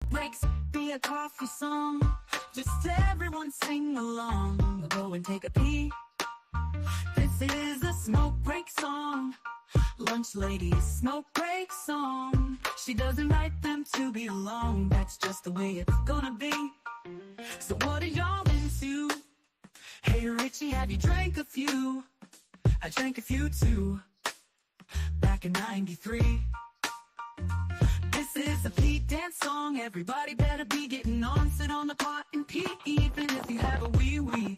breaks, be a coffee song. Just everyone sing along. We'll go and take a pee. This is a smoke break song. Lunch lady's smoke break song. She doesn't write them to be alone. That's just the way it's gonna be. So what are y'all into? Hey Richie, have you drank a few? I drank a few too, back in '93. This is a Pete dance song. Everybody better be getting on. Sit on the pot and pee, even if you have a wee-wee.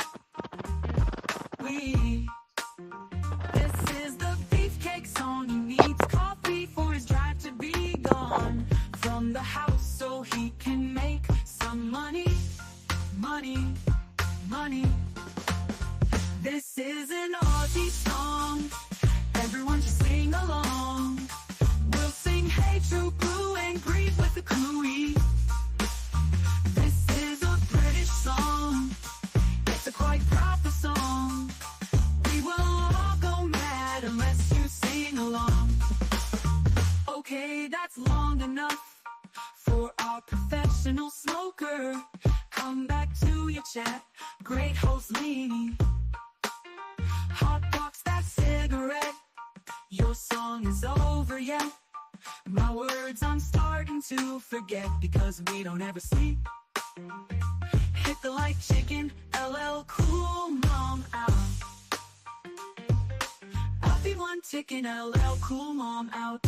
This is the beefcake song. He needs coffee for his drive to be gone from the house so he can make some money. This is an Aussie song. Everyone just sing along. We'll sing hey true blue and green with the cooey. This is a British song. It's a quite proper song. We will all go mad unless you sing along. Okay, that's long enough for our professional smoker. Come back to your chat, great host Leanie. Hotbox that cigarette. Your song is over yet? My words I'm starting to forget because we don't ever sleep. Hit the like chicken, LL Cool Mom out. I'll be one ticking, LL Cool Mom out.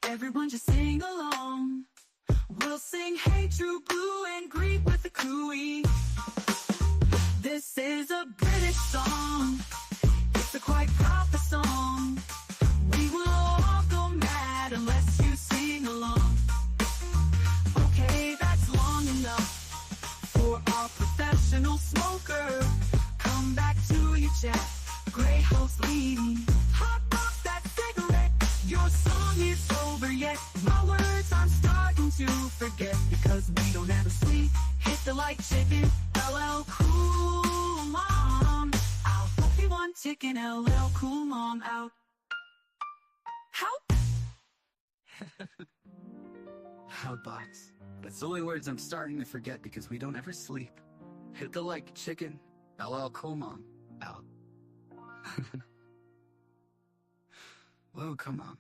Everyone just sing along. We'll sing hey true blue and green with the cooey. This is a British song. It's a quite proper song. We will all go mad unless you sing along. Okay, that's long enough for our professional smoker. Come back to your chat, great host Leanie. Hot box that cigarette. Your song is over yet? My words I'm starting to forget because we don't ever sleep. Hit the like chicken, LL Cool Mom out. Hope you want chicken, LL Cool Mom out. How? Outbox. That's the only words I'm starting to forget because we don't ever sleep. Hit the like chicken, LL Cool Mom out. Whoa, come on.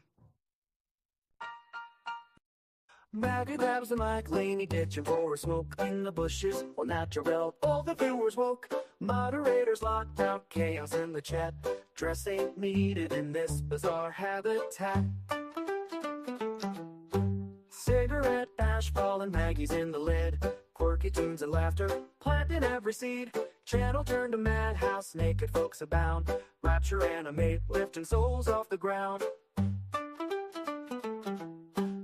Maggie grabs the mic, Laney ditching for a smoke in the bushes. Well, natural, all the viewers woke. Moderators locked out, chaos in the chat. Dress ain't needed in this bizarre habitat. Cigarette ash falling, Maggie's in the lid. Quirky tunes and laughter, planting every seed. Channel turned to madhouse, naked folks abound. Rapture animate, lifting souls off the ground.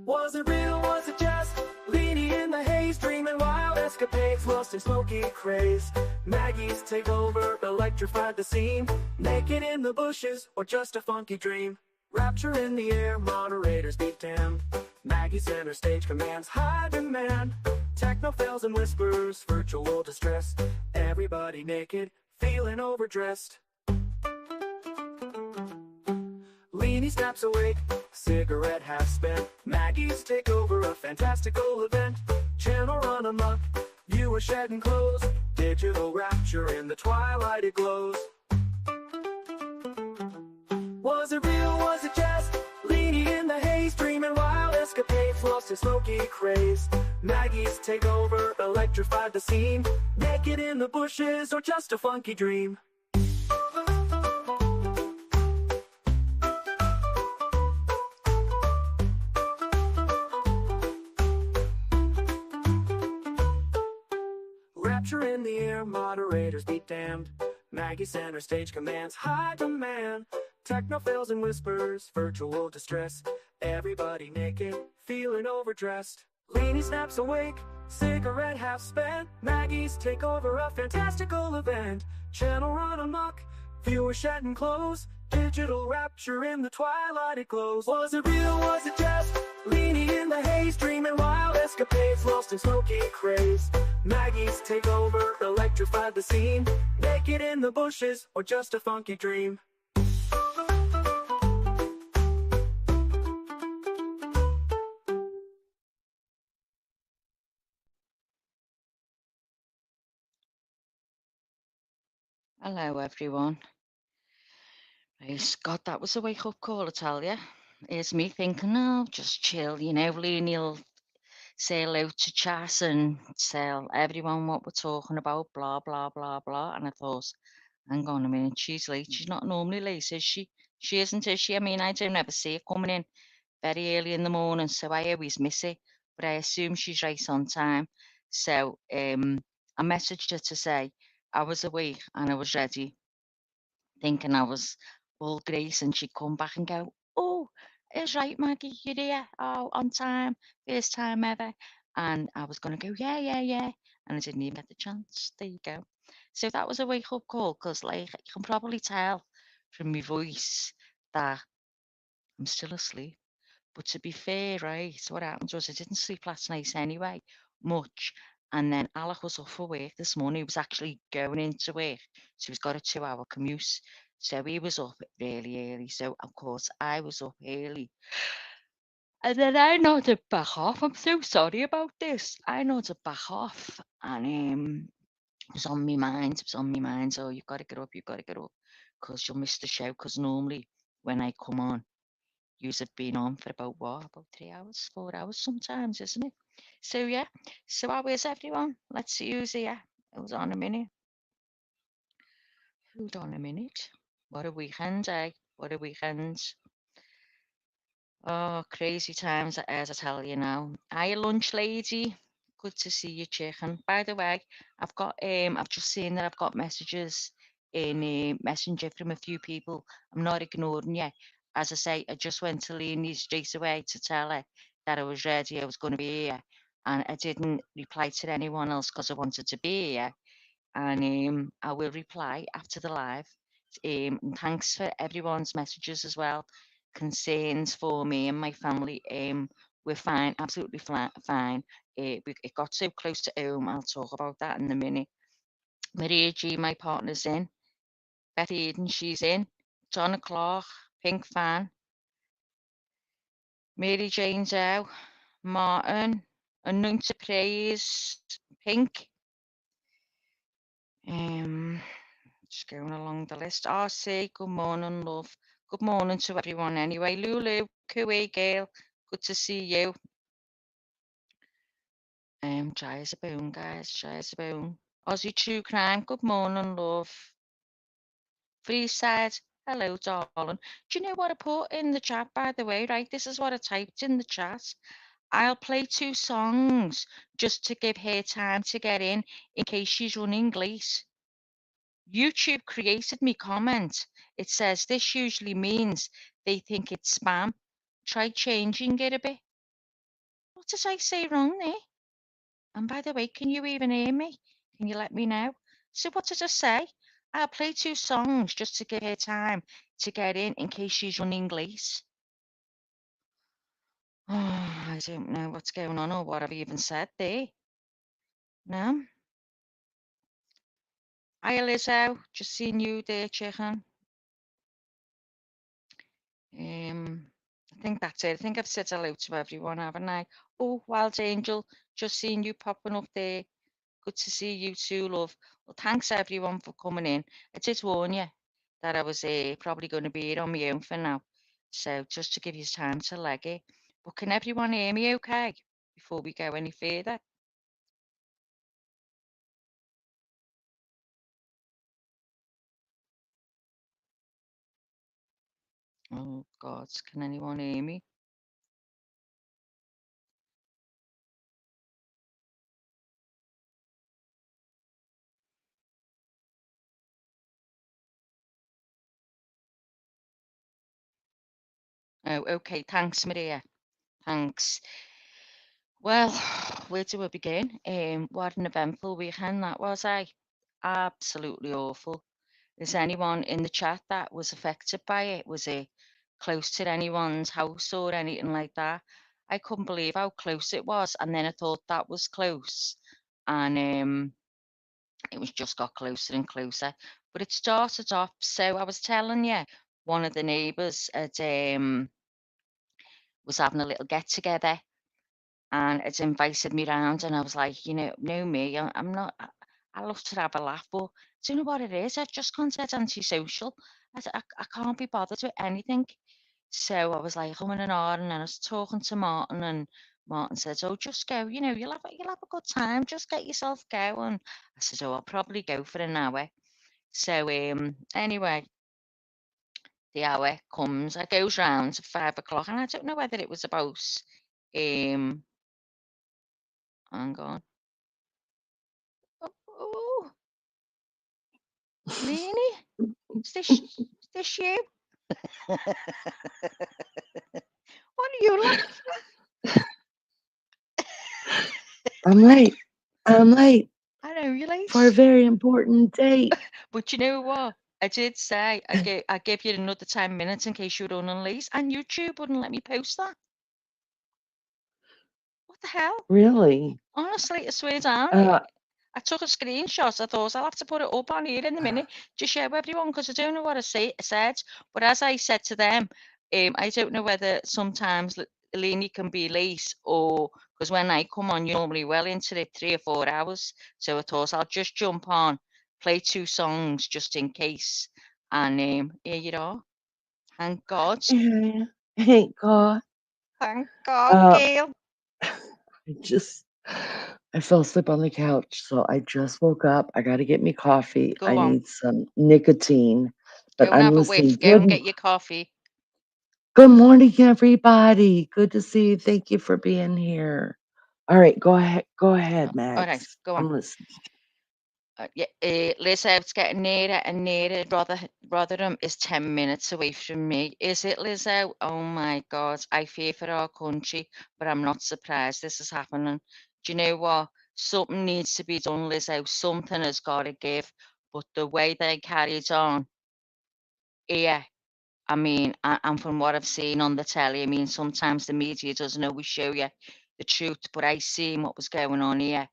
Was it real, was it just? Leanie in the haze, dreaming wild escapades, lost in smoky craze. Maggie's take over, electrified the scene. Naked in the bushes, or just a funky dream. Rapture in the air, moderators be damned. Maggie center stage commands, high demand. Techno fails and whispers, virtual distress. Everybody naked, feeling overdressed. Leanie snaps awake, cigarette half spent. Maggie's take over, a fantastical event. Channel run amok, viewer shedding clothes. Digital rapture in the twilight it glows. Was it real, was it just? Leanie in the haze, dreaming wild escapades, lost in smoky craze. Maggie's take over, electrified the scene. Naked in the bushes, or just a funky dream. Rapture in the air, moderators be damned. Maggie center stage commands, high demand. Techno fails and whispers, virtual distress. Everybody naked, feeling overdressed. Leanie snaps awake, cigarette half spent. Maggie's take over, a fantastical event. Channel run amok, viewer shedding clothes. Digital rapture in the twilight it glows. Was it real, was it just? Leanie in the haze, dreaming lost in smoky craze. Maggie's takeover electrified the scene. Naked in the bushes or just a funky dream. Hello, everyone. Praise God, that was a wake-up call, I tell you. Here's me thinking, oh, just chill, Leanie will say hello to chat and tell everyone what we're talking about, blah, blah, blah, blah. And I thought, hang on a minute, she's late. She's not normally late, is she? She isn't, is she? I mean, I don't ever see her coming in very early in the morning, so I always miss it. But I assume she's right on time. So I messaged her to say I was awake and I was ready, thinking I was all grace, and she'd come back and go, "Oh, it's right, Maggie, you're here. Oh, on time, first time ever." And I was going to go, "Yeah, yeah, yeah." And I didn't even get the chance. There you go. So that was a wake up call, because, like, you can probably tell from my voice that I'm still asleep. But to be fair, right, what happened was I didn't sleep last night anyway, much. And then Alec was off for work this morning. He was actually going into work. So he's got a 2-hour commute. So he was up really early. So, of course, I was up early. And then I nodded back off. I'm so sorry about this. I nodded back off. And it was on my mind. It was on my mind. So you've got to get up. You've got to get up. Because you'll miss the show. Because normally when I come on, yous have been on for about what? About 3 hours, 4 hours sometimes, isn't it? So yeah. So how is everyone? Let's see who's here. Hold on a minute. Hold on a minute. What a weekend, eh? What a weekend. Oh, crazy times as I tell you now. Hi, lunch lady. Good to see you, chicken. By the way, I've just seen that I've got messages in Messenger from a few people. I'm not ignoring you. As I say, I just went to Leonie straight away to tell her that I was ready, I was going to be here, and I didn't reply to anyone else because I wanted to be here. And I will reply after the live. And thanks for everyone's messages as well. Concerns for me and my family. We're fine, absolutely fine. It got so close to home. I'll talk about that in a minute. Maria G, my partner's in. Beth Eden, she's in. Donna Clark, Pink Fan. Mary Jane's out. Martin, Anointed Praise, Pink. Just going along the list. RC, good morning, love. Good morning to everyone anyway. Lulu, Cooey, Gail, good to see you. Dry as a bone, guys, dry as a bone. Aussie True Crime, good morning, love. Freeside, hello, darling. Do you know what I put in the chat, by the way, right? This is what I typed in the chat. I'll play 2 songs just to give her time to get in case she's running late. YouTube created me comment. It says this usually means they think it's spam. Try changing it a bit. What did I say wrong there? And by the way, can you even hear me? Can you let me know? So what did I say? I'll play 2 songs just to give her time to get in case she's running late. Oh, I don't know what's going on or what I've even said there. No? Hi, Lizzo. Just seen you there, chicken. I think that's it. I think I've said hello to everyone, haven't I? Oh, Wild Angel, just seeing you popping up there. Good to see you too, love. Well, thanks everyone for coming in. I did warn you that I was probably going to be here on my own for now. So just to give you time to leg it. But can everyone hear me okay before we go any further? Oh, God, can anyone hear me? Oh, okay. Thanks, Maria. Thanks. Well, where do we begin? What an eventful weekend that was, absolutely awful. Is anyone in the chat that was affected by it? Was it close to anyone's house or anything like that? I couldn't believe how close it was, and then I thought that was close, and it was just got closer and closer. But it started off. So I was telling you, one of the neighbours had was having a little get together, and it's invited me round, and I was like, know me, I'm not. I love to have a laugh, but do you know what it is? I just can't get antisocial. I can't be bothered with anything. So I was like, humming and hawing, and I was talking to Martin, and Martin said, "Oh, just go. You'll have a good time. Just get yourself going." I said, "Oh, I'll probably go for an hour." So anyway, the hour comes. I goes round at 5 o'clock, and I don't know whether it was about hang on. Oh, Lenny, is this you? What are you laughing I'm late. I'm late at? I know you're for a late. very important date. But you know what? I did say I gave you another 10 minutes in case you were running late, and YouTube wouldn't let me post that. What the hell? Really? Honestly, I swear down. Uh, I took a screenshot. I thought I'll have to put it up on here in a minute to show everyone because I don't know what I said. But as I said to them, I don't know whether sometimes Lainey can be late or because when I come on, you're normally well into it 3 or 4 hours. So I thought I'll just jump on, play 2 songs just in case. And here you are. Thank God. yeah, thank God. Thank God, Uh, Gail. I fell asleep on the couch, so I just woke up. I got to get me coffee. I Go on. need some nicotine, but Go and I'm have a listening. whiff. Go and get your coffee. Good morning, everybody. Good to see you. Thank you for being here. All right, go ahead. Go ahead, All right, Max. go on. I'm listening. Yeah, Lizzo, it's getting nearer and nearer. Rotherham is 10 minutes away from me. Is it, Lizzo? Oh my God, I fear for our country, but I'm not surprised this is happening. Do you know what? Something needs to be done, Lizzo. Something has got to give. But the way they carried on here, I mean, and from what I've seen on the telly, I mean, sometimes the media doesn't always show you the truth, but I seen what was going on here.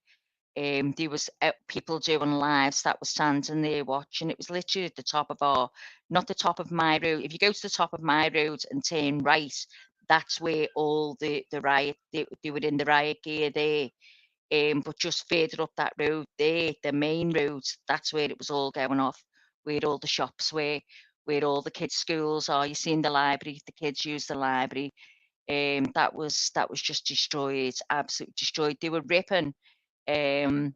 There was people doing lives that were standing there watching. It was literally at the top of not the top of my road. If you go to the top of my road and turn right, that's where all the riot, they were in the riot gear there. But just further up that road there, the main road, that's where it was all going off, where all the shops were, where all the kids' schools are. You seen the library, the kids use the library. That was just destroyed, absolutely destroyed. They were ripping. Um,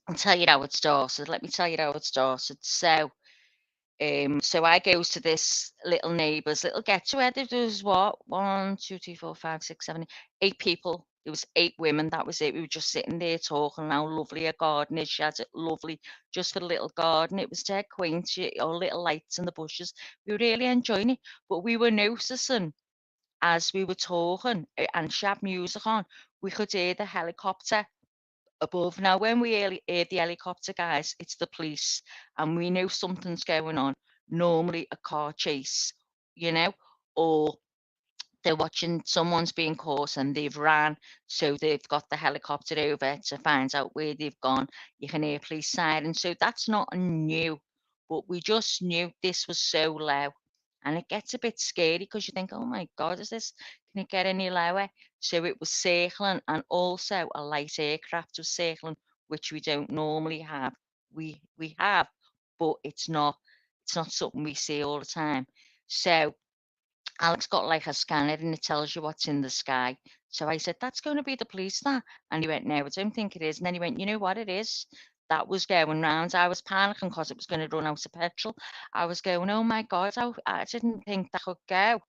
I'll tell you how it started. Let me tell you how it started. So I goes to this little neighbour's little get together. There was what? 1, 2, 3, 4, 5, 6, 7, 8 people. There was 8 women. That was it. We were just sitting there talking how lovely a garden is. She had it lovely just for a little garden. It was dead quaint. All little lights in the bushes. We were really enjoying it. But we were noticing as we were talking and she had music on, we could hear the helicopter above. Now, when we hear the helicopter, guys, it's the police, and we know something's going on. Normally, a car chase, you know, or they're watching someone's being caught and they've ran, so they've got the helicopter over to find out where they've gone. You can hear police sirens, so that's not new, but we just knew this was so low. And it gets a bit scary because you think, oh my God, can it get any lower? So it was circling, and also a light aircraft was circling, which we don't normally have. We have, but it's not something we see all the time. So Alex got like a scanner and it tells you what's in the sky. So I said, that's going to be the police, that. And he went, no, I don't think it is. And then he went, you know what it is? That was going round. I was panicking because it was going to run out of petrol. I was going, oh my God, I didn't think that could go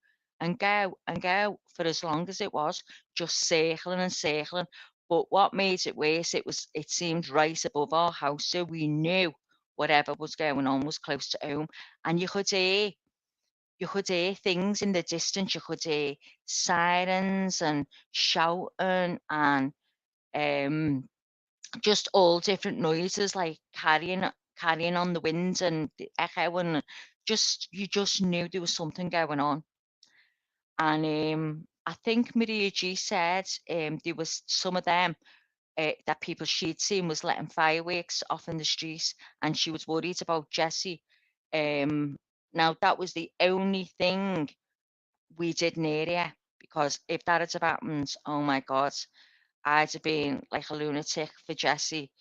and go and go for as long as it was, just circling and circling. But what made it worse, it seemed right above our house. So we knew whatever was going on was close to home. And you could hear things in the distance. You could hear sirens and shouting and um, just all different noises like carrying on the wind and the echo, and you just knew there was something going on. And I think Maria G said there was some of them that people she'd seen was letting fireworks off in the streets, and she was worried about Jessie. Now that was the only thing we did near her, because if that had have happened, oh my God, I'd have been like a lunatic for Jessie.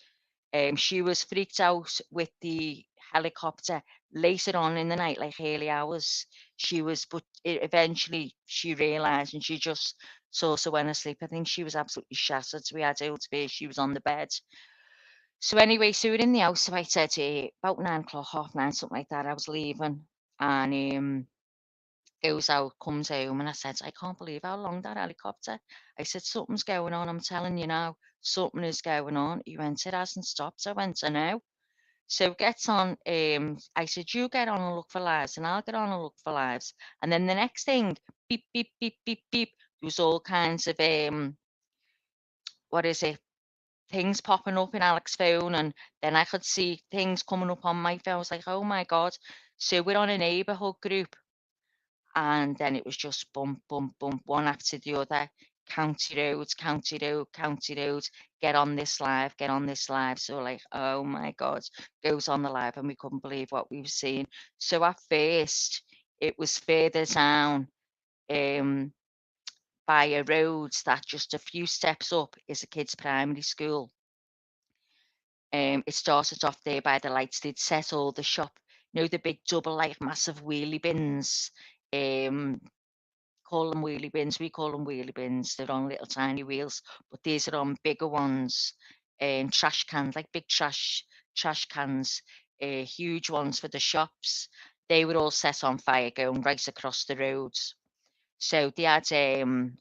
She was freaked out with the helicopter later on in the night, like early hours. She was, but eventually she realised and she just so went asleep. I think she was absolutely shattered. We had her to be, she was on the bed. So anyway, so we were in the house. So I said about 9 o'clock, 9:30, something like that. I was leaving, and goes out, comes home, and I said, I can't believe how long that helicopter. I said, something's going on. I'm telling you now, something is going on. He went, it hasn't stopped. I went, I know. So gets on, I said, you get on and look for lives, and I'll get on and look for lives. And then the next thing, beep, beep, beep, beep, beep, there was all kinds of, what is it, things popping up in Alex's phone, and then I could see things coming up on my phone. I was like, oh my God. So we're on a neighbourhood group, and then it was just bump, bump, bump, one after the other. County roads, county road, county roads. Get on this live, get on this live. So like, oh my God, goes on the live, and we couldn't believe what we were seeing. So at first, it was further down by a road that just a few steps up is a kids' primary school. It started off there by the lights. They'd set all the shop, the big double, like massive wheelie bins. Call them wheelie bins. We call them wheelie bins. They're on little tiny wheels, but these are on bigger ones. Trash cans, like big trash cans, huge ones for the shops. They were all set on fire, going right across the roads. So they had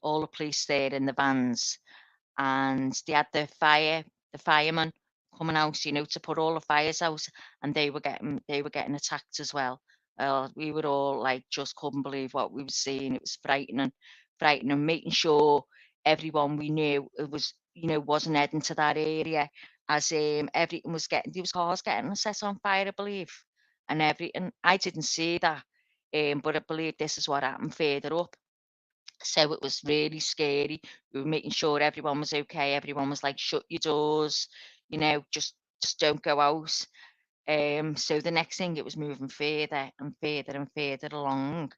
all the police there in the vans, and they had the firemen coming out, to put all the fires out, and they were getting attacked as well. We were all like, just couldn't believe what we were seeing. It was frightening, making sure everyone we knew it was, wasn't heading to that area, as everything was there was cars getting set on fire, I believe, and everything. I didn't see that, but I believe this is what happened further up. So it was really scary. We were making sure everyone was okay. Everyone was like, shut your doors, just don't go out. So the next thing, it was moving further and further and further along.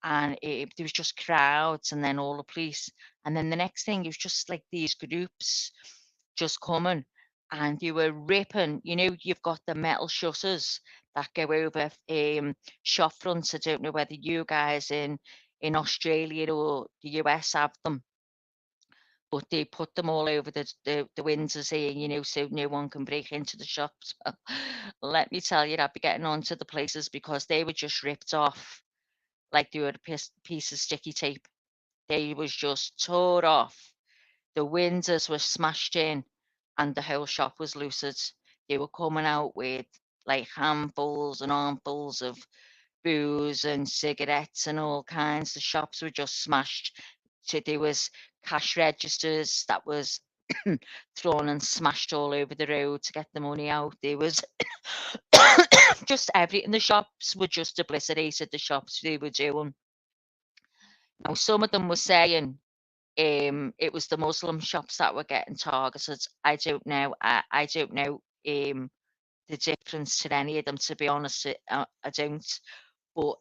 And there was just crowds, and then all the police. And then the next thing, it was just like these groups just coming, and you were ripping, you've got the metal shutters that go over shop fronts. I don't know whether you guys in Australia or the US have them, but they put them all over the windows here, so no one can break into the shops. Let me tell you, I'd be getting onto the places, because they were just ripped off like they were a piece of sticky tape. They was just tore off. The windows were smashed in, and the whole shop was looted. They were coming out with like handfuls and armfuls of booze and cigarettes and all kinds. The shops were just smashed. So there was cash registers that was thrown and smashed all over the road to get the money out. There was just everything. The shops were just obliterated. The shops they were doing. Now some of them were saying it was the Muslim shops that were getting targeted. I don't know. I don't know the difference to any of them, to be honest. I don't. But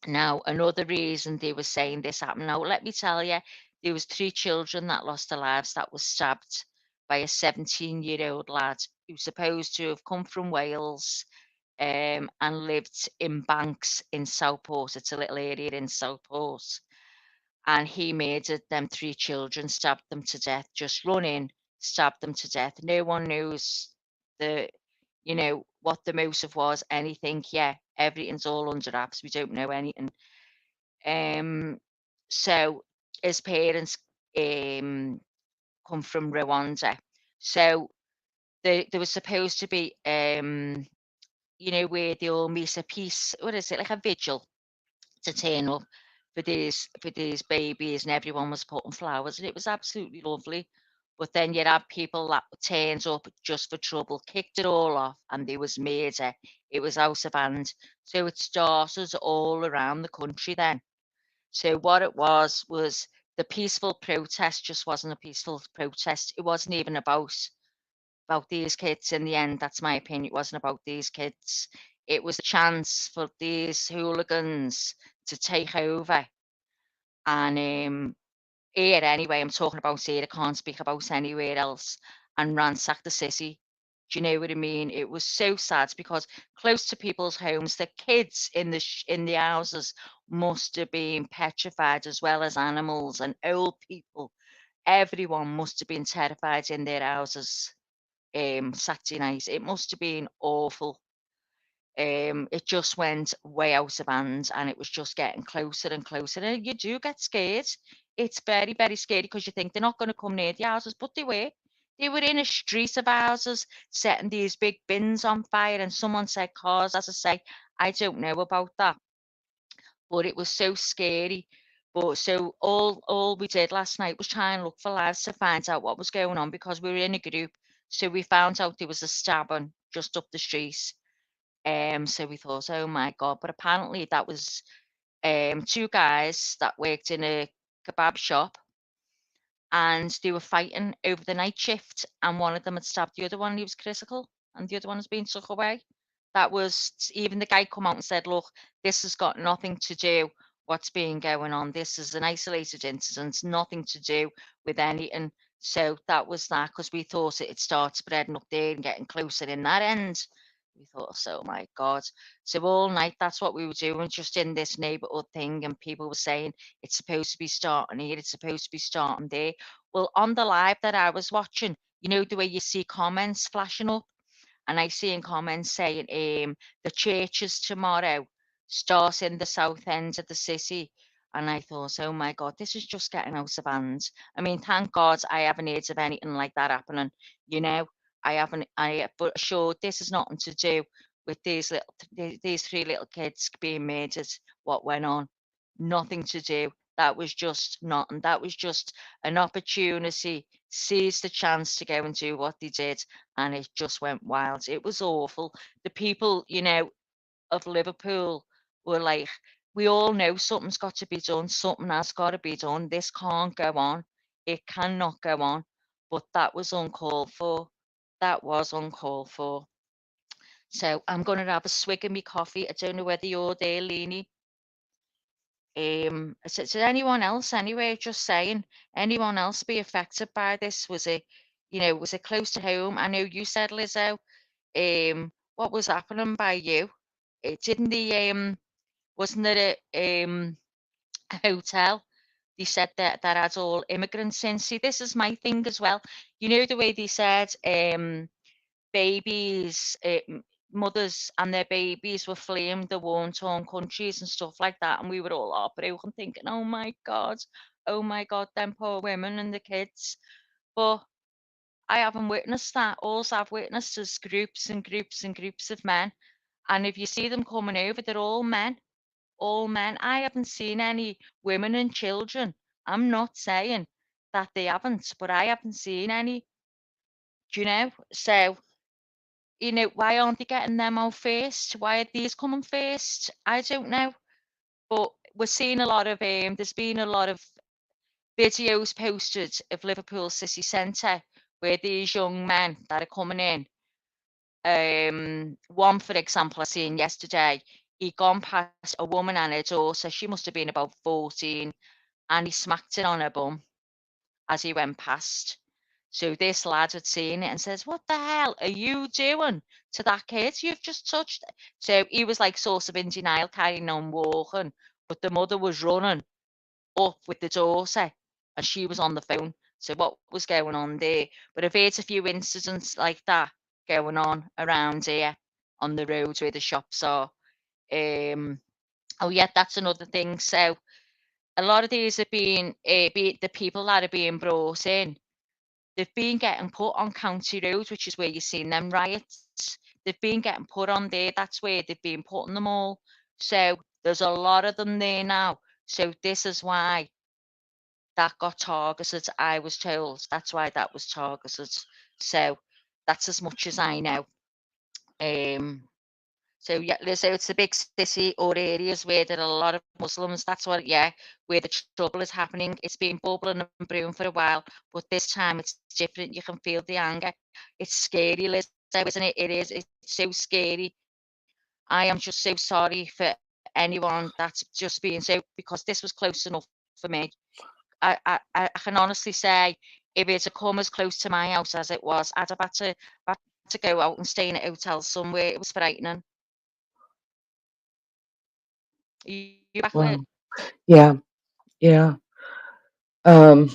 now another reason they were saying this happened. Now let me tell you, there was 3 children that lost their lives, that was stabbed by a 17-year-old lad who's supposed to have come from Wales and lived in Banks in Southport. It's a little area in Southport. And he murdered them 3 children, stabbed them to death, just run in, stabbed them to death. No one knows the, what the motive was, anything. Yeah, everything's all under wraps. We don't know anything. So his parents come from Rwanda. So there was supposed to be, where they all meet a peace, what is it, like a vigil to turn up for these babies, and everyone was putting flowers, and it was absolutely lovely. But then you'd have people that turned up just for trouble, kicked it all off, and there was murder. It was out of hand. So it started all around the country then. So what it was the peaceful protest just wasn't a peaceful protest. It wasn't even about these kids in the end. That's my opinion. It wasn't about these kids. It was a chance for these hooligans to take over. And here anyway, I'm talking about here, I can't speak about anywhere else, and ransack the city. Do you know what I mean? It was so sad because close to people's homes, the kids in the houses must have been petrified as well as animals and old people. Everyone must have been terrified in their houses. Saturday night, it must have been awful. It just went way out of hand, and it was just getting closer and closer. And you do get scared. It's very, very scary because you think they're not going to come near the houses, but they were. They were in a street of houses, setting these big bins on fire, and someone said cars. As I say, I don't know about that, but it was so scary. But so all we did last night was try and look for lads to find out what was going on because we were in a group. So we found out there was a stabbing just up the street. So we thought, oh my God. But apparently that was two guys that worked in a kebab shop, and they were fighting over the night shift, and one of them had stabbed the other one. He was critical, and the other one has been took away. That was even the guy come out and said, look, this has got nothing to do what's been going on. This is an isolated incident, nothing to do with anything. So that was that, because we thought it had started spreading up there and getting closer in that end. We thought, so my God. So all night, that's what we were doing, just in this neighborhood thing. And people were saying, it's supposed to be starting here, it's supposed to be starting there. Well, on the live that I was watching, you know, the way you see comments flashing up, and I see in comments saying, the churches tomorrow start in the south end of the city. And I thought, oh my God, this is just getting out of hand. I mean, thank God I haven't heard of anything like that happening. You know, I haven't, but sure, this is nothing to do with these three little kids being murdered. What went on? Nothing to do. That was just nothing. That was just an opportunity, seized the chance to go and do what they did, and it just went wild. It was awful. The people, you know, of Liverpool were like, we all know something's got to be done. Something has got to be done. This can't go on. It cannot go on. But that was uncalled for. That was uncalled for. So I'm going to have a swig of my coffee. I don't know whether you're there, Leanie. Is anyone else anyway? Just saying, anyone else be affected by this? Was it, you know, was it close to home? I know you said, Lizzo. What was happening by you? It didn't the wasn't it a hotel? They said that had all immigrants in. See, this is my thing as well. You know the way they said babies, mothers and their babies were fleeing the war-torn countries and stuff like that, and we were all heartbroken, thinking, oh my God, them poor women and the kids. But I haven't witnessed that. All I've witnessed is groups and groups and groups of men. And if you see them coming over, they're all men, all men. I haven't seen any women and children. I'm not saying that they haven't, but I haven't seen any, do you know? So, you know, why aren't they getting them out first? Why are these coming first? I don't know. But we're seeing a lot of, there's been a lot of videos posted of Liverpool city centre where these young men that are coming in, one, for example, I seen yesterday, he gone past a woman and her daughter. She must have been about 14, and he smacked it on her bum as he went past. So this lad had seen it and says, what the hell are you doing to that kid? You've just touched it. So he was like sort of in denial, carrying on walking, but the mother was running up with the daughter, and she was on the phone. So what was going on there? But I've heard a few incidents like that going on around here on the roads where the shops are. Oh yeah, that's another thing. So a lot of these are being, the people that are being brought in, they've been getting put on county roads, which is where you've seen them riots. They've been getting put on there. That's where they've been putting them all. So there's a lot of them there now. So this is why that got targeted, I was told. That's why that was targeted. So that's as much as I know. Um, So yeah, so it's the big city or areas where there are a lot of Muslims. That's what, yeah, where the trouble is happening. It's been bubbling and brewing for a while, but this time it's different. You can feel the anger. It's scary, Lizzo, isn't it? It is. It's so scary. I am just so sorry for anyone that's just being so, because this was close enough for me. I can honestly say, if it had come as close to my house as it was, I'd have had to go out and stay in a hotel somewhere. It was frightening. You back, Liz? Wow. Yeah. Yeah. Um,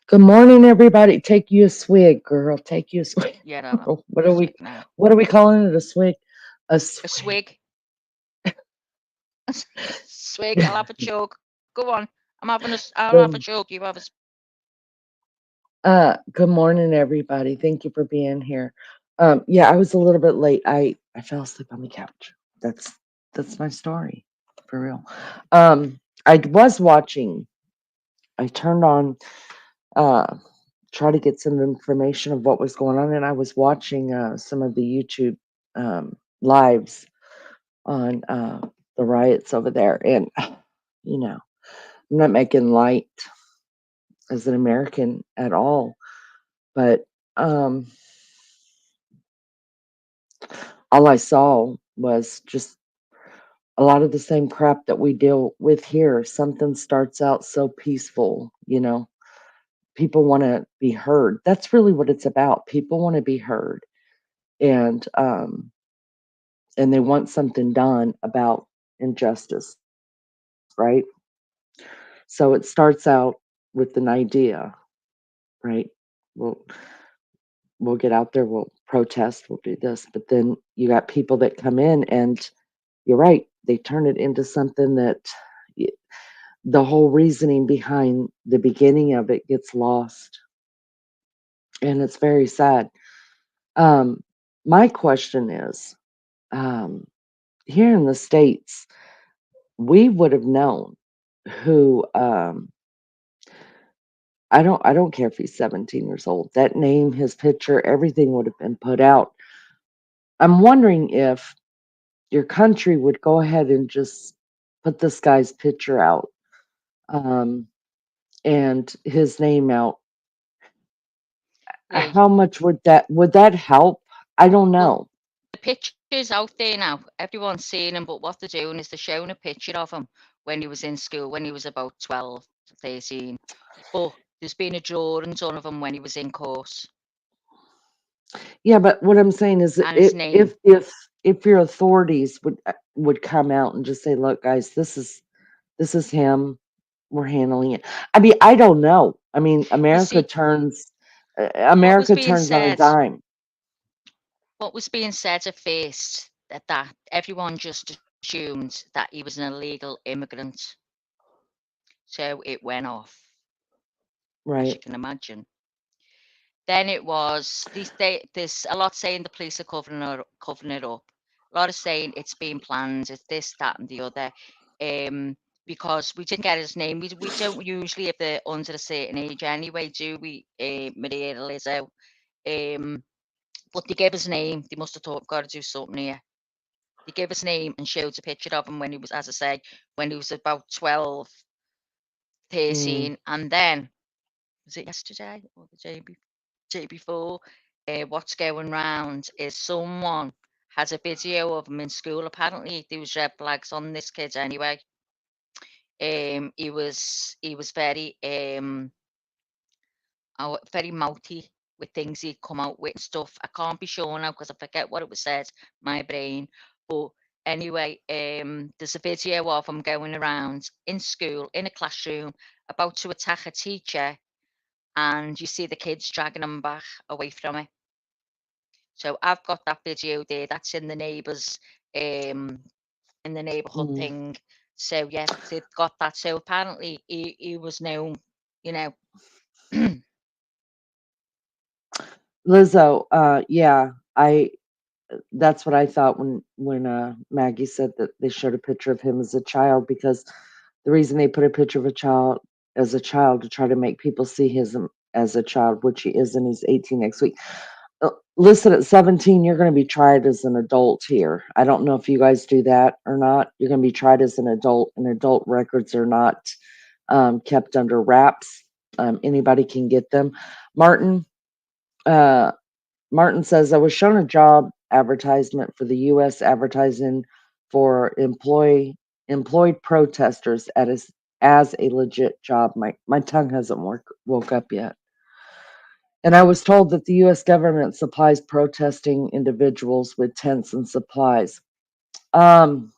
Good morning, everybody. Take you a swig, girl. Take you a swig. Yeah, no, no. What are we? Sick now. What are we calling it? A swig? A A swig. swig. Swig. I'll have a chug. Go on. I'll have a Good, chug. You have a. good morning, everybody. Thank you for being here. Yeah, I was a little bit late. I fell asleep on the couch. That's that's my story, for real. I was watching. I turned on. Uh, try to get some information of what was going on, and I was watching some of the YouTube lives on the riots over there. And, you know, I'm not making light as an American at all, but um, all I saw was just a lot of the same crap that we deal with here. Something starts out so peaceful, people want to be heard. That's really what it's about. People want to be heard. And they want something done about injustice, right? So it starts out with an idea, right? We'll we'll get out there, we'll protest, we'll do this, but then you got people that come in, and you're right, they turn it into something that y- the whole reasoning behind the beginning of it gets lost, and it's very sad. Um, my question is, um, here in the States, we would have known who I don't care if he's 17 years old. That name, his picture, everything would have been put out. I'm wondering if your country would go ahead and just put this guy's picture out, um, and his name out. Lee. How much would that help? I don't Well, know. the picture's out there now. Everyone's seeing him, but what they're doing is they're showing a picture of him when he was in school, when he was about 12 to 13. But there's been a drawing done of him when he was in course, Yeah, but what I'm saying is that and his name. if your authorities would come out and just say, "Look, guys, this is him. We're handling it." I mean, I don't know. I mean, You see, what was America being turns on a said, dime. what was being said at first, that everyone just assumed that he was an illegal immigrant. So it went off, as you Right. can imagine. Then it was there's a lot saying the police are covering it up. A lot of saying it's being planned, it's this, that, and the other. Because we didn't get his name. We don't usually, if they're under a certain age anyway, do we, Maria Lizzo? Um, but they gave his name. They must have thought, got to do something here. They gave his name and showed a picture of him when he was, as I say, when he was about 12, Mm, 13, and then was it yesterday or the day before? What's going round is someone has a video of him in school. Apparently, there was red flags on this kid anyway. He was very mouthy with things he'd come out with and stuff. I can't be sure now because I forget what it was said. My brain, but anyway, there's a video of him going around in school in a classroom about to attack a teacher, and you see the kids dragging him back away from it. So I've got that video there. That's um in the neighbourhood mm. thing. So yeah, they've got that. So apparently he was known, you know. Lizzo, yeah, I that's what I thought when Maggie said that they showed a picture of him as a child, because the reason they put a picture of a child as a child to try to make people see his as a child, which he is, and he's 18 next week. listen, at 17, you're going to be tried as an adult here. I don't know if you guys do that or not. You're going to be tried as an adult, and adult records are not kept under wraps. Anybody can get them. Martin, uh, Martin says, I was shown a job advertisement for the U.S. advertising for employed protesters as a legit job. My tongue hasn't woke up yet. And I was told that the U.S. government supplies protesting individuals with tents and supplies. Um,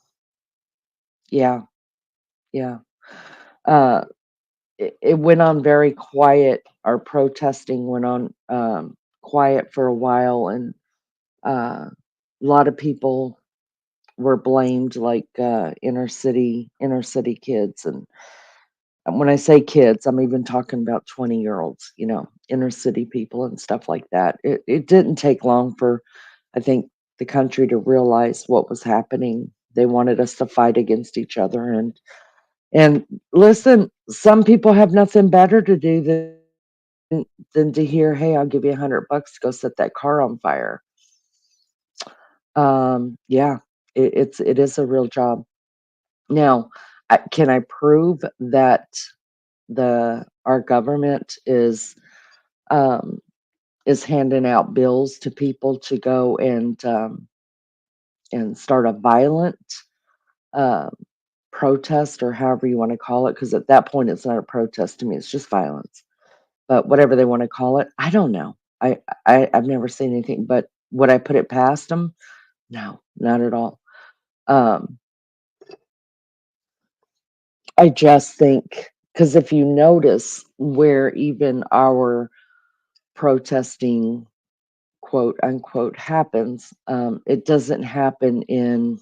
yeah, yeah. Uh, it went on very quiet. Our protesting went on quiet for a while, and a lot of people were blamed, like inner city kids. And when I say kids, I'm even talking about 20-year-olds, inner city people and stuff like that. It didn't take long for, I think, the country to realize what was happening. They wanted us to fight against each other. And listen, some people have nothing better to do than to hear, hey, I'll give you $100 to go set that car on fire. Yeah, it is a real job. Now, can I prove that our government um, is handing out bills to people to go and start a violent um, protest, or however you want to call it? Because at that point, it's not a protest to me; it's just violence. But whatever they want to call it, I don't know. I've never seen anything. But would I put it past them? No, not at all. Um, I just think, because if you notice where even our protesting, quote unquote, happens, it doesn't happen in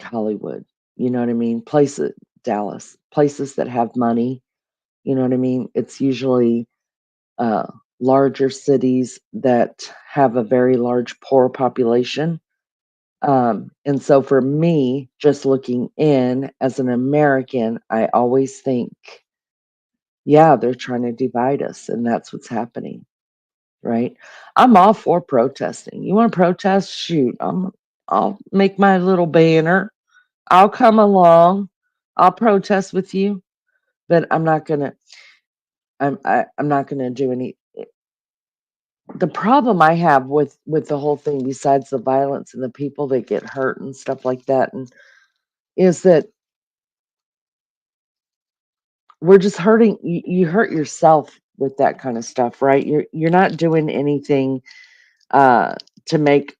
Hollywood. You know what I mean? Places, Dallas, places that have money. You know what I mean? It's usually uh, larger cities that have a very large poor population. And so for me, just looking in as an American, I always think, yeah, they're trying to divide us, and that's what's happening, right? I'm all for protesting. You want to protest? Shoot, I'll make my little banner. I'll come along. I'll protest with you, but I'm not gonna do any. The problem I have with the whole thing, besides the violence and the people that get hurt and stuff like that, and is that we're just hurting. You hurt yourself with that kind of stuff, right? You're not doing anything uh, to make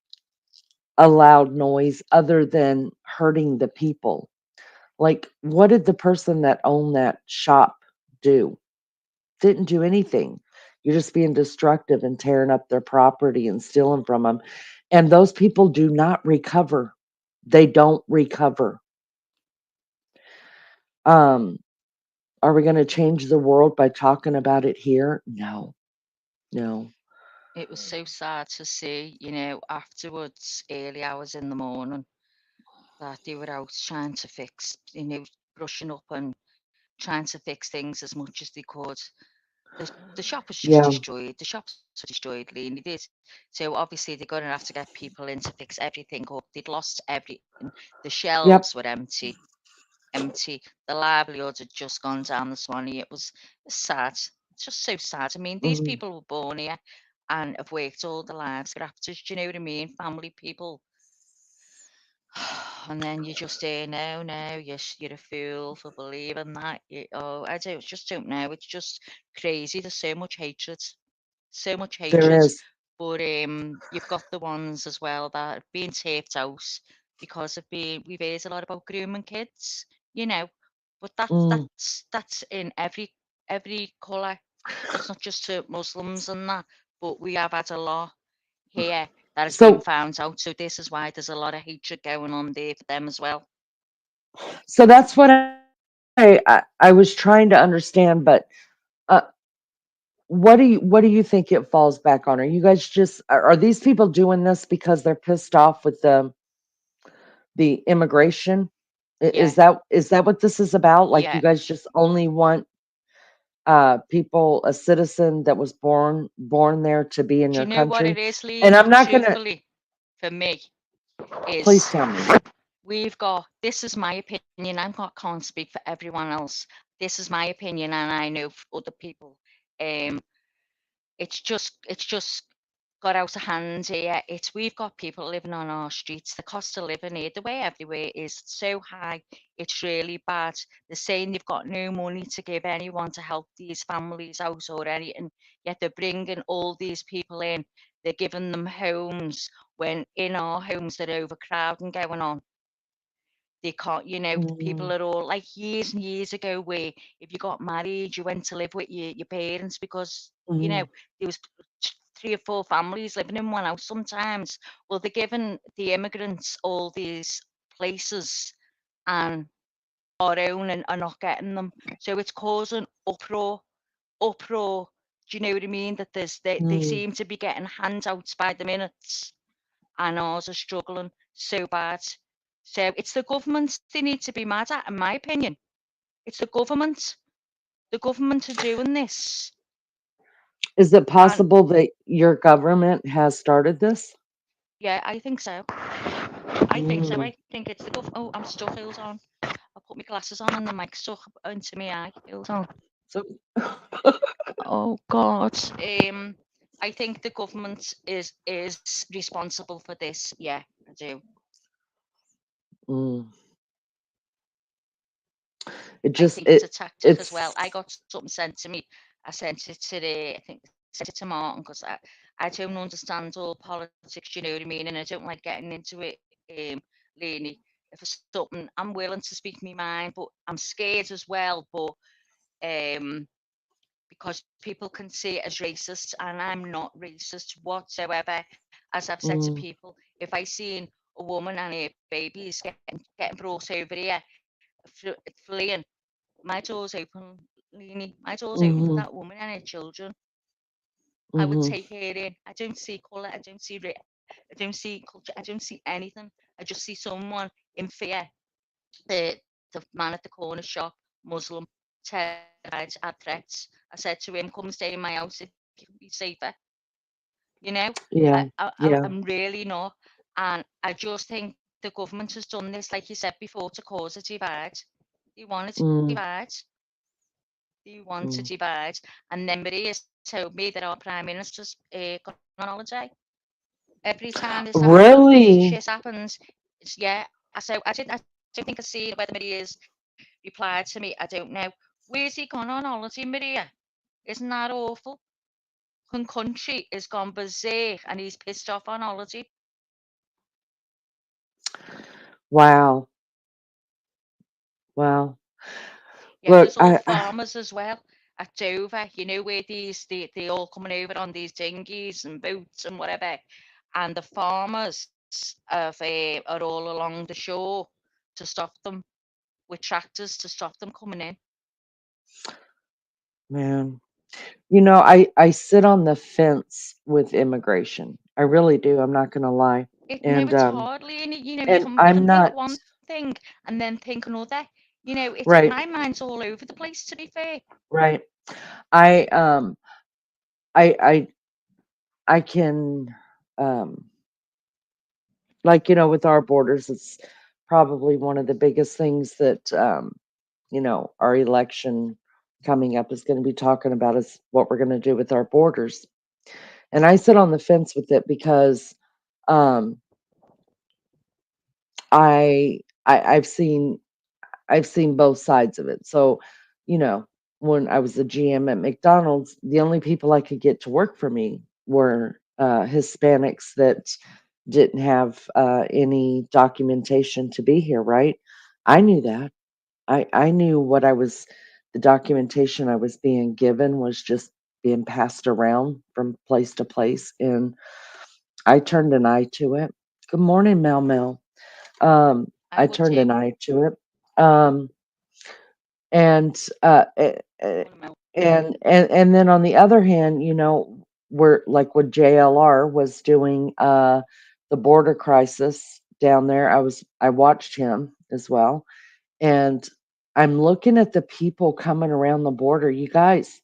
a loud noise other than hurting the people. Like, what did the person that owned that shop do? Didn't do anything. You're just being destructive and tearing up their property and stealing from them. And those people do not recover. They don't recover. Um, are we going to change the world by talking about it here? No, no. It was so sad to see, afterwards, early hours in the morning, that they were out trying to fix, brushing up and trying to fix things as much as they could. The shop was just Yeah. destroyed. The shops were destroyed, Lee, and it is. So obviously they're going to have to get people in to fix everything up. They'd lost everything. The Yep. shelves were empty, empty. The livelihoods had just gone down the Swanee. It was sad. It's just so sad. I mean, these Mhm. people were born here and have worked all their lives. Grafters, do you know what I mean? Family people. And then you just say, no, no, you're a fool for believing that. Just don't know. It's just crazy. There's so much hatred, so much There hatred. is. But you've got the ones as well that are being taped out because of being. We've heard a lot about grooming kids, you know. But that's Mm. that's that's in every colour. It's not just to Muslims and that, but we have had a lot here that has been So, found out. So this is why there's a lot of hatred going on there for them as well. so that's what I was trying to understand. But uh, what do you think it falls back on? Are you guys just are these people doing this because they're pissed off with the immigration? Yeah, Is that what this is about? Like, you yeah, guys just only want people, a citizen that was born there to be in Do your you know what it country. is, And Leanie? I'm not gonna. Truthfully, for me, Please is tell me. we've got, this is my opinion, can't speak for everyone else. This is my opinion, and I know other people. Um, it's just got out of hand here. We've got people living on our streets. The cost of living here, the way everywhere is so high, it's really bad. They're saying they've got no money to give anyone to help these families out or anything, yet they're bringing all these people in. They're giving them homes when in our homes they're overcrowding going on. They can't, people Mm, are all like years and years ago where if you got married, you went to live with your parents because, mm, there was three or four families living in one house sometimes. Well, they're giving the immigrants all these places and our own and are not getting them. So it's causing uproar. Do you know what I mean? That they mm, seem to be getting handouts by the minutes and ours are struggling so bad. So it's the government they need to be mad at, in my opinion. It's the government. The government are doing this. is it And possible that your government has started this? yeah, I think so. I think so. Mm. I think it's the government. Oh, I'm stuck. Hold on. I'll put my glasses on and the mic stuck into my eye. Hold on. So, Oh God. I think the government is responsible for this. Yeah, I do. mm, it I just think it's a tactic as well. it's I got something sent to me. I sent it to I think sent it to Martin because I don't understand all politics, you know what I mean? And I don't like getting into it, Lainey. If it's something, I'm willing to speak my mind, but I'm scared as well. But um, because people can see it as racist, and I'm not racist whatsoever. As I've said to mm, people, if I seen a woman and her babies getting brought over here, fleeing, my door's open, Leanie. My door's open for mhm, that woman and her children. I would mhm, take her in. I don't see colour. I don't see I don't see culture. I don't see anything. I just see someone in fear. The man at the corner shop, Muslim, terrified, had threats. I said to him, "Come and stay in my house if you can be safer." You know, yeah, yeah, I'm really not. And I just think the government has done this, like you said before, to cause a divide. They want to mm, divide. They want to mm. divide. And then Maria told me that our Prime Minister's gone on holiday. Every time this shit Really? happens, yeah. I don't think I see whether Maria's replied to me. I don't know. Where's he gone on holiday, Maria? Isn't that awful? Country has gone berserk and he's pissed off on holiday. Wow. Wow. Yeah, Look, there's all farmers as well at Dover, where they all coming over on these dinghies and boats and whatever. And the farmers are all along the shore to stop them with tractors to stop them coming in. man, I sit on the fence with immigration. I really do. I'm not gonna lie. No, And it's hardly, and and you I'm can think not one thing and then think another. It's right, my mind's all over the place. To be fair, right. I I I can um like with our borders, it's probably one of the biggest things that our election coming up is going to be talking about is what we're going to do with our borders. And I sit on the fence with it because um I've seen both sides of it. So, you know, when I was a GM at McDonald's, the only people I could get to work for me were Hispanics that didn't have any documentation to be here, right? I knew that. I knew the documentation I was being given was just being passed around from place to place, and I turned an eye to it. Good morning, Mel Mel. I I would turned too. an eye to it. Um, and and then on the other hand, we're like what JLR was doing, the border crisis down there. I watched him as well, and I'm looking at the people coming around the border. You guys,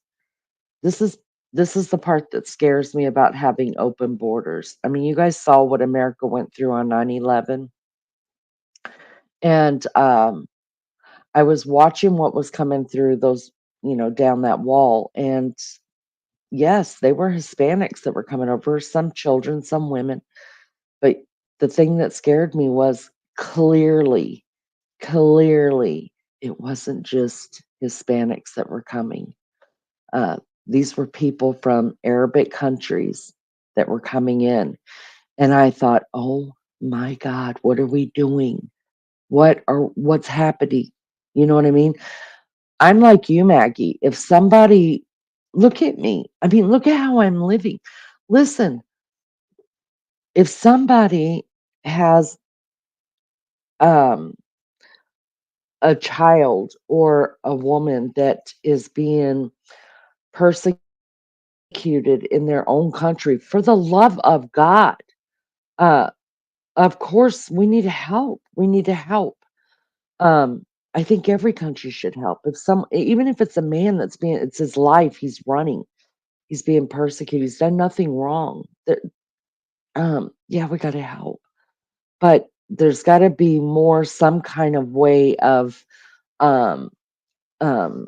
this is this is the part that scares me about having open borders. I mean, you guys saw what America went through on 9/11, and I was watching what was coming through those, down that wall, and yes, they were Hispanics that were coming over, some children, some women, but the thing that scared me was clearly, clearly, it wasn't just Hispanics that were coming. Uh, these were people from Arabic countries that were coming in. And I thought, oh my God, what are we doing? What's happening? You know what I mean? I'm like you, Maggie. If somebody, look at me. I mean, look at how I'm living. Listen, if somebody has um, a child or a woman that is being persecuted in their own country, for the love of God, uh, of course, we need help. We need to help. Um, I think every country should help. Even if it's a man it's his life, he's running, he's being persecuted, he's done nothing wrong. Yeah, we got to help, but there's got to be some kind of way of um, um,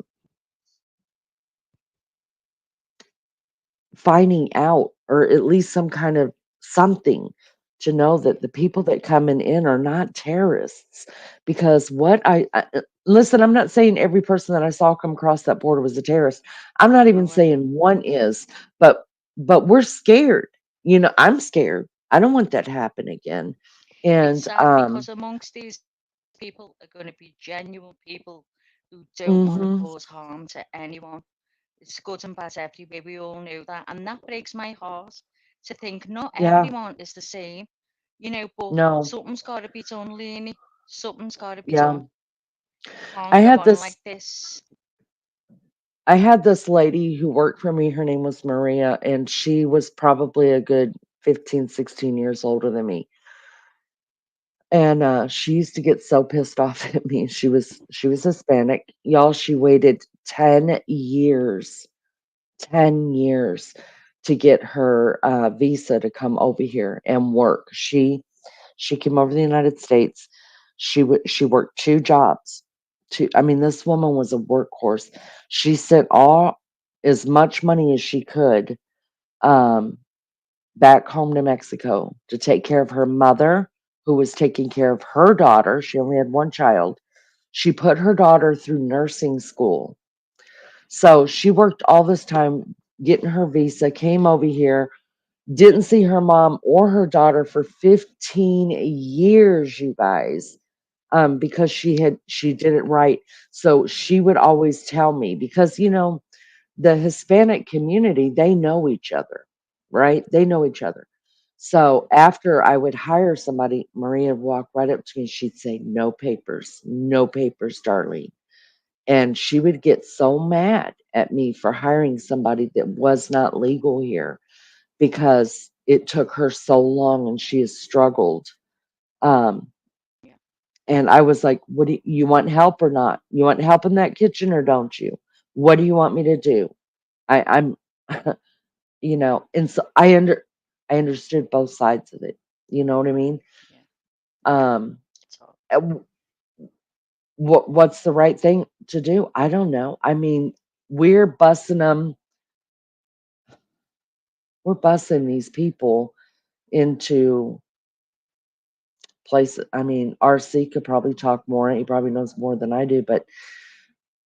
finding out, or at least some kind of something to know that the people that coming in are not terrorists. Because listen, I'm not saying every person that I saw come across that border was a terrorist. I'm not even No, I know. saying one is, but we're scared. I'm scared. I don't want that to happen again. It's And sad because amongst these people are going to be genuine people who don't want to cause mhm, harm to anyone. It's good and bad everywhere. We all know that. And that breaks my heart to think not yeah, everyone is the same, but no, something's got to be done, Leanie. Something's got to be yeah. done. We can't I go had on like this this. I had this lady who worked for me, her name was Maria, and she was probably a good 15, 16 years older than me. And she used to get so pissed off at me. She was Hispanic. Y'all, she waited 10 years, 10 years to get her visa to come over here and work. She came over to the United States. She worked two jobs. I mean, this woman was a workhorse. She sent all as much money as she could um, back home to Mexico to take care of her mother, who was taking care of her daughter. She only had one child. She put her daughter through nursing school. So she worked all this time getting her visa, came over here, didn't see her mom or her daughter for 15 years, you guys, because she did it right. So she would always tell me, because the Hispanic community, they know each other, right? They know each other. So after I would hire somebody, Maria would walk right up to me. She'd say, no papers, darling. And she would get so mad at me for hiring somebody that was not legal here, because it took her so long and she has struggled. Um, Yeah. and I was like, "What do you want, help or not? You want help in that kitchen or don't you? What do you want me to do?" I'm, and so I understood both sides of it. You know what I mean? Yeah. Yeah. Um, It's hard. uh, what's the right thing to do? I don't know. I mean, we're bussing them. We're bussing these people into places. I mean, RC could probably talk more. He probably knows more than I do, but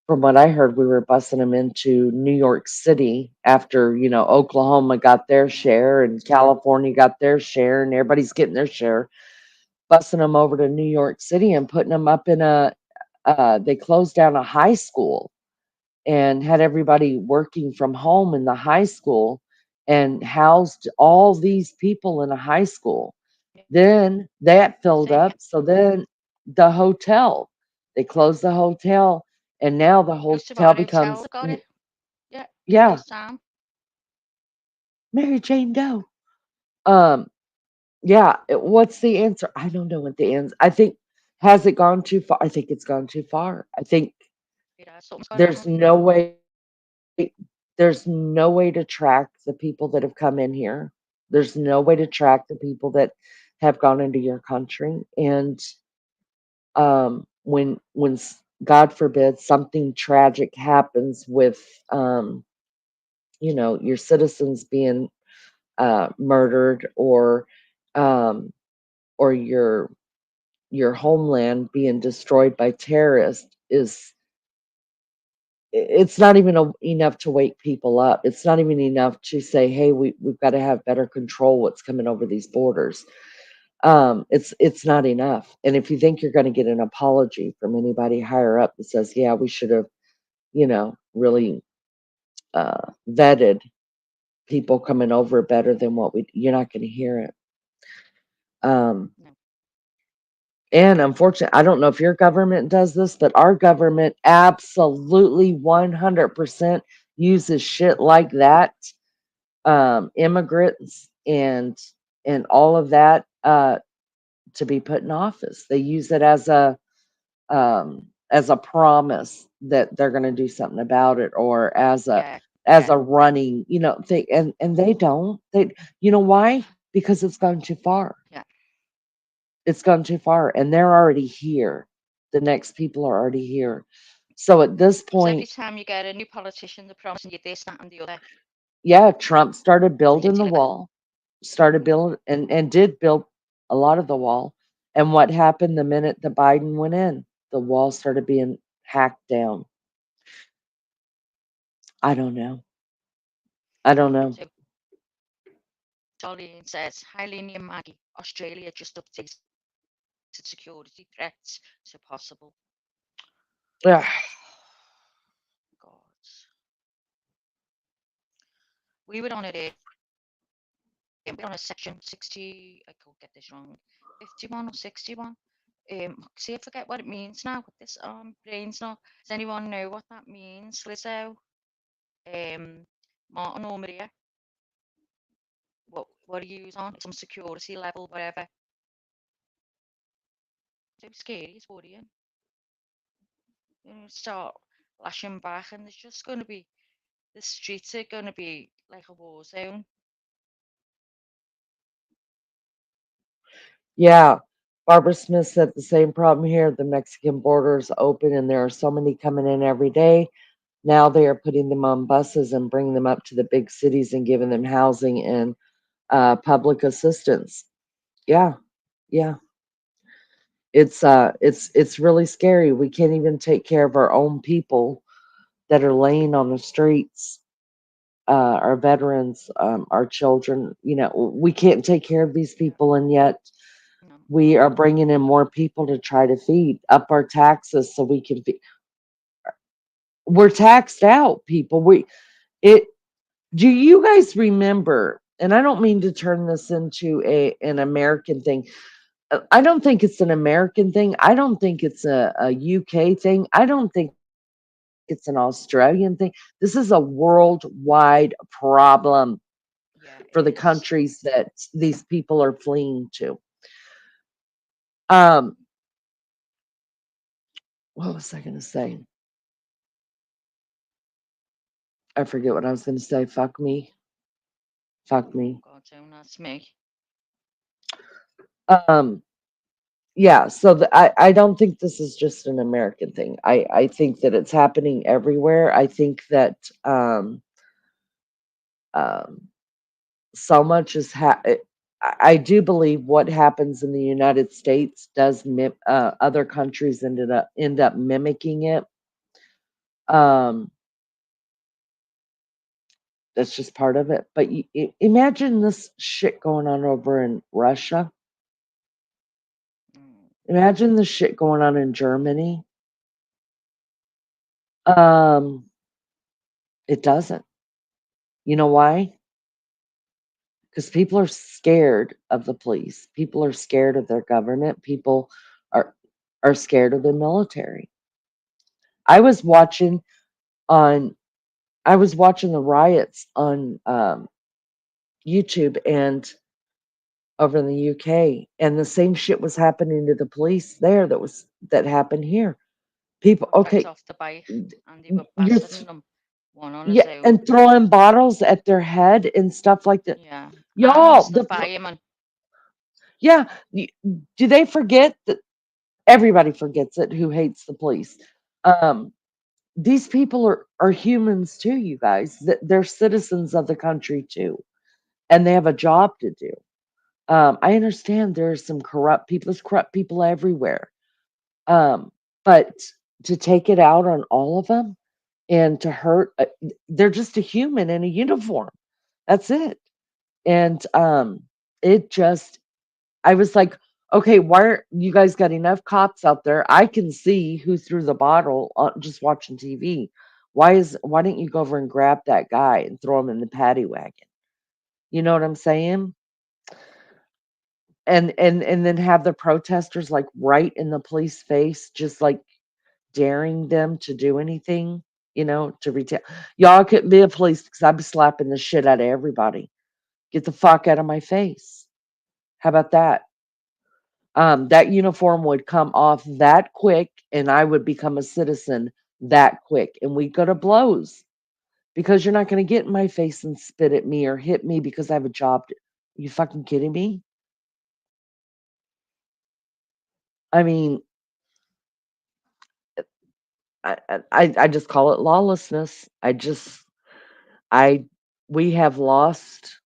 from what I heard, we were bussing them into New York City after, Oklahoma got their share and California got their share and everybody's getting their share, bussing them over to New York City and putting them up in they closed down a high school and had everybody working from home in the high school and housed all these people in a high school. Yeah. Then that filled Same here. up. So then the hotel, they closed the hotel, and now the Most of our hotel hotels becomes, have got it. Yeah. In yeah, this time. Mary Jane Doe. Um, yeah, what's the answer? I don't know what the answer. I think, has it gone too far? I think it's gone too far. I think Something's There's going on. no way there's no way to track the people that have come in here. There's no way to track the people that have gone into your country. And God forbid something tragic happens with your citizens being murdered, um, or your homeland being destroyed by terrorists, it's not even enough to wake people up. It's not even enough to say, hey, we've got to have better control what's coming over these borders. It's not enough. And if you think you're going to get an apology from anybody higher up that says, yeah, we should have, really vetted people coming over better than you're not going to hear it. Um, and unfortunately, I don't know if your government does this, but our government absolutely 100% uses shit like that, immigrants and all of that, to be put in office. They use it as a promise that they're going to do something about it, or as a Yeah, running, thing. And they don't. You know why? Because it's gone too far. yeah. It's gone too far, and they're already here. The next people are already here. So at this point, Because every time you get a new politician, they're promising you this, that, and the other. yeah, Trump started building the Until wall, started building and did build a lot of the wall. And what happened the minute the Biden went in? The wall started being hacked down. I don't know. I don't know. so Jolene says, hi Lenny and Maggie. Australia just updated security threats to possible. Ugh. God. We were on a section 60, I could get this wrong, 51 or 61. See, I forget what it means now with this brains not. Does anyone know what that means? Lizzo, Martin or Maria? What are you on? Some security level, whatever. So scary, it's worrying. Start lashing back, and there's just going to be the streets are going to be like a war zone. Yeah. Barbara Smith said the same problem here. The Mexican border is open and there are so many coming in every day. Now they are putting them on buses and bringing them up to the big cities and giving them housing and public assistance. Yeah. Yeah. It's really scary. We can't even take care of our own people that are laying on the streets, our veterans, our children. We can't take care of these people, and yet we No. are bringing in more people to try to feed up our taxes so we can feed. We're taxed out, people. It. Do you guys remember? And I don't mean to turn this into an American thing. I don't think it's an American thing. I don't think it's a UK thing. I don't think it's an Australian thing. This is a worldwide problem for the Yeah, it countries is. that these people are fleeing to. Um, what was I going to say? I forget what I was going to say. Fuck me. Fuck me. Oh God, don't ask me. Um, yeah. So I don't think this is just an American thing. I think that it's happening everywhere. I think that um, so much is I do believe what happens in the United States does other countries end up mimicking it. Um, that's just part of it. But imagine this shit going on over in Russia. Mm, Imagine the shit going on in Germany. Um, it doesn't. You know why? Because people are scared of the police. People are scared of their government. People are are scared of the military. I was watching on I was watching the riots on YouTube and over in the UK, and the same shit was happening to the police there that happened here. People, Got let okay, off the bike and they were you're, battering them, one on his yeah, own. and throwing bottles at their head and stuff like that. Yeah. Y'all, Ask the fireman. yeah, do they forget that everybody forgets it who hates the police? Um, these people are humans too, you guys. They're citizens of the country too, and they have a job to do. I understand there's some corrupt people. There's corrupt people everywhere. Um, but to take it out on all of them and to hurt, they're just a human in a uniform. That's it. And it just, I was like, okay, why are you guys got enough cops out there? I can see who threw the bottle just watching TV. Why didn't you go over and grab that guy and throw him in the paddy wagon? You know what I'm saying? And then have the protesters like right in the police face, just like daring them to do anything, to retail. Y'all couldn't be a police because I'd be slapping the shit out of everybody. Get the fuck out of my face. How about that? That uniform would come off that quick, and I would become a citizen that quick, and we go to blows because you're not going to get in my face and spit at me or hit me because I have a job. You fucking kidding me? I mean, I just call it lawlessness. I we have lost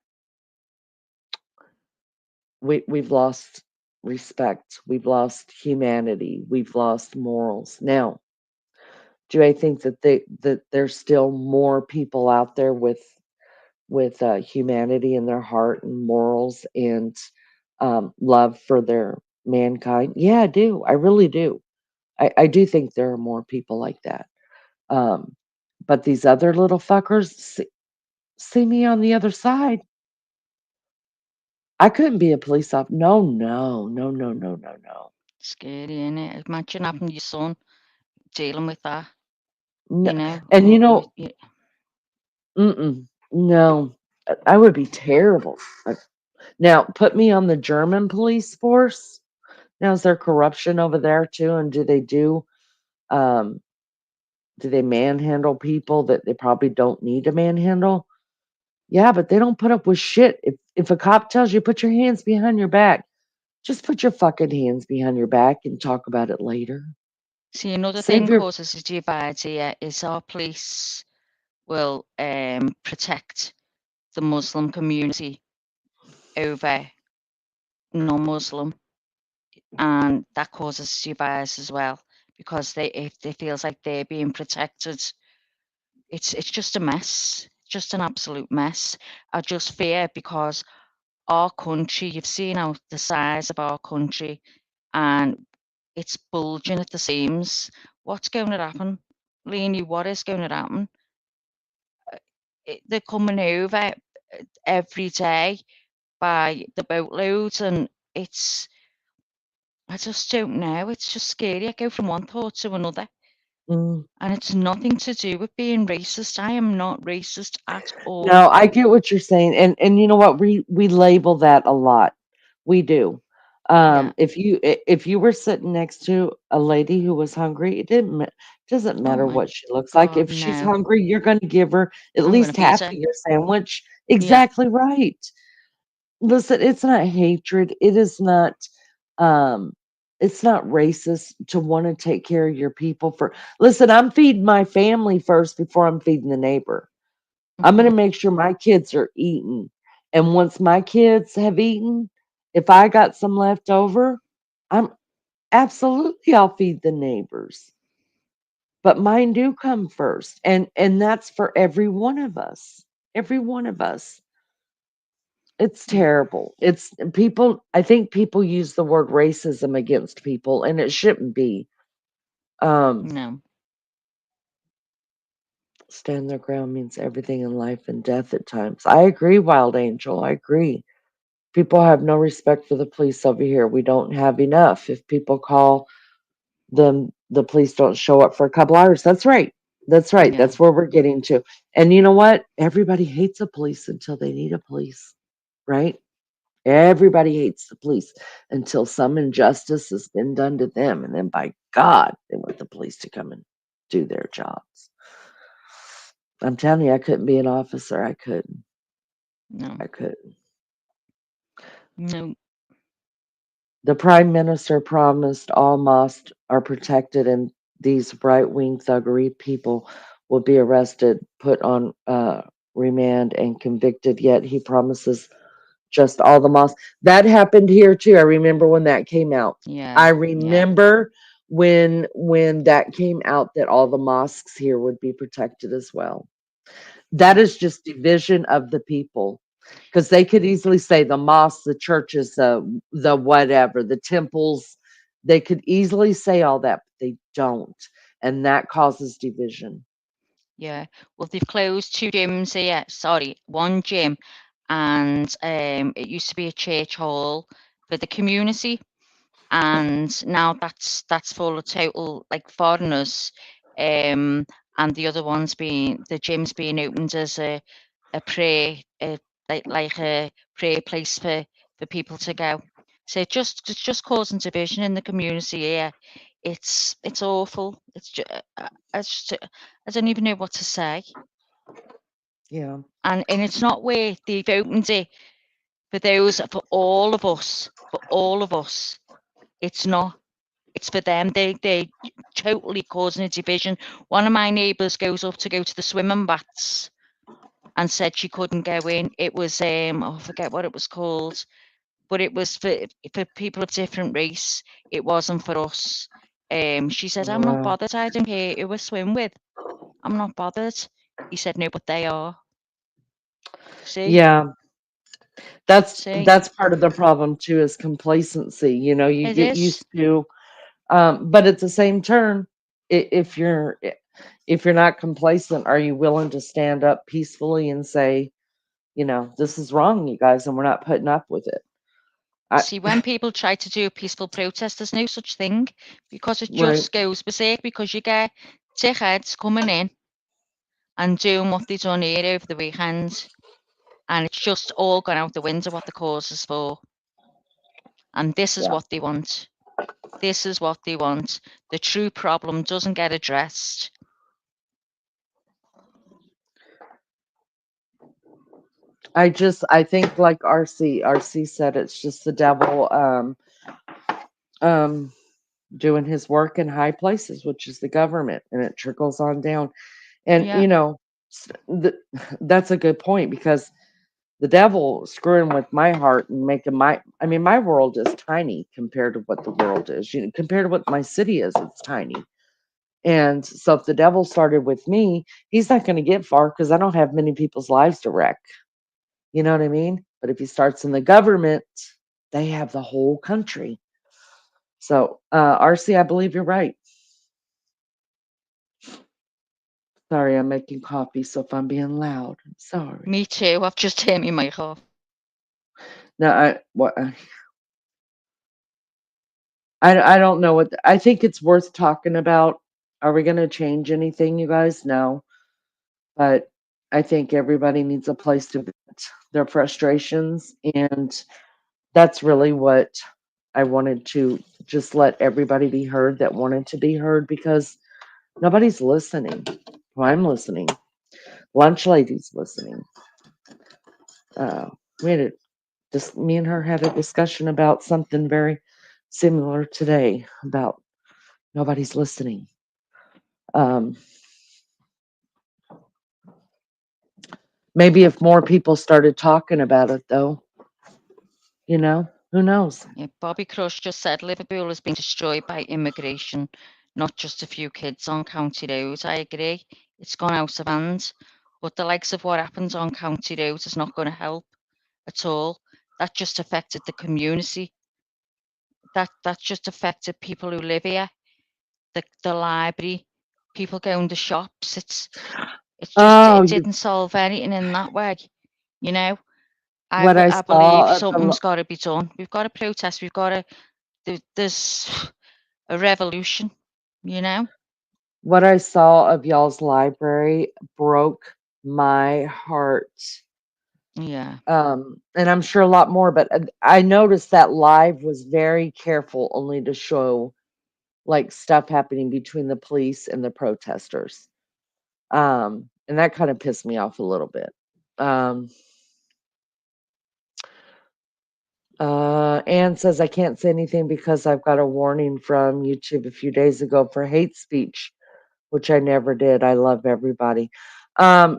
we've lost respect. We've lost humanity. We've lost morals. Now, do I think that there's still more people out there with humanity in their heart and morals and love for their mankind? Yeah, I do. I really do. I do think there are more people like that. Um, but these other little fuckers see me on the other side. I couldn't be a police officer. No, no, no, no, no, no, no. Scary, innit? Imagine having your son dealing with that, No, you know? and Or no, I would be terrible. Now, put me on the German police force. Now, is there corruption over there too? And um, do they manhandle people that they probably don't need to manhandle? Yeah, but they don't put up with shit. If a cop tells you put your hands behind your back, just put your fucking hands behind your back and talk about it later. see, another Save thing your causes a divide here is our police will protect the Muslim community over non-Muslim, and that causes divides as well because if they feels like they're being protected, it's just a mess, just an absolute mess. I just fear because our country, you've seen how the size of our country, and it's bulging at the seams. What's going to happen, Leanie? What is going to happen? They're coming over every day by the boatloads, and I just don't know. It's just scary. I go from one thought to another, mm. and it's nothing to do with being racist. I am not racist at all. No, I get what you're saying, and you know what? We label that a lot. We do. Yeah. If you were sitting next to a lady who was hungry, doesn't Oh matter my what she looks like. God, If she's no. hungry, you're going to give her at I'm gonna least beat half of her. your sandwich. Yeah. Exactly right. Listen, it's not hatred. Um it's not racist to want to take care of your people for. Listen, I'm feeding my family first before I'm feeding the neighbor. I'm Hmm. gonna make sure my kids are eating. And once my kids have eaten, if I got some left over, I'm absolutely I'll feed the neighbors. But mine do come first. And that's for every one of us. Every one of us. It's Yeah. terrible. It's people I think people use the word racism against people and it shouldn't be. Um No. stand their ground means everything in life and death at times. I agree, Wild Angel. I agree. People have no respect for the police over here. We don't have enough. If people call them, the police don't show up for a couple hours. That's right. That's right. Yeah. That's where we're getting to. And you know what? Everybody hates a police until they need a police, right? Everybody hates the police until some injustice has been done to them. And then by God, they want the police to come and do their jobs. I'm telling you, I couldn't be an officer. I couldn't. No, I couldn't. no. The Prime Minister promised all mosques are protected and these right wing thuggery people will be arrested, put on remand, and convicted. Yet he promises just all the mosques. That happened here too. I remember when that came out. Yeah, I yeah, remember when that came out that all the mosques here would be protected as well. That yeah, is just division of the people. Because they could easily say the mosques, the churches, the whatever, the temples, they could easily say all that, but they don't. And that causes division. yeah. Well, they've closed two gyms here. Sorry, one gym, and it used to be a church hall for the community, and now that's full of total like foreigners. Um, and the other one's being the gym's being opened as a prayer, like a prayer place for people to go. So it's just causing division in the community here. It's awful. I just I don't even know what to say. Yeah. And it's not where they've opened it for those for all of us, for all of us. It's not. It's for them. They totally causing a division. One of my neighbours goes up to go to the swimming baths and said she couldn't go in. It was I forget what it was called, but it was for people of different race. It wasn't for us. She said, "I'm not Wow. bothered. I don't care who I swim with. I'm not bothered." He said, "No, but they are. See, Yeah. see, That's part of the problem too is complacency. You know, you it get is. used to but at the same turn, if you're not complacent, are you willing to stand up peacefully and say, you know, this is wrong, you guys, and we're not putting up with it? I See, when people try to do a peaceful protest, there's no such thing because it right. just goes berserk because you get dickheads coming in and doing what they done here over the weekend, and it's just all gone out the window what the cause is for. And this is Yeah. what they want. This is what they want. The true problem doesn't get addressed. I think like RC said, it's just the devil um doing his work in high places, which is the government, and it trickles on down. And Yeah. you know, that's a good point because the devil screwing with my heart and making I mean, my world is tiny compared to what the world is. You know, compared to what my city is, it's tiny. And so if the devil started with me, he's not going to get far because I don't have many people's lives to wreck. You know what I mean? But if he starts in the government, they have the whole country. So, RC, I believe you're right. Sorry, I'm making coffee, so if I'm being loud, I'm sorry. Me too. I've just turned my mic off. No, I don't know what I think it's worth talking about. Are we going to change anything, you guys? No, but I think everybody needs a place to vent their frustrations, and that's really what I wanted to just let everybody be heard that wanted to be heard because nobody's listening. Well, I'm listening. Lunch lady's listening. Uh, we had a, just me and her had a discussion about something very similar today about nobody's listening. Um, maybe if more people started talking about it, though, you know, who knows? Yeah, Bobby Crush just said Liverpool has been destroyed by immigration, not just a few kids on County Road. I agree. It's gone out of hand. But the likes of what happens on County Road is not going to help at all. That just affected the community. That just affected people who live here, the library, people going to shops. It's just Oh, it didn't solve anything in that way. You know, what I I believe saw of something's got to be done. We've got to protest. We've got to. There's a revolution. You know. what I saw of y'all's library broke my heart. Yeah. And I'm sure a lot more, but I noticed that live was very careful only to show like stuff happening between the police and the protesters. And that kind of pissed me off a little bit. Um, Anne says, I can't say anything because I've got a warning from YouTube a few days ago for hate speech, which I never did. I love everybody.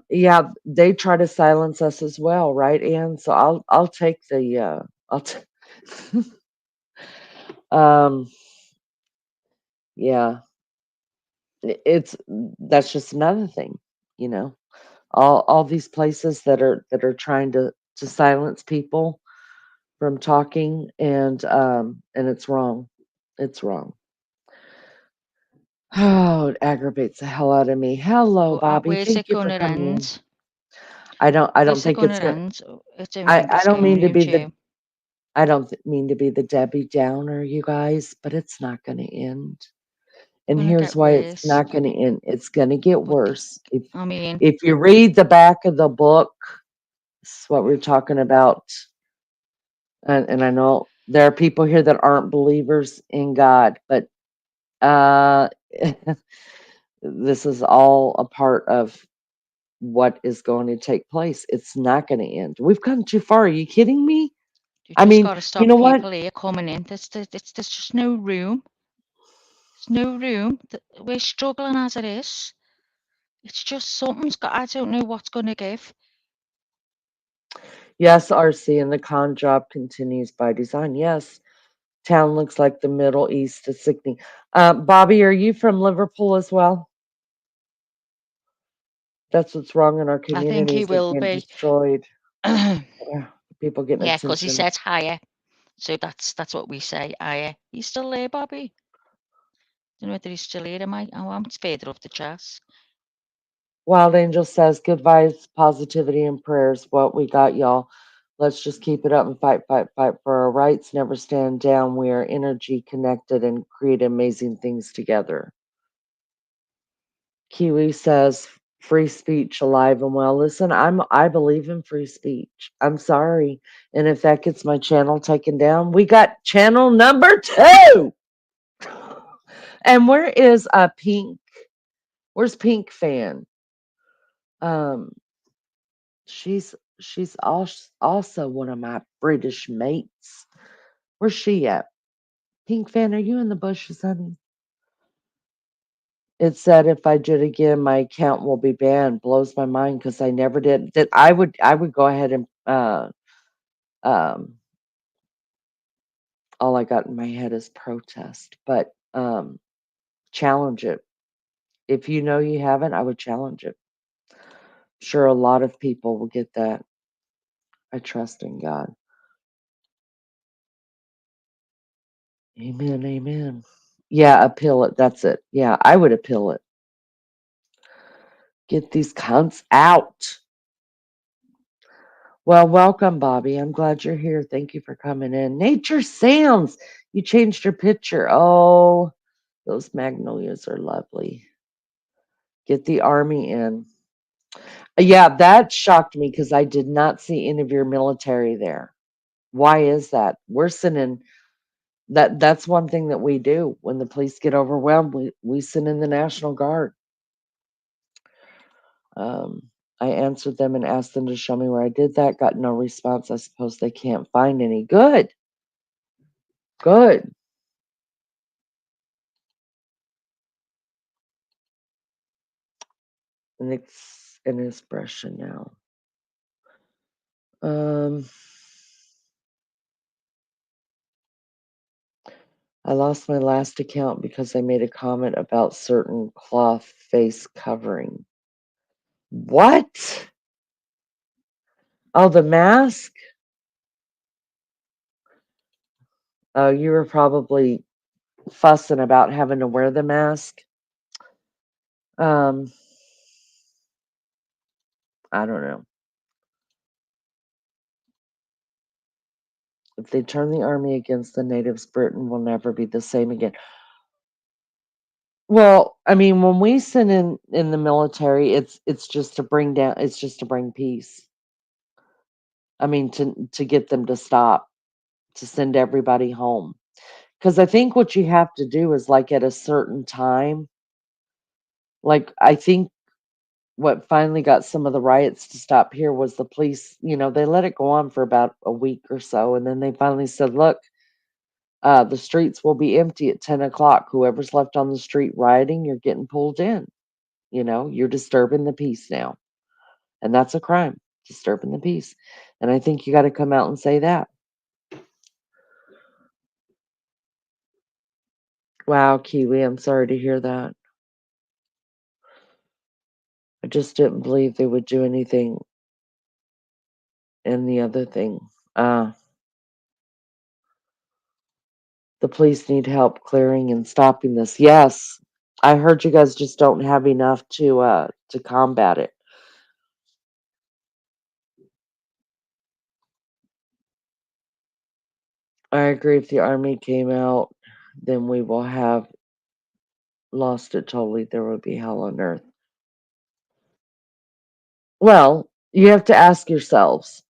Yeah, they try to silence us as well, right, Anne? So I'll take the I'll t- um yeah, it's that's just another thing, you know. All these places that are trying to silence people from talking, and it's wrong. It's wrong. Oh, it aggravates the hell out of me. Hello, Bobby. Where's Thank it you for gonna coming in. end? I don't Where's it think gonna it's gonna end? I don't think I it's don't going mean to to, be the Joe. I don't mean to be the Debbie Downer, you guys, but it's not going to end. And Gonna here's get why it's worse. not going to end. It's going to get But worse. I mean, If you read the back of the book, this is what we're talking about. And I know there are people here that aren't believers in God, but uh this is all a part of what is going to take place. It's not going to end. We've come too far. Are you kidding me? you I just mean, got to you stop know what? people here coming in. There's just no room. There's no room. We're struggling as it is. It's just something's got. I don't know what's going to give. Yes, RC, and the con job continues by design. Yes, town looks like the Middle East is sickening. Bobby, are you from Liverpool as well? That's what's wrong in our I think he communities. They're will getting be. destroyed. Yeah, Yeah, people getting because he attention. said higher. So that's what we say. Higher. He's still there, Bobby. Don't know whether he's still here. Am I? Oh, I'm further up the chat. Wild Angel says, good vibes, positivity, and prayers. What we got, y'all. Let's just keep it up and fight, fight, fight for our rights. Never stand down. We are energy connected and create amazing things together. Kiwi says, free speech alive and well. Listen, I believe in free speech. I'm sorry. And if that gets my channel taken down, we got channel number 2. And where is Pink? Where's Pink Fan? Um, she's also one of my British mates. Where's she at? Pink Fan, are you in the bushes, honey? It said if I do it again, my account will be banned. Blows my mind because I never did. That I would go ahead and um all I got in my head is protest, but challenge it. If you know you haven't, I would challenge it. Sure, a lot of people will get that. I trust in God. Amen, amen. Yeah, appeal it. That's it. Yeah, I would appeal it. Get these cunts out. Well, welcome, Bobby. I'm glad you're here. Thank you for coming in. Nature Sounds. You changed your picture. Oh, those magnolias are lovely. Get the army in. Yeah, that shocked me because I did not see any of your military there. Why is that? We're sending that's one thing that we do when the police get overwhelmed. We send in the National Guard. I answered them and asked them to show me where I did that. Got no response. I suppose they can't find any. Good. Good. An expression now. Um, I lost my last account because I made a comment about certain cloth face covering. What? Oh, the mask? Oh, you were probably fussing about having to wear the mask. Um, I don't know. If they turn the army against the natives, Britain will never be the same again. Well, I mean, when we send in the military, it's just to bring down, it's just to bring peace. I mean, to get them to stop, to send everybody home. Because I think what you have to do is like at a certain time, like I think what finally got some of the riots to stop here was the police, they let it go on for about a week or so. And then they finally said, look, the streets will be empty at 10 o'clock. Whoever's left on the street rioting, you're getting pulled in. You're disturbing the peace now. And that's a crime, disturbing the peace. And I think you got to come out and say that. Wow, Kiwi, I'm sorry to hear that. I just didn't believe they would do anything in the other thing. Uh, the police need help clearing and stopping this. Yes, I heard you guys just don't have enough to combat it. I agree. If the army came out, then we will have lost it totally. There would be hell on earth. Well, you have to ask yourselves.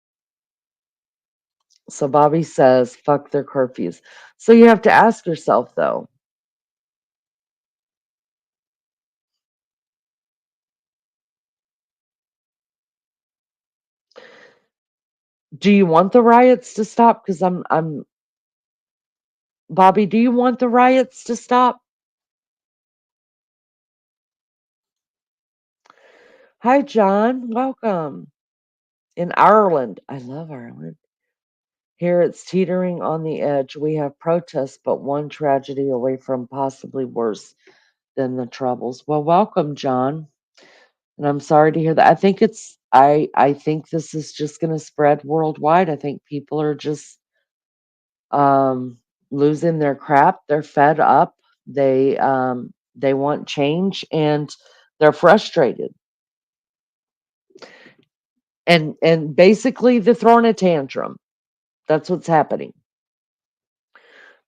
So Bobby says, fuck their curfews. So you have to ask yourself, though, do you want the riots to stop? Because I'm Bobby, do you want the riots to stop? Hi, John. Welcome. In Ireland. I love Ireland. Here it's teetering on the edge. We have protests, but one tragedy away from possibly worse than the troubles. Well, welcome, John. And I'm sorry to hear that. I think this is just going to spread worldwide. I think people are just um losing their crap. They're fed up. They want change and they're frustrated. And basically they're throwing a tantrum. That's what's happening.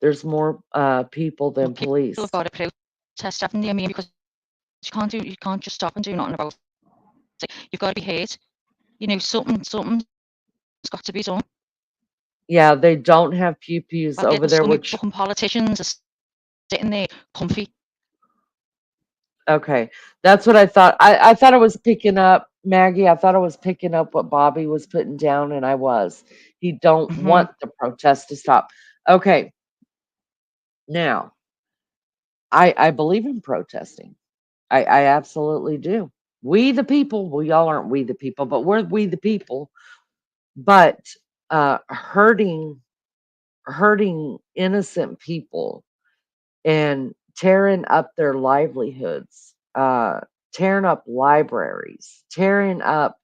There's more people Well, than people have police. got to protest, haven't they? I mean, because you can't just stop and do nothing about it. You've got to be heard. Something's got to be done. Yeah, they don't have pew pews While over getting there, scummy which fucking politicians are sitting there comfy. okay. That's what I thought. I thought I was picking up Maggie. I thought I was picking up what Bobby was putting down, and I was. He don't Hmm. want the protest to stop. Okay, now I believe in protesting. I absolutely do. We the people, well, y'all aren't we the people, but we're we the people. But hurting innocent people and tearing up their livelihoods, tearing up libraries, tearing up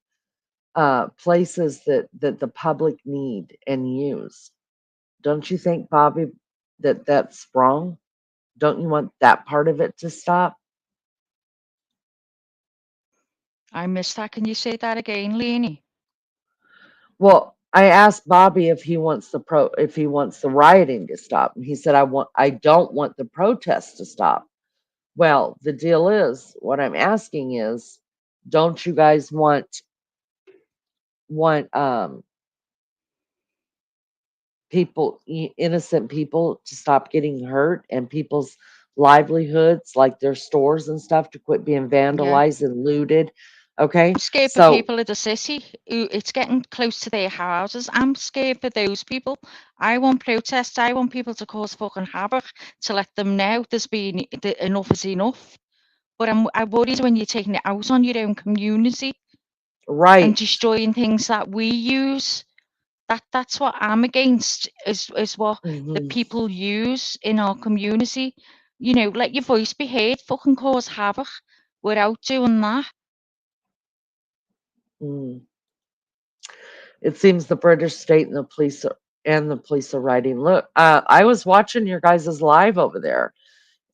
places that the public need and use. Don't you think, Bobby, that that's wrong? Don't you want that part of it to stop? I missed that. Can you say that again, Leanie? Well, I asked Bobby if he wants the rioting to stop, and he said I don't want the protests to stop. Well, the deal is, what I'm asking is, don't you guys want people, innocent people, to stop getting hurt and people's livelihoods, like their stores and stuff, to quit being Yeah. vandalized and looted? Okay, I'm scared for so people of the city who it's getting close to their houses. I'm scared for those people. I want protests. I want people to cause fucking havoc to let them know there's been enough is enough. But I worried when you're taking it out on your own community and right. destroying things that we use. That's what I'm against is what the Hmm. people use in our community. Let your voice be heard, fucking cause havoc without doing that. Mm. It seems the British state and the police are writing. Look, I was watching your guys' live over there,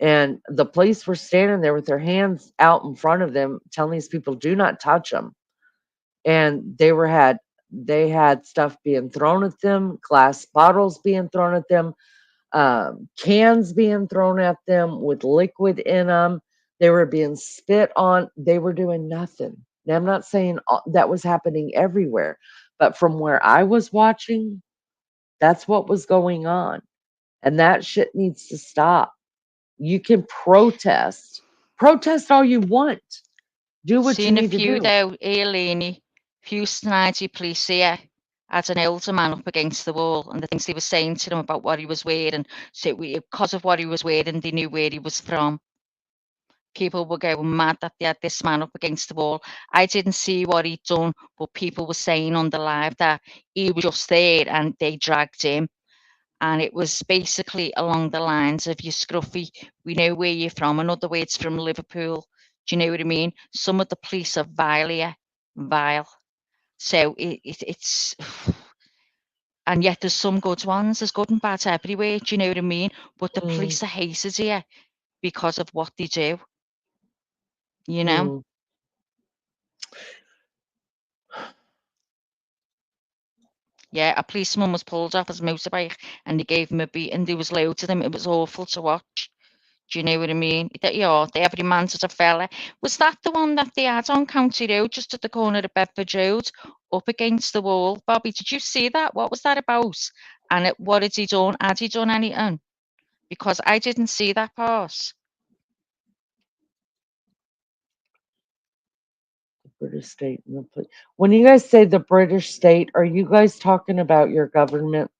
and the police were standing there with their hands out in front of them, telling these people, "Do not touch them." And they had stuff being thrown at them, glass bottles being thrown at them, cans being thrown at them with liquid in them. They were being spit on. They were doing nothing. Now, I'm not saying that was happening everywhere, But from where I was watching, that's what was going on. And that shit needs to stop. You can protest all you want, do what you Seen a need to few do. though, Elaine, few snidey police here had an older man up against the wall, and the things they were saying to him about what he was wearing. So because of what he was wearing, they knew where he was from. People were going mad that they had this man up against the wall. I didn't see what he'd done, but people were saying on the live that he was just there and they dragged him. And it was basically along the lines of, you scruffy, we know where you're from. In other words, from Liverpool. Do you know what I mean? Some of the police are vile here, vile. So it's, and yet there's some good ones. There's good and bad everywhere. Do you know what I mean? But the Mm, police are hated here because of what they do. You know. mm. Yeah, a policeman was pulled off his motorbike and they gave him a beating. There was loads of them. It was awful to watch. Do you know what I mean? That, every man's as a fella. Was that the one that they had on County Road, just at the corner of Bedford Road, up against the wall? Bobby, did you see that? What was that about? And what had he done? Had he done anything? Because I didn't see that part. The British state and the when you guys say the British state, are you guys talking about your government?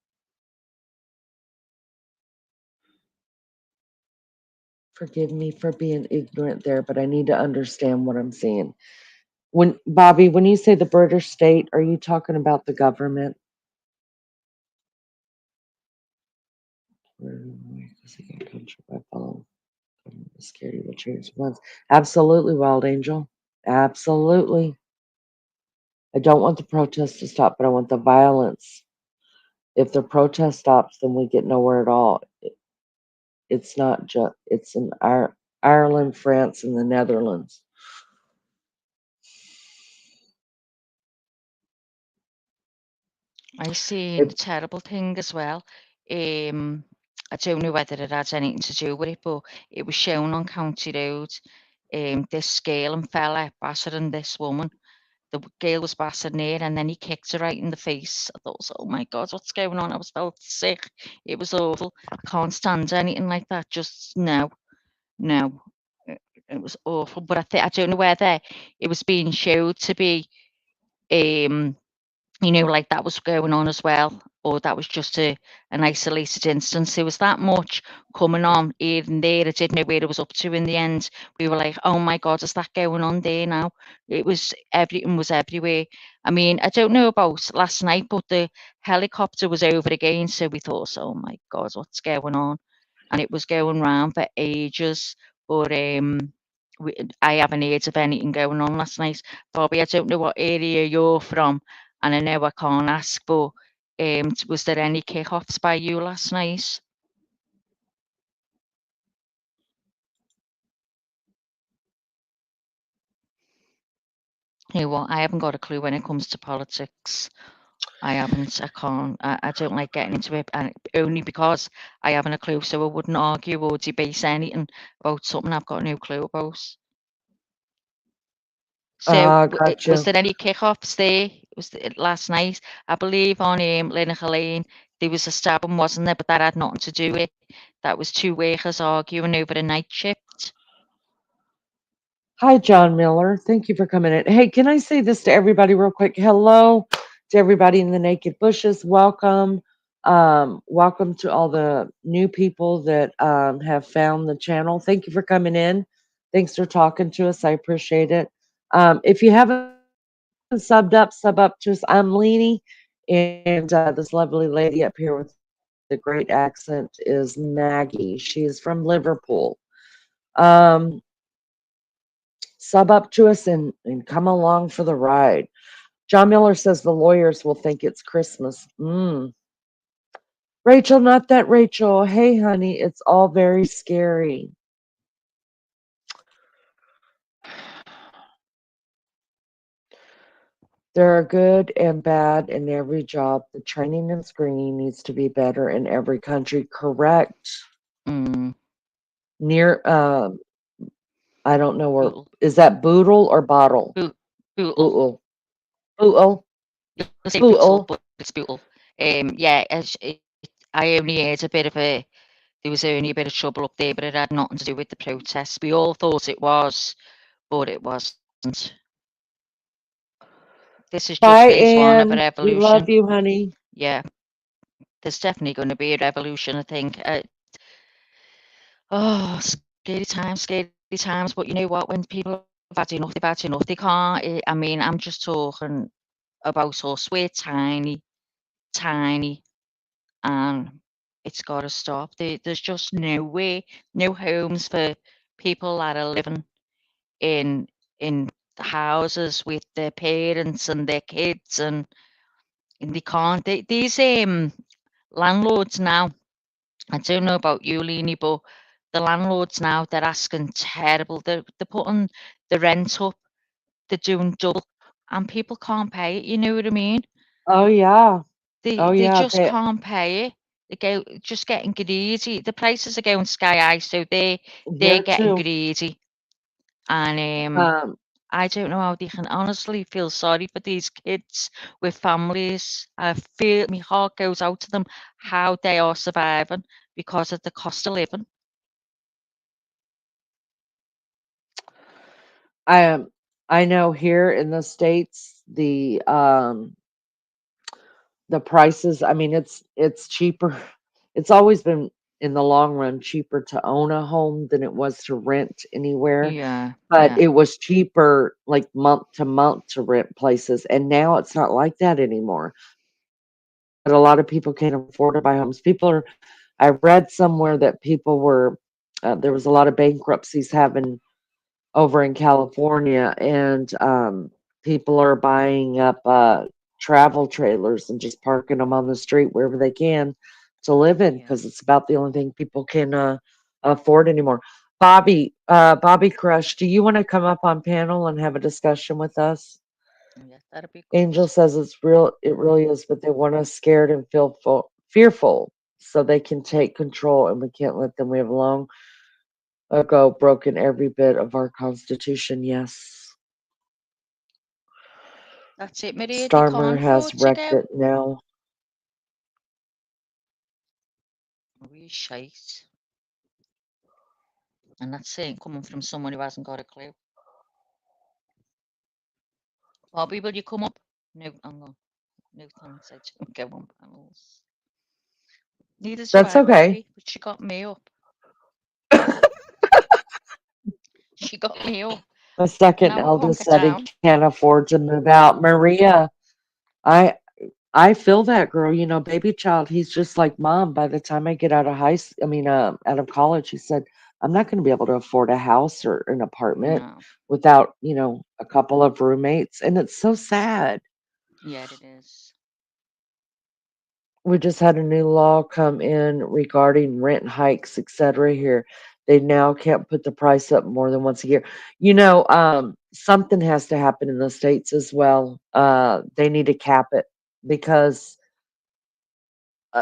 Forgive me for being ignorant there, but I need to understand what I'm saying. When Bobby, when you say the British state, are you talking about the government? Country by following security will change once. Absolutely, Wild Angel. Absolutely. I don't want the protest to stop, but I want the violence. If the protest stops, then we get nowhere at all. It's not just, it's in Ireland, France, and the Netherlands. I seen a It, terrible thing as well. I don't know whether it had anything to do with it, but it was shown on County Road. This girl and fella battering this woman. The girl was battering her, and then he kicked her right in the face. I thought, oh my God, what's going on? I was felt sick. It was awful. I can't stand anything like that. Just no, no. It was awful. But I don't know whether it was being showed to be um like that was going on as well, or that was just an isolated instance. There was that much coming on here and there. I didn't know where it was up to in the end. We were like, oh my God, is that going on there now? Everything was everywhere. I mean, I don't know about last night, but the helicopter was over again. So we thought, oh my God, what's going on? And it was going round for ages. But I haven't heard of anything going on last night. Bobby, I don't know what area you're from, and I know I can't ask, but was there any kick-offs by you last night? You know what? I haven't got a clue when it comes to politics. I haven't. I can't. I don't like getting into it, and only because I haven't a clue. So I wouldn't argue or debate anything about something I've got no clue about. So, was gotcha. there any kick-offs there? Was it last night? I believe on Lineker Lane there was a stabbing, wasn't there? But that had nothing to do with it. That was two workers arguing over a night shift. Hi, John Miller. Thank you for coming in. Hey, can I say this to everybody real quick? Hello to everybody in the Naked Bushes. Welcome. Welcome to all the new people that have found the channel. Thank you for coming in. Thanks for talking to us. I appreciate it. If you haven't subbed up, sub up to us. I'm Leanie, and this lovely lady up here with the great accent is Maggie. She is from Liverpool. Um, Sub up to us and come along for the ride. John Miller says the lawyers will think it's Christmas. Rachel, not that Rachel. Hey, honey, it's all very scary. There are good and bad in every job. The training and screening needs to be better in every country. Correct. Mm, Near, I don't know where, bootle, is that boodle or bottle? boot, bootle. Bootle. Bootle. you'll say brutal, Bootle. but it's brutal. Yeah, I only heard a bit of there was only a bit of trouble up there, but it had nothing to do with the protests. We all thought it was, but it wasn't. This is just Bye, phase one of a Anne. We love revolution. you, honey. Yeah, there's definitely going to be a revolution, I think. Oh, scary times. But you know what? When people have had enough, they've had enough. They can't. I mean, I'm just talking about us. We're tiny, tiny, and it's got to stop. There's just nowhere, no homes for people that are living in the houses with their parents and their kids, and they can't. These landlords now. I don't know about you, Leanie, but the landlords now they're asking terrible. They're putting the rent up. They're doing double, and people can't pay it. You know what I mean? Oh yeah. Oh They yeah. just can't pay it. They go just getting greedy. The prices are going sky high, so they're Here getting too. greedy. And Um, I don't know how they can honestly feel sorry for these kids with families. I feel my heart goes out to them how they are surviving because of the cost of living. I I know here in the States the prices, I mean it's cheaper. It's always been in the long run cheaper to own a home than it was to rent anywhere, Yeah, but yeah, it was cheaper like month to rent places, and now it's not like that anymore. But a lot of people can't afford to buy homes. People are I read somewhere that people were there was a lot of bankruptcies having over in California, and people are buying up travel trailers and just parking them on the street wherever they can to live in yeah. because it's about the only thing people can afford anymore. Bobby Crush, do you want to come up on panel and have a discussion with us? Yeah, that'd be good. Angel says it's real, it really is, but they want us scared and fearful so they can take control, and we can't let them. We have long ago broken every bit of our Constitution. Yes. That's it, Maria. They Starmer can't has afford to wrecked go. it now. We shite. And that's saying coming from someone who hasn't got a clue. Bobby, will you come up? No, hang on. No thanks. I don't go on panels. Neither do That's I, okay. Bobby, but she got me up. She got me up. The second Now I can't eldest get said he down. can't afford to move out. Maria, I I feel that girl, baby child, he's just like mom. By the time I get out of out of college, he said, I'm not going to be able to afford a house or an apartment No. without, a couple of roommates. And it's so sad. Yeah, it is. We just had a new law come in regarding rent hikes, et cetera here. They now can't put the price up more than once a year. Something has to happen in the States as well. They need to cap it because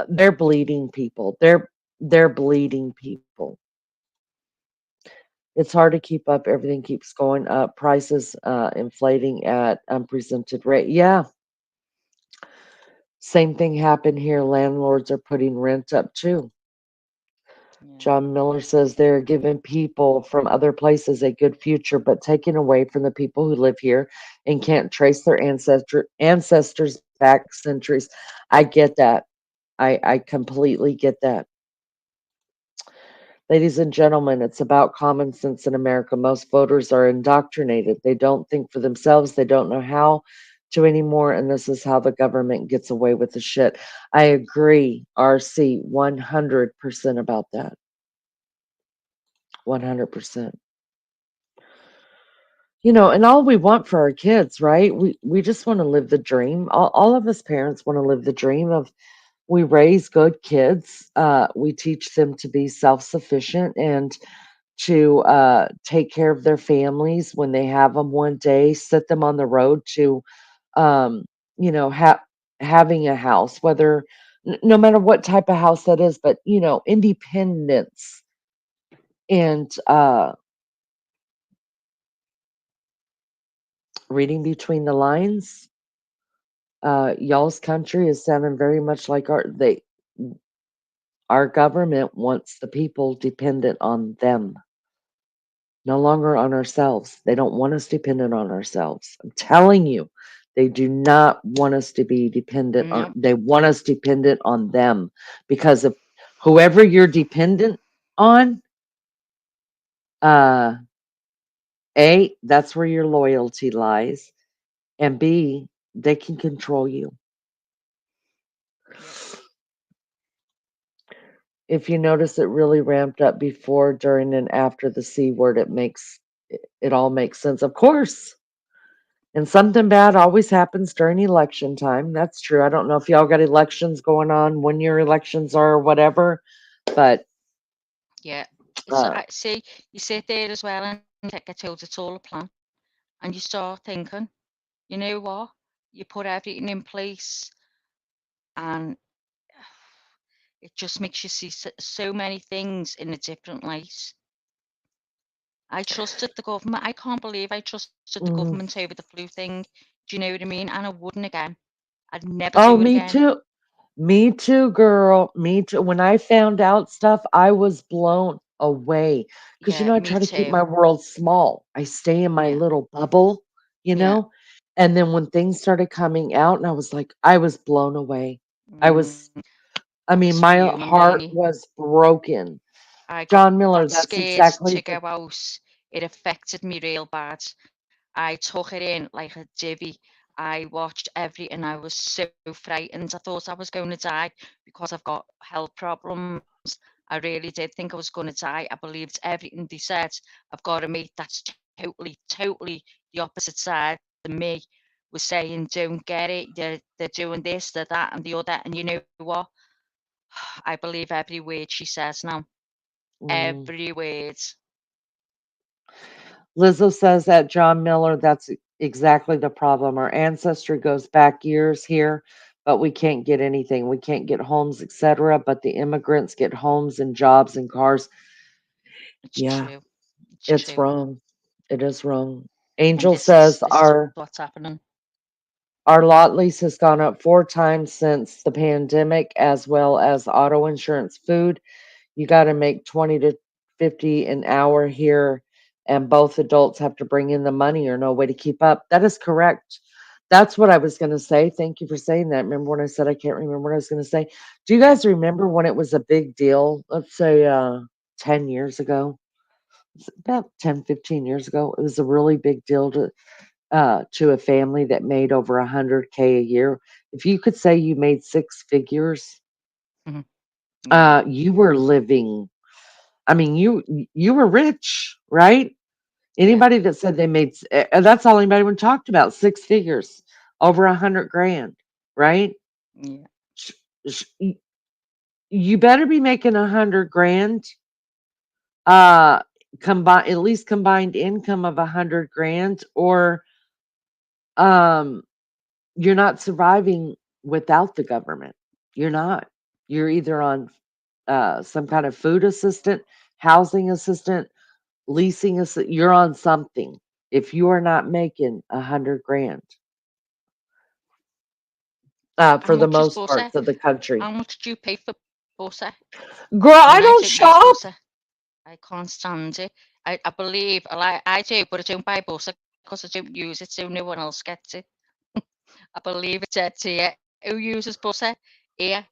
they're bleeding people. They're bleeding people. It's hard to keep up. Everything keeps going up. Prices inflating at unprecedented rate. Yeah, same thing happened here. Landlords are putting rent up too. Yeah. John Miller says they're giving people from other places a good future, but taking away from the people who live here and can't trace their ancestors back centuries. I get that. I completely get that. Ladies and gentlemen, it's about common sense in America. Most voters are indoctrinated. They don't think for themselves. They don't know how to anymore. And this is how the government gets away with the shit. I agree, RC, 100% about that. 100%. And all we want for our kids, right? We just want to live the dream. All of us parents want to live the dream of we raise good kids. We teach them to be self-sufficient and to take care of their families when they have them one day, set them on the road to, um, having a house, whether no matter what type of house that is, but independence and reading between the lines. Y'all's country is sounding very much like our government wants the people dependent on them, no longer on ourselves. They don't want us dependent on ourselves. I'm telling you, they do not want us to be dependent on, Nope. they want us dependent on them, because if whoever you're dependent on, uh, A, that's where your loyalty lies, and B, they can control you. Yeah. If you notice, it really ramped up before, during, and after the C word. It all makes sense. Of course. And something bad always happens during election time. That's true. I don't know if y'all got elections going on, when your elections are or whatever, but Yeah. It's uh, I see you sit there as well and get told it's all a plan, and you start thinking, you know what? You put everything in place, and it just makes you see so many things in a different light. I trusted the government. I can't believe I trusted the mm, government over the flu thing. Do you know what I mean? And I wouldn't again. I'd never oh, do it me again. too. Me too, girl. Me too. When I found out stuff, I was blown away. Because, Yeah, I me try to keep too. my world small. I stay in my Yeah, little bubble, you yeah. know? And then when things started coming out, and I was like, I was blown away. I Mm, was, I mean, my superhuman, heart Lainey. was broken. I got John Miller, that that's scared exactly to go the, out. It affected me real bad. I took it in like a divvy. I watched everything. I was so frightened. I thought I was going to die because I've got health problems. I really did think I was going to die. I believed everything they said. I've got a mate that's totally the opposite side than me, was saying, don't get it. They're doing this, they're that, and the other. And you know what? I believe every word she says now. mm. Every word. Lizzo says that, John Miller, that's exactly the problem. Our ancestry goes back years here, but we can't get anything. We can't get homes, etc. But the immigrants get homes and jobs and cars. It's Yeah, true. It's it's true. wrong. It is wrong. And Angel this is says this is what's happening. our lot lease has gone up 4 times since the pandemic, as well as auto insurance, food. You got to make 20 to 50 an hour here, and both adults have to bring in the money or no way to keep up. That is correct. That's what I was going to say. Thank you for saying that. Remember when I said I can't remember what I was going to say? Do you Yeah. guys remember when it was a big deal? Let's say 10 years ago. It's about 10, 15 years ago. It was a really big deal to a family that made over 100K a year. If you could say you made six figures, Mhm. Yeah. you were living, I mean, you were rich, right? Yeah. Anybody that said they made, that's all anybody would talked about, six figures, over 100 grand, right? Yeah. Sh- y- You better be making 100 grand, uh, combine at least combined income of 100 grand, or um, you're not surviving without the government. You're not. You're either on some kind of food assistant, housing assistant, leasing us, you're on something if you are not making 100 grand, How for the much is most butter? parts of the country. How much do you pay for butter? Girl, I I mean, I don't don't use shop. butter. I can't stand it. I believe I do, but I don't buy butter because I don't use it, so no one else gets it. I believe it said to you, who uses butter? Here,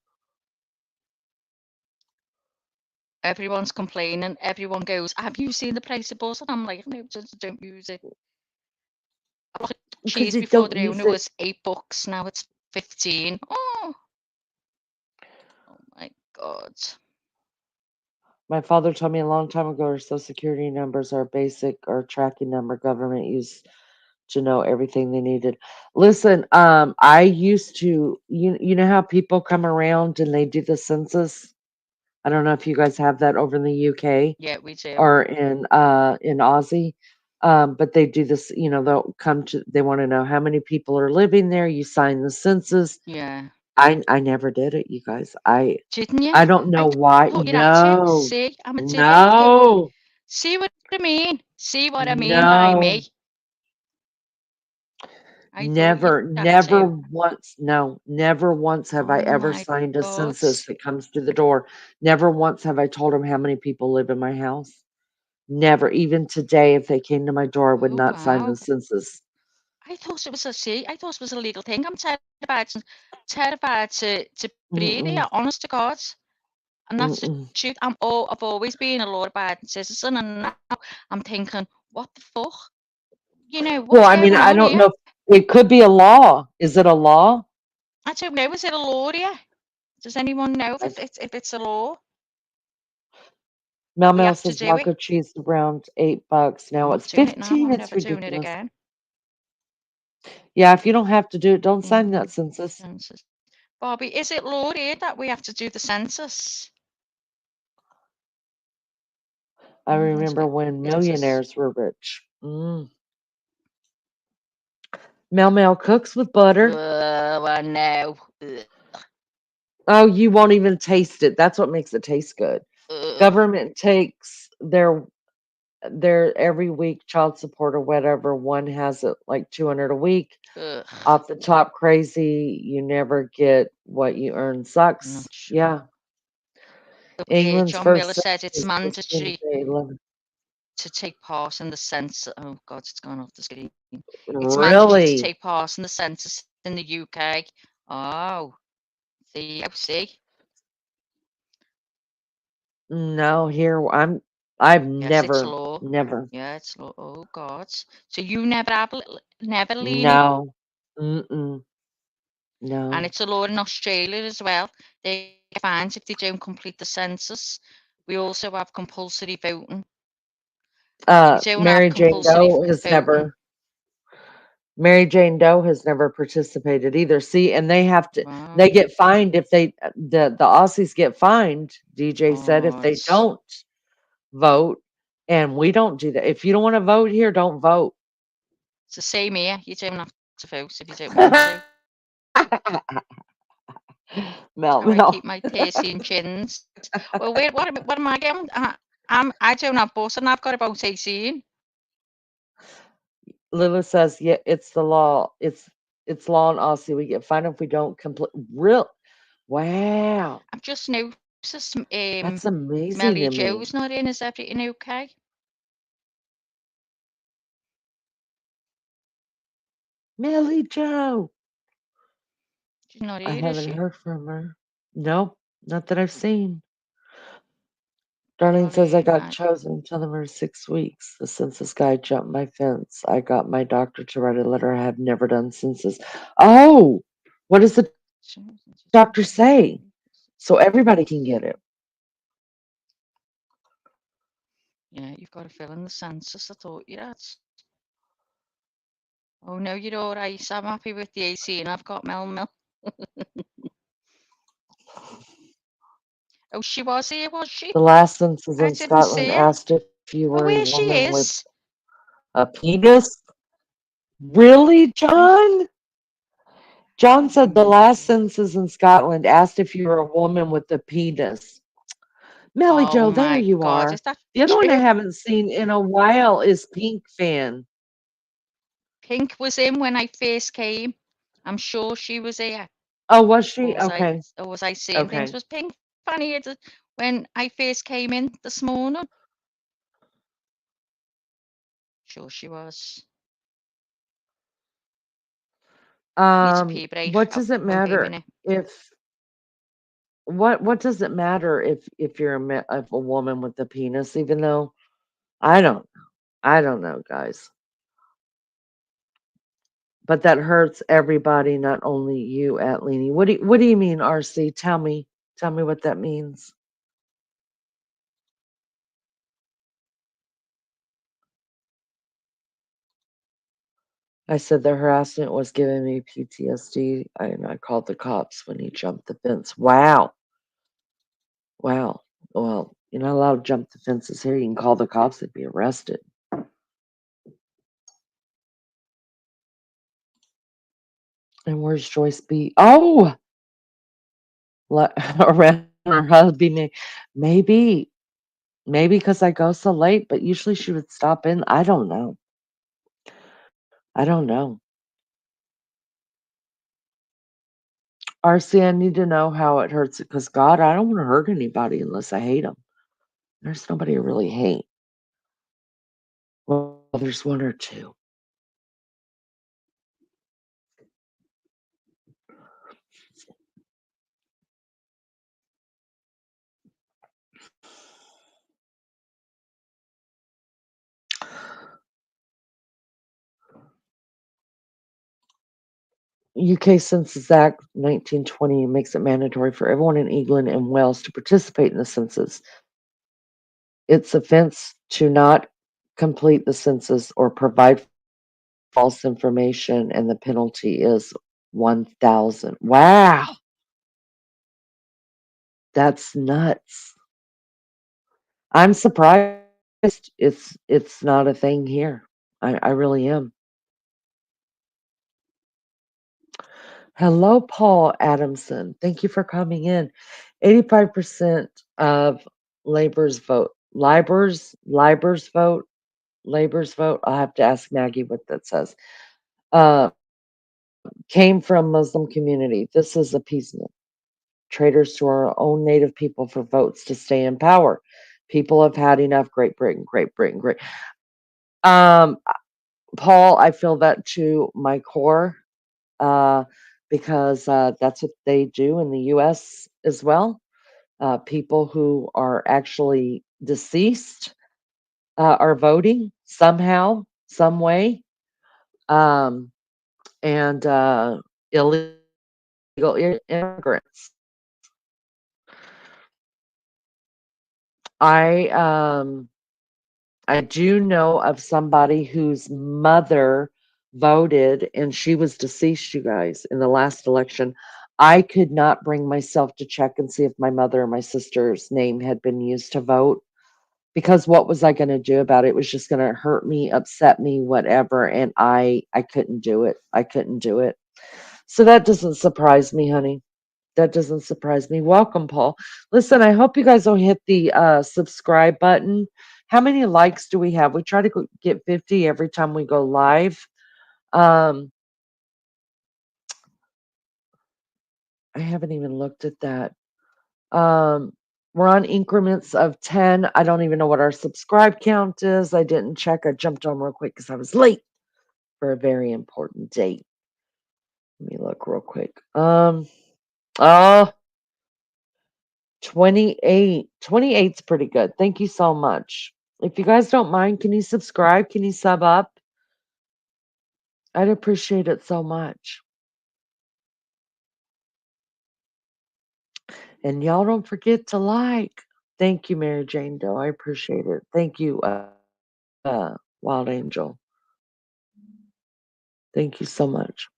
everyone's complaining. Everyone goes, have you seen the price of butter? I'm like, no, just don't use it. A block of Because cheese you before don't the use owner it. was $8. Now it's 15. Oh my God. My father told me a long time ago our social security numbers are basic or tracking number government used to know everything they needed. Listen, I used to, you know how people come around and they do the census? I don't know if you guys have that over in the UK Yeah, we do. or in Aussie. But they do this, they'll come to, they want to know how many people are living there. You sign the census. Yeah. I never did it, you guys. Didn't you? I don't I know why. thought you'd had to. No, See, I'm a divvy. no, See what I mean? See what I mean by no. me? I thought you Never, did that never too. once, no, never once have I Oh ever my signed a God. census that comes to the door. Never once have I told them how many people live in my house. Never. Even today, if they came to my door, I would Oh not sign the wow. census. I thought it was a see. I thought it was a legal thing. I'm terrified to breathe Mm-mm, here, honest to God. And that's the mm-mm. truth. I've always been a law-abiding citizen, and now I'm thinking, what the fuck? Well, What's I mean, going I on don't here? know. It could be a law. Is it a law? I don't know. Is it a law here? Does anyone know if I, it's a law Mel that we Mel have to says do it? Rocco cheese around $8. I'm Now not it's doing it now. 15. I'm It's never doing it ridiculous. again. Yeah, if you don't have to do it, don't sign Mm, that census. census. Bobby, is it law here that we have to do the census? I Let's remember get when census. millionaires were rich. Mel Mel cooks with butter. Oh, I know. Ugh. Oh, you won't even taste it. That's what makes it taste good. Ugh. Government takes their every week child support or whatever. One has it like 200 a week. Ugh. Off the top crazy, you never get what you earn. I'm Sucks. not sure. Yeah. Look here, England's John Miller first said it's census was in mandatory J11. to take part in the census. Oh God, it's gone off the screen. It's mandatory to Really? take part in the census in the UK. Oh, see. No, I've Yes, it's never, law. never, Yeah, it's law. Oh God. So you never have, never, Leanie? no, mm-mm, And no. it's a law in Australia as well. They get fines if they don't complete the census. We also have compulsory voting. We don't have Mary Jane compulsory Doe has voting. never, Mary Jane Doe has never participated either. See, and Wow. they get fined if the Aussies get fined, DJ said, if Oh, they don't vote. And we don't do that. If you don't want to vote here, don't vote. it's the same here. You don't have to vote if you don't want to. That's Mel, how I keep Mel. my piercing chins. Well, wait, what am I getting? I don't have bus and I've got about 18. Lila says, yeah, it's the law. It's law in Aussie. We get fined if we don't complete. Real. Wow. I've just noticed That's amazing Melly to me. Joe's not in. Is everything okay? Millie Joe. She's not I here, is haven't she? heard from her. No, not that I've seen. Darlene says I Darlene, got chosen until the number 6 weeks. The census guy jumped my fence. I got my doctor to write a letter. I have never done census. Oh, what does the doctor say? So everybody can get it. Yeah, you've got to fill in the census. I thought you had. Oh no, you're all right. I'm happy with the 18. I've got Mel. Oh, she was here, was she? The last census I in didn't Scotland see her. asked if you Oh, were a where she woman with is? a penis. Really, I John? John can't said the remember. last census in Scotland asked if you were a woman with a penis. Melly Oh Joe, there my you God, are. is that The other one I true? haven't seen in a while is Pink Fan. Pink was in when I first came. I'm sure she was here. Oh, was she? Or was I Okay. or was I seeing things? Okay. Was Pink funny when I first came in this morning? Sure she was. Needs a pee break. What I does it won't be a matter minute. if what does it matter if you're if a woman with a penis, even though I don't I don't know, guys. But that hurts everybody, not only you, Atlini. What do you mean, RC? Tell me. Tell me what that means. I said the harassment was giving me PTSD, and I called the cops when he jumped the fence. Wow. Wow. Well, you're not allowed to jump the fences here. You can call the cops and be arrested. And where's Joyce B? Oh, around her husband. Maybe, maybe because I go so late, but usually she would stop in. I don't know. I don't know. RC, I need to know how it hurts because God, I don't want to hurt anybody unless I hate them. There's nobody I really hate. Well, there's one or two. UK Census Act 1920 makes it mandatory for everyone in England and Wales to participate in the census. It's offense to not complete the census or provide false information, and the penalty is 1,000. Wow, that's nuts. I'm surprised it's not a thing here. I really am. Hello, Paul Adamson. Thank you for coming in. 85% of labor's vote. Labor's vote. I'll have to ask Maggie what that says. Came from Muslim community. This is appeasement. Traitors to our own native people for votes to stay in power. People have had enough. Great Britain. Great. Um, Paul, I feel that to my core. Because that's what they do in the US as well. People who are actually deceased are voting somehow, some way, and illegal immigrants. I do know of somebody whose mother voted and she was deceased, you guys, in the last election. I could not bring myself to check and see if my mother or my sister's name had been used to vote because what was I going to do about it? It was just going to hurt me, upset me, whatever, and I couldn't do it. I couldn't do it. So that doesn't surprise me, honey. That doesn't surprise me. Welcome, Paul. Listen, I hope you guys will hit the subscribe button. How many likes do we have? We try to get 50 every time we go live. I haven't even looked at that. We're on increments of 10. I don't even know what our subscribe count is. I didn't check. I jumped on real quick because I was late for a very important date. Let me look real quick. Oh, 28. 28's pretty good. Thank you so much. If you guys don't mind, can you subscribe? Can you sub up? I'd appreciate it so much. And y'all don't forget to like. Thank you, Mary Jane Doe. I appreciate it. Thank you, Wild Angel. Thank you so much.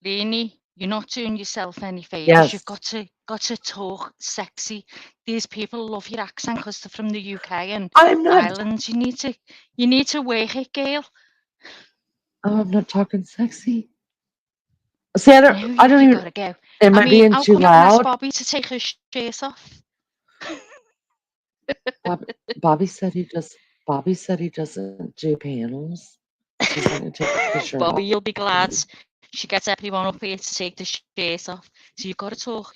Lainey, you're not doing yourself any favours. Yes. You've got to talk sexy. These people love your accent because they're from the UK and I'm not. Ireland. You need to work it, girl. Oh, I'm not talking sexy. See, I No, don't you even. gotta go. Am I being how too come you ask loud? Bobby to take her shirt off? Bobby said he doesn't do panels. He's not gonna take his shirt Bobby, off. you'll be glad she gets everyone up here to take the shirt off. So you've got to talk.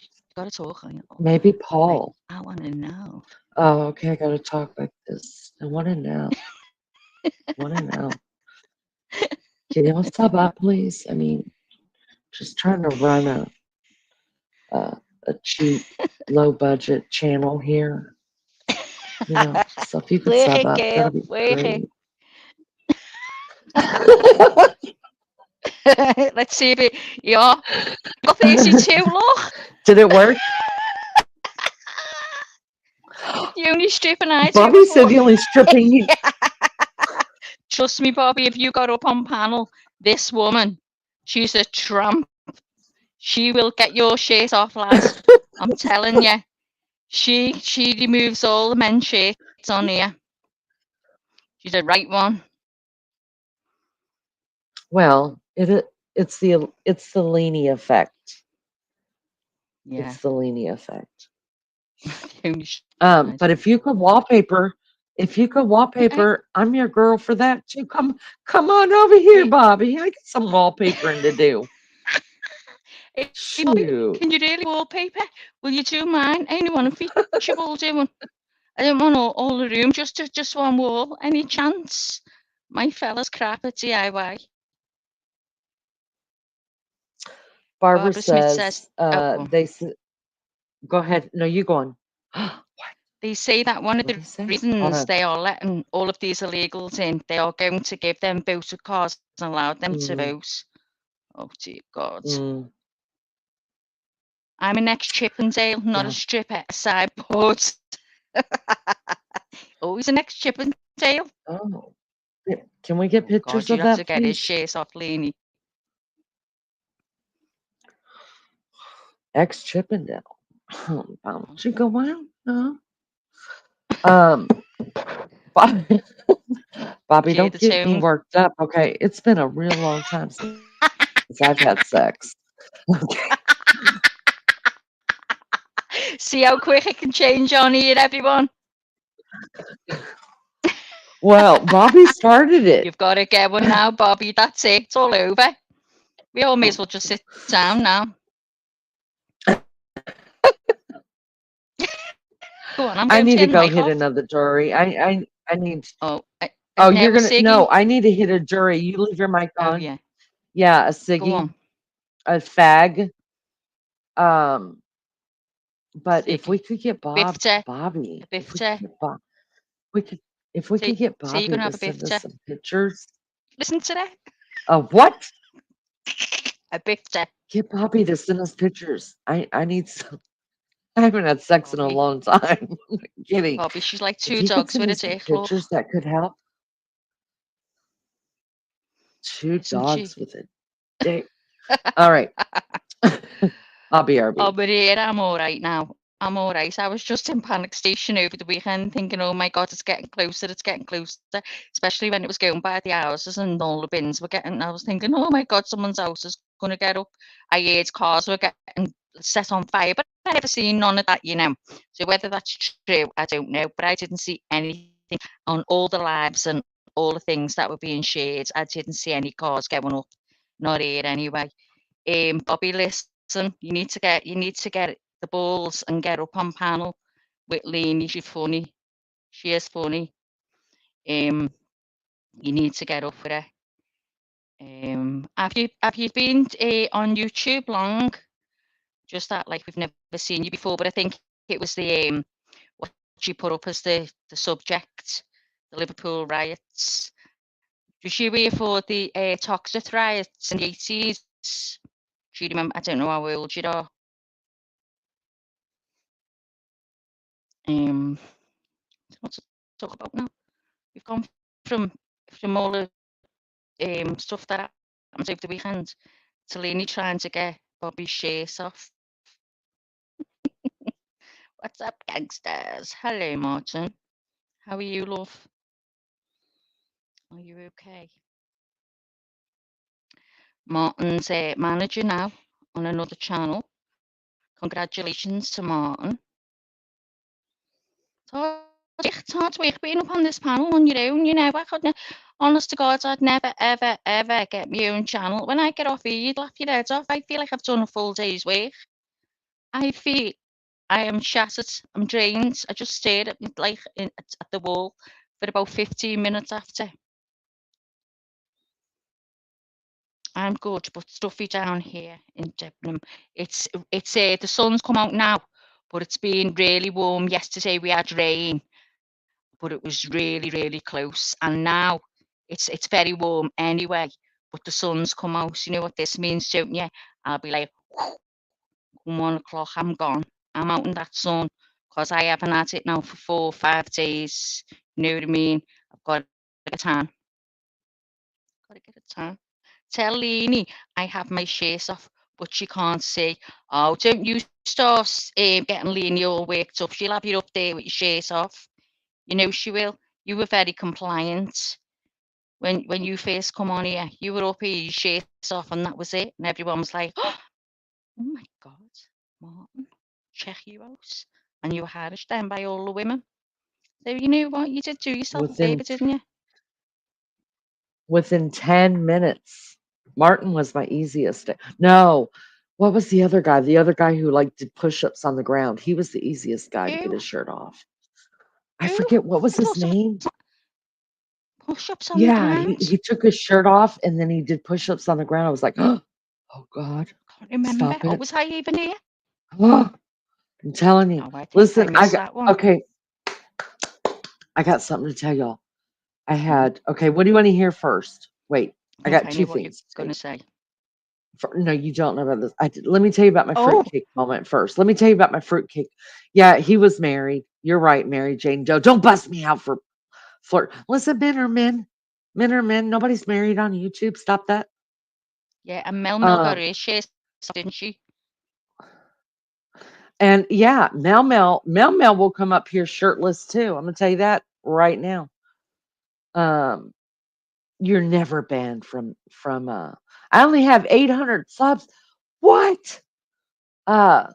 Maybe Paul. I want to know. Oh, okay. I gotta talk like this. I want to know. Can you sub up, please? I mean, just trying to run a cheap, low budget channel here. You know, so if you could Work sub it, up, girl. that'd be Work great. Let's see if it. Yeah, got 32. Look. Did it work? You only stripping I Bobby said the only stripping you. Trust me, Bobby, if you got up on panel, this woman, she's a tramp. She will get your shirt off, lads. I'm telling you. She removes all the men's shirts on here. She's a right one. Well, it's the Leany effect. Yeah. It's the Leany effect. Only But if you could wallpaper If you could I, wallpaper, I'm your girl for that too. Come on over here, I, Bobby. I got some wallpapering to do. hey, Bobby, Shoot. can you really wallpaper? Will you do mine? I only want a feature wall doing. I don't want all the room, just one wall. Any chance? My fella's crap at DIY. Barbara Barbara Smith says, says, oh, go on. go ahead. No, you go on. They say that one of What the do you say? reasons they are letting all of these illegals in, they are going to give them voter cards and allow them to vote. Oh, dear God. I'm an ex-Chippendale, not a stripper, a sideboard. Always an ex-Chippendale. Oh, can we get Oh, pictures God, of you'd have to that, get his please? shares off Leanie. Ex-Chippendale. Don't you go out? No. Um, Bobby, Hear don't the get me tone. worked up, okay? It's been a real long time since I've had sex. Okay. See how quick it can change on here, everyone. Well, Bobby started it. You've got to get one now, Bobby. That's it. It's all over. We all may as well just sit down now. Go on, I'm I going to need to turn the go mic hit off. another jury. I need. Oh, Oh, now you're a gonna. ciggy. No, I need to hit a jury. You leave your mic Oh, on. yeah. Yeah, a Go ciggy, on. a fag. Um, but if we Ciggy. could get Bifter. Bobby, A if we could bifter. get we could, if we could get So you're Bobby going to to have a send us bifter. some pictures Listen to that. of what? A bifter. Get Bobby to send us pictures. I need some. I haven't had sex in a Bobby. long time. I'm not kidding. Bobby, she's like If two he could dogs send with me a some dick, love. pictures that could help. Two Isn't she? dogs with a dick. All right. I'll be Oh, RB. but here, I'm all right now. I'm all right. I was just in panic station over the weekend thinking, oh my God, it's getting closer, especially when it was going by the houses and all the bins were getting, I was thinking, oh my God, someone's house is going to get up. I heard cars were getting set on fire, but I never seen none of that, you know. So whether that's true, I don't know, but I didn't see anything on all the lives and all the things that were being shared. I didn't see any cars going up, not here anyway. Bobby, listen, you need to get the balls and get up on panel with Lainey. She's funny. She is funny. You need to get up with her. Have you been on YouTube long? Just that, like we've never seen you before, but I think it was the what she put up as the subject, the Liverpool riots. Was you here for the toxic riots in the 80s? Do you remember? I don't know how old you are. Um, what to talk about now? We've gone from all the stuff that happens over the weekend to Lainey trying to get Bobby's shares off. What's up, gangsters? Hello, Martin. How are you, love? Are you okay? Martin's manager now on another channel. Congratulations to Martin. It's hard work being up on this panel on your own, you know. I couldn't, honest to God, I'd never, ever, ever get my own channel. When I get off here, you'd laugh your heads off. I feel like I've done a full day's work. I feel I am shattered. I'm drained. I just stared at the wall for about 15 minutes after. I'm good, but stuffy down here in Debenham. It's the sun's come out now, but it's been really warm. Yesterday we had rain, but it was really, really close. And now it's very warm anyway, but the sun's come out. You know what this means, don't you? I'll be like, 1 o'clock, I'm gone. I'm out in that sun because I haven't had it now for 4 or 5 days. You know what I mean? I've got to get a tan. Got to get a tan. Tell Leanie I have my shades off, but she can't see. Oh, don't you start getting Leanie all worked up. She'll have you up there with your shades off. You know she will. You were very compliant when you first come on here. You were up here, your shades off, and that was it. And everyone was like, oh my God, Martin, check you out. And you were Irish then by all the women. So you knew what you did do yourself a within favour, didn't you? within 10 minutes. Martin was my easiest. No, what was the other guy? The other guy who like did push-ups on the ground. He was the easiest guy to get Who? his shirt off. I Who? forget what was I his thought someone name. push-ups on the Yeah, ground. he took his shirt off and then he did push-ups on the ground. I was like, oh God, Can't remember. stop Oh, it. was I even here? Oh, I'm telling you. No, I think I Listen, missed that one. okay, I got something to tell y'all. Okay, what do you want to hear first? Wait, I I think got I two know what you're things to going say. to say. No, you don't know about this. Let me tell you about my Oh, fruitcake moment first. Let me tell you about my fruitcake. Yeah, he was married. You're right, Mary Jane Doe. Don't bust me out for flirt. Listen, men are men. Men are men. Nobody's married on YouTube. Stop that. yeah, and Mel got Um, her share, didn't she? and yeah, Mel will come up here shirtless too. I'm gonna tell you that right now. Um, you're never banned from I only have 800 subs. What? Uh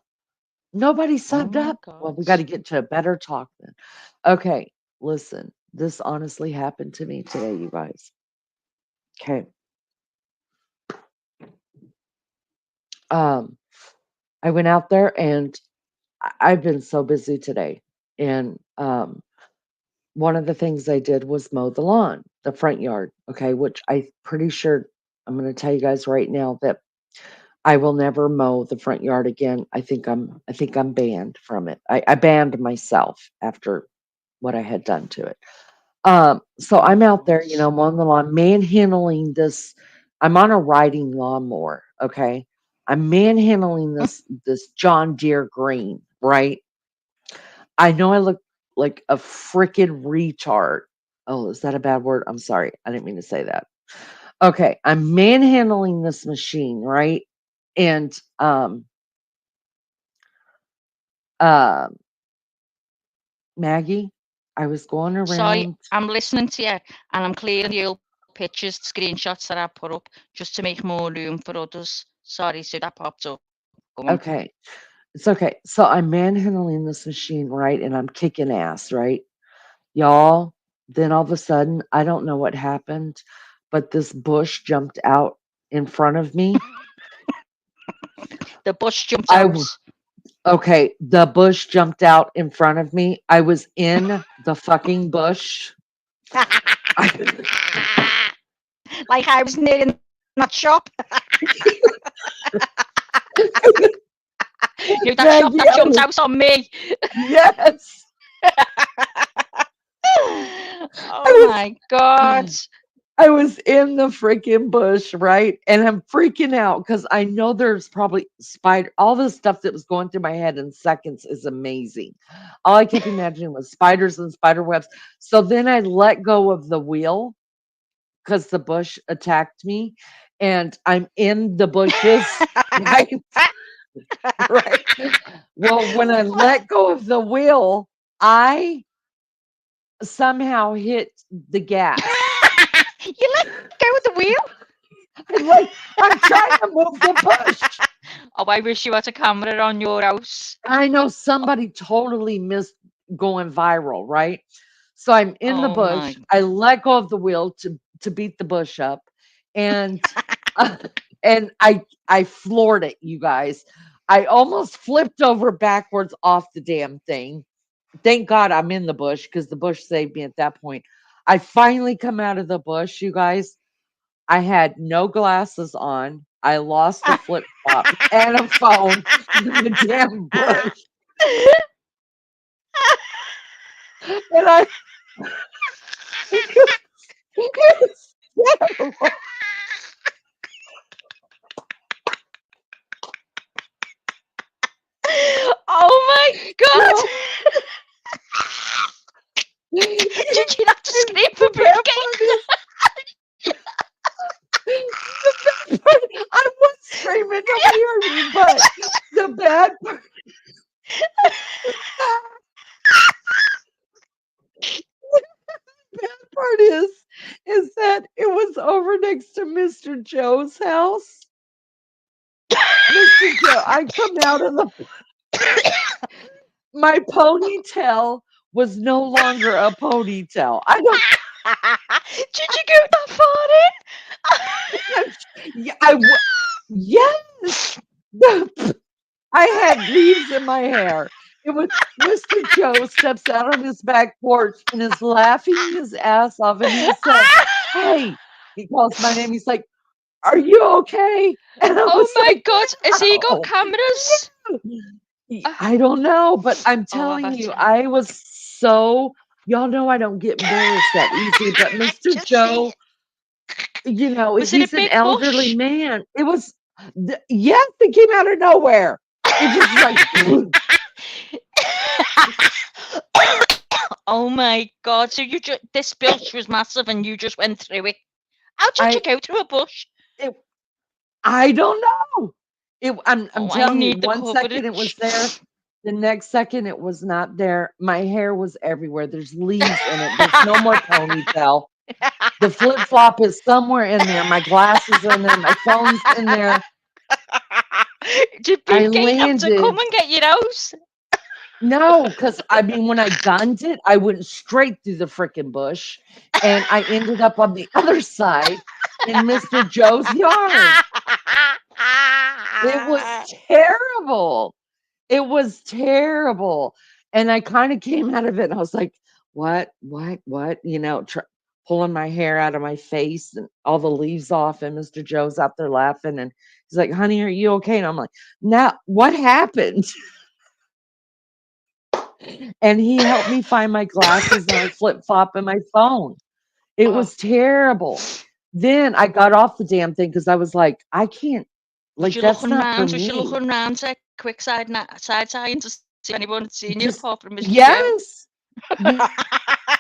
Nobody Oh subbed my up? Well, God. we gotta get to a better talk then. Okay, listen, this honestly happened to me today, you guys. Okay. Um, I went out there and I've been so busy today. And one of the things I did was mow the lawn, the front yard, okay, which I pretty sure I'm gonna tell you guys right now that I will never mow the front yard again. I think I'm banned from it. I banned myself after what I had done to it. So Oh I'm out there, God. mowing the lawn, manhandling this. I'm on a riding lawnmower, okay? I'm manhandling this John Deere green, right? I know I look like a freaking retard. Oh, is that a bad word? I'm sorry. I didn't mean to say that. Okay, I'm manhandling this machine, right? And uh Maggie, I was going Sorry, around. I'm listening to you, and I'm clearing the old pictures, screenshots that I put up, just to make more room for others. Sorry, so that popped up. Go on. Okay, it's okay. So I'm manhandling this machine, right? And I'm kicking ass, right? Y'all, then all of a sudden, I don't know what happened, but this bush jumped out in front of me. The bush jumped I out. w- okay, the bush jumped out in front of me. I was in the fucking bush. I, Like I was near in that shop. You know that shop Maggie, that jumped out on me. yes, Oh I my God. was I was in the freaking bush, right? And I'm freaking out because I know there's probably spider. All the stuff that was going through my head in seconds is amazing. All I kept imagining was spiders and spider webs. So then I let go of the wheel because the bush attacked me, and I'm in the bushes, right? Right. Well, when I let go of the wheel, I somehow hit the gas. You let go of the wheel? I'm trying to move the bush. Oh, I wish you had a camera on your house. I know somebody totally missed going viral, right? So I'm in the Oh bush. my. I let go of the wheel to beat the bush up, and uh, and I floored it, you guys. I almost flipped over backwards off the damn thing. Thank God I'm in the bush because the bush saved me at that point. I finally come out of the bush, you guys. I had no glasses on. I lost a flip flop and a phone in the damn bush. And I it's terrible. Oh my God. No. And Did you have to scream for the bad Bridgegate? part is the bad part, I was screaming, nobody heard me, but the bad part, bad part is that it was over next to Mr. Joe's house. Mr. Joe, I come out of the my ponytail was no longer a ponytail. I don't. Did you go that far Yeah, yes. I had leaves in my hair. It was Mr. Joe steps out on his back porch and is laughing his ass off, and he said, "Hey," he calls my name. He's like, "Are you okay?" And I Oh was my like, God, has he got "Wow." cameras? I don't know, but I'm Oh, I telling bet you, you. I was so y'all know I don't get embarrassed that easy, but Mr. Just see. Joe, you know, Was it a he's an big elderly bush? man. It was, yes, it came out of nowhere. It just was like, Oh my God, so this bush was massive and you just went through it. How did you I, go through a bush? it, I don't know. I'm Oh, I telling you, need the 1 second it was coverage. there, the next second it was not there. My hair was everywhere. There's leaves in it. There's no more ponytail. The flip flop is somewhere in there. My glasses are in there. My phone's in there. Did I Beefcake have to come landed. and get your house? No, because I mean, when I gunned it, I went straight through the freaking bush, and I ended up on the other side in Mr. Joe's yard. It was terrible. It was terrible. And I kind of came out of it and I was like, what? You know, pulling my hair out of my face and all the leaves off. And Mr. Joe's out there laughing. And he's like, honey, are you okay? And I'm like, now what happened? And he helped me find my glasses and my flip flop and my phone. It Oh, was terrible. Then I got off the damn thing because I was like, I can't, was like, you that's looking not for round? Was you me. looking round to quick side tying to see if anyone had seen you Just, apart from Mr. Joe? yes.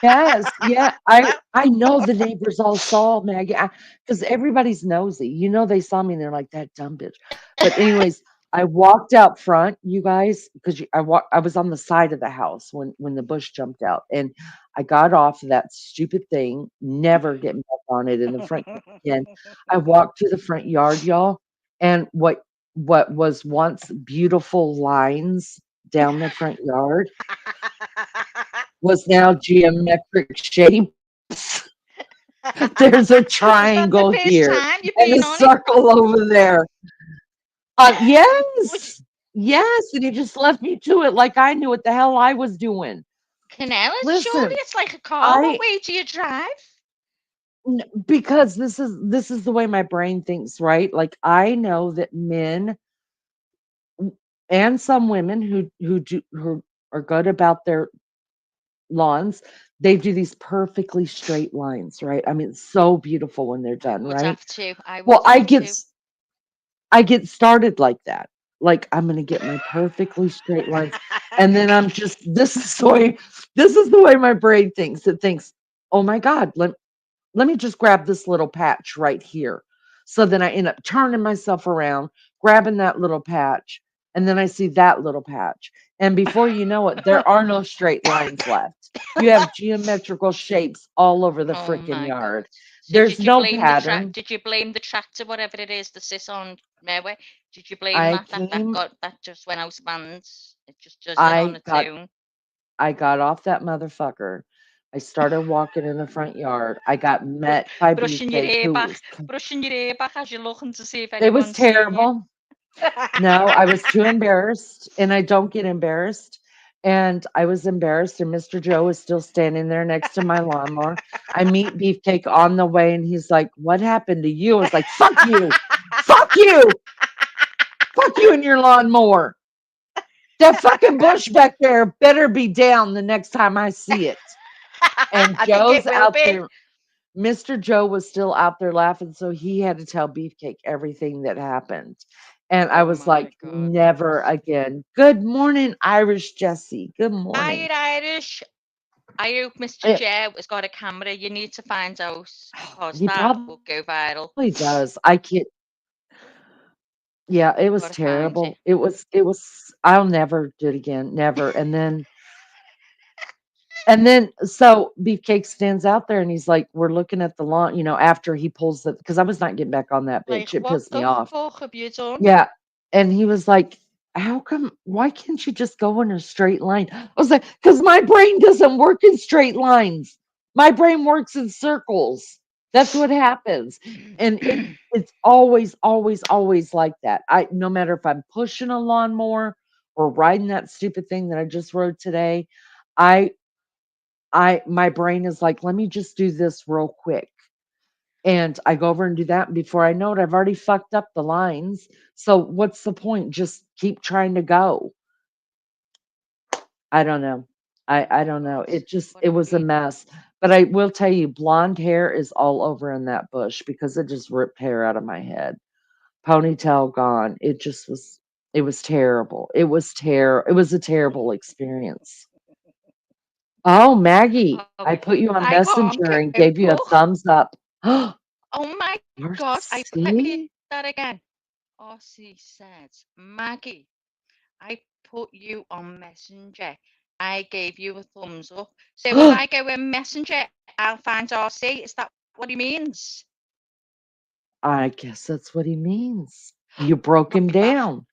Yes, yeah, I know the neighbors all saw Maggie, because everybody's nosy. You know, they saw me and they're like, "That dumb bitch." But anyways, I walked out front, you guys, because I was on the side of the house when the bush jumped out, and I got off of that stupid thing, never getting back on it in the front yard again. I walked to the front yard, y'all, and what was once beautiful lines down the front yard was now geometric shapes. There's a Was that the triangle first here time you've and a been on it? circle over there. Was Yes, yes, and he just left me to it like I knew what the hell I was doing. Canellas? Surely Listen, it's like a car. What I way do you drive? because this is the way my brain thinks, right? Like I know that men and some women who are good about their lawns, they do these perfectly straight lines, right? I mean, it's so beautiful when they're I done, would right? have to. I Well, would have to. I get started like that. Like I'm gonna get my perfectly straight lines, and then I'm just this is the way my brain thinks. It thinks, oh my God, let me just grab this little patch right here. So then I end up turning myself around, grabbing that little patch, and then I see that little patch. And before you know it, there are no straight lines left. You have geometrical shapes all over the Oh freaking my God. yard. So There's did you no blame the track? pattern. Did you blame the tractor, whatever it is, the sits on Merway? Did you blame I that came, that just went out of bands? It just does it on I its got own. I got off that motherfucker. I started walking in the front yard. I got Br- met by brushing your Beefcake, hair who back, was brushing your hair back as you're looking to see if it was anyone's seen you. terrible. No, I was too embarrassed, and I don't get embarrassed. And I was embarrassed, and Mr. Joe is still standing there next to my lawnmower. I meet Beefcake on the way, and he's like, "What happened to you?" I was like, fuck you, fuck you and your lawnmower. That fucking bush back there better be down the next time I see it. And I think it Joe's will out be. there. Mr. Joe was still out there laughing, so he had to tell Beefcake everything that happened. And I Oh was my like, God. never again. Good morning, Irish Jessie. Good Are morning. you Irish? I hope Mr. Eh, Joe has got a camera. You need to find out because He that probably will go viral. does. I can't. Yeah, it I've was got to find you. terrible. It was. I'll never do it again. Never. And then so Beefcake stands out there and he's like, we're looking at the lawn, after he pulls because I was not getting back on that Like, bitch. It what pissed me the off. fuck have you done? Yeah. And he was like, how come, why can't you just go in a straight line? I was like, because my brain doesn't work in straight lines. My brain works in circles. That's what happens. And it's always, always, always like that. No matter if I'm pushing a lawnmower or riding that stupid thing that I just rode today, I my brain is like, let me just do this real quick. And I go over and do that. And before I know it, I've already fucked up the lines. So what's the point? Just keep trying to go. I don't know. I don't know. It just, it Whatever was a you do. mess. But I will tell you, blonde hair is all over in that bush because it just ripped hair out of my head. Ponytail gone. It was terrible. It was a terrible experience. Oh, Maggie, Oh, I put you on I can't Messenger and cope. gave you a thumbs up. Oh my God. Let me do RC? that again. RC says, Maggie, I put you on Messenger. I gave you a thumbs up. So if I go in Messenger, I'll find RC. Is that what he means? I guess that's what he means. You broke My him bad. down.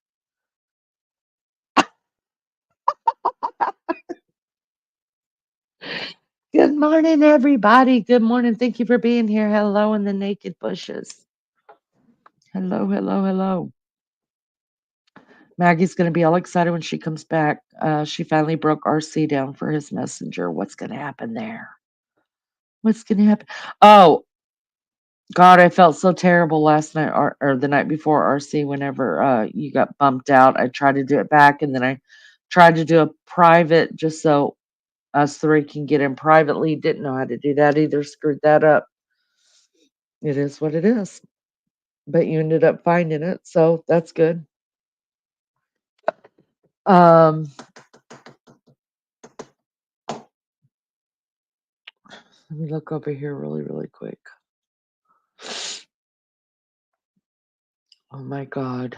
Good morning, everybody. Good morning. Thank you for being here. Hello in the naked bushes. Hello, hello, hello. Maggie's going to be all excited when she comes back. She finally broke RC down for his messenger. What's going to happen there? What's going to happen? Oh, God, I felt so terrible last night or the night before RC whenever you got bumped out. I tried to do it back and then I tried to do a private just so us three can get in privately. Didn't know how to do that either. Screwed that up. It is what it is. But you ended up finding it, so that's good. Um, let me look over here really, really quick. Oh my God.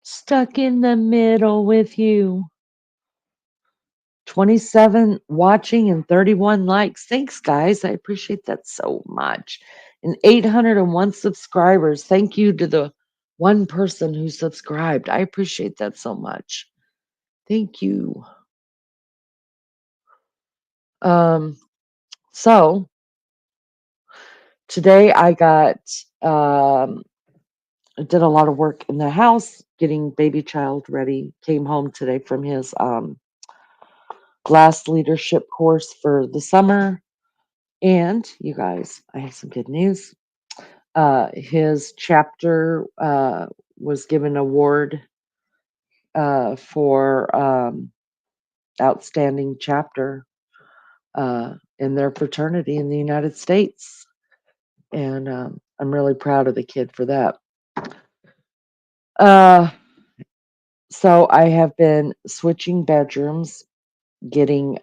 Stuck in the middle with you. 27 watching and 31 likes. Thanks, guys. I appreciate that so much. And 801 subscribers. Thank you to the one person who subscribed. I appreciate that so much. Thank you. So today I did a lot of work in the house, getting baby child ready. Came home today from his last leadership course for the summer. And you guys, I have some good news. His chapter was given an award for outstanding chapter in their fraternity in the United States. And I'm really proud of the kid for that. So I have been switching bedrooms, getting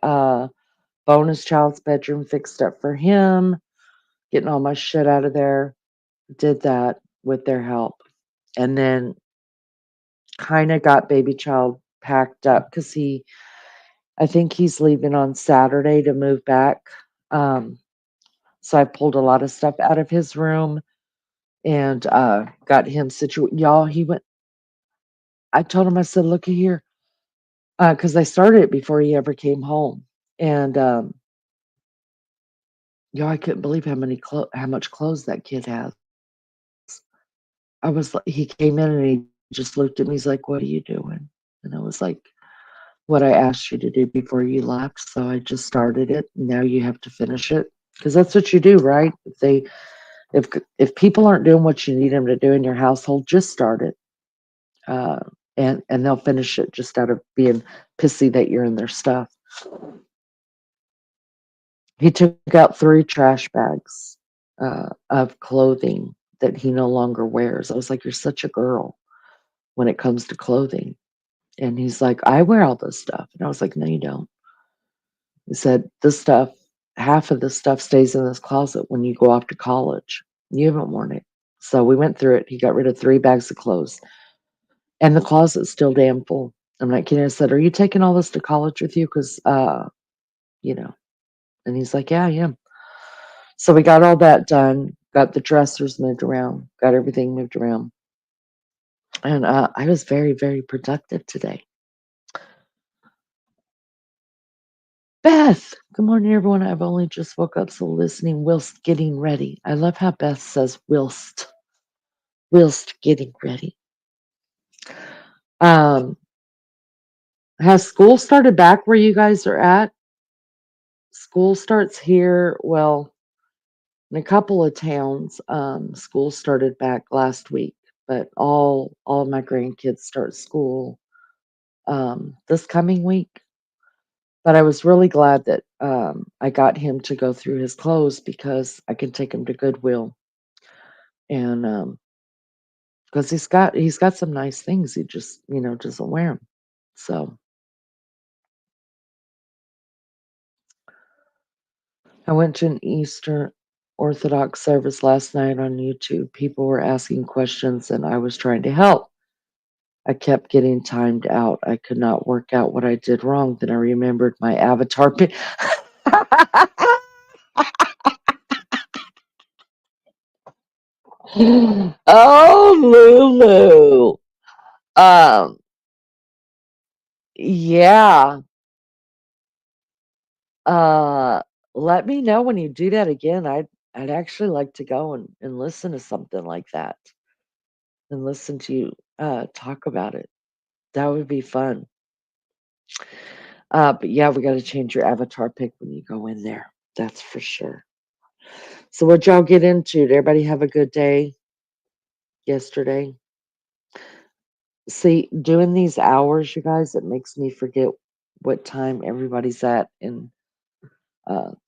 bonus child's bedroom fixed up for him, getting all my shit out of there. Did that with their help. And then kind of got baby child packed up because I think he's leaving on Saturday to move back. So I pulled a lot of stuff out of his room and got him situated. Y'all, I told him, I said, look here, because I started it before he ever came home. And y'all, I couldn't believe how much clothes that kid has. I was like, he came in and he just looked at me. He's like, "What are you doing?" And I was like, "What I asked you to do before you left." So I just started it. And now you have to finish it because that's what you do, right? If people aren't doing what you need them to do in your household, just start it, uh, and they'll finish it just out of being pissy that you're in their stuff. He took out 3 trash bags of clothing that he no longer wears. I was like, "You're such a girl when it comes to clothing." And he's like, "I wear all this stuff." And I was like, "No, you don't." He said, half of this stuff stays in this closet when you go off to college. You haven't worn it. So we went through it. He got rid of 3 bags of clothes. And the closet's still damn full. I'm not kidding. I said, "Are you taking all this to college with you? Because, you know." And he's like, "Yeah, I am." So we got all that done, got the dressers moved around, got everything moved around. And I was very, very productive today. Beth, good morning, everyone. I've only just woke up, so listening whilst getting ready. I love how Beth says whilst getting ready. Um, has school started back where you guys are at? School starts here, well, in a couple of towns. School started back last week, but all of my grandkids start school this coming week. But I was really glad that I got him to go through his clothes because I can take him to Goodwill, and because he's got some nice things, he just doesn't wear them. So I went to an Eastern Orthodox service last night on YouTube. People were asking questions, and I was trying to help. I kept getting timed out. I could not work out what I did wrong. Then I remembered my avatar pic. Oh, Lulu. Um, yeah. Uh, Let me know when you do that again. I'd actually like to go and listen to something like that and listen to you talk about it. That would be fun. But yeah, we got to change your avatar pic when you go in there. That's for sure. So what y'all get into? Did everybody have a good day yesterday? See, doing these hours, you guys, it makes me forget what time everybody's at and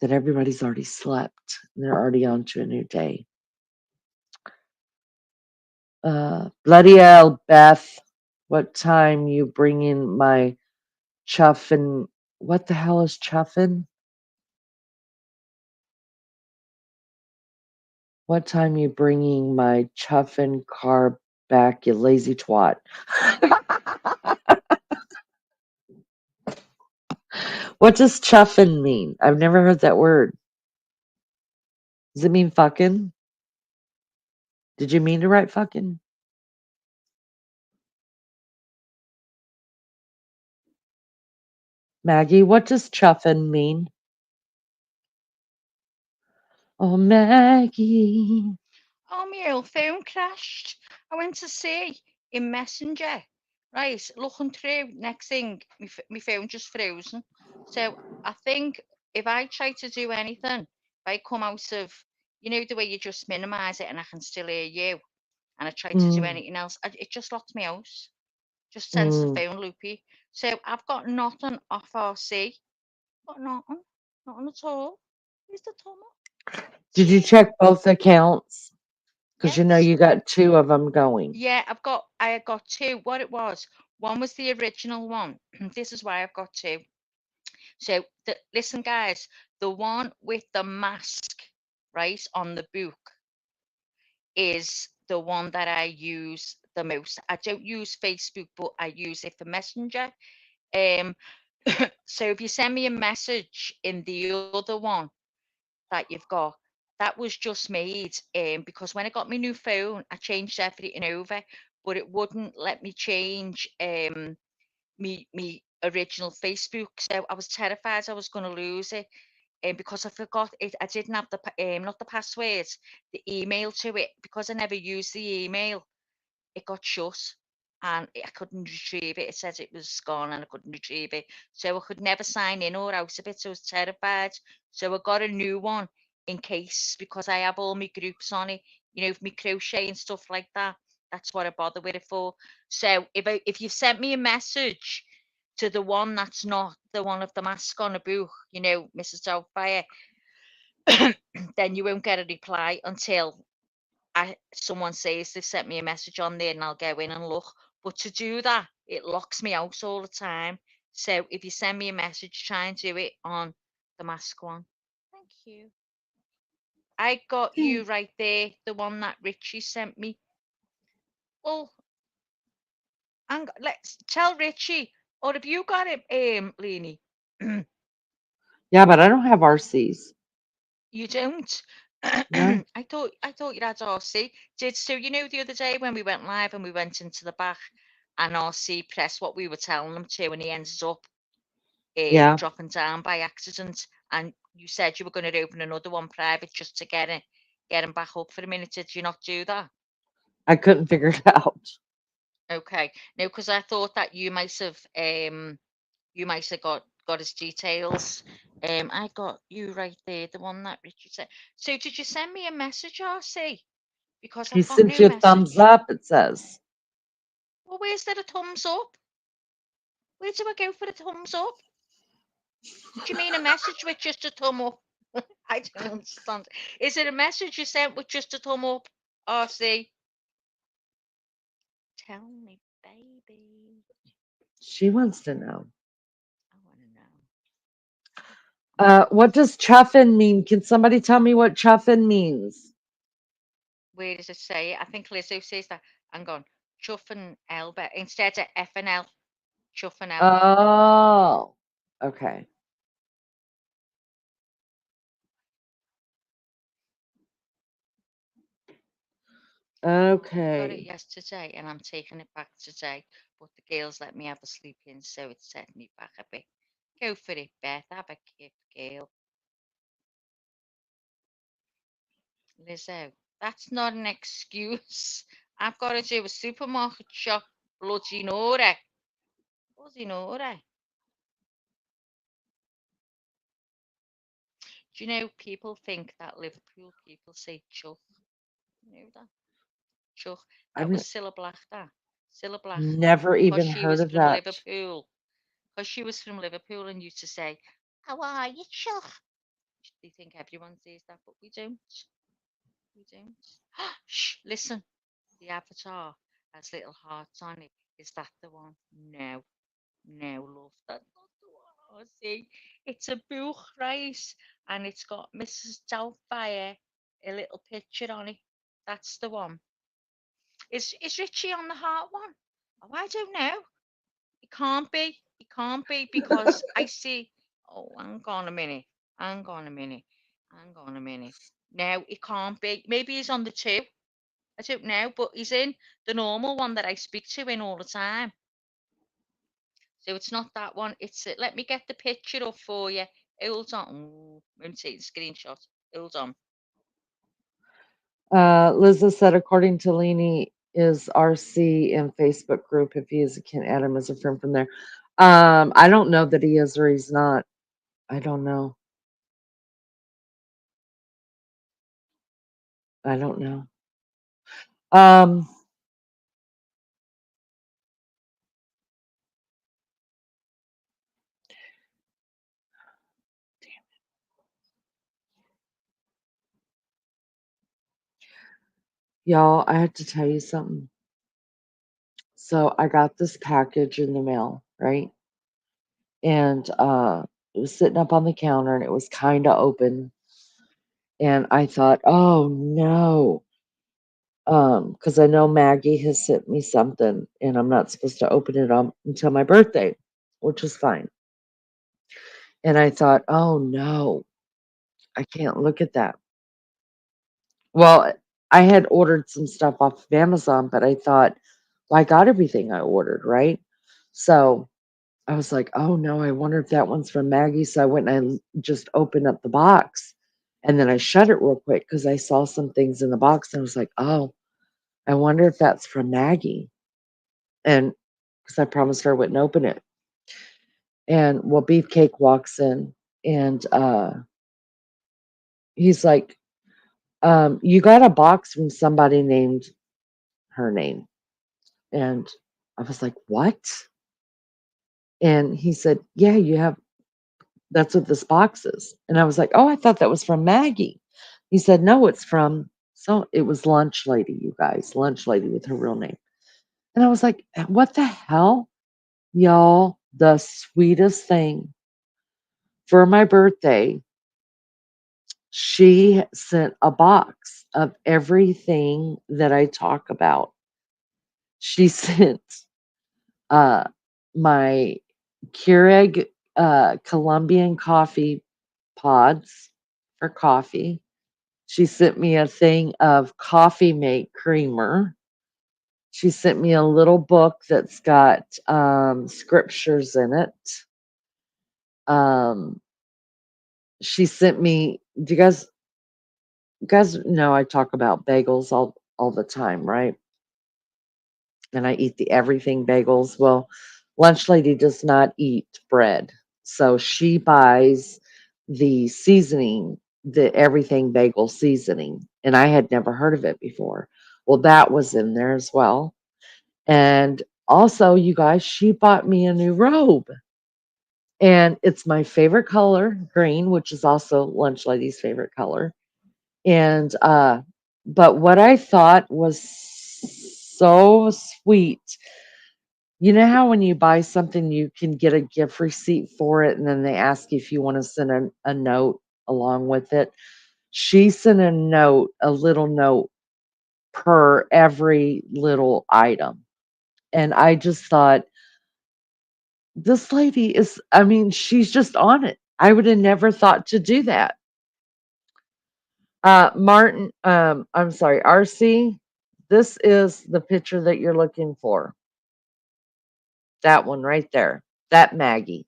that everybody's already slept and they're already on to a new day. Bloody hell, Beth. What time you bringing my chuffin? What the hell is chuffin? What time you bringing my chuffin car back, you lazy twat? What does chuffin mean? I've never heard that word. Does it mean fucking? Did you mean to write fucking? Maggie, what does chuffin mean? Oh, Maggie. Oh, my old phone crashed. I went to see in Messenger. Right, looking through, next thing, my phone just frozen. So I think if I try to do anything, if I come out of, the way you just minimise it and I can still hear you, and I try to do Mm, anything else, it just locks me out. Just sends the mm. phone loopy. So I've got nothing off RC. Got nothing. Nothing at all. Where's the Thomas? Did you Tea. check both accounts? Because Yes. you got two of them going. Yeah, I got two. What it was, one was the original one. This is why I've got two. So listen, guys, the one with the mask, right, on the book is the one that I use the most. I don't use Facebook, but I use it for Messenger. Um, so if you send me a message in the other one that you've got, that was just made because when I got my new phone, I changed everything over, but it wouldn't let me change me original Facebook. So I was terrified I was going to lose it, because I forgot it. I didn't have the not the password, the email to it, because I never used the email. It got shut and I couldn't retrieve it. It said it was gone and I couldn't retrieve it. So I could never sign in or out of it. So I was terrified. So I got a new one in case, because I have all my groups on it, my crochet and stuff like that. That's what I bother with it for. So if you've sent me a message to the one that's not the one of the mask on a book, Mrs. Doubtfire, then you won't get a reply until someone says they've sent me a message on there and I'll go in and look. But to do that, it locks me out all the time. So if you send me a message, try and do it on the mask one. Thank you. I got Yeah. you right there, the one that Richie sent me. Well, let's tell Richie. Or have you got it, Leanie? Yeah, but I don't have RCs. You don't. No, I thought you'd had RC. So the other day when we went live and we went into the back and RC pressed what we were telling him to, and he ended up yeah, dropping down by accident. And you said you were going to open another one private just to get him back up for a minute. Did you not do that? I couldn't figure it out. Okay. No, because I thought that you might have got his details. I got you right there, the one that Richard said. So did you send me a message, RC? Because He I've got sent no you a thumbs message. up, it says. Well, where's there a thumbs up? Where do I go for a thumbs up? Do you mean a message with just a thumb up? I don't understand. Is it a message you sent with just a thumb up? RC? Tell me, baby. She wants to know. I want to know. What does chuffin mean? Can somebody tell me what chuffin means? Where does it say it? I think Lizzo says that. Hang on. Chuff and Elba. Instead of F and L. Chuff and L. Oh, okay. I got it Okay. yesterday and I'm taking it back today. But the girls let me have a sleep in, so it set me back a bit. Go for it, Beth. Have a kip, girl. Lizzo, that's not an excuse. I've got to do a supermarket shop. Bloody Nora. Bloody Nora. Do you know people think that Liverpool people say chuff? You know that? Chuff. That I've was Cilla Black, that. Cilla Black. never Because even she heard was of from that. Liverpool. Because she was from Liverpool and used to say, how are you, chuff? They think everyone says that, but we don't. We don't. Shh, listen. The avatar has little hearts on it. Is that the one? No. No, love, that's not the one. Oh, see, it's a book, right? And it's got Mrs. Doubtfire, a little picture on it. That's the one. Is Richie on the heart one? Oh, I don't know. It can't be. It can't be because I see. Oh, hang on a minute. Hang on a minute. Hang on a minute. No, it can't be. Maybe he's on the two. I don't know, but he's in the normal one that I speak to in all the time. So it's not that one. It's let me get the picture up for you. Hold on. Ooh, I'm taking a screenshot. Hold on. Liza said, according to Leanie, is RC in Facebook group. If he is, you can add him as a friend from there. I don't know that he is or he's not. I don't know. I don't know. Um, y'all, I have to tell you something. So I got this package in the mail, right? And it was sitting up on the counter and it was kind of open. And I thought, oh no. Because I know Maggie has sent me something and I'm not supposed to open it up until my birthday, which is fine. And I thought, oh no, I can't look at that. Well, I had ordered some stuff off of Amazon, but I thought, well, I got everything I ordered, right? So I was like, oh no, I wonder if that one's from Maggie. So I went and I just opened up the box and then I shut it real quick because I saw some things in the box and I was like, oh, I wonder if that's from Maggie. And because I promised her I wouldn't open it. And well, Beefcake walks in and he's like, you got a box from somebody named her name. And I was like, what? And he said, yeah, you have, that's what this box is. And I was like, oh, I thought that was from Maggie. He said, no, it's from, so it was Lunch Lady, you guys, Lunch Lady with her real name. And I was like, what the hell? Y'all, the sweetest thing. For my birthday, she sent a box of everything that I talk about. She sent uh, my Keurig Colombian coffee pods for coffee. She sent me a thing of coffee mate creamer. She sent me a little book that's got scriptures in it. Um, she sent me. Do you guys know I talk about bagels all the time, right? And I eat the everything bagels. Well, lunch lady does not eat bread, so she buys the seasoning, the everything bagel seasoning, and I had never heard of it before. Well, that was in there as well. And also, you guys, she bought me a new robe. And it's my favorite color, green, which is also lunch lady's favorite color. And but what I thought was so sweet, you know how when you buy something you can get a gift receipt for it and then they ask you if you want to send a note along with it. She sent a note, a little note per every little item. And I just thought, this lady is, I mean, she's just on it. I would have never thought to do that. Martin, I'm sorry, RC, this is the picture that you're looking for. That one right there. That Maggie.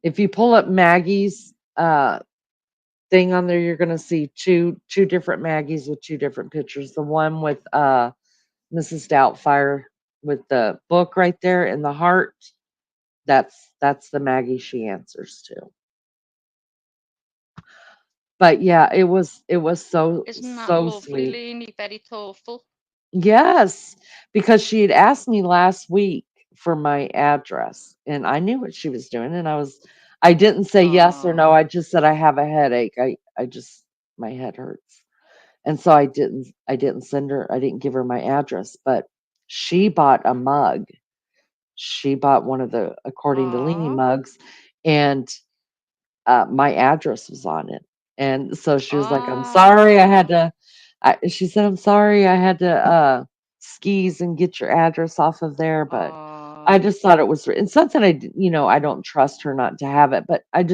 If you pull up Maggie's thing on there, you're gonna see two different Maggies with two different pictures. The one with Mrs. Doubtfire with the book right there in the heart. That's the Maggie she answers to. But yeah, it was so Isn't that so lovely, sweet. Leanie? Very thoughtful. Yes, because she had asked me last week for my address, and I knew what she was doing, and I didn't say yes or no. Oh, I just said I have a headache. I just my head hurts. And so I didn't send her, I didn't give her my address, but she bought a mug. She bought one of the according to Leaning oh, mugs, and my address was on it. And so she was like, "I'm sorry, I had oh, to." She said, "I'm sorry, I had to skis and get your address off of there." But I oh. just thought it was, and something I don't trust her not to have it, but I,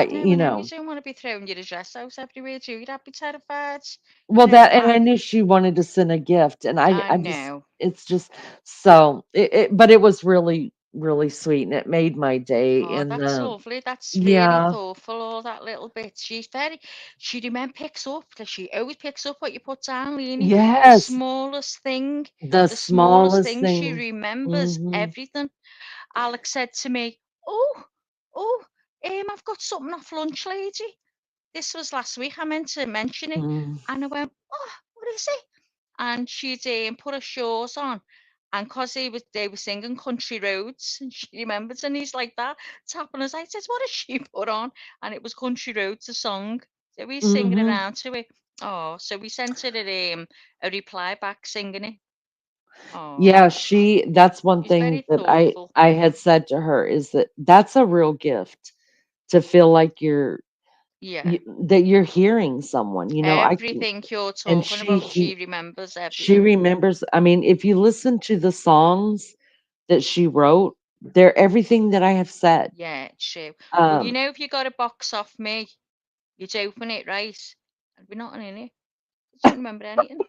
No, I know you don't want to be throwing your address out everywhere, do you? I'd be terrified. well, No, that, and I knew she wanted to send a gift, and I I just, know. it's just so, but it was really, really sweet, and it made my day. Oh, And that's lovely. That's really yeah, thoughtful, all that little bit. She remember picks up, like she always picks up what you put down, Leanie. The yes, smallest thing, the the smallest smallest thing, she thing. remembers Hmm. everything. Alex said to me, "Oh, oh, I've got something off lunch, lady." This was last week. I meant to mention it, Mm. and I went, "Oh, what is it?" And she'd put her shorts on, and cause they were singing country roads, and she remembers, and he's like that, tapping us. I says, "What has she put on?" And it was country roads, the song. So we singing Hmm. around to it. Oh, so we sent her a reply back singing it. Yeah, Oh, that's one she's thing very that I thoughtful. I had said to her, is that that's a real gift, to feel like Yeah, you, that you're hearing someone. I can, everything you're and talking about, she remembers she everything. remembers. I mean, if you listen to the songs that she wrote, they're everything that I have said. Yeah, true. Well, Um, if you got a box off me, you'd open it, right? There'd be nothing in it. You don't remember anything.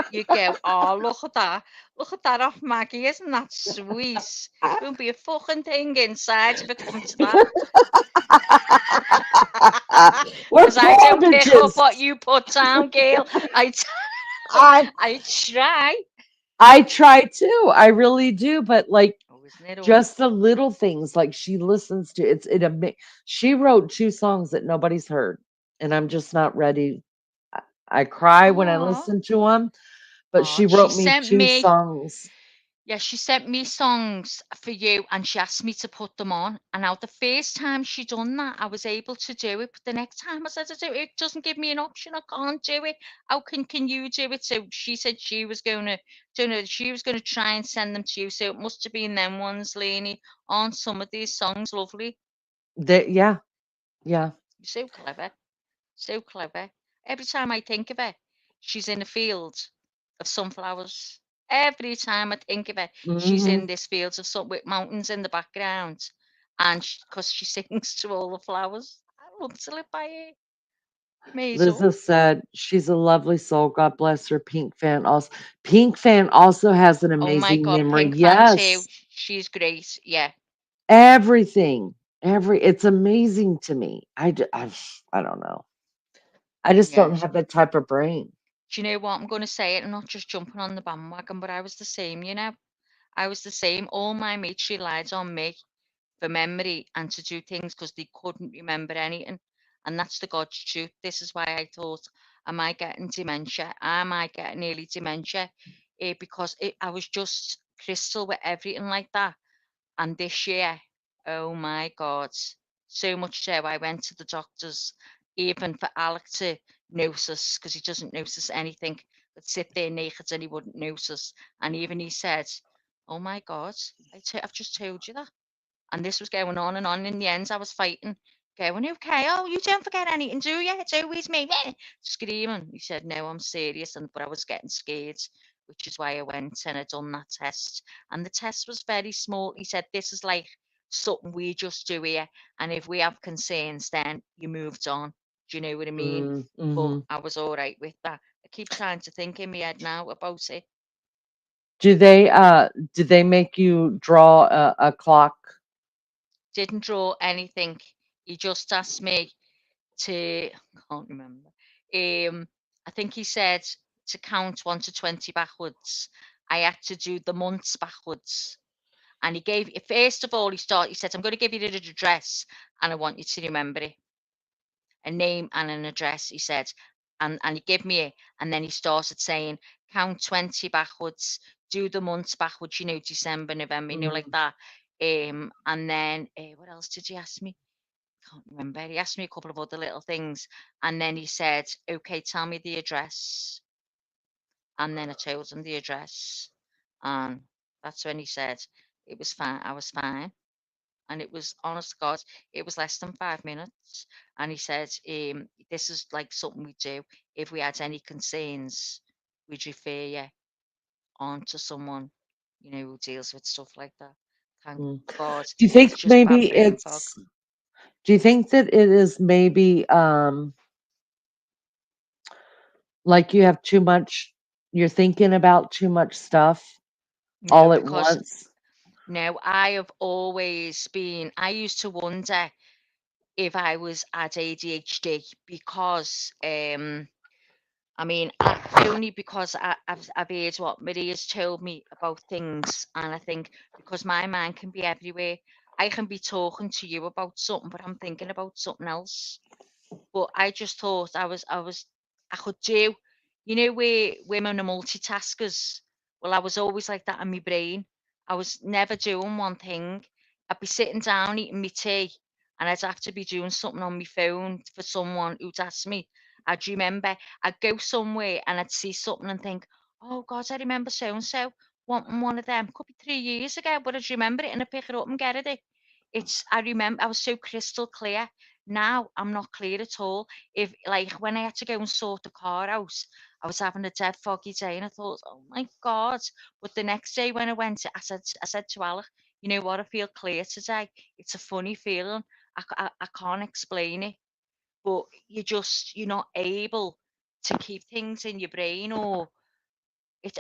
You go, oh, look at that. Look at that off Maggie. Isn't that sweet? Won't be a fucking thing inside if it comes to that. we're Because I don't pick up what bandages. you put down, Gail. I I try. I try to. I really do, but like, Oh, isn't it just the awful? little things, like she listens to, she wrote two songs that nobody's heard, and I'm just not ready. I cry when I Oh, listen to them, but oh, she she wrote me sent two me. songs. Yeah, she sent me songs for you and she asked me to put them on. And now the first time she done that, I was able to do it. But the next time I said to do it, it doesn't give me an option. I can't do it. How can you do it? So she said she was gonna she was gonna try and send them to you. So it must have been them ones, Lainey, on some of these songs. Lovely. That, yeah, yeah. You're so clever. So clever. Every time I think of her, she's in a field of sunflowers. Every time I think of her, she's Hmm. in this field of sun with mountains in the background. And because she sings to all the flowers. I love to live by her. Maisel. Liza said she's a lovely soul. God bless her. Pink fan also has an Oh my amazing God, memory. Pink fan too. Yes, She's great. Yeah, everything, it's amazing to me. I don't know. I just yeah. don't have that type of brain. Do you know what? I'm going to say it. I'm not just jumping on the bandwagon, but I was the same, you know. I was the same. All my mates relied on me for memory and to do things because they couldn't remember anything. And that's the God's truth. This is why I thought, am I getting dementia? Am I getting early dementia? Because I was just crystal with everything like that. And this year, oh my God, so much so I went to the doctors, even for Alec to notice, because he doesn't notice anything, but sit there naked and he wouldn't notice. And even he said, oh my God, I've just told you that. And this was going on and on. In the end, I was fighting, going, okay, oh, you don't forget anything, do you? It's always me, screaming. He said, no, I'm serious. But I was getting scared, which is why I went and I done that test. And the test was very small. He said, this is like something we just do here. And if we have concerns, then you moved on. Do you know what I mean? But Mm-hmm. I was all right with that. I keep trying to think in my head now about it. Do they make you draw a clock? Didn't draw anything. He just asked me to, I can't remember. I think he said to count 1 to 20 backwards. I had to do the months backwards. And he gave, first of all, he said, I'm going to give you the address and I want you to remember it. A name and an address, he said. And he gave me it. And then he started saying, count 20 backwards, do the months backwards, December, November, like Mm-hmm. that. And then, what else did he ask me? Can't remember. He asked me a couple of other little things, and then he said, "Okay, tell me the address." And then I told him the address, and that's when he said it was fine. I was fine, and it was honest to God, it was less than 5 minutes. And he said, "This is like something we do. If we had any concerns, we'd refer you on to someone, who deals with stuff like that." Thank Mm. God, Do you it's think just bad maybe brain fog. it's? Do you think that it is maybe like you have too much? You're thinking about too much stuff No, all at because once. no, I have always been. I used to wonder if I was at ADHD because, I mean, only because I've heard what Maria's told me about things, and I think because my mind can be everywhere, I can be talking to you about something, but I'm thinking about something else. But I just thought I could do, where women are multitaskers. Well, I was always like that in my brain. I was never doing one thing. I'd be sitting down eating my tea, and I'd have to be doing something on my phone for someone who'd ask me. I'd remember I'd go somewhere and I'd see something and think, oh God, I remember so and so wanting one of them. Could be 3 years ago, but I'd remember it and I'd pick it up and get it. I remember I was so crystal clear. Now I'm not clear at all. If like when I had to go and sort the car out, I was having a dead foggy day and I thought, oh my God. But the next day when I went, I said to Alec, you know what, I feel clear today. It's a funny feeling. I can't explain it, but you're not able to keep things in your brain or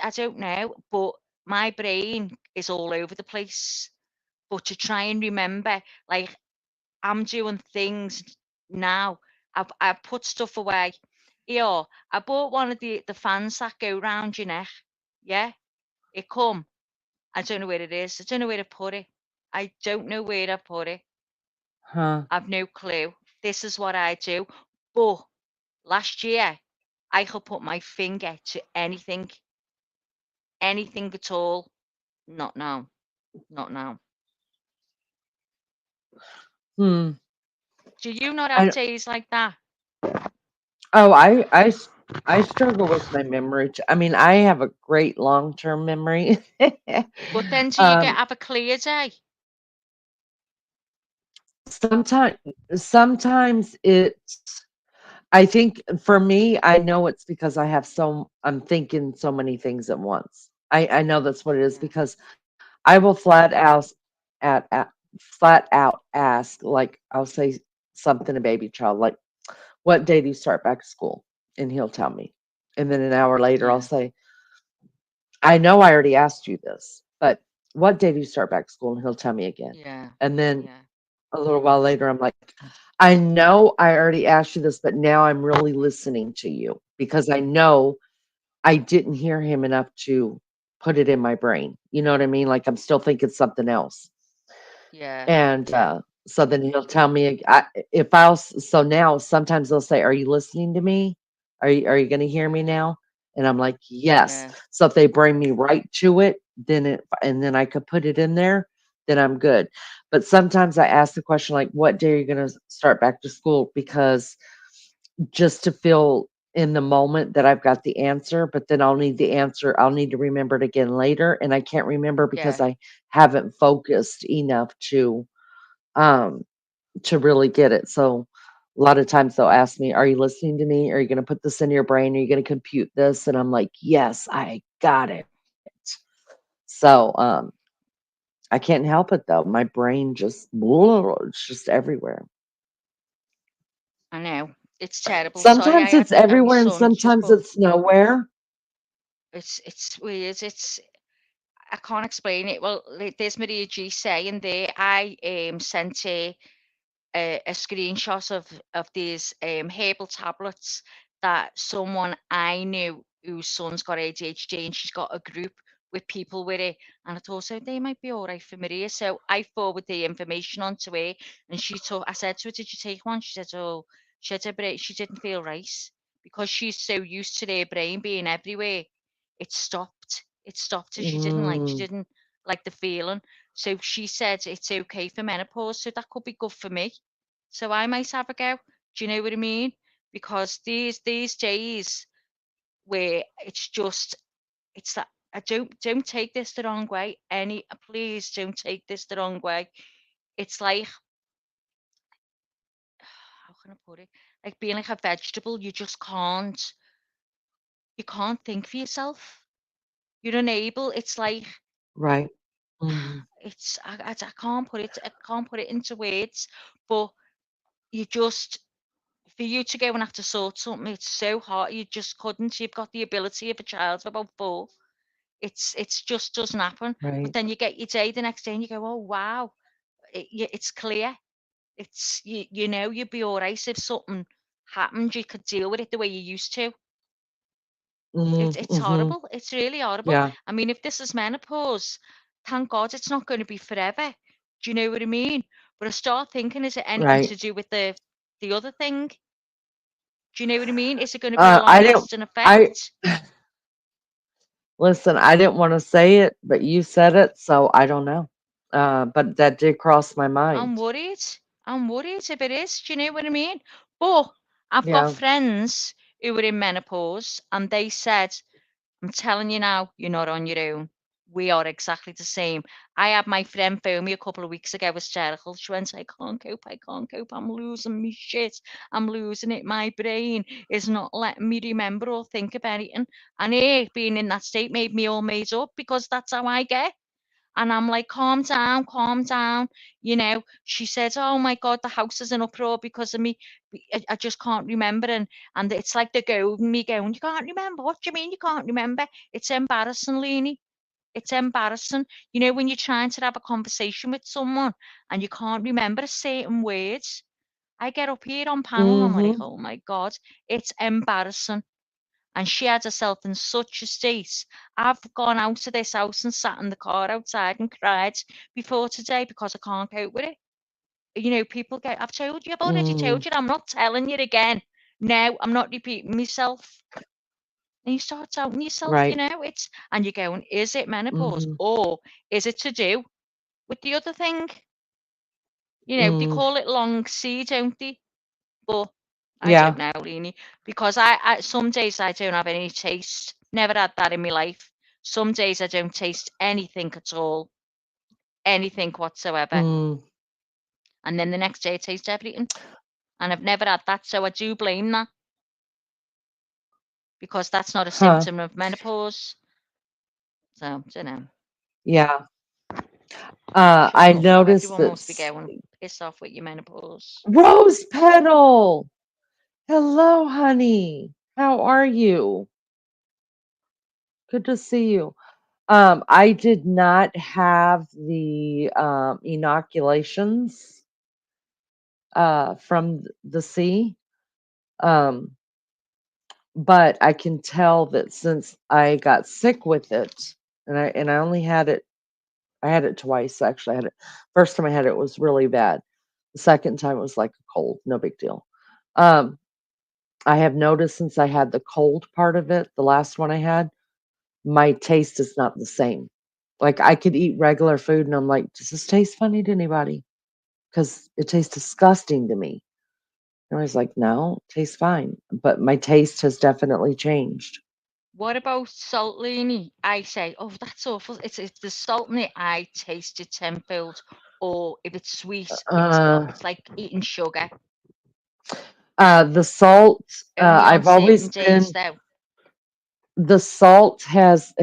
I don't know, but my brain is all over the place. But to try and remember, like I'm doing things now. I've put stuff away. Yeah, I bought one of the fans that go round your neck. Yeah, it come. I don't know where it is. I don't know where to put it. I don't know where to put it. Huh. I've no clue. This is what I do. But last year, I could put my finger to anything at all. Not now. Not now. Hmm. Do you not have I days like that? oh I struggle with my memory. I mean, I have a great long-term memory. But then do you get um, have a clear day? sometimes sometimes it's. I think for me, I know it's because I'm thinking so many things at once. I know that's what it is Yeah. because I will at flat out ask, like I'll say something to baby child, like, what day do you start back to school? And he'll tell me. And then an hour later, I'll Yeah. say, I know I already asked you this, but what day do you start back to school? And he'll tell me again. Yeah. And then Yeah. a little while later, I'm like, I know I already asked you this, but now I'm really listening to you because I know I didn't hear him enough to put it in my brain. You know what I mean? Like I'm still thinking something else. Yeah. And Yeah. so then he'll tell me if I'll. So now sometimes they'll say, "Are you listening to me? Are you going to hear me Yeah. now?" And I'm like, "Yes." Yeah. So if they bring me right to it, then I could put it in there. Then I'm good. But sometimes I ask the question like, "What day are you going to start back to school?" Because just to feel in the moment that I've got the answer, but then I'll need the answer. I'll need to remember it again later, and I can't remember because Yeah. I haven't focused enough um to really get it. So a lot of times they'll ask me, "Are you listening to me? Are you going to put this in your brain? Are you going to compute this?" And I'm like, "Yes, I got it." So I can't help it though. My brain just it's just everywhere. I know. It's terrible. Sorry, I Sometimes had it's to tell my everywhere and son to sometimes put. it's nowhere. It's weird. I can't explain it. Well, there's Maria G saying there. I sent a screenshot of these herbal tablets that someone I knew whose son's got ADHD and she's got a group with people with it. And I thought, so they might be all right for Maria. So I forwarded the information on to her and she took, I said to her, did you take one? She said, oh, she had her brain, she didn't feel right because she's so used to their brain being everywhere. It stopped. It stopped her. She Mm, didn't like the feeling. So she said it's okay for menopause. So that could be good for me. So I might have a go. Do you know what I mean? Because these days where it's just it's that I don't take this the wrong way. Please don't take this the wrong way. It's like how can I put it? Like being like a vegetable. You can't think for yourself. You're unable. It's like right. Mhm. I can't put it into words, but you just for you to go and have to sort something, it's so hard. You just couldn't. You've got the ability of a child of about 4. It's just doesn't happen. But Right. then you get your day the next day and you go, oh wow, it's clear. You know you'd be all right if something happened. You could deal with it the way you used to. Mhm. It's Mhm. horrible. It's really horrible. Yeah. I mean, if this is menopause, thank God it's not going to be forever. Do you know what I mean? But I start thinking, is it anything Right. to do with the other thing? Do you know what I mean? Is it going to be a I didn't long-lasting I effect? listen, I didn't want to say it, but you said it, so I don't know. But that did cross my I'm mind. worried. I'm worried if it is. Do you know what I mean? But I've got Yeah. friends who are in menopause, and they said, I'm telling you now, you're not on your own. We are exactly the same. I had my friend phone me a couple of weeks ago, hysterical. She went, I can't cope, I'm losing me shit. I'm losing it. My brain is not letting me remember or think of anything. And being in that state made me all made up because that's how I get. And I'm like, calm down, calm down. She says, oh my God, the house is in uproar because of me. I just can't remember. And it's like the goading me going, you can't remember. What do you mean you can't remember? It's embarrassing, Leanie. It's embarrassing. When you're trying to have a conversation with someone and you can't remember certain words. I get up here on panel and I'm like, Mhm. oh my God, it's embarrassing. And she had herself in such a state. I've gone out of this house and sat in the car outside and cried before today because I can't cope with it. People get, I've already Mm, told you, I'm not telling you again. No, I'm not repeating myself. And you start doubting yourself, right. and you're going, is it menopause Mhm. or is it to do with the other thing? They Mm, call it long C, don't they? But I yeah. don't know, really, because I some days I don't have any taste. Never had that in my life. Some days I don't taste anything at all, anything whatsoever. Mm, And then the next day I taste everything. And I've never had that, so I do blame that because that's not a huh. symptom of menopause. So, I don't know. Yeah. Shut I up now. noticed Everyone that must be going, piss off with your menopause. rose petal. Hello, honey. How are you? Good to see you. I did not have the inoculations from the sea. Um, but I can tell that since I got sick with it, and I only had it, I had it twice actually. I had it first time I had it was really bad. The second time it was like a cold, no big deal. Um, I have noticed since I had the cold part of it, the last one I had, my taste is not the same. Like I could eat regular food and I'm like, does this taste funny to anybody? Because it tastes disgusting to me. And I was like, no, it tastes fine. But my taste has definitely changed. What about salt, Leanie? I say, oh, that's awful. It's if there's salt in it, I taste it tenfold. Or if it's sweet, Uh, it's like eating sugar. the salt, Only on I've certain always days, been, though. the salt has,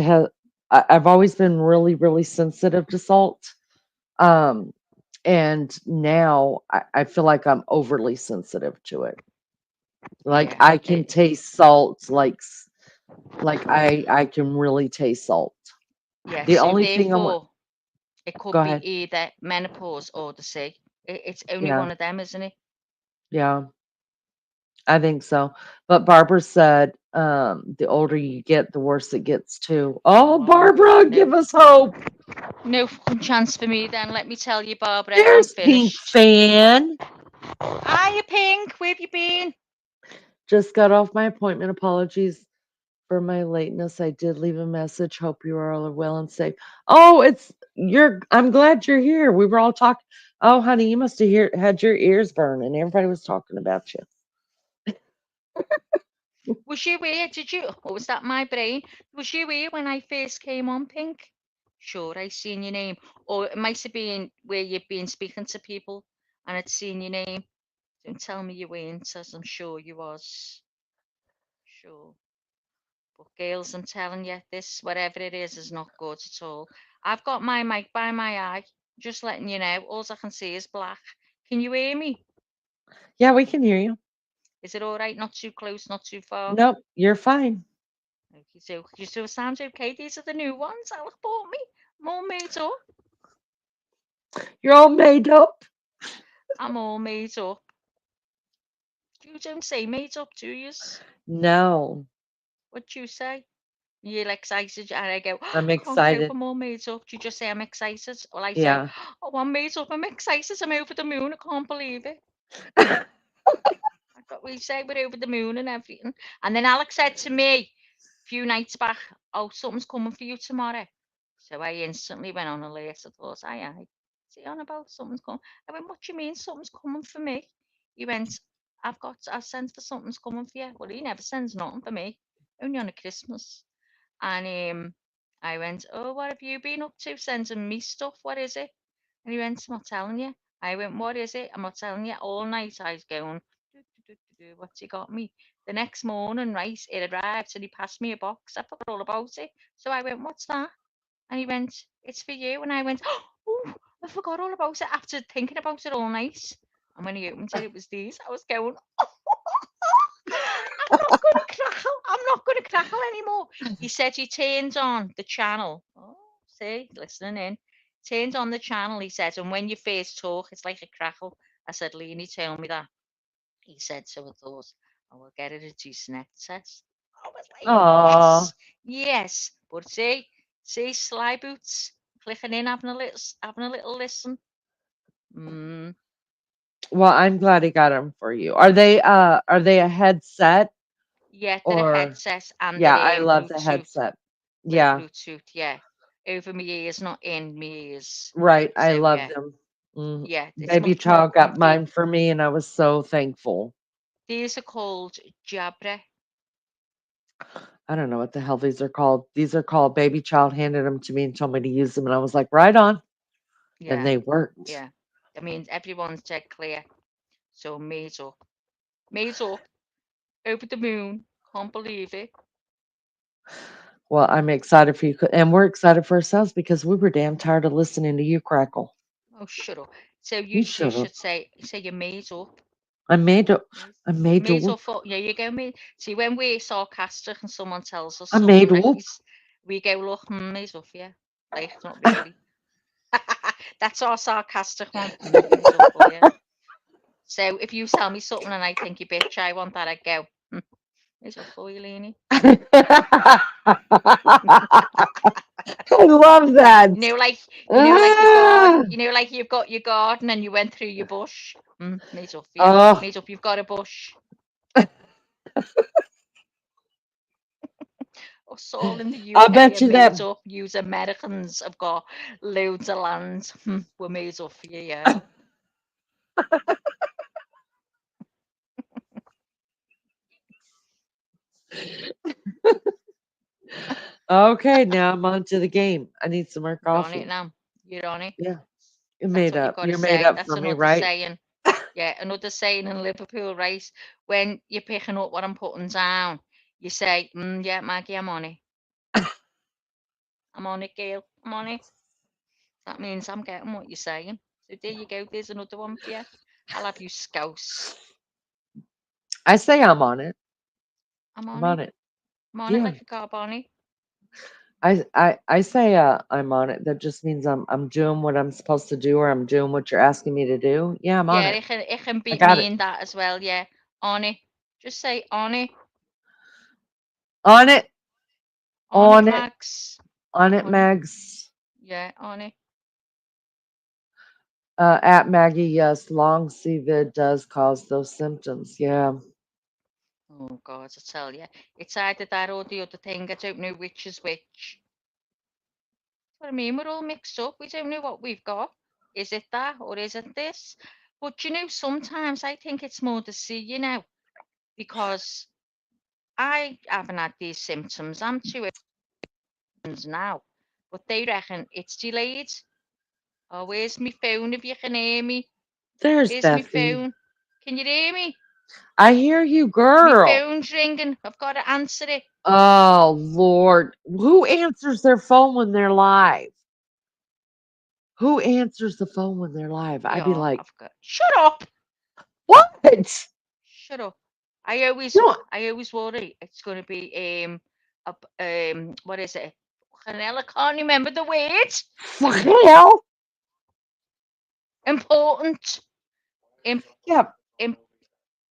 I've always been really, really sensitive to salt. Um, and now I feel like I'm overly sensitive to it. Like Yeah, I can taste salt, like I can really taste salt. yeah. The So only thing I want, therefore, it could go be ahead. either menopause or the sea. It's only Yeah, one of them, isn't it? yeah, I think so. But Barbara said, the older you get, the worse it gets too. Oh, Oh, I'm Barbara, no, give us hope. no fucking chance for me then. Let me tell you, Barbara, I'm There's Pink finished. Fan. Hiya, Pink. Where have you been? Just got off my appointment. Apologies for my lateness. I did leave a message. Hope you are all well and safe. Oh, I'm glad you're here. We were all talking. Oh, honey, you must have had your ears burning. Everybody was talking about you. Was you here? Did you? Or was that my brain? Was you here when I first came on, Pink? Sure, I seen your name. Or it might have been where you've been speaking to people and I'd seen your name. Don't tell me you weren't, as I'm sure you was. Sure. But girls, I'm telling you, this, whatever it is not good at all. I've got my mic by my eye. Just letting you know. All I can see is black. Can you hear me? Yeah, we can hear you. Is it all right? Not too close, not too far. Nope, you're fine. Okay, so you still sounds okay. These are the new ones Alec bought me. I'm all made up. You're all made up. I'm all made up. You don't say made up, do you? No, What do you say? You're excited, and I go, I'm can't cope, excited. I'm all made up. Do you just say I'm excited? Or I say, Yeah. oh, I'm made up, I'm excited, I'm over the moon, I can't believe it. That's what we say, we're over the moon and everything. And then Alex said to me a few nights back, oh, something's coming for you tomorrow. So I instantly went on alert. I thought, aye, aye. What's he on about? Something's coming. I went, what do you mean something's coming for me? He went, I've sent for something's coming for you. Well, he never sends nothing for me, only on a Christmas. And I went, oh, what have you been up to? Sending me stuff. What is it? And he went, I'm not telling you. I went, what is it? I'm not telling you. All night I was going, what's he got me? The next morning, right, it arrived and he passed me a box. I forgot all about it. So I went, what's that? And he went, it's for you. And I went, oh, I forgot all about it after thinking about it all night. And when he opened it, it was these. I was going, I'm not going to crackle. I'm not going to crackle anymore. He said he turned on the channel. Oh, see, listening in. Turned on the channel, he said, and when you first talk, it's like a crackle. I said, Leanie, tell me that. He said, so I thought, I will get it a decent access. I was like, Aw. yes, yes. But see, Sly Boots, clicking in, having a little listen. Mm, Well, I'm glad he got them for you. Are they a headset yeah, they're a or headset and yeah, I they're love the Bluetooth. headset. They're Yeah, Bluetooth, yeah. Over my ears, not in my ears. right. I So love yeah, them. Mm. yeah, it's Baby much more child got comfy. mine for me and I was so thankful. These are called Jabra. I don't know what the hell these are called. These are called baby child handed them to me and told me to use them and I was like, right on. And Yeah, they worked. yeah. I mean, everyone's dead clear. So made up, over the moon. Can't believe it. Well, I'm excited for you and we're excited for ourselves because we were damn tired of listening to you crackle. Oh, shut up. So you You two should have. should say you're made up. I made a Me's wolf. off. Yeah, you go, me. See, when we're sarcastic and someone tells us I made something, wolf. we go, look, me's off, yeah. Like, not really. That's our sarcastic one. Me's off, yeah. So if you tell me something and I think you bitch, I want that, I go, me's off for you, Leanie. I love that. Like your garden. Like you've got your garden and you went through your bush. Me's off, yeah. Me's off, you've got a bush. Us all in the UK I bet you that. up. Use Americans have got loads of land. We're made up for you, yeah. Okay, now I'm on to the game. I need some more You're on it coffee. now. You're on it. Yeah, you're That's made what you've up. got to You're say. made up That's for me, another right? saying. Yeah, another saying in Liverpool, right? When you're picking up what I'm putting down, you say, yeah, Maggie, I'm on it. I'm on it, Gail. I'm on it. That means I'm getting what you're saying. So there you go. There's another one for you. I'll have you scouse. I say I'm on it. I'm I'm on on it. it. I'm on Yeah. it like a car, Bonnie. I say I'm on it. That just means I'm doing what I'm supposed to do, or I'm doing what you're asking me to do. Yeah, I'm on Yeah, it. it can be got it. mean that as well. Yeah, on it. Just say on it. On it. On it, Max. On it, Mags. Yeah, on it. At Maggie, yes, long CVID does cause those symptoms. Yeah. Oh God, I tell you, it's either that or the other thing. I don't know which is which. That's what I mean. We're all mixed up. We don't know what we've got. Is it that or is it this? But sometimes I think it's more to see, because I haven't had these symptoms. I'm 2 now, but they reckon it's delayed. Oh, where's my phone if you can hear me? There's Where's my Beffy. phone? Can you hear me? I hear you, My girl. phone's ringing. I've got to answer it. Oh, Lord. Who answers their phone when they're live? Who answers the phone when they're live? I'd be Yeah, like, shut up. what? Shut up. I always worry it's going to be what is it? I can't remember the word. Fucking hell. Important. Yeah.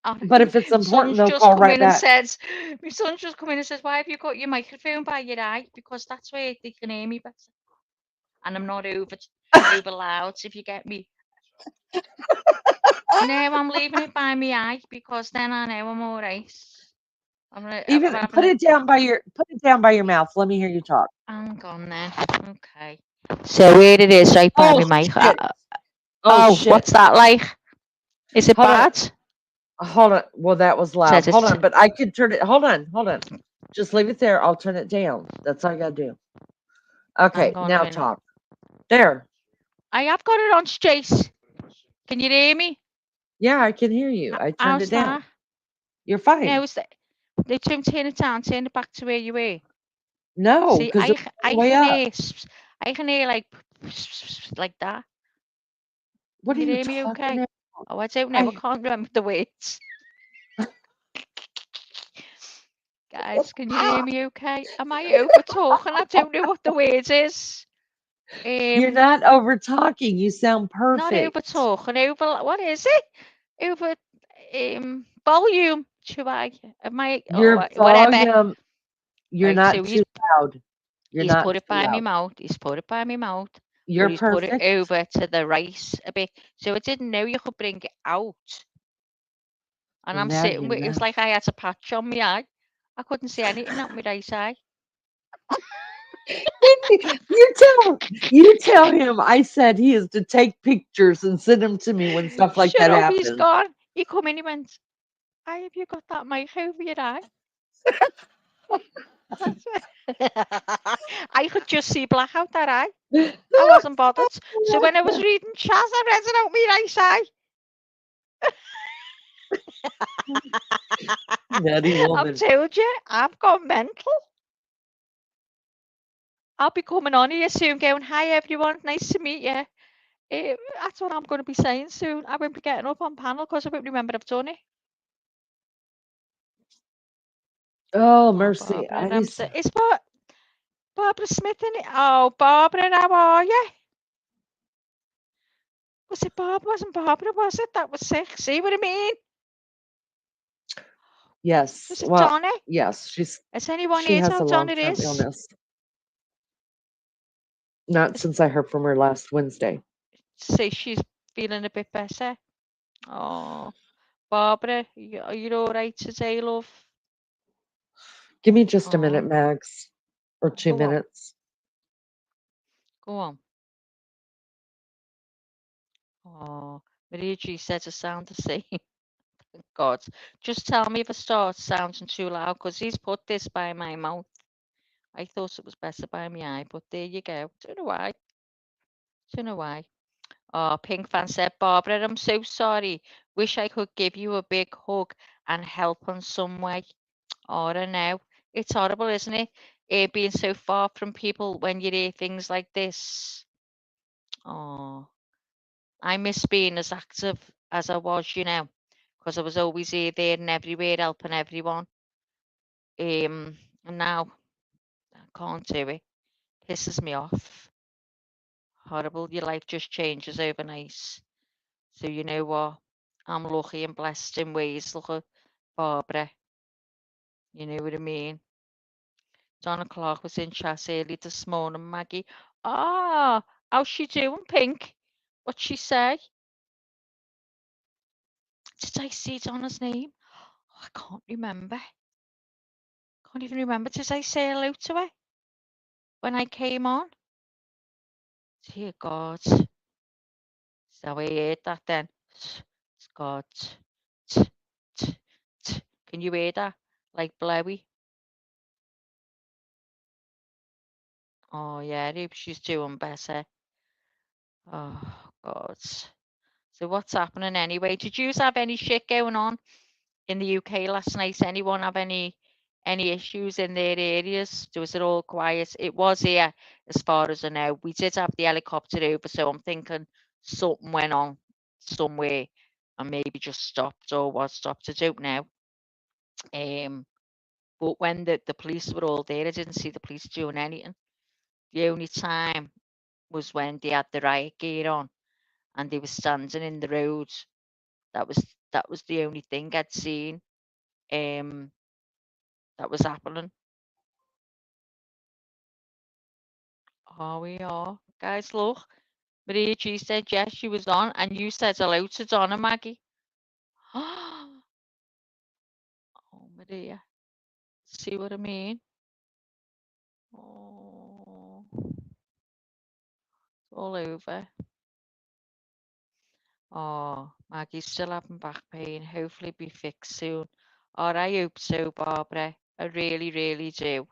Oh, But if it's important, they'll call right back. My son's just come in and says, why have you got your microphone by your eye? Because that's where they can hear me better. And I'm not over loud, if you get me. No, I'm leaving it by my eye because then I know I'm all right. Even put it down by your mouth. Let me hear you talk. Hang on then. Okay. So here it is, right by my mic. Shit. What's that like? Is it bad? Hold on. Well, that was loud. Hold on, but I could turn it. Hold on. Just leave it there. I'll turn it down. That's all I gotta do. Okay, now talk. There. I have got it on straight. Can you hear me? Yeah, I can hear you. I turned it down. That? You're fine. No, they don't turn it down. Turn it back to where you were. No, because I can hear like that. What can are you hear me talking okay? about? Oh, I don't know. I can't remember the words. Guys, can you hear me okay? Am I over talking? I don't know what the word is. You're not over talking. You sound perfect. Not over talking. What is it? Over volume. Whatever. You're right, not so too loud. He's put it by my mouth. He's put it by my mouth. You're he's perfect. put it over to the right a bit. So I didn't know you could bring it out. And I'm sitting with it's like I had a patch on my eye. I couldn't see anything out my right eye. You tell him I said he is to take pictures and send them to me when stuff like that happens. He's gone. He come in, he went, "Why have you got that mic over your eye?" I could just see black out that eye. I wasn't bothered. So when I was reading Chaz, I read it out my right eye. Nutty woman. I've told you, I've gone mental. I'll be coming on here soon going, "Hi everyone, nice to meet you. That's what I'm going to be saying soon. I won't be getting up on panel because I won't remember I've done it. Oh, Oh, mercy. Barbara, it's Barbara Smith in it. Oh, Barbara, how are you? Was it Barbara? Wasn't Barbara, was it? That was sick. See what I mean? Yes. Was it Well, Donna? yes, Has anyone she heard has how a Donna long-term is? illness. Not since I heard from her last Wednesday. Say she's feeling a bit better. Oh, Barbara, are you all right today, love? Give me just a minute, Oh, Max, or 2 go on, minutes. go on. Oh, Maria G says I sound the same. Thank God. Just tell me if I start sounding too loud, because he's put this by my mouth. I thought it was better by my eye, but there you go. Don't know why. Don't know why. Oh, Pink Fan said, Barbara, I'm so sorry. Wish I could give you a big hug and help in some way. Oh, I don't know. It's horrible, isn't it? Being so far from people when you hear things like this. Oh, I miss being as active as I was, because I was always here, there, and everywhere helping everyone. And now I can't do it. Pisses me off. Horrible. Your life just changes overnight. So you know what? I'm lucky and blessed in ways. Look at Barbara. You know what I mean? Donna Clark was in chat early this morning, Maggie. Ah, how's she doing, Pink? What'd she say? Did I see Donna's name? Oh, I can't remember. Can't even remember. Did I say hello to her when I came on? Dear God. So I heard that then. It's God. Can you hear that? Like blowy? Oh, yeah, I hope she's doing better. Oh, God. So what's happening anyway? Did you have any shit going on in the UK last night? Anyone have any issues in their areas? Was it all quiet? It was here, as far as I know. We did have the helicopter over, so I'm thinking something went on somewhere and maybe just stopped or was stopped. I don't know. But when the police were all there, I didn't see the police doing anything. The only time was when they had the riot gear on and they were standing in the road. That was the only thing I'd seen um that was happening. Oh, we are. Guys, look. Maria G said yes, she was on, and you said hello to Donna, Maggie. Oh, Maria. See what I mean? Oh, it's all over. Oh, Maggie's still having back pain. Hopefully be fixed soon. Oh, I hope so, Barbara. I really, really do.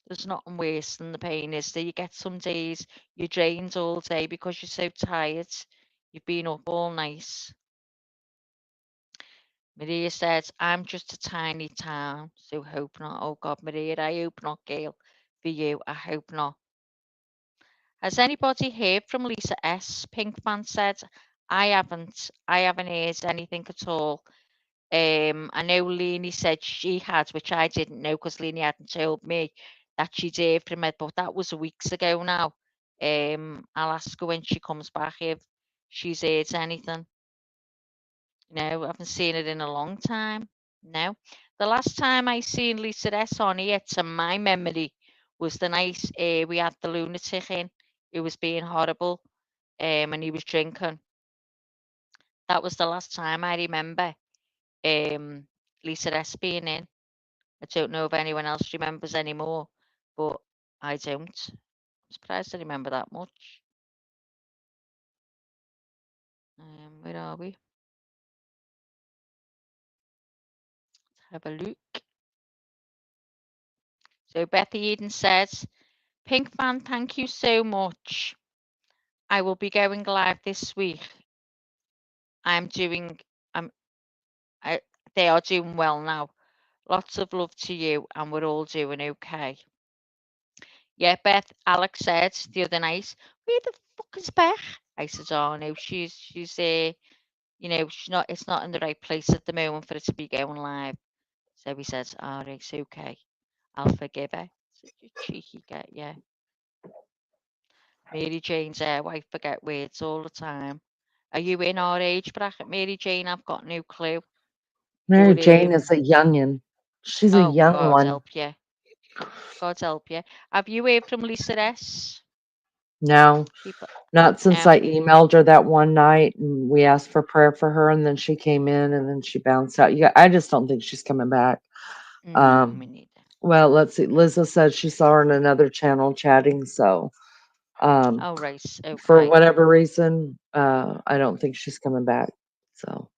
There's nothing worse than the pain, is there? You get some days you're drained all day because you're so tired. You've been up all night. Maria says, I'm just a tiny town, so hope not. Oh God, Maria, I hope not, Gail. For you, I hope not. Has anybody heard from Lisa S? Pinkman said, I haven't. I haven't heard anything at all. I know Leanie said she had, which I didn't know because Leanie hadn't told me that she'd heard from it, but that was weeks ago now. I'll ask her when she comes back if she's heard anything. No, I haven't seen it in a long time. No. The last time I seen Lisa S on here, to my memory, was the night we had the lunatic in. He was being horrible, and he was drinking. That was the last time I remember Lisa S being in. I don't know if anyone else remembers anymore, but I don't. I'm surprised I remember that much. Where are we? Let's have a look. So Bethy Eden says, Pink fan, thank you so much. I will be going live this week. I'm doing, they are doing well now. Lots of love to you, and we're all doing okay. Yeah, Beth, Alex said the other night, "Where the fuck is Beth?" I said, "Oh no, she's she's not. It's not in the right place at the moment for it to be going live." So he says, "All right, it's okay. I'll forgive her." Such a cheeky get, yeah. Mary Jane's wife forget words all the time. Are you in our age bracket, Mary Jane? I've got no clue. Or Mary Jane is a youngin. She's a oh, young God one. help you. God help you. Have you heard from Lisa S? No, People, not since no. I emailed her that one night and we asked for prayer for her and then she came in and then she bounced out. Yeah, I just don't think she's coming back. No, me neither. Well, let's see. Liza said she saw her in another channel chatting, so Oh, right. for Okay. whatever reason, I don't think she's coming back. So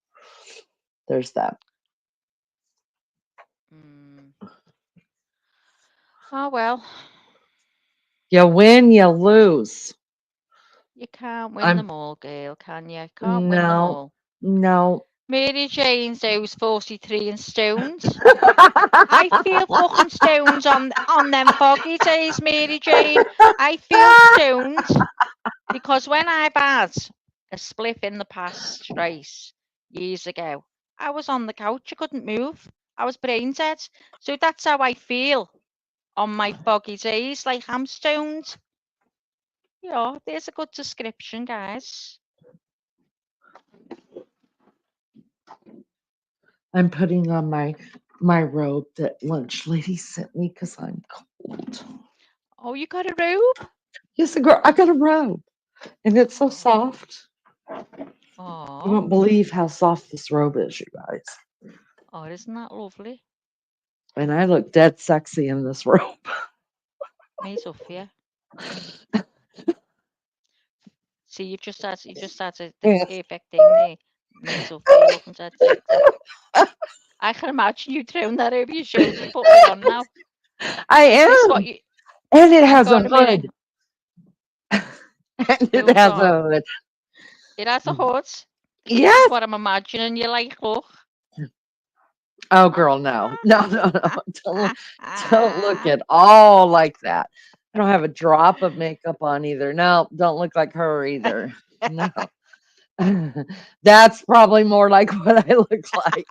there's that. Mm. Oh, well. You win, you lose. You can't win I'm them all, girl, can you? Can't win them no, all. no. Mary Jane's who's 43 and stoned. I feel fucking stoned on them foggy days, Mary Jane. I feel stoned because when I've had a spliff in the past, right, years ago, I was on the couch. I couldn't move. I was brain dead. So that's how I feel on my foggy days, like I'm stoned. Yeah, there's a good description, guys. I'm putting on my robe that lunch lady sent me because I'm cold. Oh, you got a robe? Yes, girl, I got a robe, and it's so soft. You Oh, won't believe how soft this robe is, you guys. oh, isn't that lovely? And I look dead sexy in this robe. Me Sophia. See, you just had the Yes, perfect thing there. Me Sophia looking dead sexy. I can imagine you throwing that over your shoulders, putting it on now. I Is this what am, you? and it Hang has a on a minute. hood. And it Hold has on. a hood. It has a hood. This is Yes. what I'm imagining. You like, look. Oh, girl, no, no, no, no. Don't look at all like that. I don't have a drop of makeup on either. No, don't look like her either. No. That's probably more like what I look like.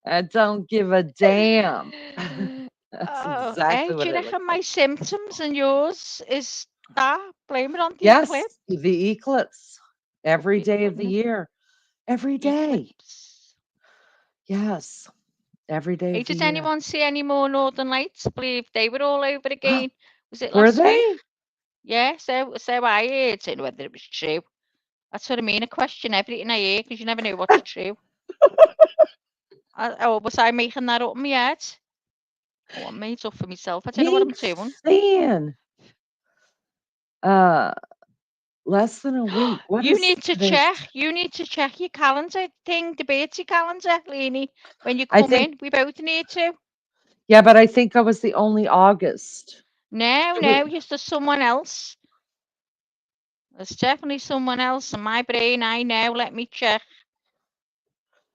I don't give a damn. That's Oh, exactly hey, do what you I look reckon like. my symptoms and yours is that? Blame it on the Yes, eclipse. the eclipse every Good day of the goodness. year. Every day. Eclipse. Yes, every day Hey, of the did year. anyone see any more Northern Lights? I believe they were all over again. Was it Were last week? they? Yeah, so I heard. Don't know whether it was true. That's what I mean. I question everything I hear because you never know what's true. Oh, was I making that up in my head? Oh, I'm made up for myself. I don't know what I'm Ain't doing. saying. Uh, less than a week. What You is need to today's? check. You need to check your calendar thing, the Bertie calendar, Leanie. When you I come think, in, we both need to. yeah, but I think I was the only August. No, It was, no, yes, there's someone else. There's definitely someone else in my brain. I know. Let me check.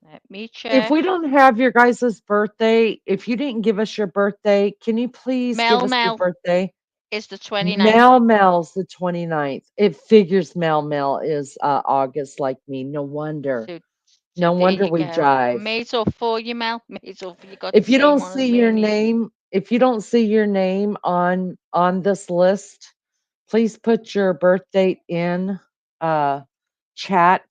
Let me if check. we don't have your guys' birthday, if you didn't give us your birthday, can you please give Mel us your Mel birthday? is the 29th. Mel Mel's the 29th. It figures Mel Mel is August like me. No wonder. So, so No there wonder you we go. jive. Made up for you, Mel. Made up for you. Got the If you same don't one as see your Leonie. name, if you don't see your name on this list, please put your birth date in uh chat.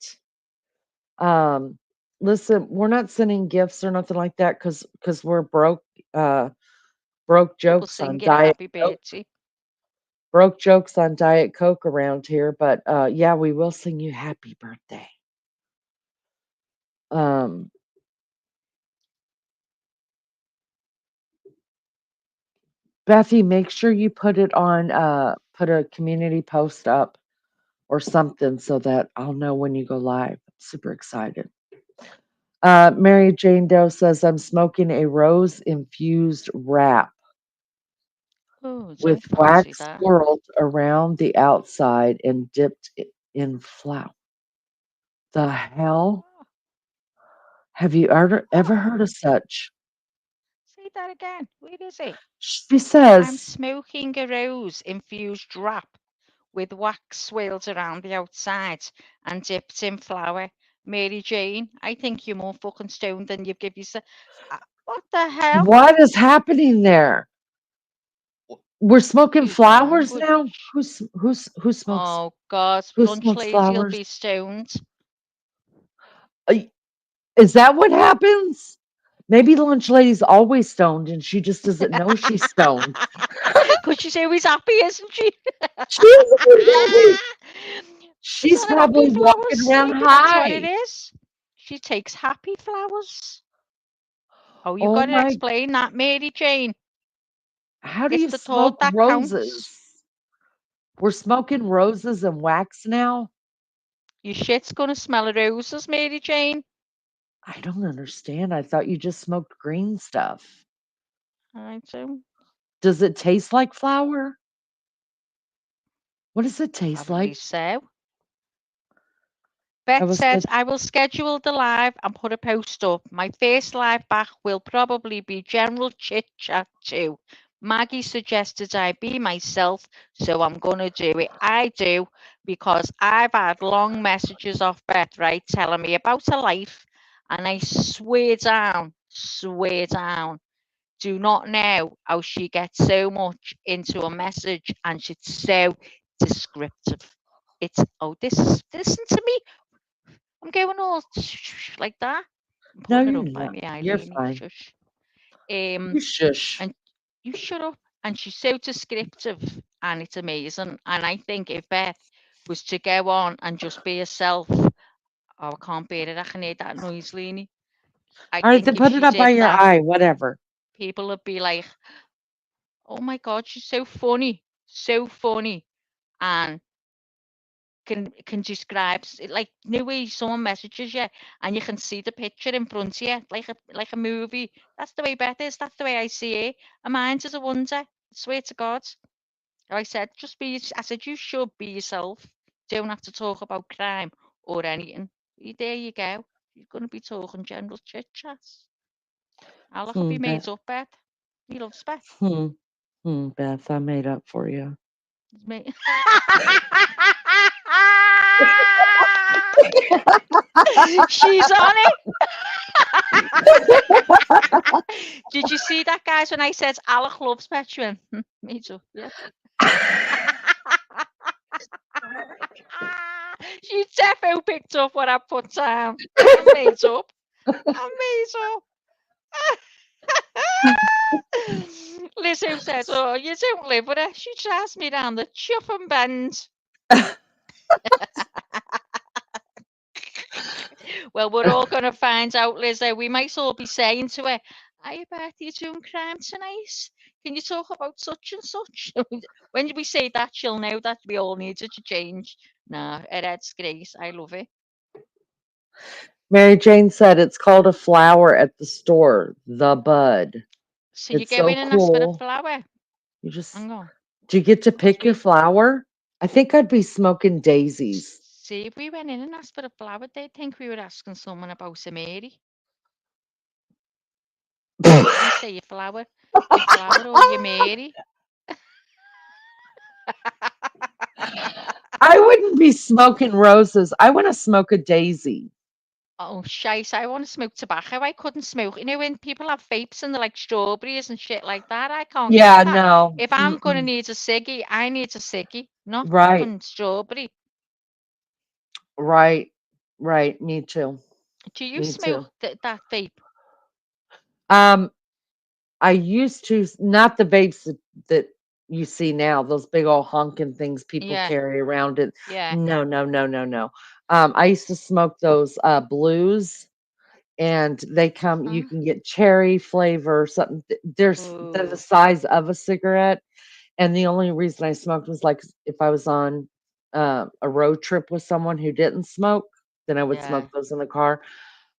Um listen, we're not sending gifts or nothing like that because we're uh broke But we'll jokes sing on you a Diet happy Coke. birthday. Broke jokes on Diet Coke around here, but yeah, we will sing you happy birthday. Um Bethy, make sure you put it on put a community post up or something so that I'll know when you go live. I'm super excited. Mary Jane Doe says, I'm smoking a rose infused wrap Oh, with don't fancy wax that. swirled around the outside and dipped in flour. The hell? Have you ever heard of such? Say that again. Where is it? She I'm says, smoking a rose infused drop with wax swirled around the outside and dipped in flour. Mary Jane, I think you're more fucking stoned than you give yourself. What the hell? what is happening there? We're smoking Excuse my flowers now? language. Who smokes Oh God, who lunch smokes lady will flowers? be stoned. Is that what happens? Maybe lunch lady's always stoned and she just doesn't know she's stoned. Because she's always happy, isn't she? She's always happy. Is She's that happy probably walking flowers? around Maybe that's what it high. is. She takes happy flowers. Oh, you've Oh got to my, explain that, Mary Jane. how do It's you the thought smoke that counts. roses? We're smoking roses and wax now? Your shit's gonna smell of roses, Mary Jane. I don't understand. I thought you just smoked green stuff. I do. Does it taste like flour? What does it taste Probably like? so. I Beth was says, good. I will schedule the live and put a post up. My first live back will probably be general chit chat too. Maggie suggested I be myself, so I'm going to do it. I do, because I've had long messages off Beth, right, telling me about her life, and I swear down, do not know how she gets so much into a message and she's so descriptive. It's, oh, listen to me. I'm going all like that. I'm No, putting it you're up by not. me, You're Eileen. fine. Shush. You shush. And you shut up. And she's so descriptive, and it's amazing. And I think if Beth was to go on and just be herself, oh, I can't bear it. I can hear that noise, Leanie. I All right, then think if put it she up by did your that, eye, whatever. people would be like, "Oh my God, she's so funny, and can describe like new way someone messages you and you can see the picture in front of you like a movie. That's the way Beth is. That's the way I see her. And mine is a wonder. I swear to God. I said, just be. I said you should be yourself. Don't have to talk about crime or anything. There you go. You're gonna be talking general chit chats. I'll be made Beth. up, Beth. He loves Beth. Beth, I made up for you. It's me. She's on it. Did you see that, guys, when I said Alec loves Petrin? Me too, yeah. She defo picked up what I put down. I'm made up. Liz who said, oh, you don't live with her. She drives me down the chuffing bend. Well, we're all going to find out, Lizzo. We might all be saying to her, I bet you're doing crime tonight. Can you talk about such and such? When we say that, she'll know that we all needed to change. Nah, it adds grace. I love it. Mary Jane said it's called a flower at the store, the bud. So you It's go so in and ask for a cool. flower. You just Hang on. do you get to Because pick your flower? I think I'd be smoking daisies. see, if we went in and asked for a flower, they'd think we were asking someone about a Mary. What do you say, your flower or your Mary? I wouldn't be smoking roses. I want to smoke a daisy. Oh, shite, I want to smoke tobacco. I couldn't smoke. You know, when people have vapes and they're like strawberries and shit like that, I can't get Yeah, that. no. If I'm going to need a ciggy, I need a ciggy, not Right, fucking strawberry. right, right. Me too. Do you Me smoke too. that vape? Um, I used to not the vapes that you see now, those big old honking things people Yeah, carry around it. yeah. No, no, no, no, no. I used to smoke those blues and they come you Huh? can get cherry flavor, something they're the Ooh, size of a cigarette. And the only reason I smoked was like if I was on a road trip with someone who didn't smoke, then I would yeah. smoke those in the car.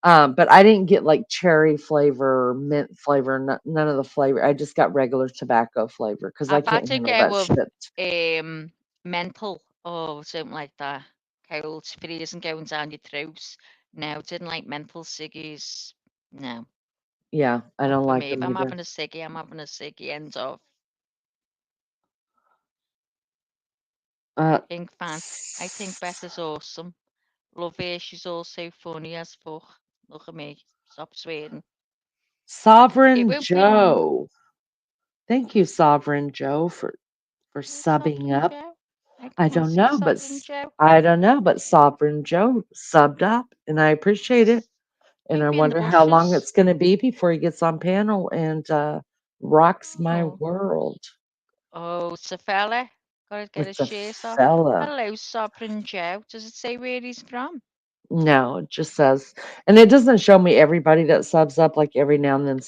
But I didn't get like cherry flavor, mint flavor, none of the flavor. I just got regular tobacco flavor because I I've can't had to handle that go of shit. mental or something like that. Cold freezing going down your throat. No, didn't like mental ciggies. No. Yeah, I Not don't for like me. If them I'm either. having a ciggy, I'm having a ciggy. End of. Uh, Pink fan. I think Beth awesome. Love her. She's also funny as fuck. Look at me. Stop swearing. It Sovereign won't be long. Joe. Thank you, Sovereign Joe, for Who's subbing Sovereign up. Joe? I I can't don't see know, but Sovereign Joe. I don't know, but Sovereign Joe subbed up, and I appreciate it. And I Maybe in the wonder how long bushes. it's going to be before he gets on panel and rocks my Oh. world. Oh, it's a fella. Gotta get his It's a shirt off. fella. Hello, Sovereign Joe. Does it say where he's from? No, it just says, and it doesn't show me everybody that subs up. Like every now and then,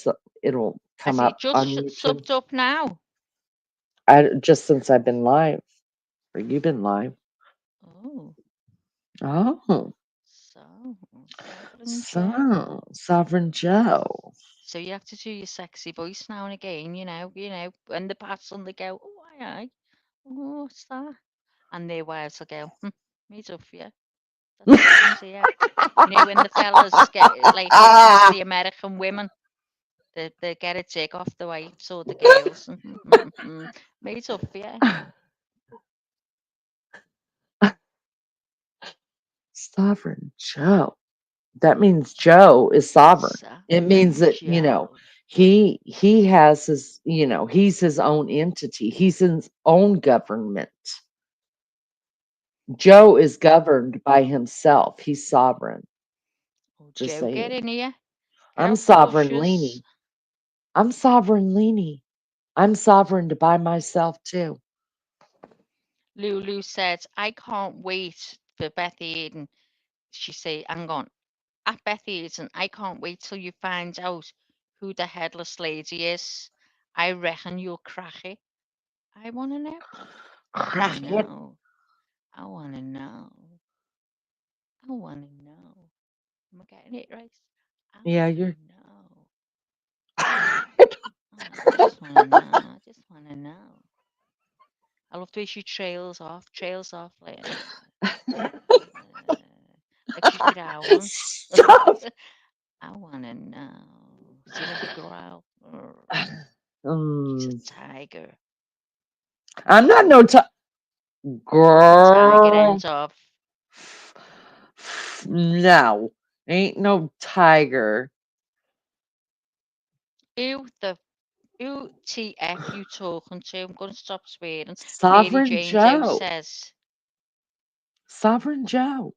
it'll Has come he up just on YouTube. subbed up now? Just since I've been live, or you've been live. Oh, Oh, so Sovereign Joe. so Sovereign Joe. So you have to do your sexy voice now and again, when they pass on, they go, oh, aye. Oh, what's that? And their wives will go, me tough for you. That's what happens here. When the fellas get, like, look past the American women, they get a tick off the wives or the girls. Me tough for you. Sovereign Joe. That means Joe is sovereign. It means Sovereign that, Joe. he has his, he's his own entity. He's his own government. Joe is governed by himself. He's sovereign. Oh, Just Joe, get saying. in here. Get I'm out the sovereign bushes. leaning. I'm sovereign leaning. I'm sovereign to by myself too. Lulu said, I can't wait for Beth Eden. She said, hang on. At Beth Eden, I can't wait till you find out who the headless lady is. I reckon you'll crack it. I want to know. I want to Crack it. know. I want to know. I want to know. Am I getting it right? I Yeah, want to you're. know. Oh, I just want to know. I just want to know. I love the way she trails off uh, like she's growling. Stop. I want to know. See when they growl. She's a Mm, tiger. I'm not no Tiger girl. ends of. No, ain't no tiger. Who TF you talking to? I'm going to stop swearing. Mary Sovereign Jane Joe Joe. says Sovereign Joe.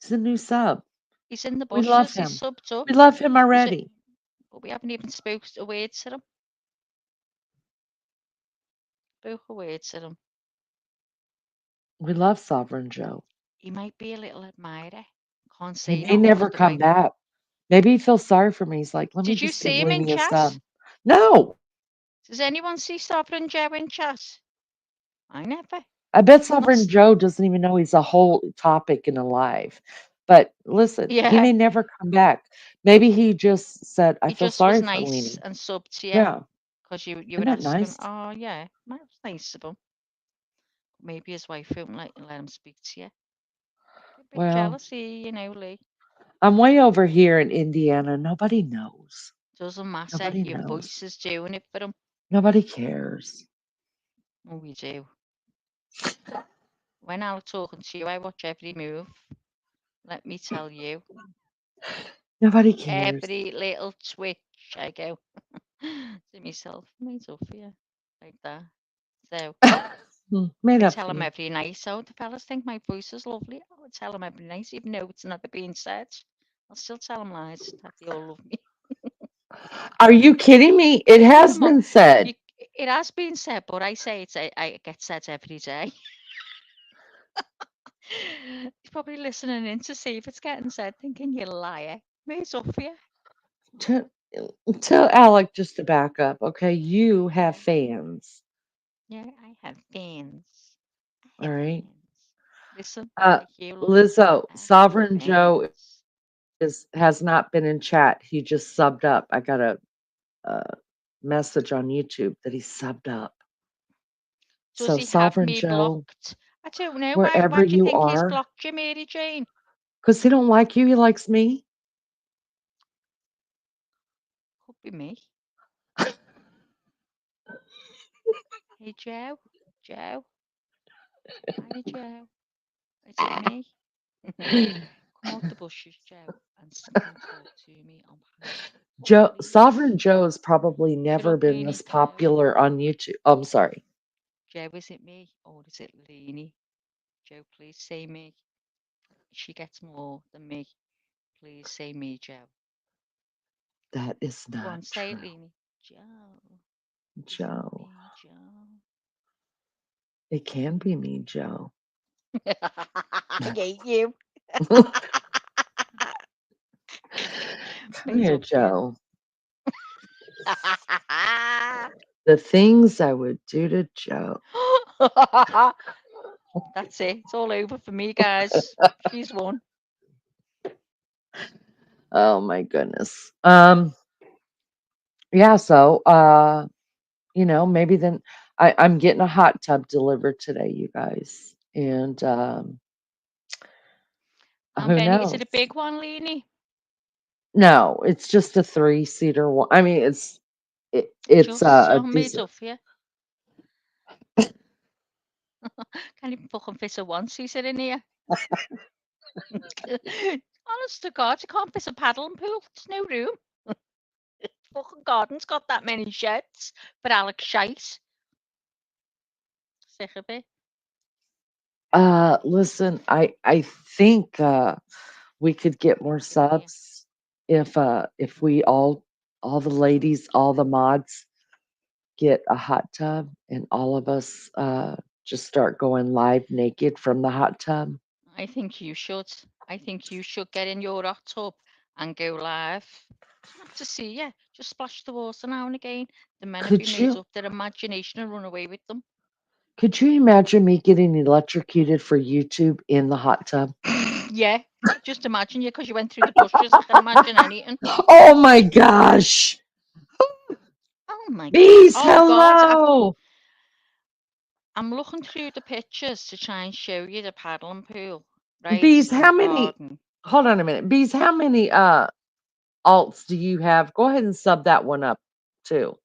He's a new sub. he's in the We love bushes. He's him. subbed up. We love him Was it? already. But we haven't even spoke a word to him. Spoke a word to him. We love Sovereign Joe. He might be a little admirer. Can't He say may nothing never good come about. back. Maybe he feels sorry for me. He's like, let me Did you just give see him in Lainey a chat? sub. No, Does anyone see Sovereign Joe in chat? I never. I bet Not. Sovereign Joe doesn't even know he's a whole topic in a live. But listen, he Yeah. may never come back. Maybe he just said, I He feel just was sorry for nice Lainey. and subbed to you Yeah. because you Isn't were that asking. nice? Oh yeah, that was nice of him. Maybe his wife won't let him speak to you. A bit Well, jealousy, Lee. I'm way over here in Indiana. Nobody knows. Doesn't matter. Nobody Your knows. voice is doing it for him. Nobody cares. Oh, we do. When I'm talking to you, I watch every move. Let me tell you, Nobody cares. every little twitch I go to myself. Made up for you, like that. So Made I up tell for him you. every night. So the fellas think my voice is lovely. I would tell him every night, even though it's never been said. I'll still tell him lies that they all love me. Are you kidding me? It has Come on, been said. it has been said, but I say I get said every day. He's probably listening in to see if it's getting said, thinking you liar. Made up for you. Tell, tell Alec just to back up, okay? You have Yeah, fans, yeah, I have fans. I all have right? fans. Listen, Uh, like you lot, Lizzo, I have Sovereign Joe fans. has not been in chat. He just subbed up. I got a message on YouTube that he subbed up. Does So he have Sovereign me Joe, blocked? I don't know. wherever Why do you you think he's are, blocked you, Mary Jane? because he don't like you, he likes me. Could Be me. Hey, Joe. Joe. Hi, Joe. Is it me? Come out the bushes, Joe, and talk to me on pipe, Joe, Sovereign please. Joe has probably Get never up, been Leanie. this Joe. popular on YouTube. Oh, I'm sorry. Joe, is it me or is it Leanie? Joe, please say me. She gets more than me. Please say me, Joe. That is Go not on, say it, true. Leanie. Joe. Is it Joe. me, Joe? It can be me, Joe. I hate you. Come Face here, up here. Joe. The things I would do to Joe. That's it. It's all over for me, guys. She's won. Oh my goodness. Yeah, so maybe then I'm getting a hot tub delivered today, you guys. And who Benny, is it knows? a big one, Leanie? No, it's just a 3-seater one. I mean, it's Just a so made decent. up for you. Can't even fucking fit a one-seater in here. Honest to God, you can't fit a paddling pool. There's no room. Fucking garden's got that many sheds for Alex shite. Sick of it. Listen, I think we could get more Get in here. subs if we all the ladies, all the mods get a hot tub and all of us just start going live naked from the hot tub. I think you should. I think you should get in your hot tub and go live. Don't have to see you. Just splash the water now and again. The men have been Could made you up their imagination and run away with them. could you imagine me getting electrocuted for YouTube in the hot tub? Yeah, just imagine you because you went through the bushes. I can imagine anything. Oh my gosh. Oh my God. Bees, Oh God. hello. I'm looking through the pictures to try and show you the paddling pool, right? Bees, And how the many garden. hold on a minute. Bees, how many alts do you have? Go ahead and sub that one up too.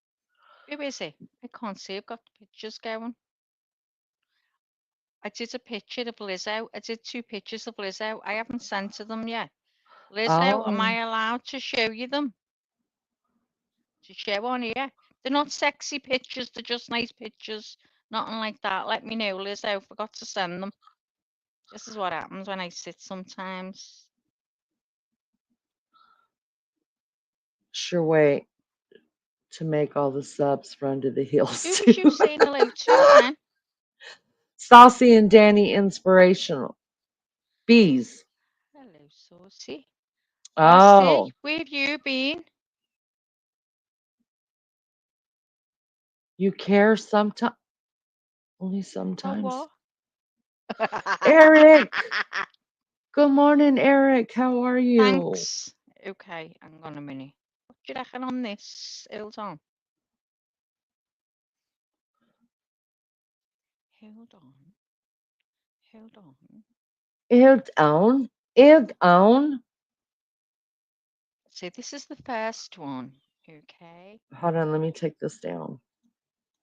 Who is it? I can't see. I've got the pictures going. I did a picture of Lizzo. I did 2 pictures of Lizzo. I haven't sent to them yet. Lizzo, am Oh, I allowed to show you them? To show on here? They're not sexy pictures. They're just nice pictures. Nothing like that. Let me know, Lizzo. Forgot to send them. This is what happens when I sit sometimes. sure way to make all the subs run to the hills Who was too. you saying hello to then? Saucy and Danny inspirational. Bees. Hello, Saucy. Saucy, Oh, where have you been? you care sometimes, only About sometimes. what? Eric, good morning, Eric. How are you? Thanks. Okay, hang on a minute. What do you reckon on this? Hold on. Hold on. Hold on. Eld on, eld on. So this is the first one. Okay. Hold on, let me take this down.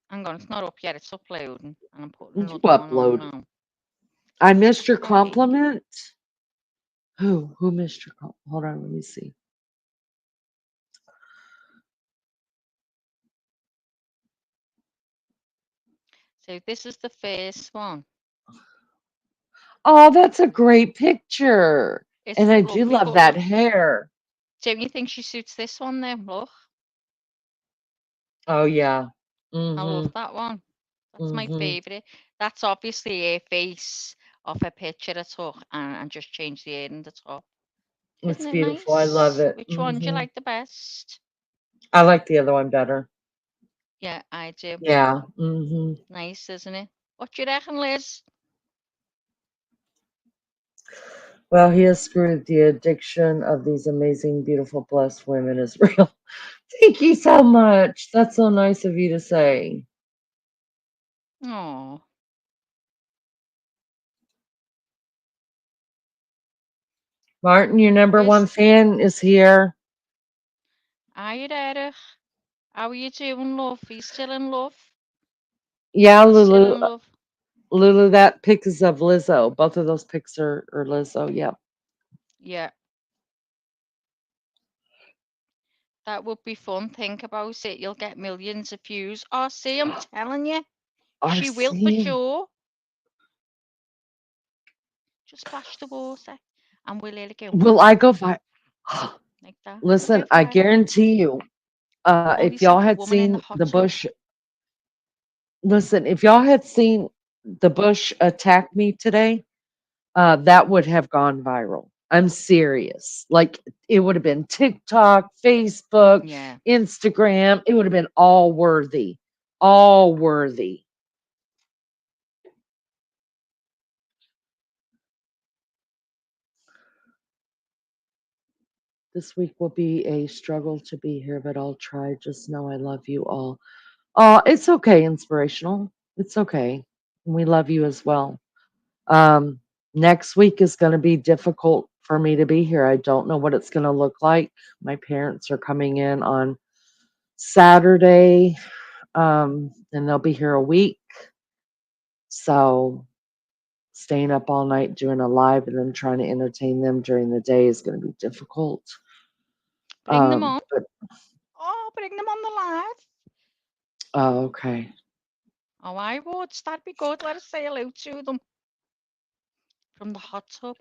Hang on, it's not up yet. It's uploading. And I'm putting You another one on upload. now. I missed your Okay. compliment. Who missed your compliment? Hold on, let me see. So this is the first one. Oh, that's a great picture. And It's I do lovely, love but that look, hair. don't you think she suits this one then? Look, Oh yeah. I love Mm-hmm. that one. That's my Mm-hmm. favourite. That's obviously a face of a picture I took and just changed the hair in the top. It's Isn't it beautiful. I love nice? it. Which one do you Mm-hmm. like the best? I like the other one better. Yeah, I do. Yeah. Mm-hmm. Nice, isn't it? What do you reckon, Liz? Well, he has screwed the addiction of these amazing, beautiful, blessed women is real. Thank you so much. That's so nice of you to say. Oh, Martin, your number where's one fan is here. Hiya, Erich. How are you doing, love? Are you still in love? Yeah, You still Lulu. in love? Lulu, that pic is of Lizzo. Both of those pics are Lizzo. Yep. Yeah, that would be fun. Think about it. You'll get millions of views. Oh, see, I'm telling you, she will for RC. sure. Just splash the water and we'll let it go Will I go viral? like that. You'll Listen, go I viral. guarantee you, if Always y'all have a had woman in the seen hot the tub. Bush, listen, if y'all had seen the Bush attack me today, that would have gone viral. I'm serious. Like it would have been TikTok, Facebook, Yeah. Instagram. It would have been all worthy. All worthy. This week will be a struggle to be here, but I'll try. Just know I love you all. Oh, it's okay, inspirational. It's okay. We love you as well. Um, Next week is going to be difficult for me to be here. I don't know what it's going to look like. My parents are coming in on Saturday, and they'll be here a week. So staying up all night doing a live and then trying to entertain them during the day is going to be difficult. Bring them on. But Oh, bring them on the live. oh, okay. Oh, I would. That'd be good. Let us say hello to them from the hot tub.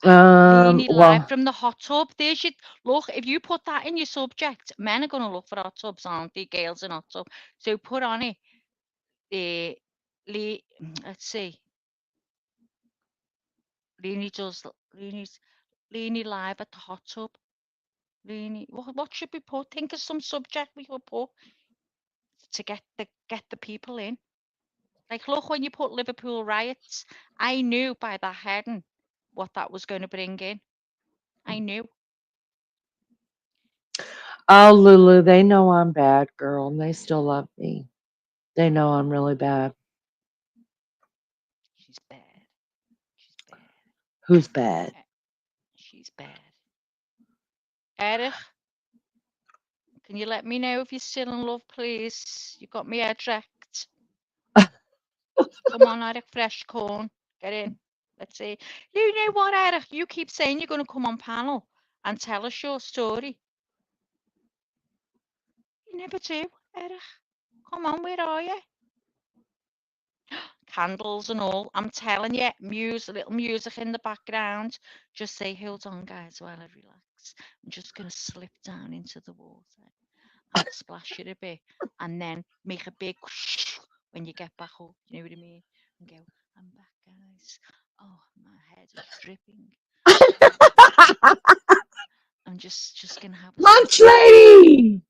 Leanie live Well, from the hot tub. There's your look. If you put that in your subject, men are gonna look for hot tubs, aren't they? Girls in hot tub. So put on it. Uh, let's see. Leanie does. Leanie live at the hot tub. Leanie. What should we put? Think of some subject we could put to get the people in. Like, look, when you put Liverpool riots, I knew by that heading what that was going to bring in. I knew. oh, Lulu, they know I'm bad, girl, and they still love me. They know I'm really bad. She's bad. She's bad. Who's bad? She's bad. Erich, can you let me know if you're still in love, please? You got me head wrecked. Come on, Erich, fresh corn. Get in. Let's see. You know what, Erich? You keep saying you're going to come on panel and tell us your story. You never do, Erich. Come on, where are you? Candles and all. I'm telling you, little music in the background. Just say, hold on, guys, while I relax. I'm just going to slip down into the water and splash it a bit and then make a big whoosh when you get back up. You know what I mean? And go, I'm back, guys. Oh, my head is dripping. I'm just going to have a Lunch splash. lady!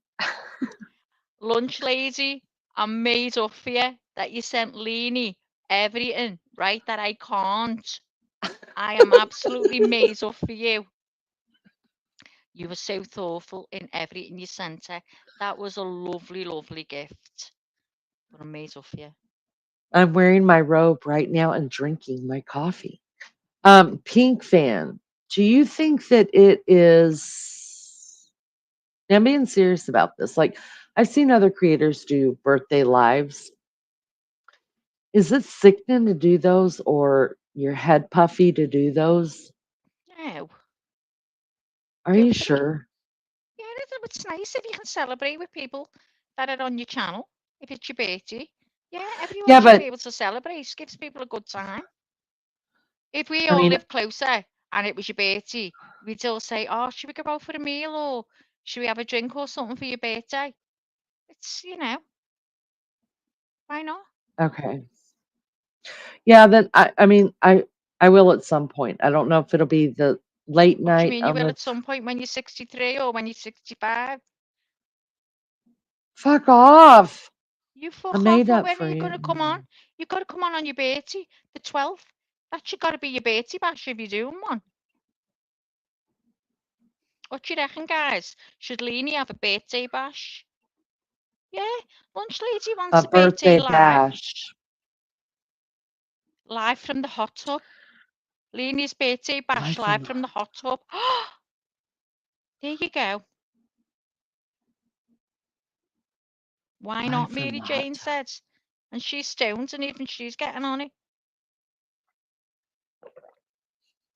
Lunch lady, I'm made up for you that you sent Leanie everything, right? That I can't. I am absolutely made up for you. You were so thoughtful in everything you sent her. That was a lovely, lovely gift. But I'm made up for you. I'm wearing my robe right now and drinking my coffee. Pink fan, do you think that it is? Now, I'm being serious about this. Like, I've seen other creators do birthday lives. Is it sickening to do those or your head puffy to do those? No, Are go you for it. sure? Yeah, it's nice if you can celebrate with people that are on your channel. If it's your birthday, yeah, everyone Yeah, should be but able to celebrate. Gives people a good time. If we I all mean, lived closer and it was your birthday, we'd all say, "Oh, should we go out for a meal or should we have a drink or something for your birthday?" It's why not? okay. Yeah, then I mean, I will at some point. I don't know if it'll be the late What do you night mean you on will the at some point when you're 63 or when you're 65? fuck off. You I fuck off. made Well, up when are for you you. going to come on? You've got to come on your birthday, the 12th. That should got to be your birthday bash if you're doing one. What do you reckon, guys? Should Leanie have a birthday bash? Yeah, Lunch Lady A wants a birthday birthday live. bash. Live from the hot tub. Leanie's birthday bash Live from live the from the hot tub. There you go. Why I not? Mary Jane forgot. said. And she's stoned and even she's getting on it.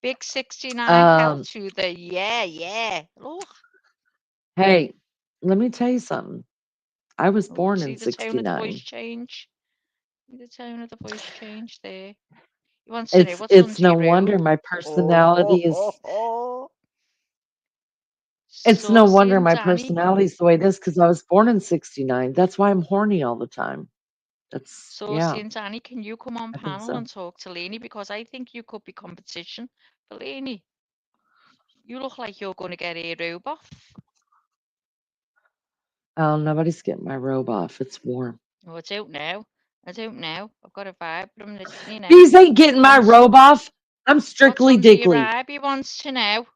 Big 69 hell Um, to the yeah. Look. hey, let me tell you something. I was Oh, born see in the tone of the voice 69. change? See the tone of the voice change there? He wants to know It's what's it's under no your wonder robe. my personality is it's no Saucy wonder and my Danny. personality is the way it is because I was born in 69. That's why I'm horny all the time. That's Saucy yeah, and Danny, can you come on I think panel so. and talk to Lainey? Because I think you could be competition for Lainey. You look like you're going to get a robe off. Oh, nobody's getting my robe off. It's warm. Oh, I don't know. I don't know. I've got a vibe from the, Bees ain't getting my wants, robe off. I'm what's strictly under your diggly. vibe? He wants to know.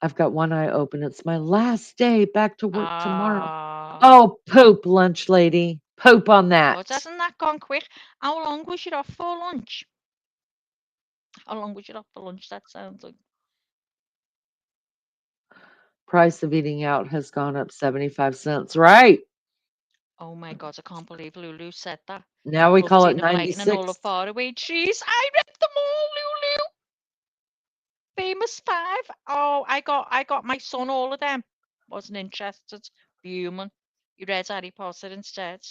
I've got one eye open. It's my last day back to work tomorrow. Ah, Oh, poop, lunch lady. Poop on God, that. hasn't that gone quick? How long was you off for lunch? How long was you off for lunch? That sounds like. Price of eating out has gone up 75 cents. Right. Oh my God, I can't believe Lulu said that. Now we Love call it Tina Blighton and all the 96. faraway trees. I ripped them all, Lulu. Famous five. Oh, I got my son all of them. Wasn't interested. Human. You read Harry Potter instead.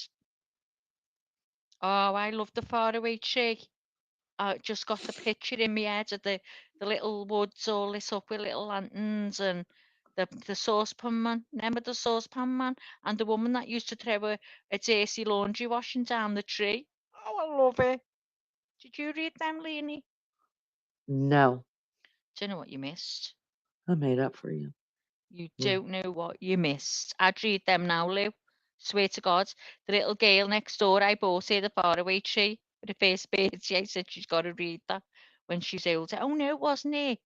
Oh, I love the faraway tree. I just got the picture in my head of the little woods all lit up with little lanterns and the saucepan man. Remember the saucepan man? And the woman that used to throw a dirty laundry washing down the tree. Oh, I love it. Did you read them, Leonie? No, Do you know what you missed? I made up for you. You Hmm. don't know what you missed. I'd read them now, Lou. Swear to God. The little girl next door, I bought her the faraway tree for the first birthday. I said she's got to read that when she's older. Oh, no, it wasn't it?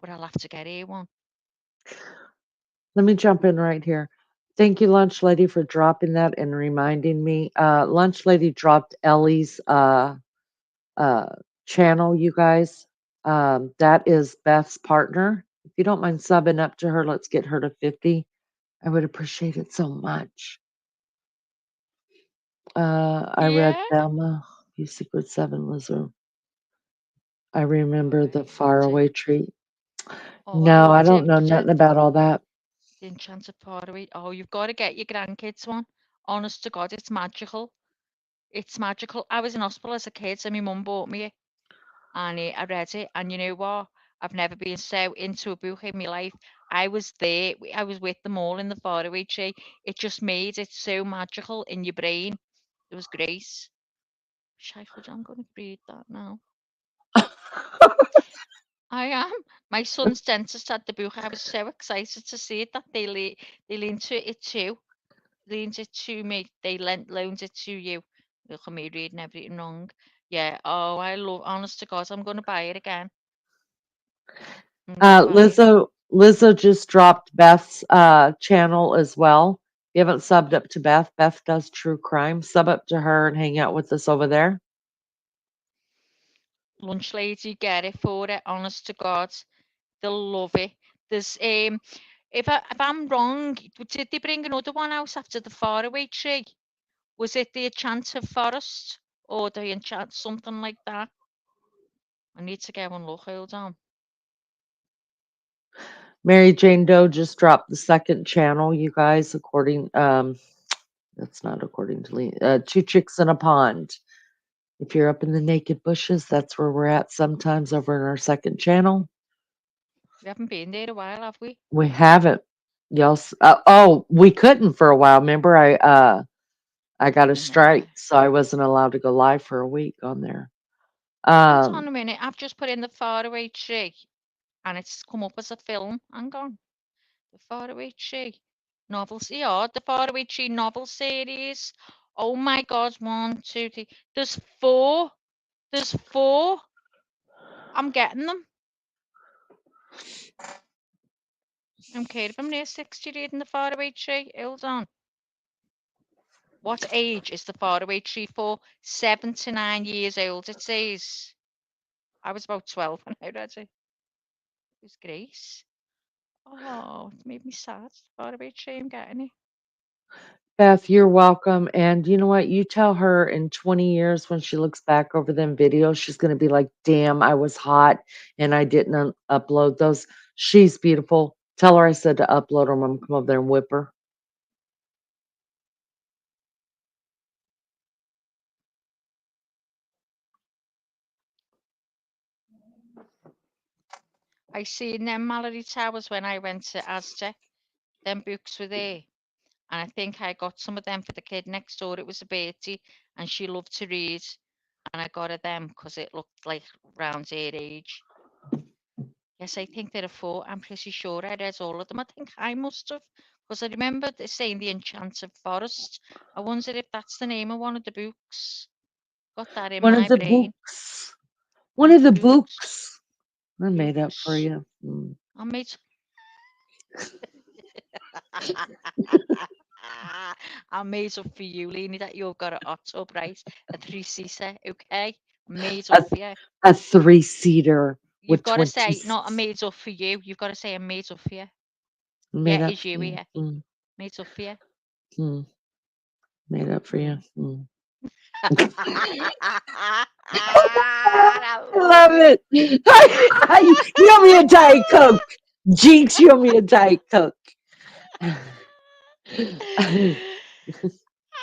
But I'll have to get her one. Let me jump in right here. Thank you, Lunch Lady, for dropping that and reminding me. Lunch Lady dropped Ellie's uh, channel, you guys. That is Beth's partner. If you don't mind subbing up to her, let's get her to 50. I would appreciate it so much. I read Yeah? Thelma, You Secret Seven Lizard. I remember Alright, the ready. faraway tree. Oh, I No, I loved don't it. know nothing about all that. The Enchanted Faraway. Oh, you've got to get your grandkids one. Honest to God, it's magical. It's magical. I was in hospital as a kid, so my mum bought me it. And I read it, and you know what? I've never been so into a book in my life. I was there, I was with them all in the faraway tree. It just made it so magical in your brain. It was great. Shifled, I'm going to read that now. I am. My son's dentist had the book. I was so excited to see it that they lent it to lent it to me. They loaned it to you. Look at me reading everything wrong. Yeah. Oh, I love. Honest to God, I'm going to buy it again. I'm going to buy it. Lizzo just dropped Beth's channel as well. If you haven't subbed up to Beth, Beth does true crime. Sub up to her and hang out with us over there. Lunch lady, get it for it. Honest to God, they'll love it. There's if I'm wrong, did they bring another one out after the faraway tree? Was it the enchanted forest or the enchant something like that? I need to go and look. Hold on. Mary Jane Doe just dropped the second channel, you guys, according that's not according to Lee. Two Chicks in a Pond. If you're up in the naked bushes, that's where we're at sometimes over in our second channel. We haven't been there a while, have we? We haven't. Y'all we couldn't for a while. Remember I got a Remember. strike, so I wasn't allowed to go live for a week on there. Hold Um on a minute. I've just put in the faraway tree and it's come up as a film. Hang on. The faraway tree. Novels. Yeah, the faraway tree novel series. Oh my God. One, two, three. There's four. There's four. I'm getting them. Okay, if I'm near 60 reading the faraway tree. Hold on. What age is the faraway tree for? 7 to 9 years old, it says. I was about 12 when I read it. It was great. Oh, it made me sad. Faraway tree, I'm getting it. Beth, you're welcome. And you know what? You tell her in 20 years when she looks back over them videos, she's going to be like, damn, I was hot and I didn't upload those. She's beautiful. Tell her I said to upload them. I'm going to come over there and whip her. I seen them Mallory Towers when I went to Asda. Them books were there. And I think I got some of them for the kid next door. It was a Bertie, and she loved to read. And I got her them because it looked like round her age. Yes, I think they're a four. I'm pretty sure I read all of them. I think I must have, because I remember saying The Enchanted Forest. I wonder if that's the name of one of the books. Got that in One of my the brain. books. One One of of the the books. books. I made up for Books. you. Mm. I made. I made up for you, Leanie, that you've got a hot tub, right? A three-seater, okay? I made up A, for you. a 3-seater You've with got to 20 say, not I made up for you. You've got to say, I made up for you. made Yeah, up it's for you you. here. Mm. Made up for you. Mm. Made up for you. Mm. Mm. I I love love you. it. You owe me a Diet Coke. Jinx, you owe me a Diet Coke.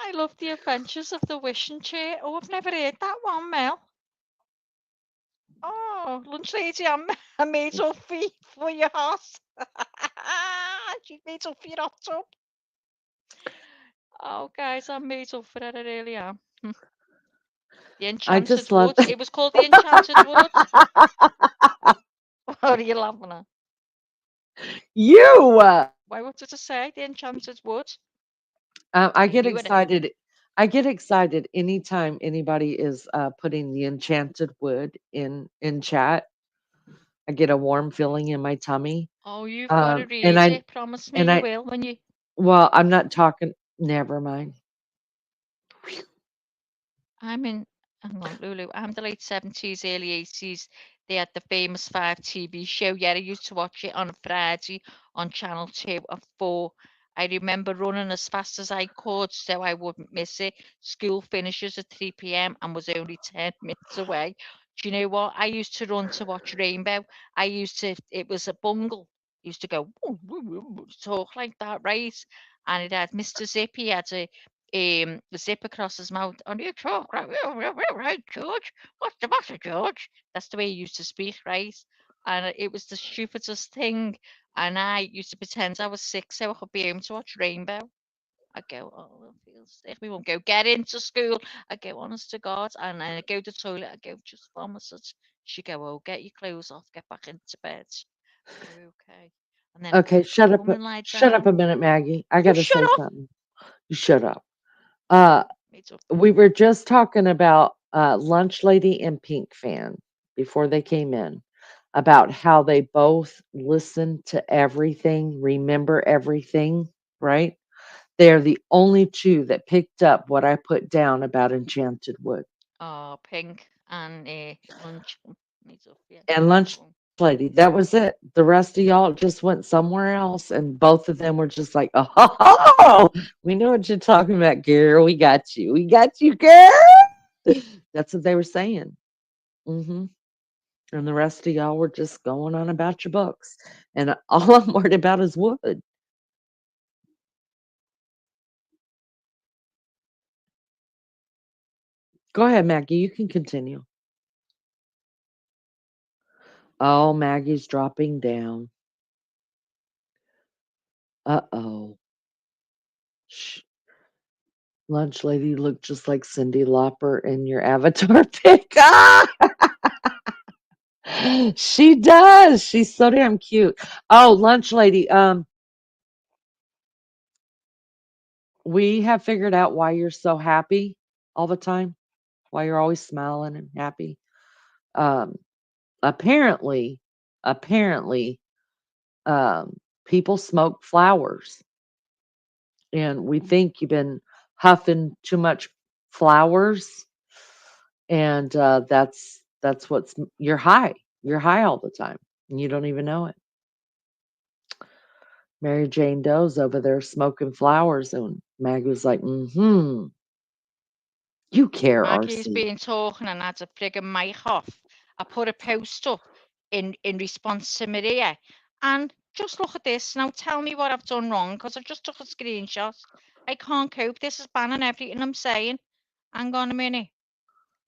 I love the Adventures of the Wishing Chair. Oh, I've never heard that one, Mel. Oh, lunch lady, I made up for your house. She made up for your hot tub. Oh, guys, I'm made up for that. I really am. The I just Enchanted love Wood. It was called The Enchanted Wood. What are you laughing at? you. Why, what did I say? The Enchanted Wood. I I get knew it. excited. I get excited anytime anybody is putting the enchanted wood in chat. I get a warm feeling in my tummy. Oh, you've got to And read I it. Promise me and you I will when you. well, I'm not talking. Never mind. I'm in, hang on, Lulu. I'm the late 70s, early 80s. They had the famous 5 TV show. Yeah, I used to watch it on a Friday on Channel 2 at 4. I remember running as fast as I could so I wouldn't miss it. School finishes at 3 p.m. and was only 10 minutes away. Do you know what? I used to run to watch Rainbow. It was a bungle. Used to go, "Woo, woo, woo, woo," talk like that, right? And it had Mr. Zip. He had a zip across his mouth. On you talk right, right, George. What's the matter, George? That's the way he used to speak, right? And it was the stupidest thing. And I used to pretend I was sick so I could be home to watch Rainbow. I go, oh, I feel sick. We won't go get into school. I go, honest to God. And I go to the toilet. I go, just vomited. She go, oh, get your clothes off. Get back into bed. I go, okay. And then Okay, come and lie shut up down. a minute, Maggie. I You gotta shut say up. something. You shut up. Uh, It's up for we you. were just talking about Lunch Lady and Pink Fan before they came in about how they both listen to everything, remember everything, right? They're the only two that picked up what I put down about Enchanted Wood. Oh, pink and lunch. It's up for you. And Lunch Cool. Lady, that was it. The rest of y'all just went somewhere else, and both of them were just like, "Oh, we know what you're talking about, girl. We got you. We got you, girl." That's what they were saying. Hmm. And the rest of y'all were just going on about your books, and all I'm worried about is wood. Go ahead, Maggie. You can continue. Oh, Maggie's dropping down. Uh-oh. Sh- Lunch lady looked just like Cindy Lauper in your avatar pic. Ah! She does. She's so damn cute. Oh, lunch lady. We have figured out why you're so happy all the time, why you're always smiling and happy. Um, apparently, apparently, people smoke flowers, and we think you've been huffing too much flowers, and that's what's you're high. You're high all the time, and you don't even know it. Mary Jane Doe's over there smoking flowers, and Maggie was like, you care, Maggie's RC. been talking and had a friggin' mic off. I put a post up in response to Maria. And just look at this. Now tell me what I've done wrong, because I've just took a screenshot. I can't cope. This is banning everything I'm saying. Hang on a minute.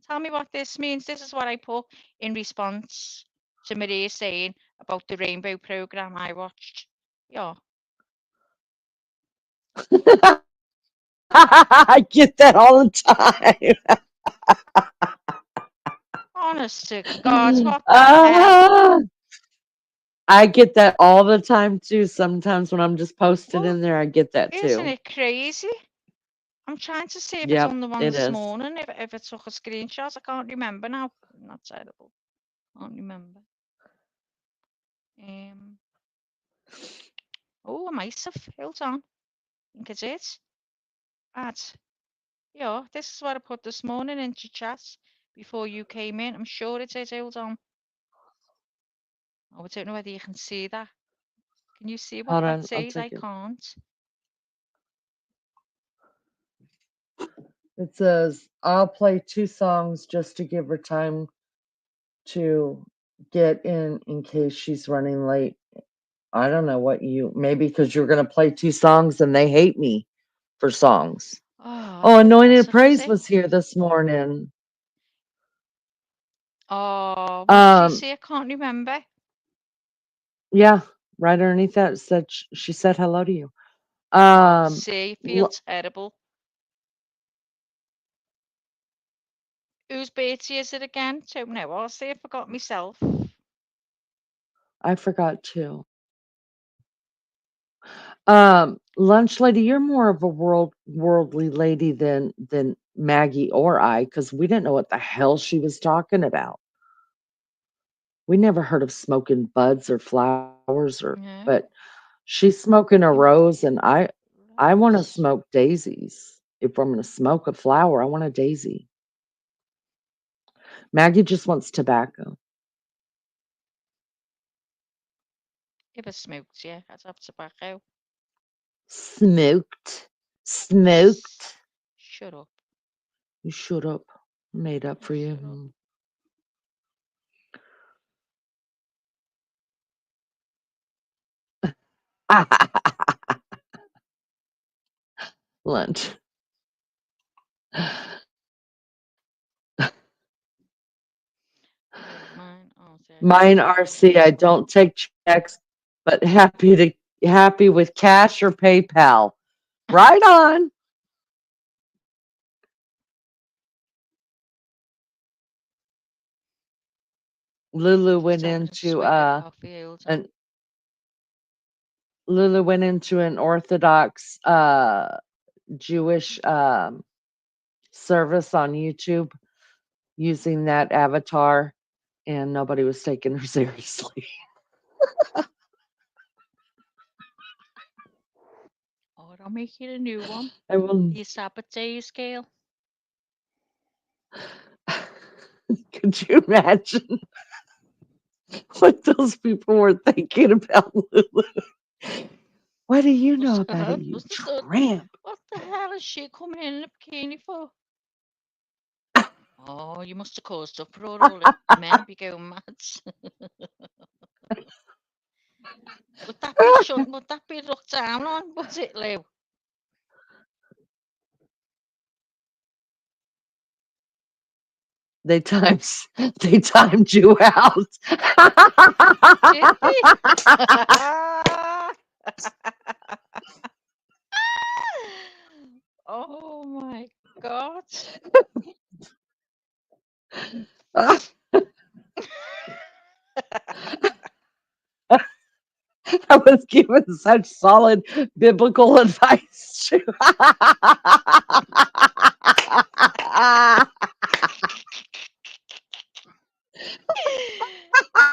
Tell me what this means. This is what I put in response to Maria saying about the rainbow program I watched. Yeah. I get that all the time. Honest to God, what the hell? I get that all the time too. Sometimes when I'm just posted Well, in there, I get that isn't too. it crazy? I'm trying to see if it's Yep, on the one it this is. morning, if it took a screenshot. I can't remember now. Not terrible. Can't remember. Oh, I might have. Hold on. I think it's it. Add. Yeah, this is what I put this morning into chat before you came in. I'm sure it's it. Hold on. Oh, I don't know whether you can see that. Can you see what Hold that on, I'll says? I take it. can't. It says, I'll play 2 songs just to give her time to get in case she's running late. I don't know what maybe because you're going to play 2 songs and they hate me for songs. Oh, Anointed such is Praise it. was here this morning. Oh, what did she say? I can't remember. Yeah, right underneath that it said she said hello to you. See, feel terrible. Whose Betty is it again? Don't know. I'll see. I forgot myself. I forgot too. Lunch lady, you're more of a worldly lady than Maggie or I, because we didn't know what the hell she was talking about. We never heard of smoking buds or flowers No. but she's smoking a rose and I want to smoke daisies. If I'm going to smoke a flower, I want a daisy. Maggie just wants tobacco. If I smoked, yeah, I'd have tobacco. Smoked. Shut up. You shut up. Made up for Shut you. Lunch. Mine RC, I don't take checks, but happy with cash or PayPal. Right on. Lulu went into an Orthodox Jewish service on YouTube using that avatar, and nobody was taking her seriously. Oh, I'll make you a new one. I will. The Sabbath day scale. Could you imagine what those people were thinking about Lulu? What do you know about it, you tramp? What the hell is she coming in a bikini for? Oh, you must have caused uproar. All the men would be going mad. Would that be looked down on? Was it, Lou? They timed you out. Did they? Oh my God. I was given such solid biblical advice.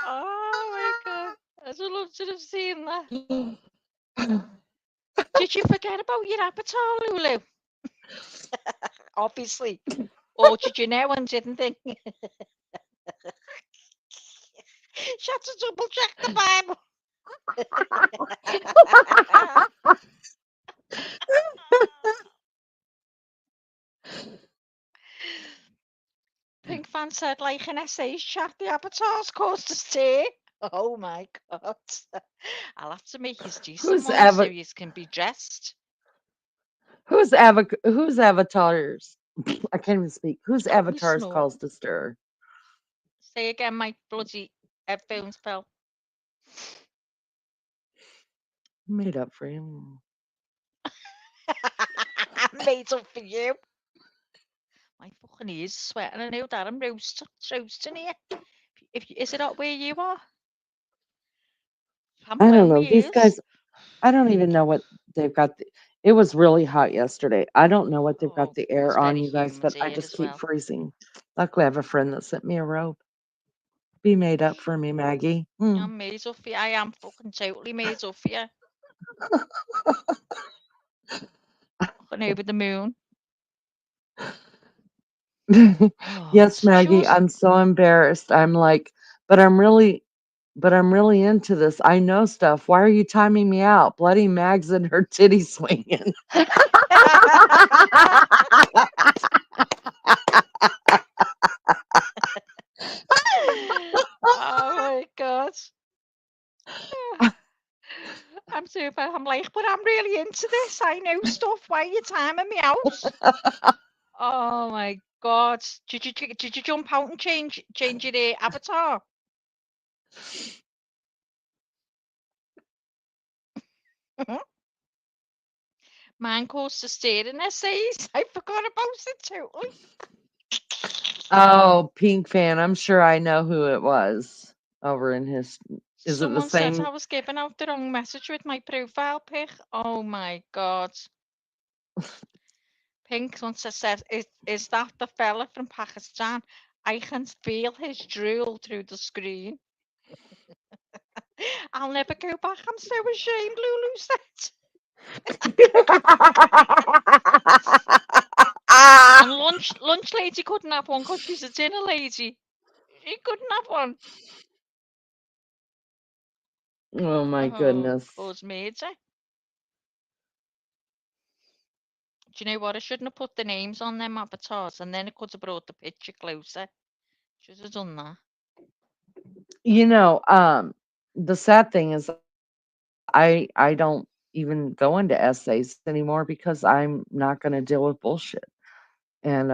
Oh my God. I'd love to have seen that. Did you forget about your avatar, Lulu? Obviously. Or did you know and didn't think? She had to double check the Bible. Pink fan said, like an essays chat, the avatars caused us tea. Oh my god. I'll have to make his decent Who's one so ava you can be dressed. whose avatars? I can't even speak. Whose Got me avatars snoring. caused a stir? Say again, my bloody headphones fell. Made up for him. Made up for you. My fucking ears are sweating. I know that I'm roasting here. Is it up where you are? I'm I don't well, my know. These ears. guys, I don't even know what they've got. It was really hot yesterday. I don't know what they've got Oh, the it's air on, very you guys, humid but I here just as keep well. freezing. Luckily, I have a friend that sent me a robe. Be made up for me, Maggie. I'm made up for you. I am fucking totally made up for you. Fucking over the moon. Oh, Yes, it's Maggie, just. I'm so embarrassed. I'm like, but I'm really into this. I know stuff. Why are you timing me out? Bloody Mags and her titty swinging. Oh my god. I'm super. I'm like, but I'm really into this. I know stuff. Why are you timing me out? Oh my god. Did you jump out and change your avatar? Mine caused to stare in essays. I forgot about it totally. Oh, Pink fan. I'm sure I know who it was over in his. Is it the Someone said same? I was giving out the wrong message with my profile pic. Oh my god. Pink once said, is that the fella from Pakistan? I can feel his drool through the screen. I'll never go back. I'm so ashamed, Lulu said. And lunch lady couldn't have one because she's a dinner lady. She couldn't have one. Oh my Oh, goodness. cause matey. Do you know what? I shouldn't have put the names on them avatars, and then it could have brought the picture closer. Should have done that. You know, the sad thing is I don't even go into essays anymore because I'm not going to deal with bullshit. And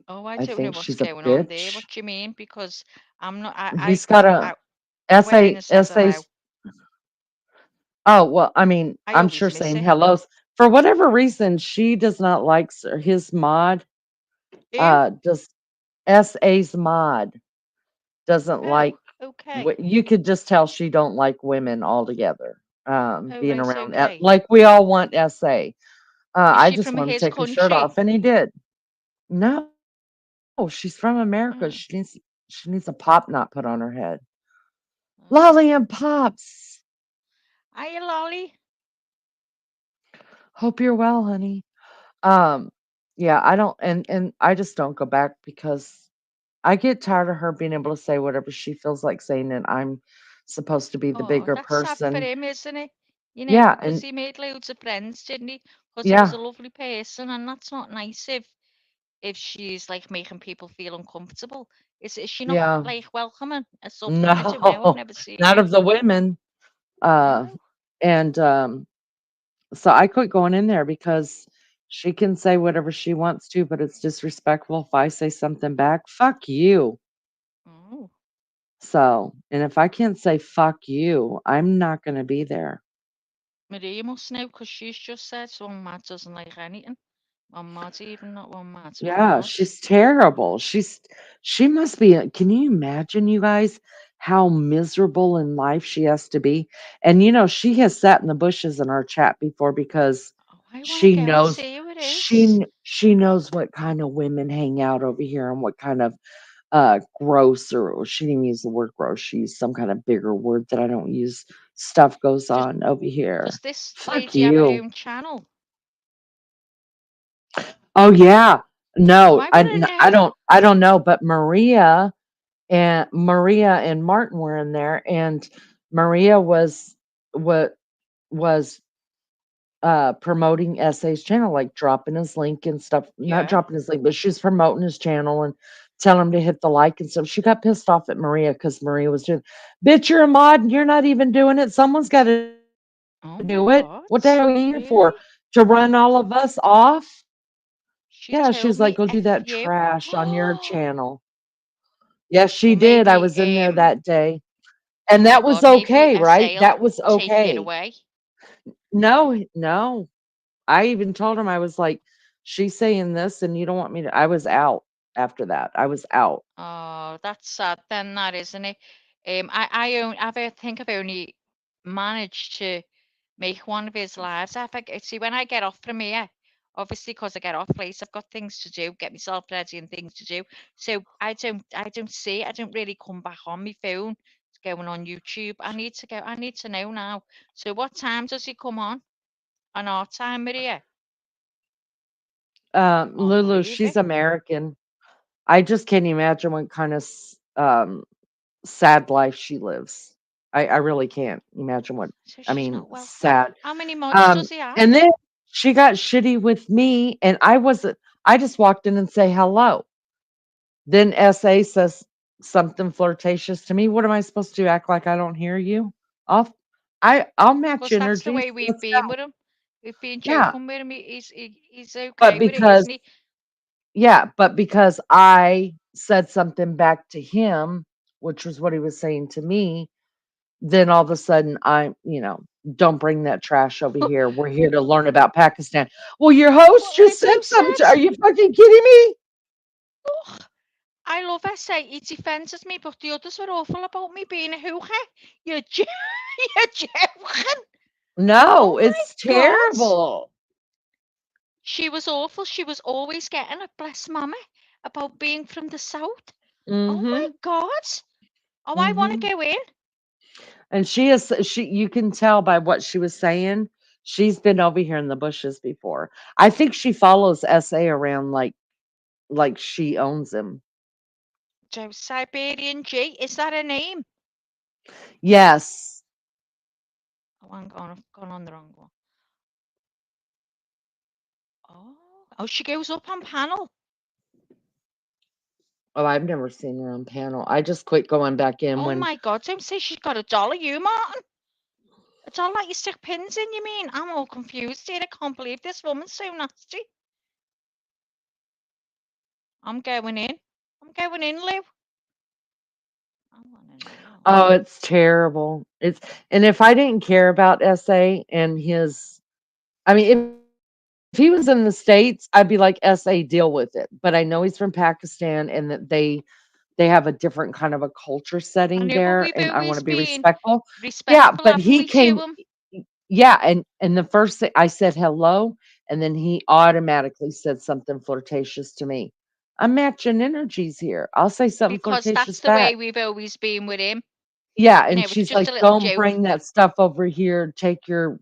Oh, I I don't know think what's she's a going on there. bitch. What do you mean? Because I'm not. He's got a I went in and said hello. essays. Oh, well, I mean, I I'm always sure miss saying it. hellos for whatever reason she does not like his mod. Ew. Does SA's mod doesn't Oh, like okay. you could just tell she don't like women altogether. Oh, Being right, around okay. like we all want SA. Is I she just from want to his take his shirt country? off, and he did. No, she's from America. Oh, She needs a pop knot put on her head. oh. Lolly and Pops. Hiya, Lolly. Hope you're well, honey. Um, yeah, I don't, and I just don't go back because I get tired of her being able to say whatever she feels like saying, and I'm supposed to be the Oh, bigger that's sad for person. him, isn't it? You know, Yeah, because and he made loads of friends, didn't he? Because he was yeah, a lovely person, and that's not nice if she's like making people feel uncomfortable. Is she not yeah. like welcoming or something? I don't know. I've No, never seen not her. of the women. Uh, No. and So I quit going in there because she can say whatever she wants to, but it's disrespectful if I say something back. Fuck you. Oh. So, and if I can't say fuck you, I'm not going to be there. Maria must know because she's just said one Matt doesn't like anything. One Matt, even not one Matt, one Yeah, Matt. she's terrible. She must be, can you imagine, you guys, how miserable in life she has to be? And she has sat in the bushes in our chat before because Oh, I want to she go and knows see who it is. she knows what kind of women hang out over here and what kind of gross, or she didn't use the word gross, she used some kind of bigger word that I don't use. Stuff goes Does on over does here. this Fuck lady have her you. own channel? Oh yeah. Oh, No, I want to know. I don't know, but Maria and Martin were in there, and Maria what was promoting Essay's channel, like dropping his link and stuff. Not Yeah. dropping his link, but she's promoting his channel and tell him to hit the like and stuff. She got pissed off at Maria because Maria was doing, bitch, you're a mod and you're not even doing it. Someone's got to do it. What the Oh hell my are you here God. for? To Really? run all of us off? Yeah, she She was like, go told do me that F you. trash on your Oh, channel. Yes, she did. I maybe, was in there that day. And oh my that was God, maybe okay, right? SA will That was take it okay. away. No, no. I even told him, I was like, she's saying this and you don't want me to. I was out after that. I was out. Oh, that's sad then, that isn't it? I think I've only managed to make one of his lives. See, when I get off from here, obviously because I get off late, I've got things to do, get myself ready and things to do. So I don't really come back on my phone. It's going on YouTube. I need to know now. So what time does he come on our time, Maria? Can't Lulu, believe she's it. American. I just can't imagine what kind of sad life she lives. I really can't imagine what, So I she's mean, not well. sad. How many mods does he have? And then she got shitty with me, and I just walked in and say hello. Then SA says something flirtatious to me. What am I supposed to do? Act like I don't hear you? I'll I'll match Because that's the energies. way we've Let's been go. with him. We've been Yeah, joking with him. He's but okay with it, because isn't he? I said something back to him, which was what he was saying to me, then all of a sudden don't bring that trash over here. We're here to learn about Pakistan. Well, your Well, host just it's said so something sad. are you fucking kidding me? Ugh, I love SA. He defends me, but the others were awful about me being a hooker. You're, you're joking. No, Oh my it's God. terrible. She was awful. She was always getting a bless mama about being from the South. Oh my Mm-hmm. God. Oh, I want Mm-hmm. to go in. And she you can tell by what she was saying, she's been over here in the bushes before. I think she follows SA around like she owns him. So Siberian G, is that a name? Yes. Oh, I've gone on the wrong one. Oh, she goes up on panel. Oh, I've never seen her on panel. I just quit going back in Oh when my God, don't say she's got a dollar, you, Martin. A dollar like you stick pins in, you mean? I'm all confused here. I can't believe this woman's so nasty. I'm going in. I'm going in, Lou. I want to know. oh, it's terrible. It's and if I didn't care about SA and his I mean, if he was in the States, I'd be like, SA, deal with it. But I know he's from Pakistan and that they have a different kind of a culture setting there, I and know, I but want to be we've always respectful. been Yeah, but respectful, he haven't we, came to him? yeah, and the first thing I said hello, and then he automatically said something flirtatious to me. I'm matching energies here. I'll say something Because that's flirtatious the way back. we've always been with him. Yeah, You and know, it's she's just like, a little "Don't joke. bring that stuff over here. Take your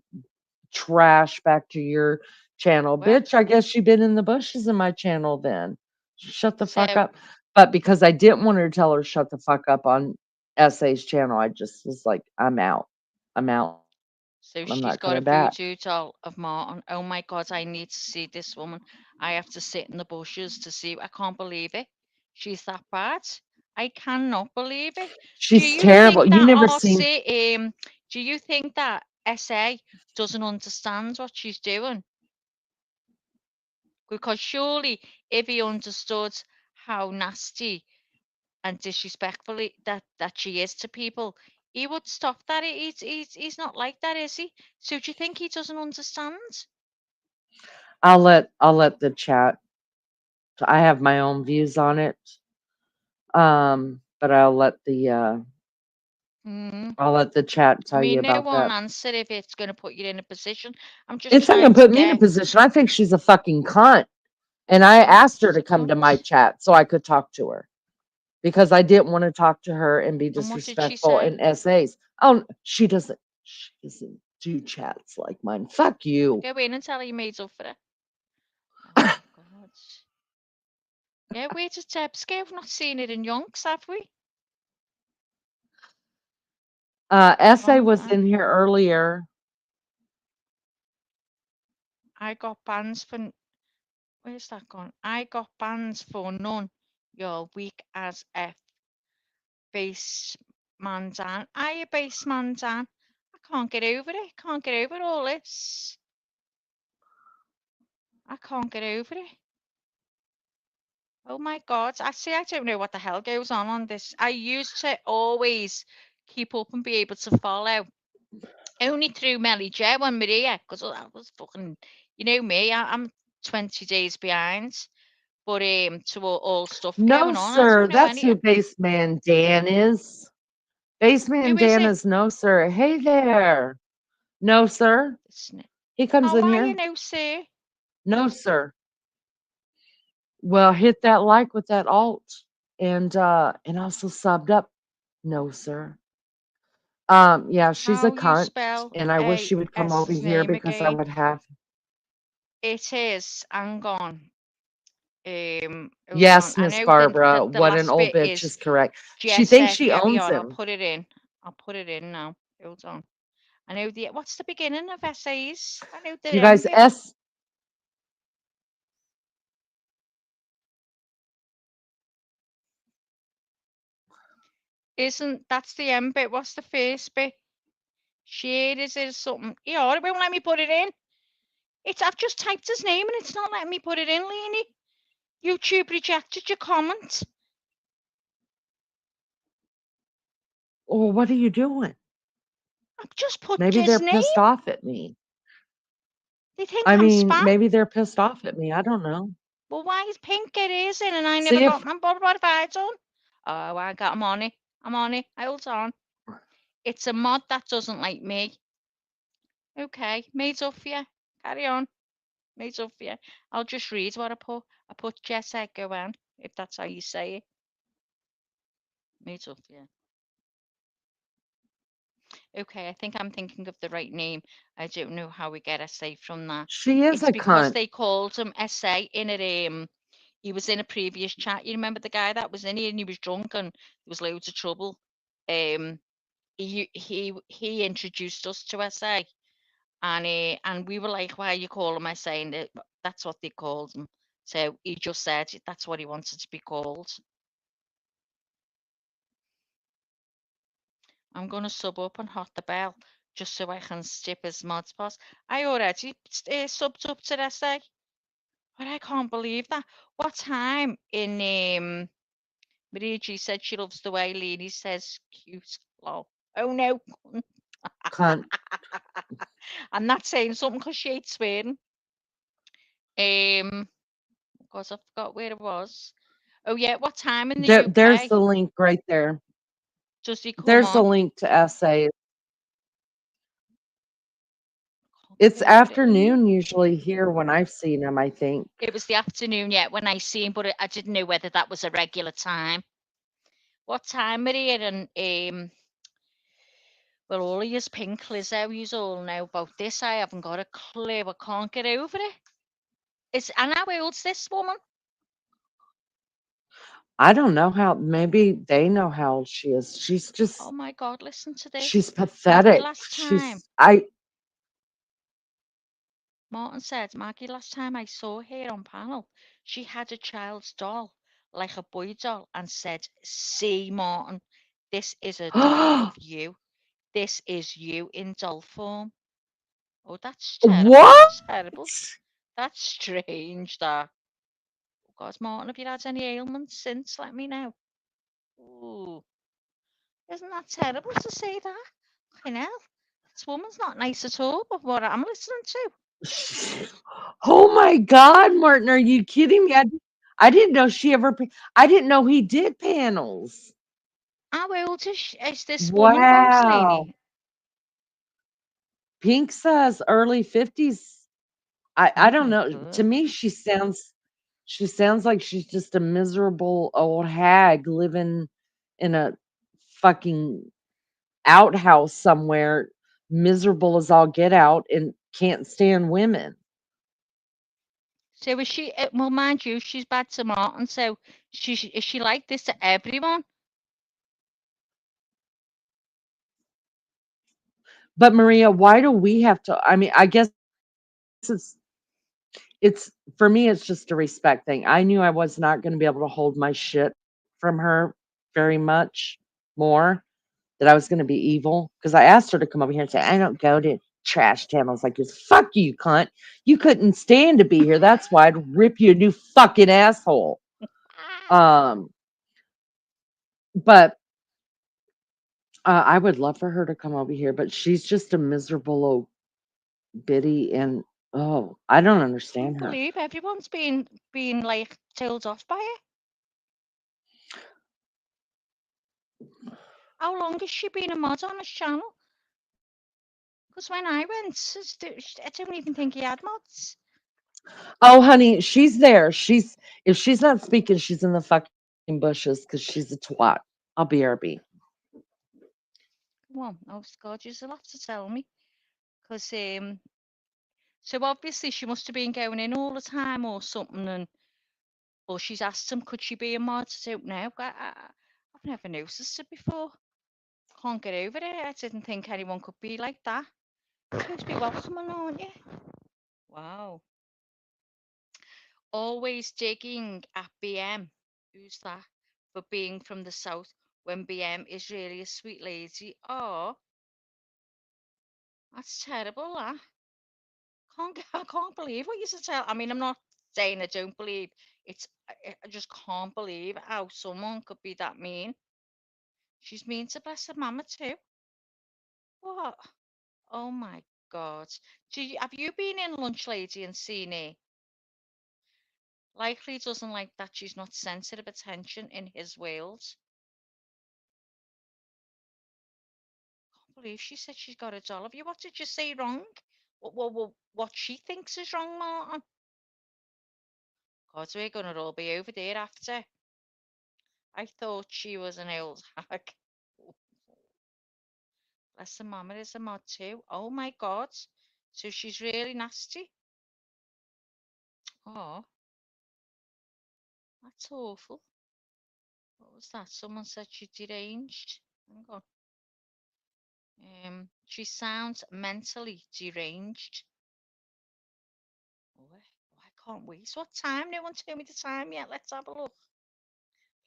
trash back to your channel." Well, Bitch, I guess you've been in the bushes in my channel then. Shut the fuck so up. But because I didn't want her to tell her shut the fuck up on SA's channel, I just was like, I'm out. I'm out. I'm not So coming she's back. got a voodoo doll of Martin. Oh my God, I need to see this woman. I have to sit in the bushes to see. I can't believe it. She's that bad. I cannot believe it. Do She's you terrible. think You that never seen RC, do you think that SA doesn't understand what she's doing? Because surely if he understood how nasty and disrespectfully that she is to people, he would stop that. He's not like that, is he? So do you think he doesn't understand? I'll let the chat. I have my own views on it. But Mm. I'll let the chat I tell you mean, no about one that. answer if it's going to put you in a position. I'm just It's not trying gonna to put me in a get. position. I think she's a fucking cunt. And I Oh, asked her she's to a come to my cunt. chat so I could talk to her because I didn't want to talk to her and be And what did she disrespectful say? in essays. Oh, she doesn't do chats like mine. Fuck you. Go in and tell her you made up for it. Oh my God. Yeah, where does Debs go? I've not seen it in yonks, have we? Essay Oh, was in here earlier. I got bans for. Where's that gone? I got bans for none. You're weak as F. Base man Dan. Are base man Dan? I can't get over it. Can't get over all this. I can't get over it. Oh my God. I see. I don't know what the hell goes on this. I used to always keep up and be able to follow. Only through Melly Joe and Maria, because that was fucking, you know me, I'm 20 days behind. But to all stuff No, going on, I sir. don't know That's any. who Baseman Dan is. Baseman Who is Dan it? is no, sir. Hey there. No, sir. He comes How in are you here. now, sir? No, sir. Well, hit that like with that alt and also subbed up. No, sir. Yeah, she's a How you cunt, spell and I wish she would come over AS's here name because I again? would have. It is. Hang on. Hold on. Yes, I Miss know the, Barbara, the what an last old bit bitch is is correct. She thinks Jessa. she Carry owns on. I'll him. put it in. I'll put it in now. Hold on. I know the. What's the beginning of essays? I know the You guys, end bit. Isn't that's the end bit? What's the first bit? Shade is it something? Yeah, it won't let me put it in. I've just typed his name and it's not letting me put it in, Leanie. YouTube rejected your comment. Well, what are you doing? I've just put Maybe they're his name. pissed off at me. They think I I'm mean, spam. maybe they're pissed off at me. I don't know. Well, why is Pink get his in and I never See if got mine? What have I done? Oh, I got him on it. I'm on it. Hold on. It's a mod that doesn't like me. Okay, made up for you. Carry on. Made up for you. I'll just read what I put. I put Jessica Gowan, if that's how you say it. Made up for you. Okay, I think I'm thinking of the right name. I don't know how we get essay from that. she is It's a because cunt. they called him essay in a he was in a previous chat. You remember the guy that was in here and he was drunk and there was loads of trouble. Um he introduced us to essay and we were like, why are you calling him essay? And that's what they called him. So he just said that's what he wanted to be called. I'm going to sub up and hot the bell just so I can skip his mod spots. I already subbed up to this day, but I can't believe that. What time in Maria G said she loves the way Leanie says cute. Lol. Oh no. Cunt. I'm not saying something because she hates swearing. Because I forgot where it was. Oh yeah, what time in the There's UK the link right there. does he come There's the on? link to essays. Can't It's get over it, Leanie. afternoon usually here when I've seen him, I think. It was the afternoon, yeah, when I seen, but I didn't know whether that was a regular time. What time are here? And well, all of yous Pink Lizzo, yous all know about this. I haven't got a clue. I can't get over it. And how old's this woman? I don't know how, maybe they know how old she is. Oh my God, listen to She's this. Maggie, pathetic. last time, Martin said, Maggie, last time I saw her on panel, she had a child's doll, like a boy doll, and said, see, Martin, this is a doll of you. This is you in doll form. Oh, that's terrible. What? That's terrible. That's strange, that. Oh, God, Martin, have you had any ailments since? Let me know. Ooh, isn't that terrible to say that? Fucking hell. This woman's not nice at all, but what I'm listening to. Oh my God, Martin, are you kidding me? I didn't know she ever, I didn't know he did panels. How old is this woman, Wow. Rosalini? Pink says early 50s. I Oh don't my know. To God. me, she sounds like she's just a miserable old hag living in a fucking outhouse somewhere, miserable as all get out and can't stand women. So is she, well, mind you, she's bad to Martin, so is she like this to everyone? But Maria, why do we have to? I mean, I guess it's for me, it's just a respect thing. I knew I was not going to be able to hold my shit from her very much more, that I was going to be evil. Because I asked her to come over here and say, I don't go to trash channels like this. Fuck you, cunt. You couldn't stand to be here. That's why I'd rip you a new fucking asshole. But I would love for her to come over here, but she's just a miserable old biddy, and oh, I don't I understand her. believe everyone's been like told off by her. How long has she been a mod on this channel? Because when I went, I don't even think he had mods. Oh, honey, she's there. If she's not speaking, she's in the fucking bushes because she's a twat. I'll BRB. Come on, oh God, you'll have to tell me. Because so obviously she must have been going in all the time or something, or she's asked him, could she be a mod? I don't know. I've never noticed it before. Can't get over it. I didn't think anyone could be like that. You're supposed to be welcoming, aren't you? Wow. Always digging at BM. Who's that? For being from the south when BM is really a sweet lady. Oh, that's terrible, that. I can't believe what you said. I mean, I'm not saying I don't believe. I just can't believe how someone could be that mean. She's mean to bless her mama too. What? Oh my God. Have you been in Lunch Lady and seen her? Likely doesn't like that she's not centre of attention in his world. Can't believe she said she's got a doll of you. What did you say wrong? What she thinks is wrong, Martin? God, we're gonna all be over there after. I thought she was an old hag. Bless her mama is a mod too. Oh my God. So she's really nasty. Oh, that's awful. What was that? Someone said she's deranged. Hang on. She sounds mentally deranged. Oh, I can't wait. What time? No one told me the time yet. Let's have a look.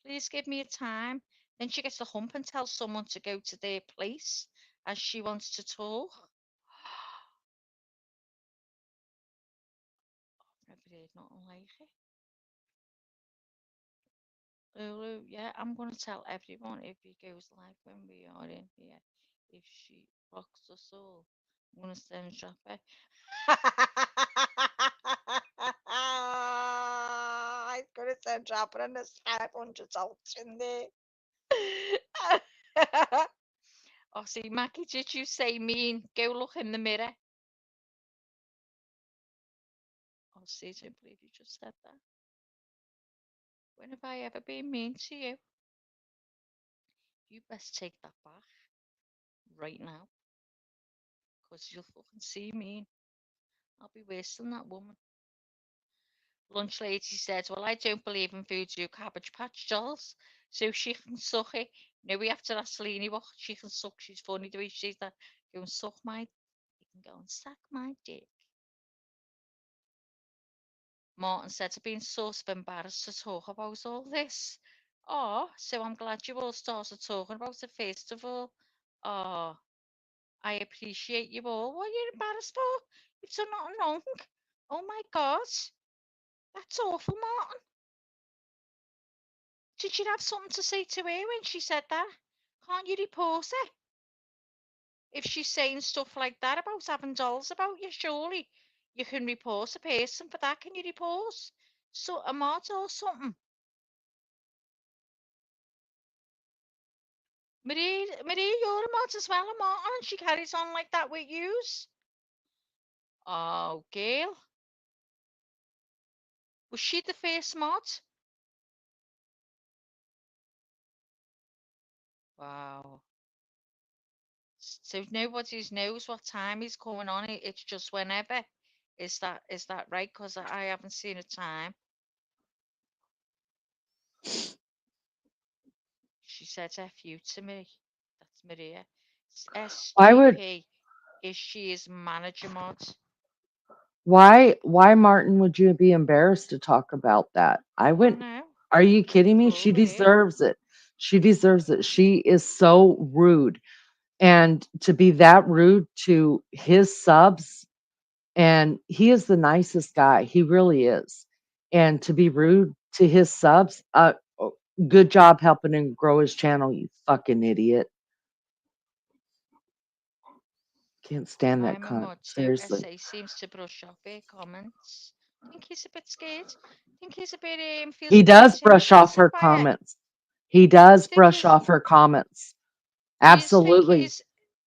Please give me a time. Then she gets the hump and tells someone to go to their place as she wants to talk. Never heard nothing like it. Lulu, yeah, I'm going to tell everyone if he goes live when we are in here. If she rocks us all, I'm going to send Shopper. I'm going to send Shopper and there's 500 salts in there. Oh, see, Maggie, did you say mean? Go look in the mirror. Oh, see, I don't believe you just said that. When have I ever been mean to you? You best take that back right now, because you'll fucking see me. I'll be worse than that woman. Lunch lady said, well, I don't believe in voodoo cabbage patch dolls, so she can suck it. No, we have to ask Leanie what she can suck. She's funny the way she says that. Go and suck my, you can go and suck my dick. Martin said, I've been sort of embarrassed to talk about all this. Oh, so I'm glad you all started talking about it first of all. Oh, I appreciate you all. What are you embarrassed for? You've done nothing wrong. Oh my God. That's awful, Martin. Did you have something to say to her when she said that? Can't you report her? If she's saying stuff like that about having dolls about you, surely you can report a person for that. Can you report a mod or something? Marie, you're a mod as well, a Martin, and she carries on like that with yous. Oh, Gail. Was she the first mod? Wow. So nobody knows what time he's coming on. It's just whenever. Is that right? Because I haven't seen a time. She said F you to me. That's Maria. I would SJP is she is manager mod. Why, Martin, would you be embarrassed to talk about that? I I wouldn't. know. Are you kidding me? Cool She with it. deserves it. She deserves it. She is so rude. And to be that rude to his subs, and he is the nicest guy. He really is. And to be rude to his subs, good job helping him grow his channel, you fucking idiot. Can't stand that I'm a cunt. mod too. Seriously. SA seems to brush off her comments. Think he's a bit scared. Think he's a bit feels He a bit does brush off intimidated her by her. comments. He Do you does think brush he's off her comments. do you think Absolutely.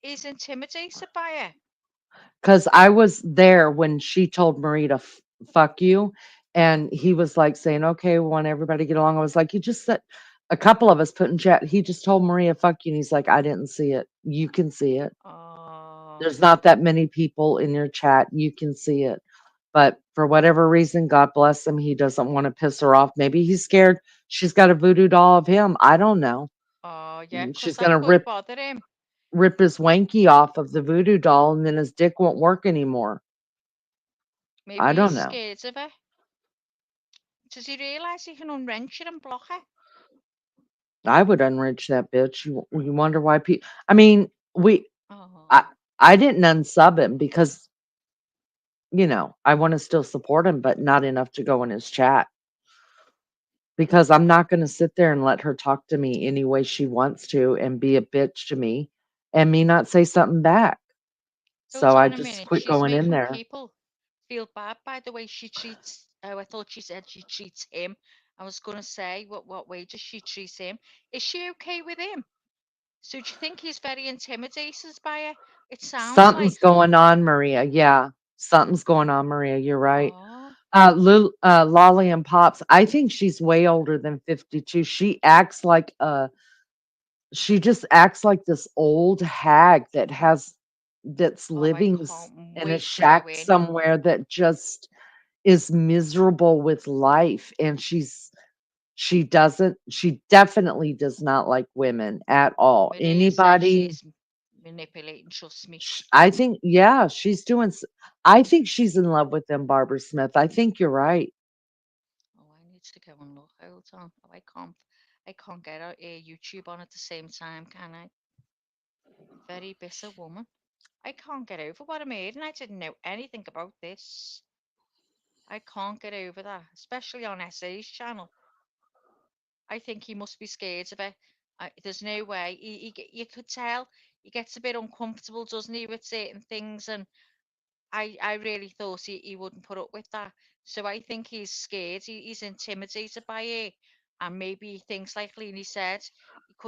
he's intimidated by her? Because I was there when she told Marie to fuck you. And he was like saying, okay, we want everybody to get along. I was like, you just said, a couple of us put in chat, he just told Maria, fuck you. And he's like, I didn't see it. You can see it. Oh, There's not that many people in your chat. You can see it. But for whatever reason, God bless him, he doesn't want to piss her off. Maybe he's scared she's got a voodoo doll of him. I don't know. oh yeah, She's 'cause that gonna could rip bother him. rip his wanky off of the voodoo doll, and then his dick won't work anymore. I Maybe he's don't know. scared of her. Does he realise he can unwrench her and block her? I would unrich that bitch. You wonder why people. I mean, I Oh, I didn't unsub him because I want to still support him, but not enough to go in his chat because I'm not going to sit there and let her talk to me any way she wants to and be a bitch to me and me not say something back. hold So I on a just minute. quit She's going in making there. people feel bad by the way she treats. Oh, I thought she said she treats him. I was gonna say, what way does she treat him? Is she okay with him? So do you think he's very intimidated by her? It sounds like. Something's going on, Maria. Yeah, something's going on, Maria. You're right. Oh, Lolly and Pops. I think she's way older than 52. She just acts like this old hag that's oh, I living can't in a wait to go shack in. somewhere that just is miserable with life, and she definitely does not like women at all. Maria said Anybody. she's manipulating. Trust me. I think, yeah, I think she's in love with them, Barbara Smith. I think you're right. Oh, I need to go and look. Hold on. Oh, I can't get out YouTube on at the same time, can I? Very busy woman. I can't get over what I'm hearing. I didn't know anything about this. I can't get over that, especially on SA's channel. I think he must be scared of it. There's no way. You could tell he gets a bit uncomfortable, doesn't he, with certain things, and I really thought he wouldn't put up with that. So I think he's scared. He's intimidated by it. And maybe he thinks, like Leanie said,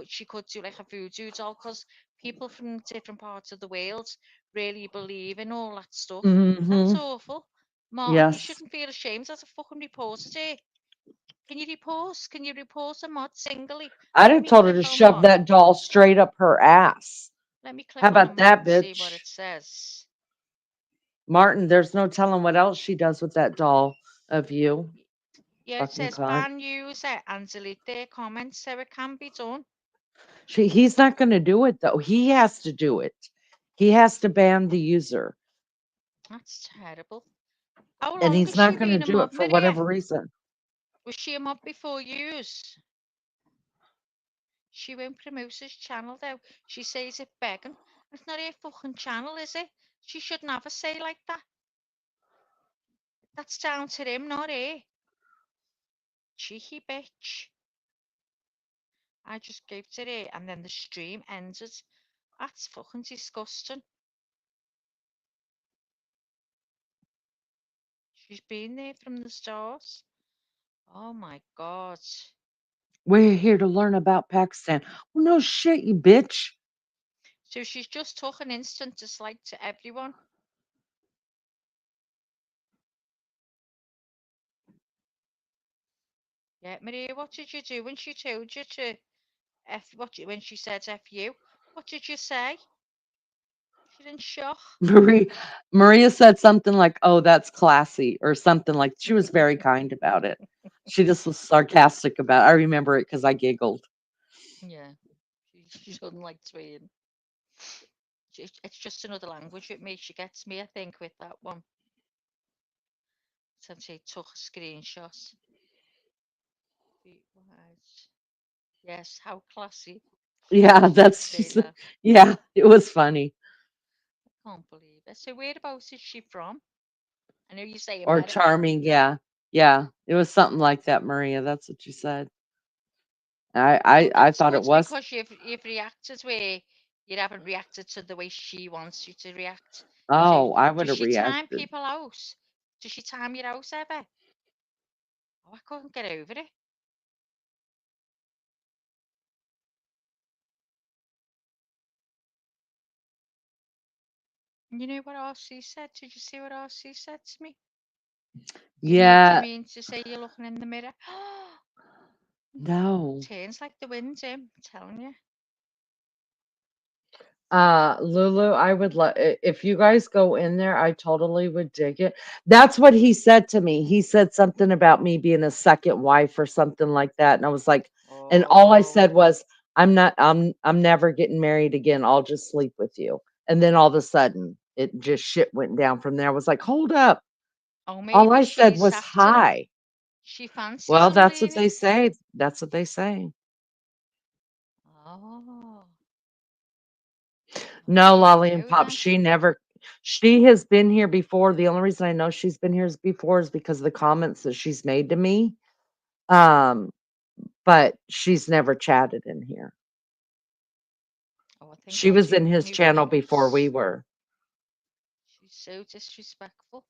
she could do like a voodoo doll because people from different parts of the world really believe in all that stuff. That's Hmm. awful. Martin, you Yes. shouldn't feel ashamed as a fucking reporter there. Can you report? Can you report a mod singly? I'd Let have me told her click to on shove one. that doll straight up her ass. Let me How click on a about mod that, and see what it bitch? says. Martin, there's no telling what else she does with that doll of you. Yeah, it Fucking says cunt. ban user and delete their comments, so it can be done. He's not going to do it, though. He has to do it. He has to ban the user. That's terrible. How And long he's has she not going to been a do mod, it for Maria? whatever reason. Was she a mod before yous? She won't promote his channel though. She says it begging. It's not her fucking channel, is it? She shouldn't have a say like that. That's down to him, not her. Cheeky bitch. I just gave to her and then the stream ended. That's fucking disgusting. She's been there from the start. Oh my god. We're here to learn about Pakistan. Well, no shit, you bitch. So she's just took an instant dislike to everyone. Yeah, Maria, what did you do when she told you to when she said F you? What did you say? She didn't shock. Maria, Maria said something like, "Oh, that's classy," or something like. She was very kind about it. She just was sarcastic about it. I remember it because I giggled. Yeah, she doesn't like tweeting. It's just another language with me. She gets me, I think, with that one. Since I took a screenshot. Yes, how classy. Yeah, She did that's say just, that. yeah, it was funny. I can't believe it. So whereabouts is she from? I know you say Or America. charming, yeah. Yeah, it was something like that, Maria. That's what you said. Well, I that's thought it good was. because you've reacted where you haven't reacted to the way she wants you to react. So Oh, I would does have she time reacted. people out? Does she time your out ever? Oh, I couldn't get over it. You know what RC said? Did you see what RC said to me? You know what I Yeah, mean to say you're looking in the mirror? no. Turns like the wind, Jim. I'm telling you. Lulu, I would if you guys go in there, I totally would dig it. That's what he said to me. He said something about me being a second wife or something like that. And I was like, and all I Oh, said was, I'm never getting married again. I'll just sleep with you. And then all of a sudden it just shit went down from there. I was like, hold up. oh, All maybe I said she's was after him. hi. She fancies Well, him, that's what really. they say. That's what they say. Oh, well, No, there you Lolly and go Pop, then. she has been here before. The only reason I know she's been here before is because of the comments that she's made to me. Um, but she's never chatted in here. Oh, I think She God's was in open his new channel before we doors. were. She's so disrespectful.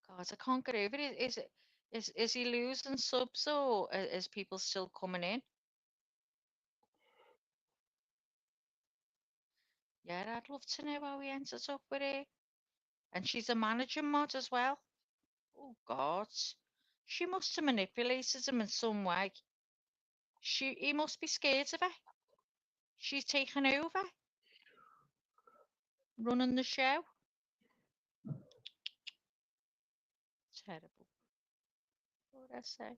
God, I can't get over it. Is he losing subs or is people still coming in? Yeah, I'd love to know how he ended up with her. And she's a manager mod as well. Oh God, she must have manipulated him in some way. He must be scared of her. She's taken over, running the show. Terrible. What I say?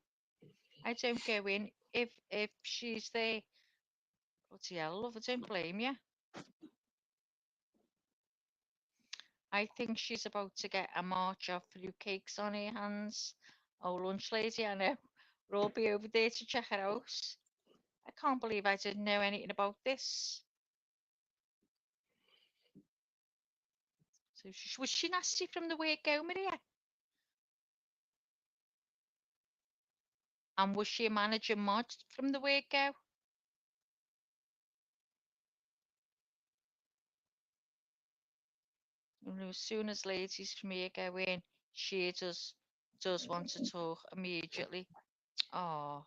I don't go in if she's there. Bloody hell, love, I don't blame you. I think she's about to get a march of fruitcakes on her hands. Oh, lunch lady, I know. We'll all be over there to check her out. I can't believe I didn't know anything about this. So was she nasty from the word go, Maria? And was she a manager mod from the word go? And as soon as ladies from here go in, she does want to talk immediately. Oh,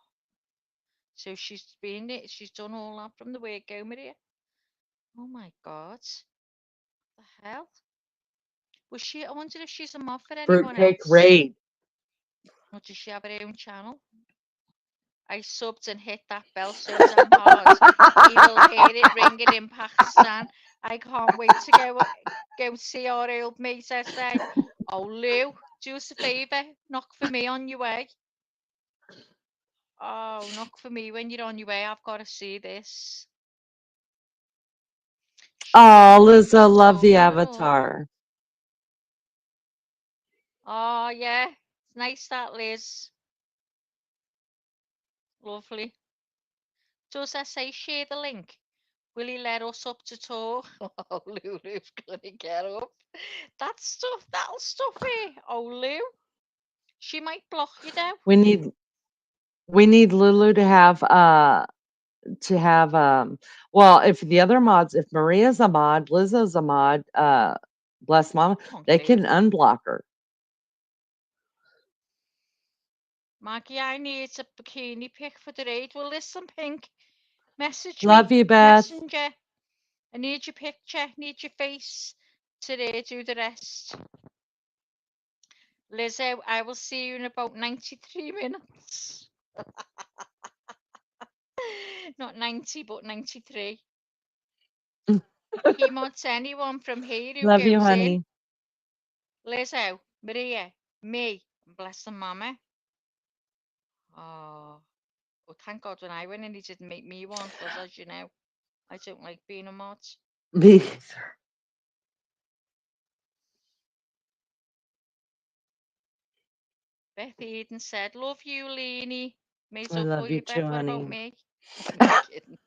so she's done all that from the word go, Maria. Oh my God, the hell? Was she? I wonder if she's a mod for anyone Fruitcake else, raid. or does she have her own channel? I subbed and hit that bell so damn hard. He will hear it ringing in Pakistan. I can't wait to go see our old mate. I say, oh Lou, do us a favour, knock for me on your way. Oh, knock for me when you're on your way. I've got to see this. She Oh, doesn't think Lizzo, he's love the talking at all. avatar. Oh yeah, it's nice that Liz. Lovely. Does I say share the link? Will he let us up to talk? Oh, Lulu's gonna get up. That'll stuff her. Oh, Lou, she might block you though. We need we need Lulu to have well, if the other mods, if Maria's a mod, Lizzo's a mod, bless mama, Can't they get can over it. unblock her. Maggie, I need a bikini pic for the raid. Well, listen, Pink, message me, Love you, Beth. messenger. I need your picture, need your face to do the rest. Lizzo, I will see you in about 93 minutes. Not 90, but 93. He wants anyone from here who Love you, goes in. honey. Lizzo, Maria, me, and bless the mama. Oh, well, thank God when I went in, he didn't make me one, because as you know, I don't like being a mod. Me. Beth Eden said, "Love you, Leanie." Made I up love for you you, too, Beth. What about honey. me? I'm only kidding.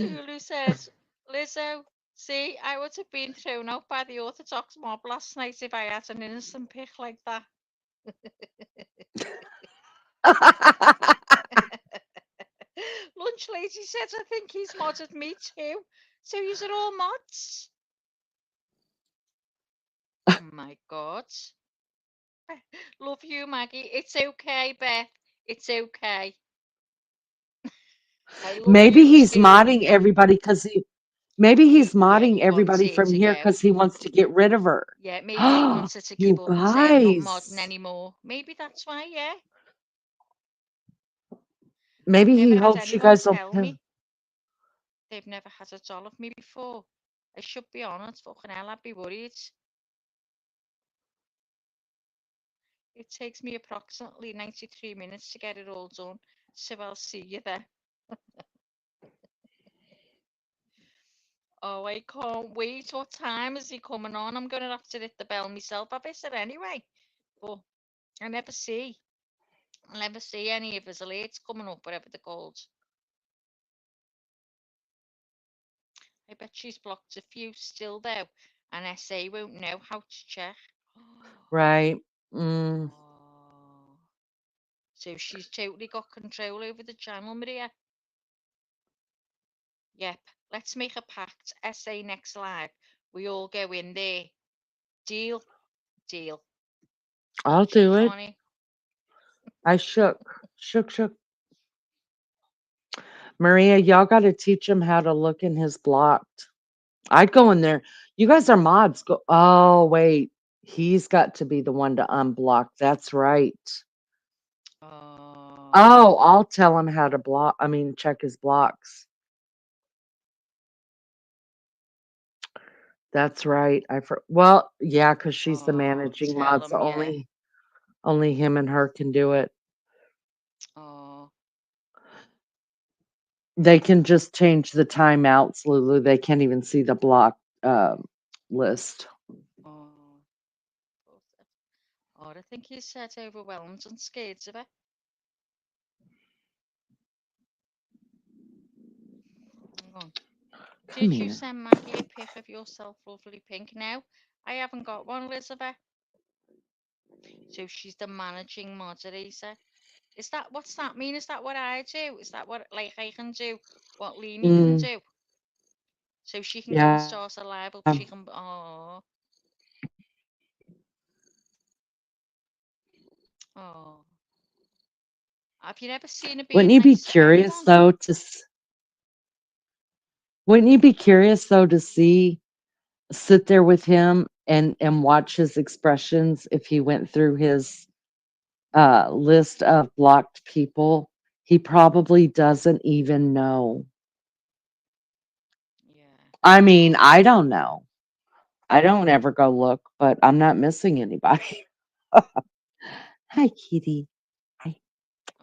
Lulu says, "Lizzo, see, I would have been thrown out by the Orthodox mob last night if I had an innocent pick like that." Lunch Lady says, "I think he's modded me too." So these are all mods. Oh my God. Love you, Maggie. It's okay, Beth. It's okay. I love Maybe you he's too. modding everybody because maybe he's Yeah, modding he wants everybody her from to here go. because he wants to get rid of her. Yeah, maybe he wants her to give You up and say, "I'm not modding guys. anymore." Maybe that's why, yeah. I've Maybe never he had hopes you anyone guys will. tell me they've never had a doll of me before. I should be honest, fucking hell, I'd be worried. It takes me approximately 93 minutes to get it all done, so I'll see you there. Oh, I can't wait. What time is he coming on? I'm going to have to hit the bell myself. I miss it anyway, but I never see. I never see any of his alerts coming up, whatever they're called. I bet she's blocked a few still, though, and SA won't know how to check. Right. Mm, Oh. So she's totally got control over the channel, Maria. Yep. Let's make a pact. SA next live. We all go in there. Deal. Deal. I'll Shook, do it. Connie. I shook. Shook, shook. Maria, y'all got to teach him how to look in his blocked. I'd go in there. You guys are mods. Go. Oh, wait. He's got to be the one to unblock. That's right. Oh. Oh, I'll tell him how to block. I mean, check his blocks. That's right. Well, yeah, because she's the Oh, managing tell mod, so him, yeah. only him and her can do it. Oh. They can just change the timeouts, Lulu. They can't even see the block list. Oh. Oh, I think he's set overwhelmed and scared of it. Hang on. Come Did you here. send Maggie a pic of yourself, lovely pink? No, I haven't got one, Elizabeth. So she's the managing moderator. Is that what's that mean? Is that what I do? Is that what like I can do? What Leanie can Mm, do? So she can come and yeah. start a live up. She can. Oh, oh. Have you never seen her Wouldn't being you be nice to curious anyone? though wouldn't you be curious though to sit there with him and watch his expressions if he went through his list of blocked people? He probably doesn't even know. Yeah. I mean, Oh, I don't know. I don't ever go look, but I'm not missing anybody. Hi, kitty. Hi.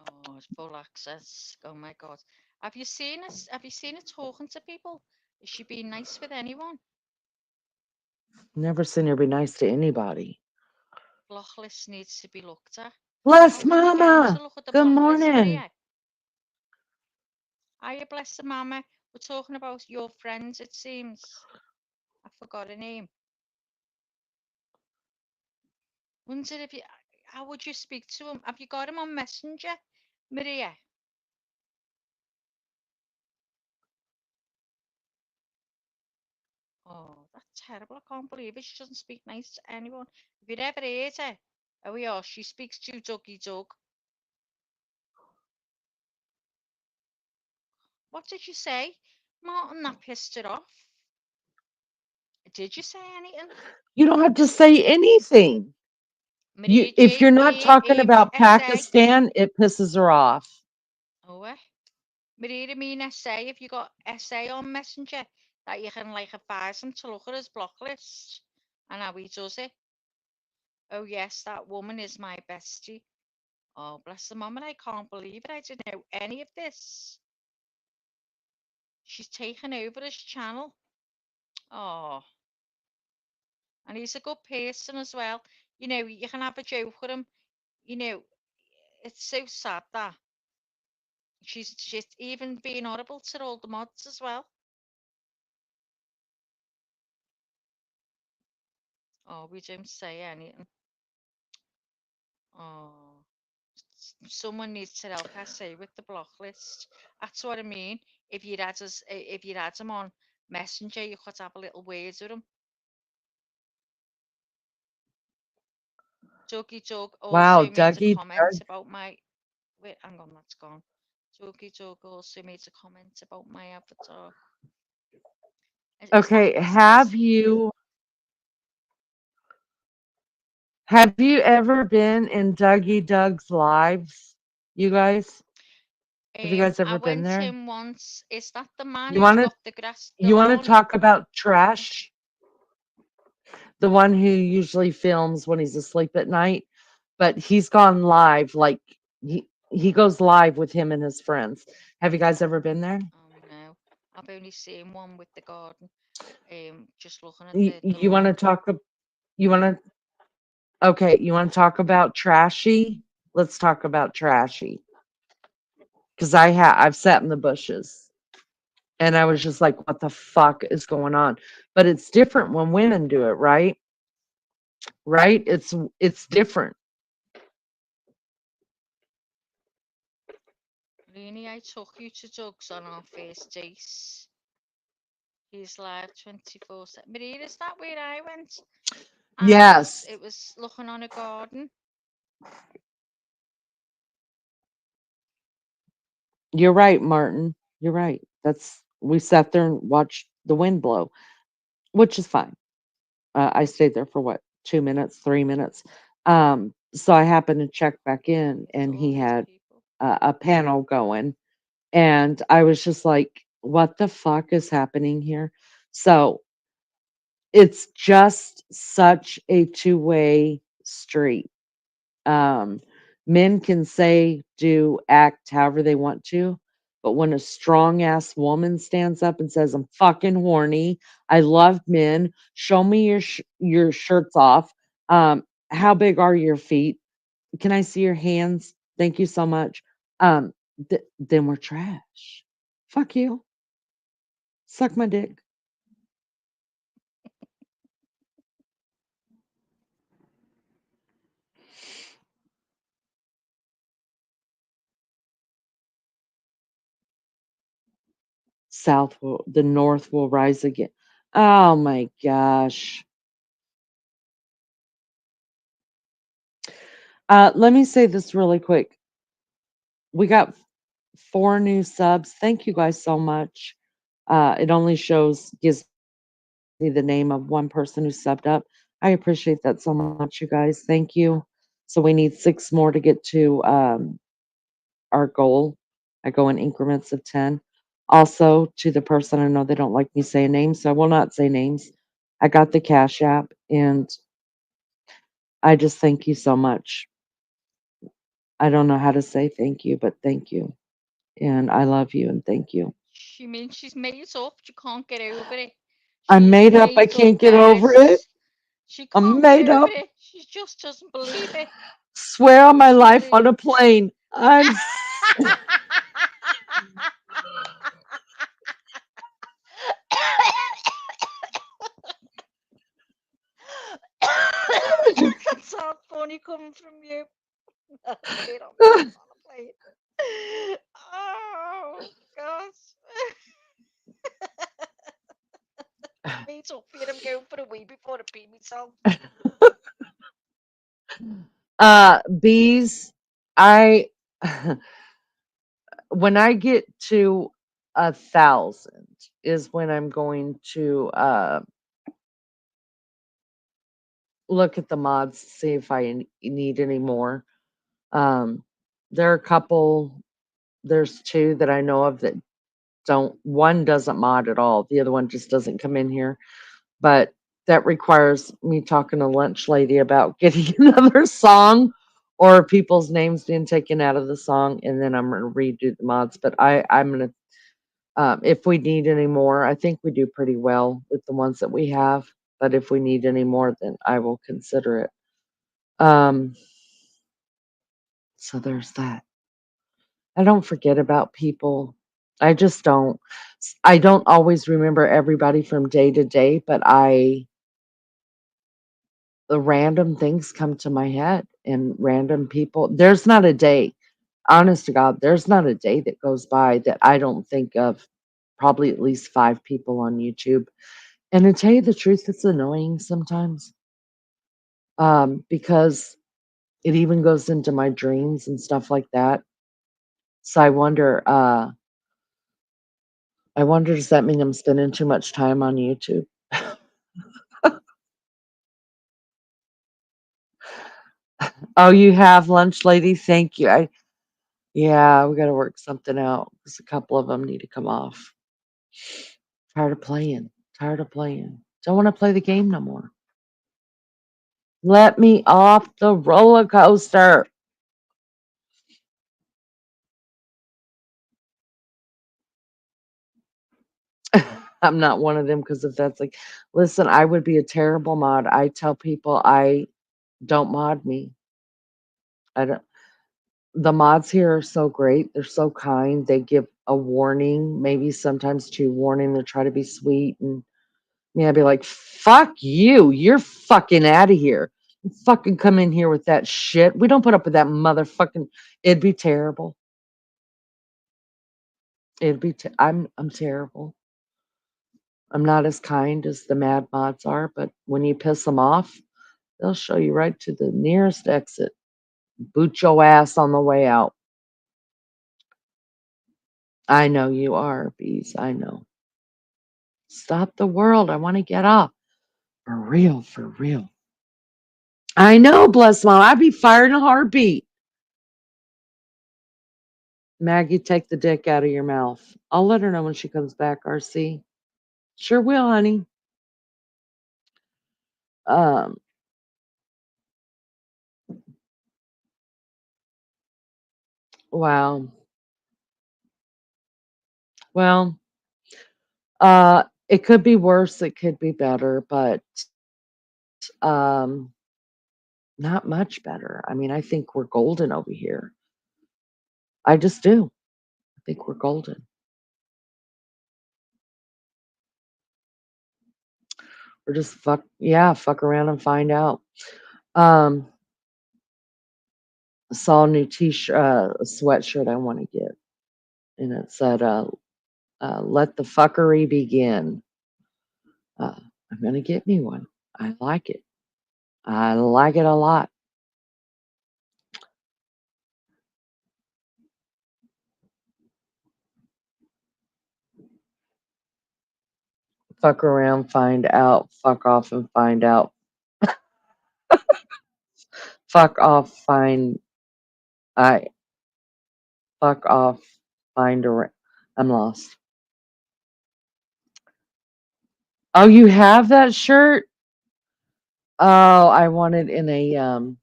oh, it's full access. Oh my God. Have you seen us? Have you seen her talking to people? Is she being nice with anyone? Never seen her be nice to anybody. Block list needs to be looked at. How Bless can we get him to Mama. look at the Good block list, morning. Maria? Hiya, bless the mama. We're talking about your friends, it seems. I forgot her name. Wondered if you, how would you speak to him? Have you got him on Messenger, Maria? Oh, that's terrible. I can't believe it. She doesn't speak nice to anyone. If you'd ever heard her, oh yeah, she speaks to Dougie Doug. What did you say, Martin? That pissed her off. Did you say anything? You don't have to say anything. Maria If J. you're not talking about SA. Pakistan, it pisses her off. Oh, Maria mean SA. If you got SA on Messenger, that you can like advise him to look at his block list and how he does it. Oh yes, that woman is my bestie. Oh, bless the mum, and I can't believe it. I didn't know any of this. She's taken over his channel. Oh, And he's a good person as well. You can have a joke with him. You know, it's so sad that she's even being horrible to all the mods as well. Oh, we don't say anything. Oh, someone needs to help us say with the block list. That's what I mean. If you add him on Messenger, you could have a little word with him. Dougie Dog Wow, also made a Dougie comment Doug. about my. Wait, hang on, that's gone. Dougie Dog also made a comment about my avatar. Is that Okay, this? This? have you ever been in Dougie Doug's lives? You guys? Have you guys I ever been went there? in once. Is that the man You who's want to got the grass, the you want to lawn? talk about trash? The one who usually films when he's asleep at night, but he's gone live like he goes live with him and his friends. Have you guys ever been there? Oh no, I've only seen one with the garden. Just looking at the You want to lawn. talk you want to okay, you want to talk about trashy? Let's talk about trashy cuz I've sat in the bushes and I was just like what the fuck is going on? But it's different when women do it, right? Right? It's different. Really, I took you to Doug's on our first date. He's live 24/7. Maria, is that where I went? And Yes. it was looking on a garden. You're right, Martin. You're right. That's we sat there and watched the wind blow, which is fine. I stayed there for what, 2 minutes, 3 minutes. So I happened to check back in, Look at and all he these had people. a panel going, and I was just like, "What the fuck is happening here?" So it's just such a two-way street. Um, Men can say, do, act however they want to, but when a strong ass woman stands up and says, "I'm fucking horny. I love men. Show me your shirts off. How big are your feet? Can I see your hands? Thank you so much." Um, then we're trash. Fuck you. Suck my dick. The North will rise again. Oh my gosh. Let me say this really quick. We got 4 new subs. Thank you guys so much. It only gives me the name of one person who subbed up. I appreciate that so much, you guys. Thank you. So we need 6 more to get to our goal. I go in increments of 10. Also, to the person, I know they don't like me saying names, so I will not say names. I got the Cash App, and I just thank you so much. I don't know how to say thank you, but thank you. And I love you and thank you. She means she's made up. She can't get over it. I'm She's made up. I made up, can't get over it. guys. She I'm can't get made over up. it. She just doesn't believe it. Swear on my She life believes. on a plane. That sounds funny coming from you. I swear on my life on a plane. Oh, gosh. Me too. Fear I'm going for a wee before I pee myself. Bees, I when I get to 1,000 is when I'm going to look at the mods, see if I need any more. Um, there are a couple. There's 2 that I know of that don't. One doesn't mod at all. The other one just doesn't come in here. But that requires me talking to lunch lady about getting another song or people's names being taken out of the song, and then I'm gonna redo the mods. But I'm gonna if we need any more, I think we do pretty well with the ones that we have. but if we need any more, then I will consider it. So there's that. I don't forget about people. I just don't. I don't always remember everybody from day to day, but the random things come to my head and random people. There's not a day, honest to God, there's not a day that goes by that I don't think of probably at least 5 people on YouTube. And to tell you the truth, it's annoying sometimes, because it even goes into my dreams and stuff like that. So I wonder, does that mean I'm spending too much time on YouTube? Oh, you have lunch, lady? Thank you. Yeah, we got to work something out because a couple of them need to come off. Tired of playing. Tired of playing. Don't want to play the game no more. Let me off the roller coaster. I'm not one of them because if that's like, listen, I would be a terrible mod. I tell people I don't mod me. I don't. The mods here are so great. They're so kind. They give a warning, maybe sometimes 2 warning. They try to be sweet, and me, I'd be like, "Fuck you! You're fucking out of here! You fucking come in here with that shit. We don't put up with that motherfucking." It'd be terrible. It'd be. I'm terrible. I'm not as kind as the mad mods are, but when you piss them off, they'll show you right to the nearest exit. Boot your ass on the way out. I know you are, bees. I know. Stop the world. I want to get off. For real, for real. I know, bless mom. I'd be fired in a heartbeat. Maggie, take the dick out of your mouth. I'll let her know when she comes back, RC. Sure will, honey. Um, wow. Well, it could be worse, it could be better, but um not much better. I mean, I think we're golden over here. I just do. I think we're golden. We're just fuck around and find out. Um saw a new t-shirt, a sweatshirt I want to get, and it said, "Let the fuckery begin." I'm gonna get me one. I like it. I like it a lot. Fuck around, find out. Fuck off and find out. Fuck off, find. I fuck off, find a. I'm lost. Oh, you have that shirt? Oh, I want it in a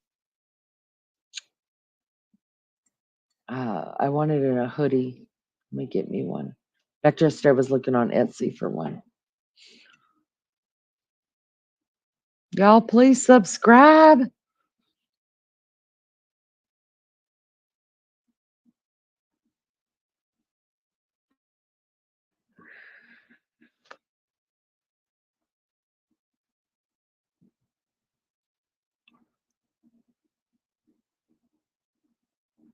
I want it in a hoodie. Let me get me one. Back yesterday I was looking on Etsy for one. Y'all please subscribe.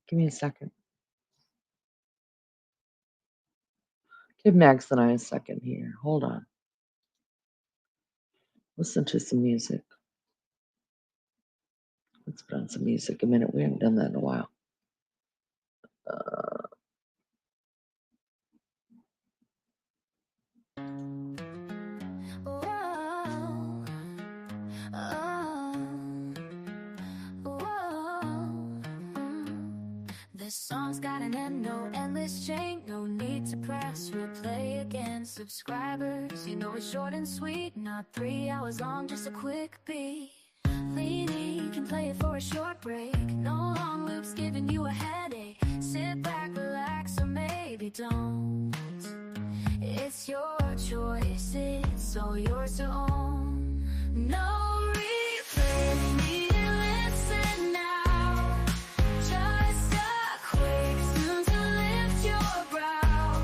Give me a second. Give Max and I a second here. Hold on. Listen to some music. Let's put on some music a minute. We haven't done that in a while. This song's got an end, no endless chain. No need to press replay again. Subscribers, you know it's short and sweet. Not 3 hours long, just a quick beat. Lean in, can play it for a short break. No long loops giving you a headache. Sit back, relax, or maybe don't. It's your choice, it's all yours to own. No replay, need to listen now. Just a quick snooze to lift your brow.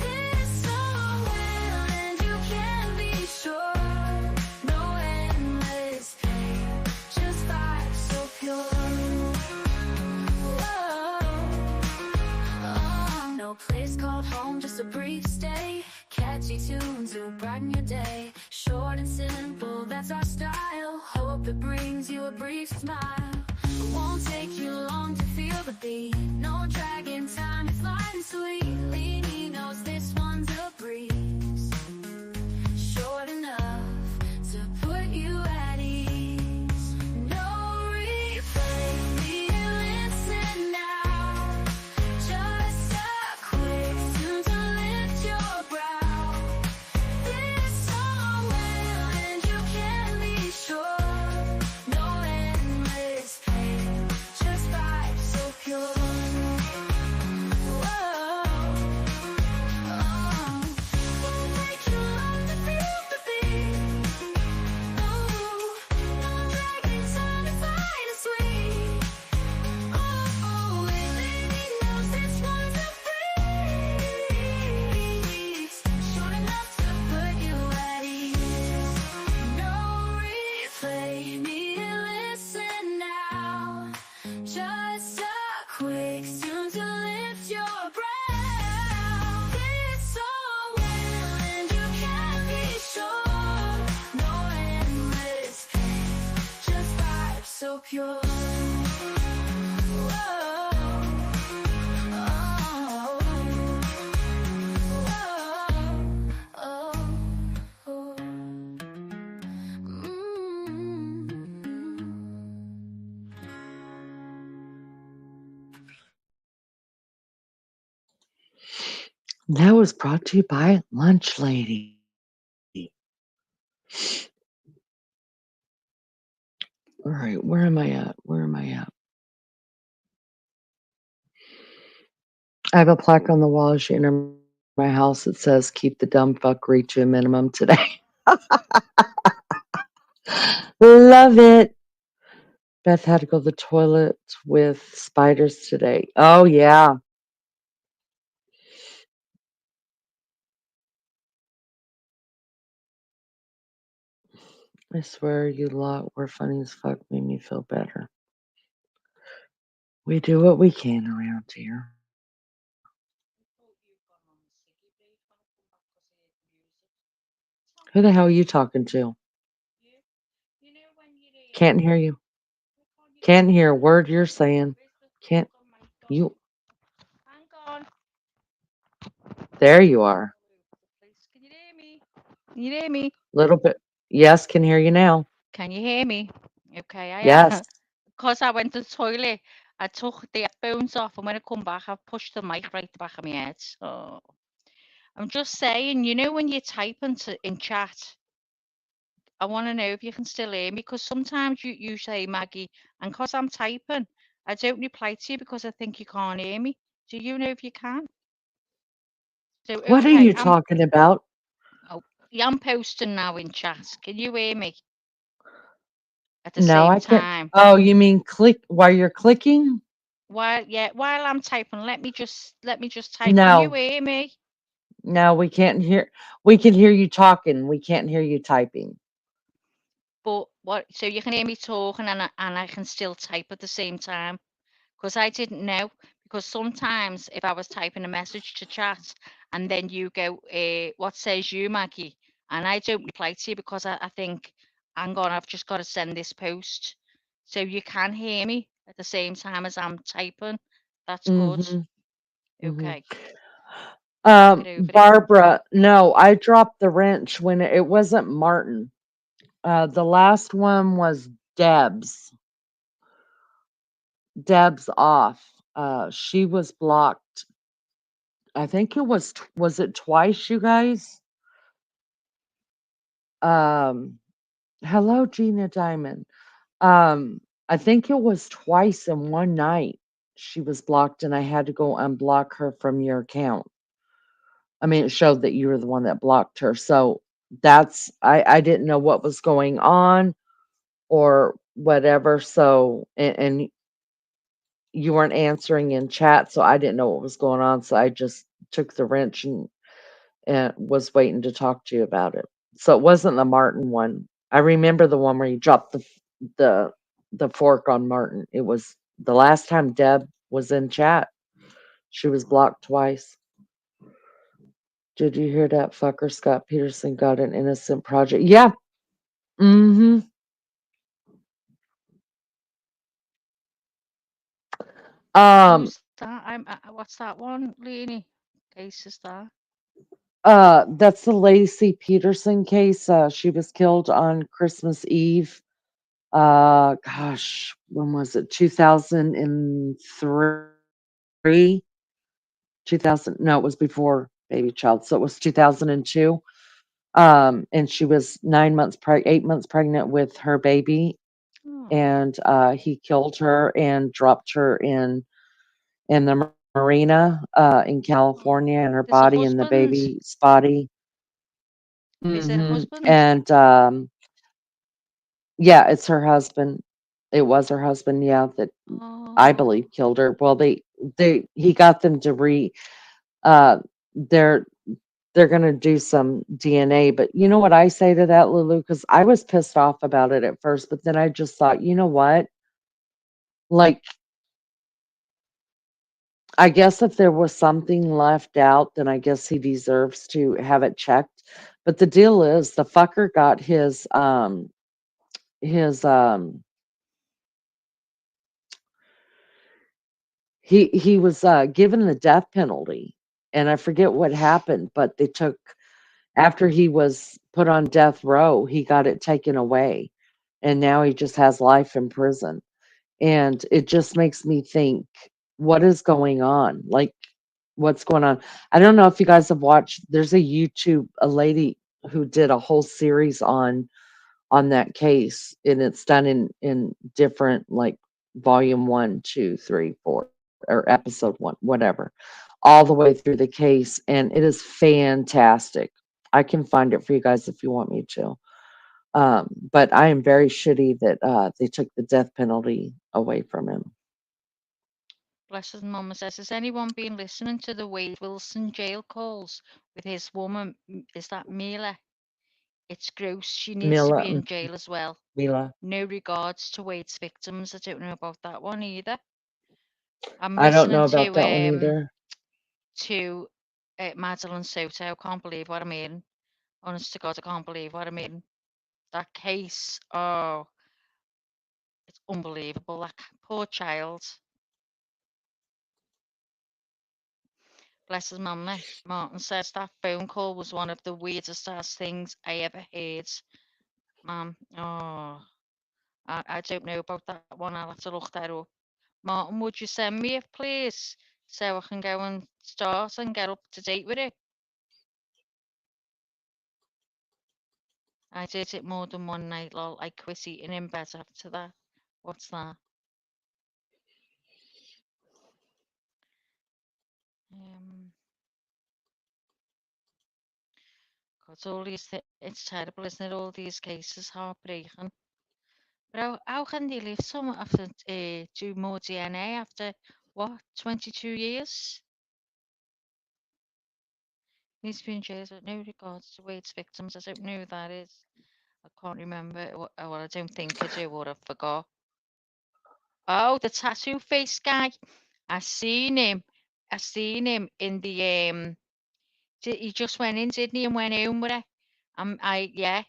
This song will end, you can be sure. No endless pain, just vibes so pure. No place called home, just a brief stay. Catchy tunes will brighten your day. Short and simple, that's our style. Hope it brings you a brief smile. It won't take you long to feel the beat. No dragging time, it's light and sweet. Leany knows this one's a breeze. Short enough to put you at ease. No replay, need to listen now. Just a quick tune to lift your brow. This song will end, you can be sure. No endless pain, just vibes so pure. Whoa, oh, won't take you long to feel the beat. Oh, no dragging time, it's light and sweet. Oh, Lily knows this one's a breeze. Short enough to put you at ease. No replay, need to listen now. Just a quick tune to lift your brow. This song will end, you can be sure. No endless pain, just vibes so pure. Whoa, oh, oh, oh. That was brought to you by Lunch Lady. All right, where am I at? Where am I at? I have a plaque on the wall as you enter my house that says, "Keep the dumb fuckery to a minimum today." Love it. Beth had to go to the toilet with spiders today. Oh, yeah. I swear you lot were funny as fuck, made me feel better. We do what we can around here. Who the hell are you talking to? Can't hear you. Can't hear a word you're saying. Can't you? Hang on. There you are. Can you hear me? Can you hear me? Little bit. Yes, can hear you now. Can you hear me? Okay, Yes. because I went to the toilet, I took the headphones off, and when I come back, I've pushed the mic right to the back of my head. So I'm just saying, when you're typing in chat, I want to know if you can still hear me, because sometimes you say, Maggie, and because I'm typing, I don't reply to you because I think you can't hear me. Do you know if you can? So, What are okay, you talking about? I'm posting now in chat. Can you hear me at the No, same I can't. time? Oh, you mean click while you're clicking? While I'm typing, let me just type. Can you No, hear me? no, we can't hear. We can hear you talking. We can't hear you typing. But what? So you can hear me talking, and I can still type at the same time, because I didn't know. Because sometimes if I was typing a message to chat, and then you go, "What says you, Maggie?" and I don't reply to you because I think, hang on, I've just got to send this post. So you can hear me at the same time as I'm typing. That's good. Mm-hmm. Okay. Take it over. Barbara, no, I dropped the wrench when it wasn't Martin. The last one was Deb's. Deb's off. She was blocked. I think it was it twice, you guys? Hello, Gina Diamond. I think it was twice in one night she was blocked, and I had to go unblock her from your account. I mean, it showed that you were the one that blocked her. So I didn't know what was going on or whatever. So, and you weren't answering in chat, so I didn't know what was going on. So I just took the wrench and was waiting to talk to you about it. So it wasn't the Martin one. I remember the one where you dropped the the fork on Martin. It was the last time Deb was in chat. She was blocked twice. Did you hear that fucker Scott Peterson got an innocent project? Yeah. Mm-hmm. Um, Who's that? What's that one, Leanie? Case is that? that's the Lacey Peterson case. She was killed on Christmas Eve. Gosh, when was it? 2003? 2000, no, it was before Baby Child. So it was 2002. And she was 8 months pregnant with her baby, Oh, and he killed her and dropped her in the marina in California, and her is it body and the husband? baby's body. Is it husband? And yeah, it's her husband. It was her husband, yeah, that I Oh, believe killed her. Well, they he got them to uh they're they're gonna do some DNA, but you know what I say to that, Lulu? Because I was pissed off about it at first, but then I just thought, you know what? Like, I guess if there was something left out, then I guess he deserves to have it checked. But the deal is the fucker got his he was given the death penalty, and I forget what happened, but they took after he was put on death row, he got it taken away, and now he just has life in prison. And it just makes me think, what is going on? Like, what's going on? I don't know if you guys have watched, there's a lady who did a whole series on that case, and it's done in different, like, volume 1, 2, 3, 4, or episode 1, whatever, all the way through the case, and it is fantastic. I can find it for you guys if you want me to. But I am very shitty that they took the death penalty away from him. bless his mama says, has anyone been listening to the Wade Wilson jail calls with his woman? Is that Mila? It's gross. She needs to Mila, be in jail as well. Mila. No regards to Wade's victims. I don't know about that one either. I'm I don't listening know about that one either. to Madeline Soto. I can't believe what I'm hearing. Honest to God, I can't believe what I'm hearing. That case, oh, it's unbelievable. That poor child. Bless his mama. Martin says that phone call was one of the weirdest ass things I ever heard. Mum, oh, I don't know about that one. I'll have to look that up. Martin, would you send me it, please? So I can go and start and get up to date with it. I did it more than one night, lol. I quit eating in bed after that. What's that? Um, God, all these it's terrible, isn't it? All these cases, heartbreaking. But how can they live some after do more DNA after what, 22 years? Needs to be in jail with no regards to Wade's victims. I don't know who that is. I can't remember. Well, I don't think I do, or I forgot. Oh, the tattoo face guy. I seen him. I seen him in the he just went in, didn't he, and went home with it. Yeah,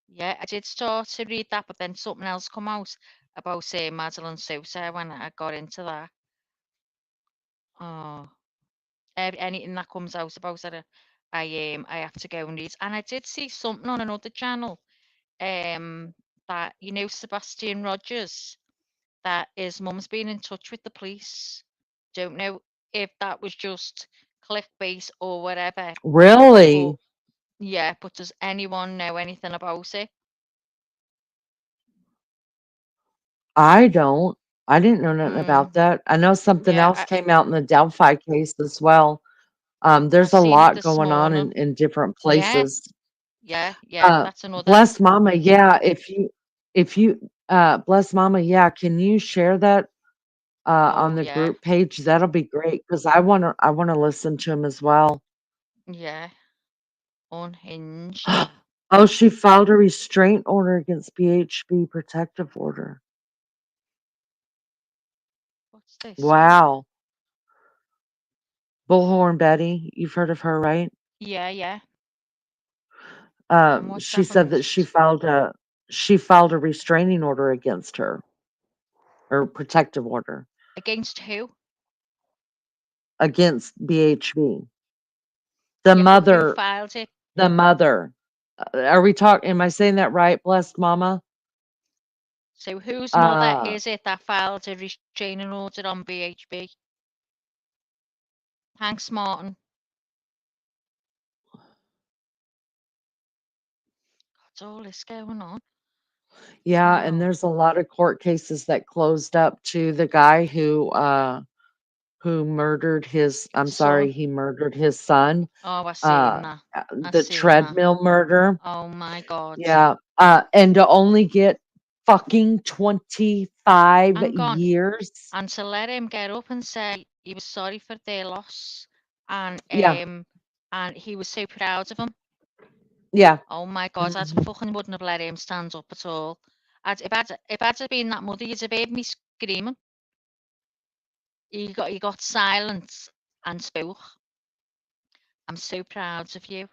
yeah, I did start to read that, but then something else come out about Madeline Sosa when I got into that. Oh, anything that comes out about it, I have to go and read. And I did see something on another channel, that Sebastian Rogers, that his mum's been in touch with the police. Don't know if that was just clickbait or whatever, but Really? yeah, but does anyone know anything about it? I don't. I didn't know nothing about Mm, that. I know something yeah, else came out in the Delphi case as well. I There's a seen it lot this going on morning. in different Yeah, places. Yeah, that's another. Bless Mama, yeah, if you Bless Mama, yeah, can you share that on Oh, the yeah, group page? That'll be great because I wanna listen to him as well. yeah. Unhinged. Oh, she filed a restraint order against BHB protective order. What's this one? Wow. Bullhorn Betty, you've heard of her, right? Yeah, yeah. And what's She said happened? that she filed a restraining order against her, or protective order Against who? against BHB. The Yeah, but who mother, filed it? the mother. Are we talking? Am I saying that right? Blessed Mama. So whose mother Uh, is it that filed a restraining order on BHB? Thanks, Martin. What's all this going on? yeah, and Oh, there's a lot of court cases that closed up to the guy who murdered his. I'm sorry, son. he murdered his son. Oh, I seen Uh, that. I the seen that. treadmill murder. Oh my God. Yeah. And to only get fucking 25 Hang on. years. And to let him get up and say he was sorry for their loss, Yeah. and he was so proud of him. Yeah. Oh my God, I Mhm. fucking wouldn't have let him stand up at all. If I'd have been that mother, you'd have heard me screaming. He got silent and spoke. I'm so proud of you.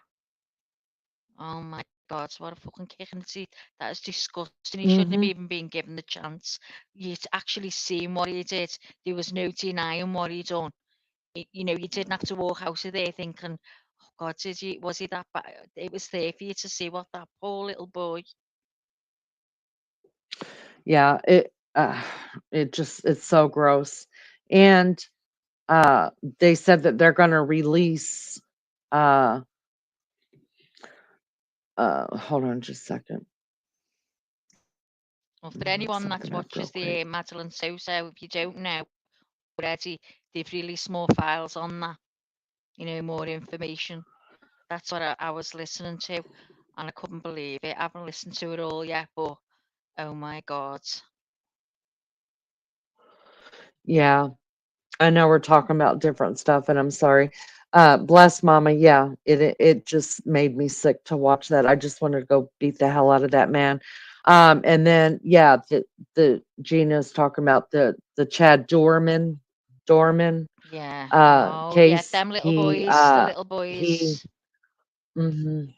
Oh my God, what a fucking kick in the teeth. That is disgusting. He shouldn't have Mhm. even been given the chance. You'd actually seen what he did. There was no denying what he done. You didn't have to walk out of there thinking, oh God, was he that bad? It was there for you to see what that poor little boy. Yeah. It's so gross. And uh, they said that they're going to release. Uh, Hold on just a second. Well, for Look anyone that something up real watches quick. the Madeline So, if you don't know already, they've released more files on that, more information. That's what I was listening to, and I couldn't believe it. I haven't listened to it all yet, but oh my God. Yeah. I know we're talking about different stuff, and I'm sorry. Bless Mama, yeah, it just made me sick to watch that. I just wanted to go beat the hell out of that man. And then yeah, the Gina's talking about the Chad Dorman Yeah. Oh, yeah. case. Them little boys, the little He boys. mhm.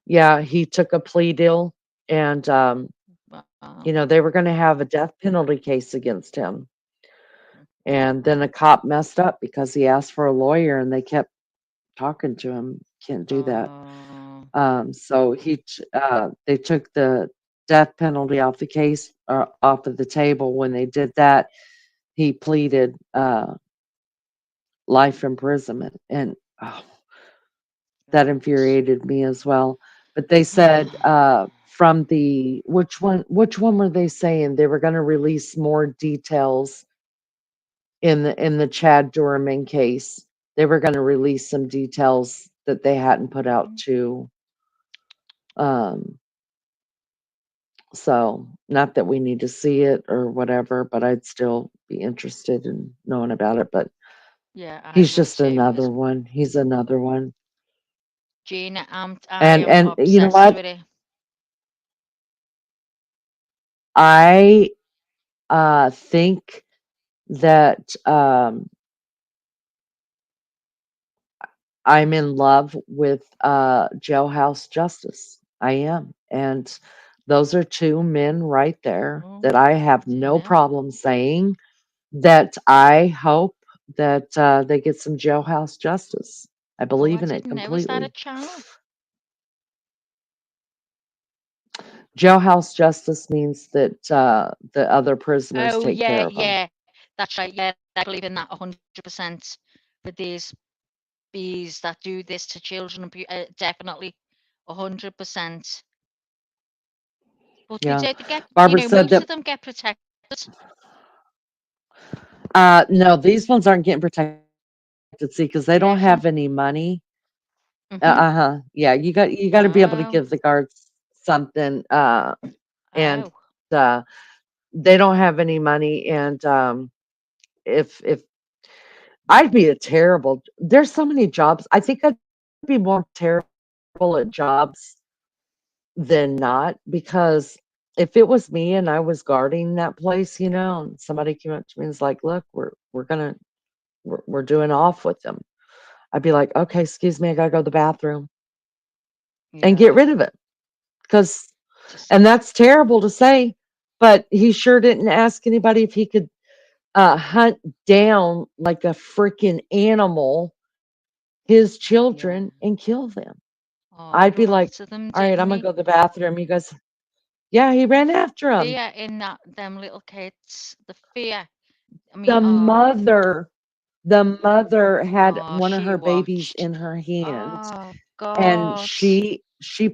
Yeah, he took a plea deal, and Wow. they were going to have a death penalty case against him. And then a cop messed up because he asked for a lawyer and they kept talking to him. Can't do that. Oh, So they took the death penalty off the case or off of the table. When they did that, he pleaded life imprisonment, and oh, that right. infuriated me as well. But they said from the which one were they saying they were going to release more details in the Chad Doorman case. They were going to release some details that they hadn't put out Mhm. to. Um, so not that we need to see it or whatever, but I'd still be interested in knowing about it. But Yeah, I he's would just too. another one. He's another one. Gina, I And am and you know obsessed what? with it. I think that I'm in love with jailhouse justice. I am. And those are two men right there Oh, that I have dear no hell. problem saying that I hope that they get some jailhouse justice. I Oh, I believe in it didn't know. Was that a completely. channel? Jailhouse justice means that the other prisoners Oh, take yeah, care of them. yeah. That's right. Yeah, I believe in that 100%. For these bees that do this to children, definitely 100%. But Yeah. they get, Barbara said most that of them get protected. no, these ones aren't getting protected, see, because they don't Never. have any money. Mm-hmm. Yeah, you got to be able to Oh. give the guards something, and Oh. they don't have any money, and if I'd be a terrible. There's so many jobs. I think I'd be more terrible at jobs than not, because if it was me and I was guarding that place, and somebody came up to me and was like, "Look, we're doing off with them," I'd be like, "Okay, excuse me, I gotta go to the bathroom," and get Yeah. rid of it. Because, Just. and that's terrible to say, but he sure didn't ask anybody if he could hunt down like a freaking animal his Yeah. children and kill them. Oh, he I'd be run like, after them, all right, I'm didn't gonna he? go to the bathroom. You guys, yeah, he ran after him. Fear in that them little kids. The fear. I mean, The mother, the mother had one of she her babies watched. in her hand, Oh and God. she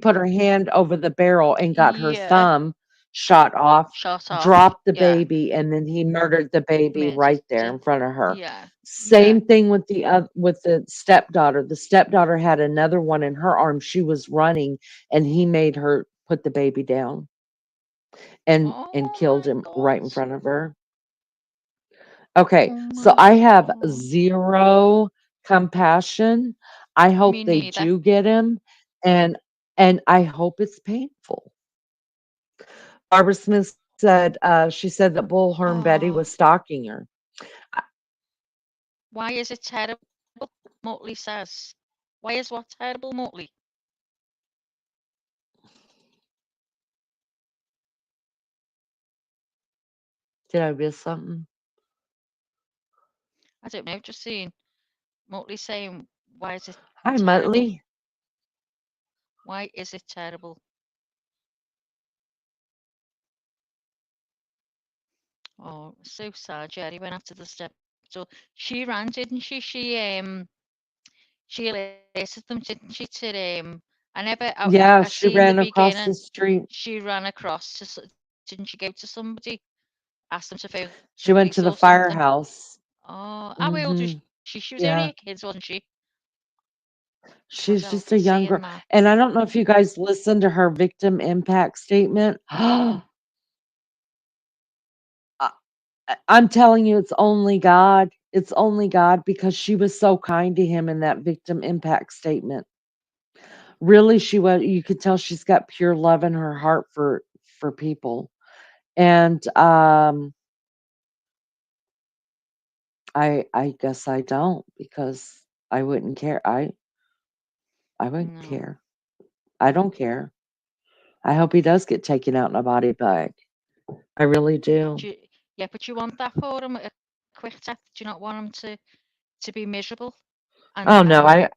put her hand over the barrel and got her Yeah. thumb shot off, Shot off. dropped the Yeah. baby, and then he murdered the baby Murdered right there it. in front of her. Yeah. Yeah. Same thing with the stepdaughter. The stepdaughter had another one in her arm. She was running, and he made her put the baby down and Oh killed my him God. right in front of her. Okay, Oh so my I have God. zero compassion. I hope Me they neither. do get him, and and I hope it's painful. Barbara Smith said, she said that Bullhorn Betty was Oh, stalking her. I- why is it terrible? Motley says. Why is what terrible, Motley? Did I miss something? I don't know. Just seeing Motley saying, why is it Hi, terrible? Muttley. Why is it terrible? Oh, so sad. Jerry went after the step. So she ran, didn't she? She alerted them, didn't she? I never. I Yeah, she see in the ran across beginning the street. she ran across to. Didn't she go to somebody? Ask them to phone the She went police to the or something. firehouse. Oh, how old is Hmm. she? She was only a Yeah, kid, wasn't she? Was she's I just a young seeing girl. that? And I don't know if you guys listened to her victim impact statement. I'm telling you, it's only God. It's only God, because she was so kind to him in that victim impact statement. Really, she was. You could tell she's got pure love in her heart for people. And I guess I don't, because I wouldn't care. I wouldn't No. care. I don't care. I hope he does get taken out in a body bag. I really do. Yeah, but you want that for him, a quick death. Do you not want him to be miserable Oh and no, go I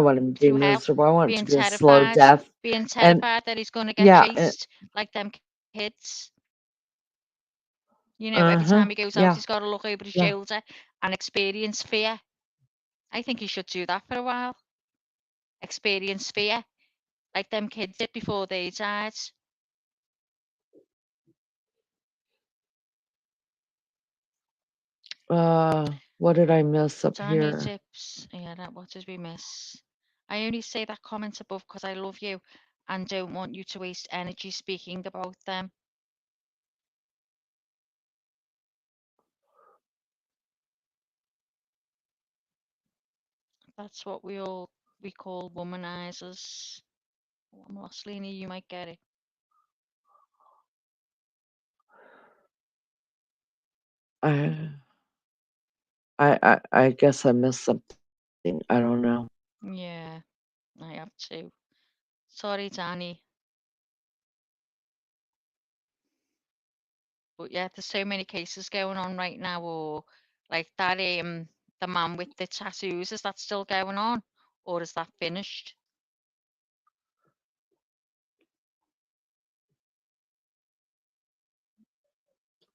want him to be through hell, miserable. I want it to being be a slow death. And terrified that he's going to get yeah, and, chased like them kids. You know, every time uh-huh. he goes out, he's Yeah, got to look over his yeah. shoulder and experience fear. I think he should do that for a while. Experience fear like them kids did before they died. What did I miss up Danny here? tips. Yeah, that what did we miss? I only say that comment above because I love you and don't want you to waste energy speaking about them. That's what we call womanizers. Oh, I'm lost, Lena. You might get it. I I guess I missed something. I don't know. Yeah, I have to. Sorry, Danny. But yeah, there's so many cases going on right now, or like that the man with the tattoos, is that still going on? Or is that finished?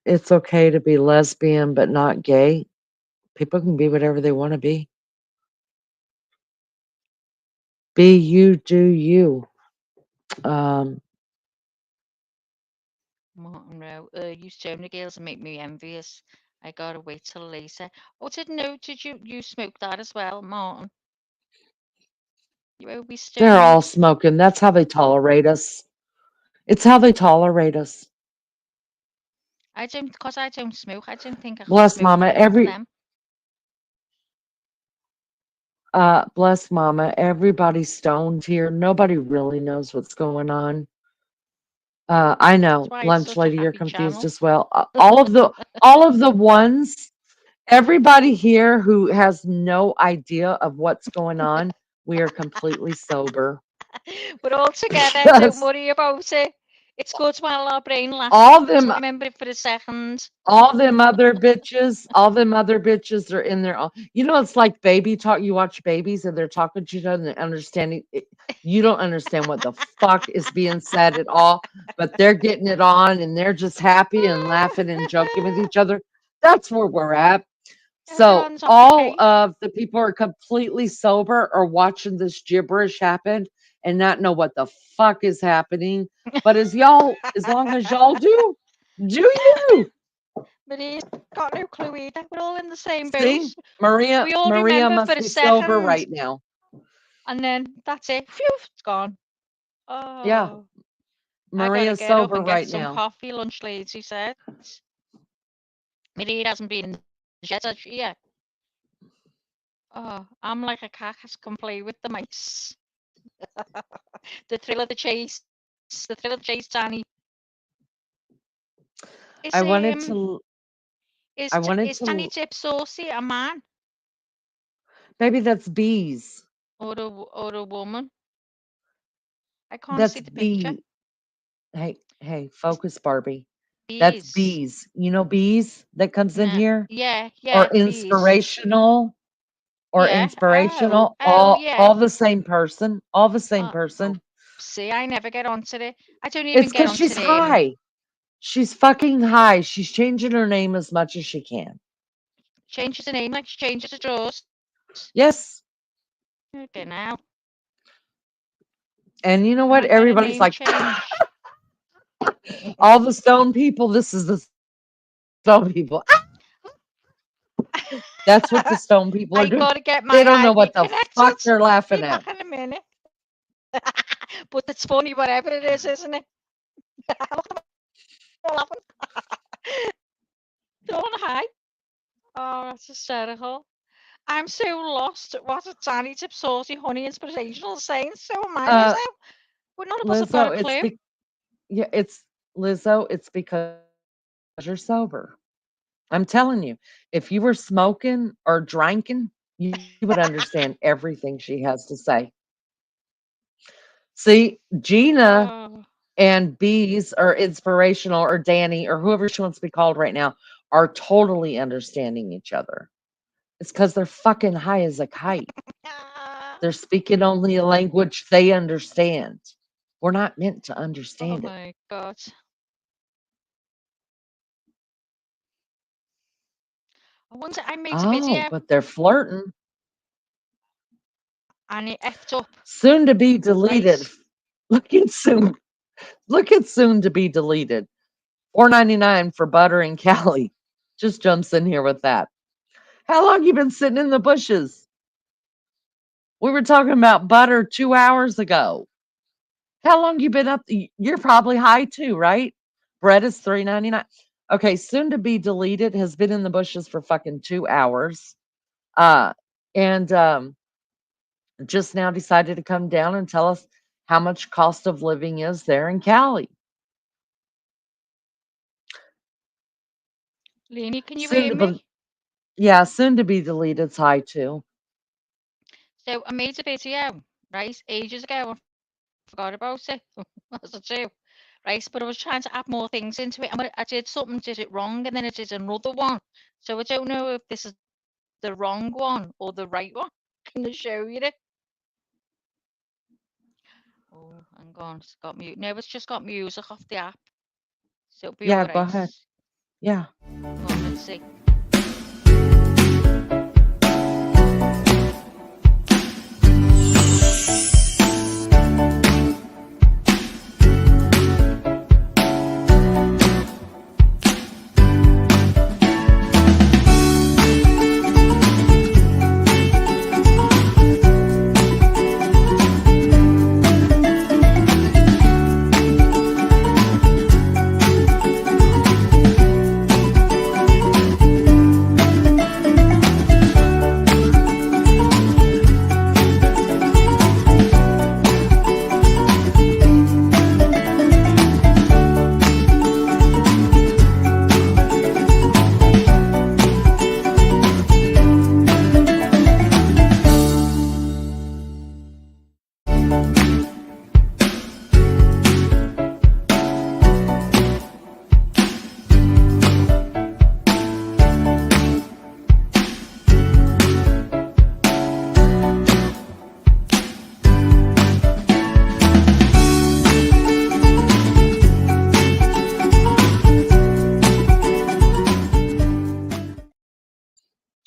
It's okay to be lesbian but not gay. People can be whatever they want to be. Be you, do you. Um, No, you stoner girls make me envious. I gotta wait till later. Oh, didn't know, did you smoke that as well, Martin? You won't be They're all stoned. smoking. That's how they tolerate us. It's how they tolerate us. Because I don't smoke, I don't think I could Bless smoke Mama. around them. Bless Mama. Everybody's stoned here. Nobody really knows what's going on. I That's know, why it's lunch such a lady, you're happy confused channel. as well. All of the ones, everybody here who has no idea of what's going on, we are completely sober. We're all together, don't Just worry about it. It's good while our brain all lasts. them Remember it for a second. all them other bitches are in their own. You know, it's like baby talk. You watch babies and they're talking to each other and they're understanding. You don't understand what the fuck is being said at all, but they're getting it on and they're just happy and laughing and joking with each other. That's where we're at. So Everyone's off the all case. of the people are completely sober or watching this gibberish happen and not know what the fuck is happening. But as long as y'all do you? But he's got no clue either. We're all in the same See, boat. Maria We all Maria remember for must a be sober second, right now. and then that's it. Phew, it's gone. Yeah, Oh, I gotta Maria's get up sober and get right some now. coffee, lunch lady said. Marie hasn't been in the shed, has she yet? Oh, I'm like a cat that can play with the mice. The thrill of the chase. The thrill of the chase, Tani. Is I wanted to Tani Tip Saucy a man maybe that's bees. or a woman? I can't That's see the picture. bee. Hey, focus, Barbie. That's Bees. bees. You know bees that comes in No. here? Yeah, Or bees. inspirational Yeah. Oh, yeah. all the same person. All the same Oh, person. see, I never get onto it. I don't even It's get because onto she's high. She's fucking high. She's changing her name as much as she can. changes the name like she changes the drawers. Yes. Okay, now. And you know I what? might get a Everybody's name like, change. all the stone people, this is the stone people. That's what the stone people are I doing. gotta get They my don't know ID what the fuck connected. they're Be laughing at. back in a minute. But it's funny, whatever it is, isn't it? Look at them all laughing. They're on high. Oh, that's hysterical. I'm so lost at what a tiny tip saucy honey inspirational saying. So am I, Uh, Lizzo. But none of us have got a clue. It's Lizzo, it's because you're sober. I'm telling you, if you were smoking or drinking, you would understand everything she has to say. See, Gina Oh, and Bees are inspirational, or Danny, or whoever she wants to be called right now, are totally understanding each other. It's because they're fucking high as a kite. They're speaking only a language they understand. We're not meant to oh understand it. my God. I made a video But they're flirting. and it effed up, Soon to be deleted. right? Look at soon. Look at soon to be deleted. $4.99 for butter and Cali. Just jumps in here with that. How long you been sitting in the bushes? We were talking about butter 2 hours ago. How long you been up? You're probably high too, right? Bread is $3.99. Okay, soon to be deleted has been in the bushes for fucking 2 hours. And just now decided to come down and tell us how much cost of living is there in Cali. Lenny, can you Soon hear to me? be, yeah, soon to be deleted's high too. So I made a video, right, ages ago. I forgot about it. As I do. Right, but I was trying to add more things into it. And when I did something, did it wrong, and then I did another one. So I don't know if this is the wrong one or the right one. Can I show you it? Oh, hang on, it's got mute. No, it's just got music off the app. So it'll be Yeah, all go right. ahead. Yeah. Come on, let's see.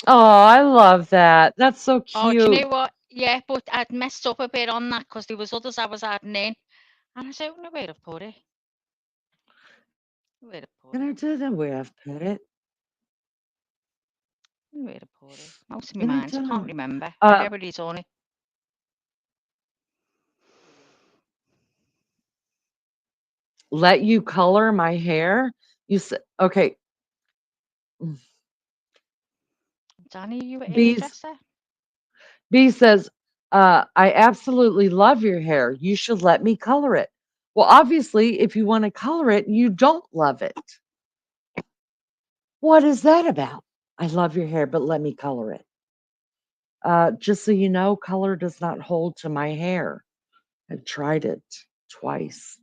Oh, I love that. That's so Oh, do you know cute. what? Yeah, but I'd messed up a bit on that because there was others I was adding in, and I don't know where to put it. Where to put And it? I didn't way I've put it. Where to put it? Out of my And I mind. I can't don't. remember. I've Uh, already done it. let you color my hair. You said okay. Danny, you a B's hairdresser? B says, I absolutely love your hair. You should let me color it. Well, obviously, if you want to color it, you don't love it. What is that about? I love your hair, but let me color it. Just so you know, color does not hold to my hair. I've tried it twice.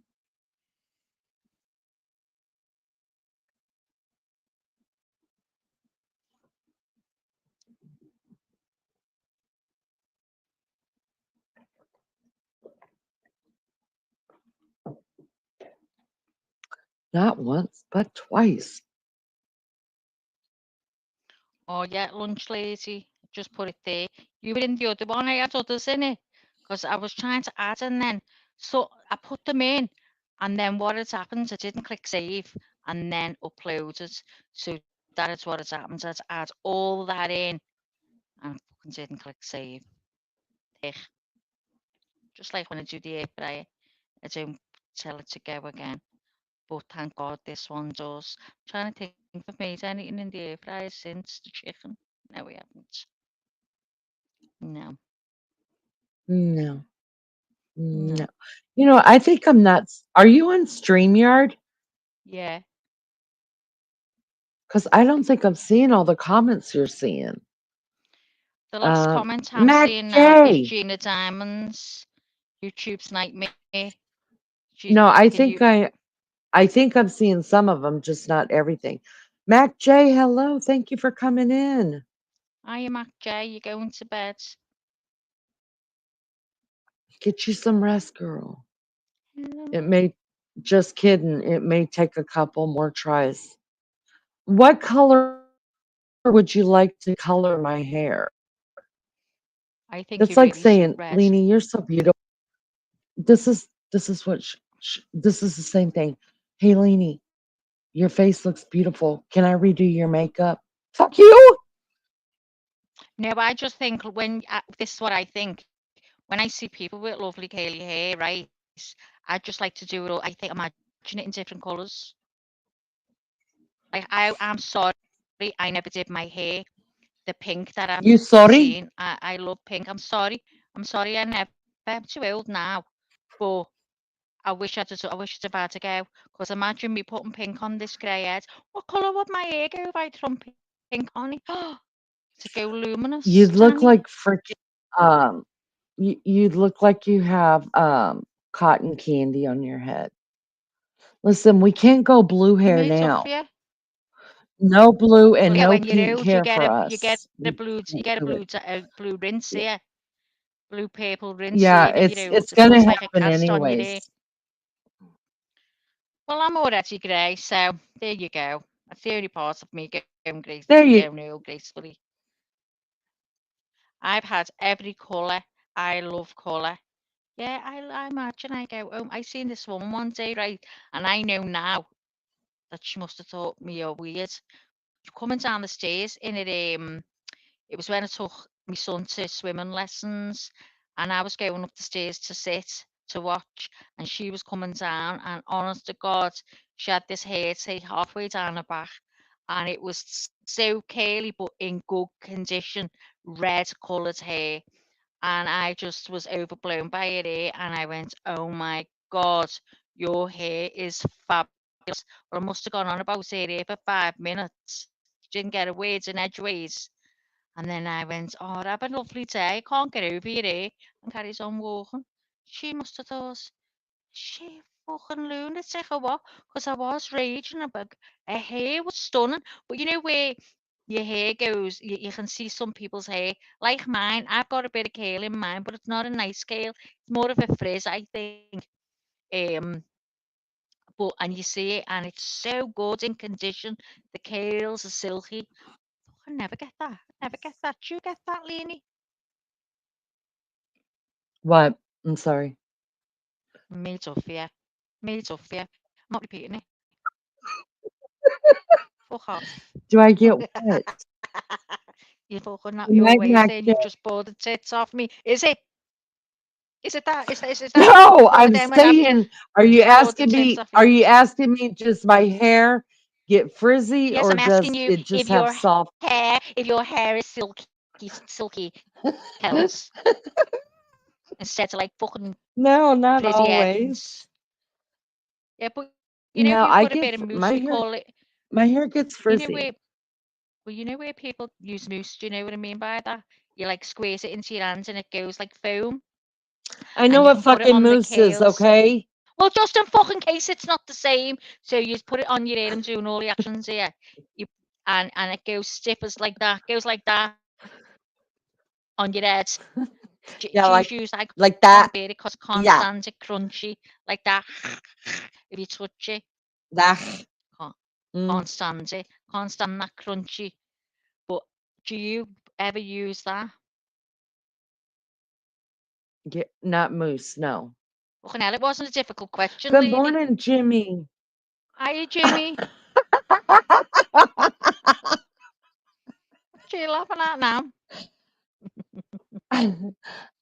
Not once, but twice. Oh, yeah, lunch lady. Just put it there. You were in the other one. I had others in it because I was trying to add and then so I put them in and then what had happened, I didn't click save and then upload it. So that is what has happened. I had to add all that in and I fucking didn't click save. Ugh. Just like when I do the air fryer, I don't tell it to go again. But thank God this one does. I'm trying to think if I've made anything in the air fryer since the chicken. No, we haven't. No. No, No. no. You know, I think I'm nuts. Are you on StreamYard? Yeah. Because I don't think I'm seeing all the comments you're seeing. The last comment I'm Mac seeing now is J. Gina Diamond's YouTube's nightmare. She's No, asking you, I think I'm seeing some of them, just not everything. Mac J, hello. Thank you for coming in. are you Mac J? You going to bed? Get you some rest, girl. Hello. It may, just kidding, it may take a couple more tries. What color would you like to color my hair? That's I like think you saying, really suit Leanie, you're red. so beautiful. This is what this is the same thing. Hey, Leanie, your face looks beautiful. Can I redo your makeup? Fuck you. No, I just think this is what I think. When I see people with lovely curly hair, right? I just like to do it all. I think imagine it in different colours. Like I'm sorry, I never did my hair the pink that I've You seen. sorry? I love pink. I'm sorry. I never. I'm too old now, but I wish I'd have had to go. Because imagine me putting pink on this grey head. What colour would my hair go if I thrown pink on it? To go luminous, You'd Danny. look like freaking um you'd look like you have cotton candy on your head. Listen, we can't go blue You hair made up for now. you. No blue Well, and yeah, no when you're pink old, hair for you get us. a We blue, you can't get do it. a blue rinse Yeah, here, blue purple rinse yeah, here when you're old. it's It gonna puts like a happen cast on your hair. anyways. Well, I'm already grey, so there you go. That's the only part of me There going you old gracefully. I've had every colour. I love colour. Yeah, I imagine I go home. I seen this woman one day, right? And I know now that she must have thought me a weird. Coming down the stairs in it was when I took my son to swimming lessons, and I was going up the stairs to sit to watch, and she was coming down, and honest to God, she had this hair say halfway down her back, and it was so curly but in good condition, red coloured hair, and I just was overblown by it hair, and I went, "Oh my God, your hair is fabulous." Well, I must have gone on about her hair for 5 minutes. She didn't get a word in edgeways. And then I went, "Oh, have a lovely day. Can't get over your hair," and carries on walking. She must have thought, she fucking lunatic or what? Because I was raging about her hair was stunning. But you know where your hair goes, you can see some people's hair. Like mine, I've got a bit of curl in mine, but it's not a nice curl. It's more of a frizz, I think. Um, but and you see it, and it's so good in condition. The curls are silky. I never get that. Never get that. Do you get that, Leanie? What? I'm sorry. Me tough, yeah. Me tough, yeah. I'm not repeating it. Fuck off. Do I get what? You're fucking up The your Maggie ways saying actor. you've just bought the tits off me. Is it? Is it that? Is that No, one of I'm them when I've saying, are you just bought the asking tits me? off Are you? you asking me? Does my hair get frizzy, Yes, or I'm asking does you it just if have your soft? hair is silky curls instead of like fucking No, not frizzy always. ends. Yeah, but you know if No, you I put a get bit of mousse, my we hair. call it. My hair gets You know frizzy. where Well, you know where people use mousse? Do you know what I mean by that? You like squeeze it into your hands and it goes like foam, I know and you what can put it fucking on the mousse is. curls. Okay. Well, just in fucking case it's not the same, so you just put it on your hair. I'm doing all the actions here. You and it goes stiff as like that. Goes like that on your head. Yeah, Choose use. I like can't that. bear it because I can't Yeah, stand it crunchy like that. If you touch it, that. can't Mm, can't stand it. Can't stand that crunchy. But do you ever use that? not mousse. No. Fucking hell, it wasn't a difficult question, Good Leanie. morning, Jimmy. Hiya, Jimmy. What are you laughing at now?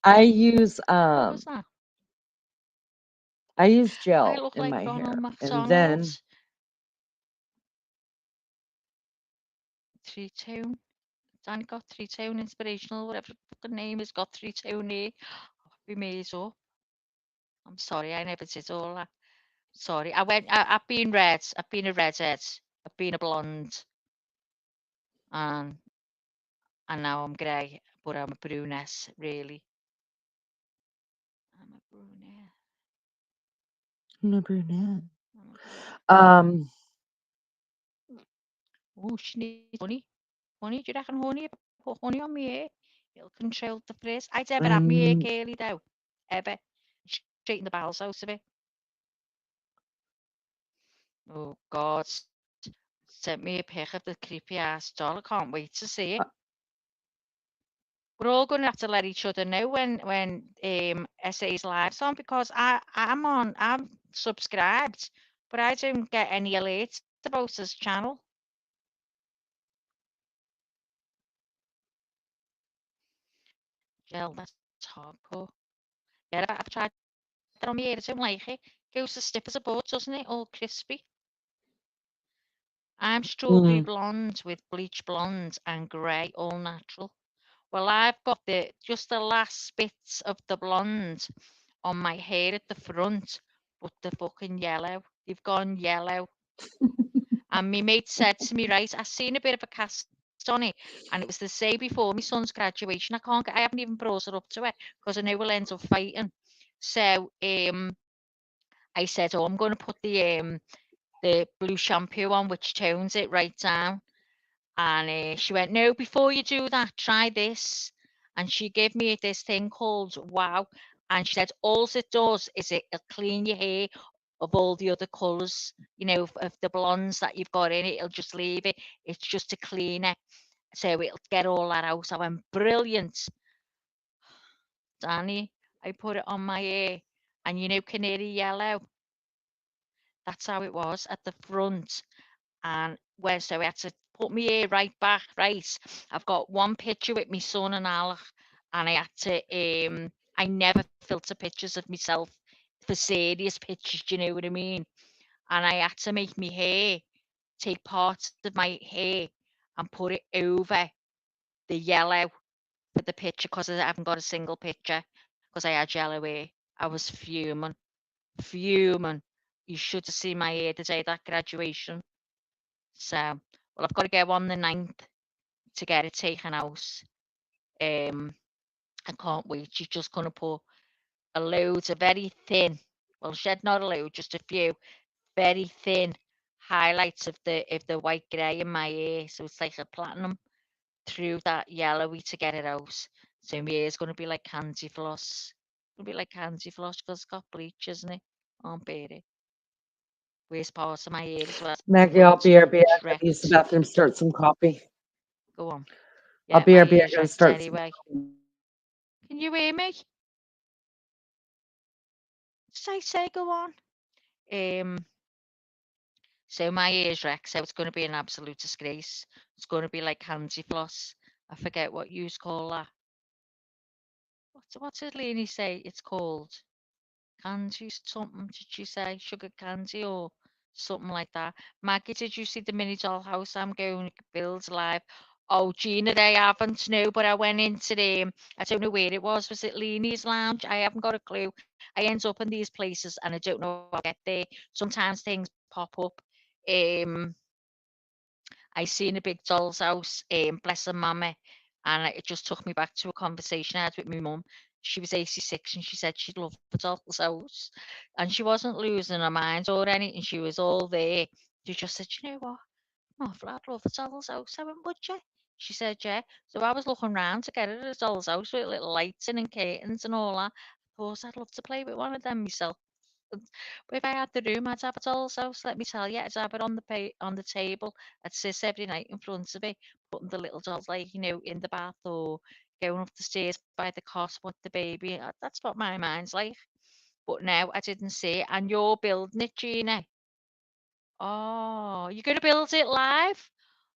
I use What was that? I use I gel look in like my Ronald hair, and then McDonald. Three tone. Danny got three tone inspirational, whatever the fucking name is, got three tone here. We made up. I'm sorry, I never did all that. Sorry, I've been red. I've been a redhead. I've been a blonde, and and now I'm grey, but I'm a brunette. Really, I'm a brunette. I'm a brunette. I'm a brunette. Um, Oh, she needs honey. Honey, do you reckon honey? If I put honey on my hair, it'll control the frizz. I'd ever have my hair um, curly though. Ever. Straighten the bowels out of it. Oh God. Sent me a pic of the creepy ass doll. I can't wait to see it. uh, We're all gonna have to let each other know when SA's live's on because I'm subscribed, but I don't get any alerts about this channel. Gel, that's hardcore. Yeah, I've tried that on my hair. I don't like it. Goes as stiff as a board, doesn't it? All crispy. I'm strawberry mm, blonde with bleach blonde and grey, all natural. Well, I've got just the last bits of the blonde on my hair at the front, but the fucking yellow. They've gone yellow. And my mate said to me, right, I seen a bit of a cast on it, and it was the day before my son's graduation. I haven't even brought it up to it because I know we'll end up fighting. So I said, oh, I'm going to put the blue shampoo on, which tones it right down. And she went, no, before you do that, try this. And she gave me this thing called Wow. And she said, all it does is it'll clean your hair of all the other colours, of the blondes that you've got in it. It'll just leave it. It's just a cleaner. So it'll get all that out. I went, brilliant, Danny. I put it on my hair. And canary yellow, that's how it was at the front. And so I had to put my hair right back, right. I've got one picture with my son and Alec, and I had I never filter pictures of myself for serious pictures, do you know what I mean? And I had to make my hair, take parts of my hair and put it over the yellow for the picture because I haven't got a single picture because I had yellow hair. I was fuming, fuming. You should have seen my hair the day of that graduation. So, well, I've got to go on the 9th to get it taken out. Um, I can't wait. She's just going to put a load of very thin, well, she said not a load, just a few very thin highlights of the white grey in my hair. So it's like a platinum through that yellowy to get it out. So my hair's going to be like candy floss. It'll be like candy floss because it's got bleach, isn't it? Can't bear it. Worst part of my hair as well, the Maggie, I'll front, be right back. I use the wrecked. bathroom, start some coffee. Go on. I'll Yeah, be my right back. ears I gotta wrecked start some. anyway. Can you hear me? Say, go on. Um, so my ears wrecked, so it's going to be an absolute disgrace. It's going to be like handsy floss. I forget what you call that. What's it Leonie say it's called? Candy something, did she say? Sugar candy or something like that. Maggie, did you see the mini doll house I'm going to build live? Oh, Gina, I haven't, no, but I went into I don't know where it was. Was it Leanie's Lounge? I haven't got a clue. I end up in these places and I don't know how I'll get there. Sometimes things pop up. Um, I seen a big doll's house, bless her mammy, and it just took me back to a conversation I had with my mum. She was 86 and she said she'd love the doll's house. And she wasn't losing her mind or anything. She was all there. She just said, you know what? Oh, I'd love the doll's house. I went, would you? She said, yeah. So I was looking round to get her a doll's house with little lights in and curtains and all that. I thought I'd love to play with one of them myself. But if I had the room, I'd have it also. So let me tell you, I'd have it on the table. I'd sit every night in front of it, putting the little dolls, like in the bath or going up the stairs by the cot with the baby. That's what my mind's like. But now I didn't see it, and you're building it, Gina. Oh, you're going to build it live?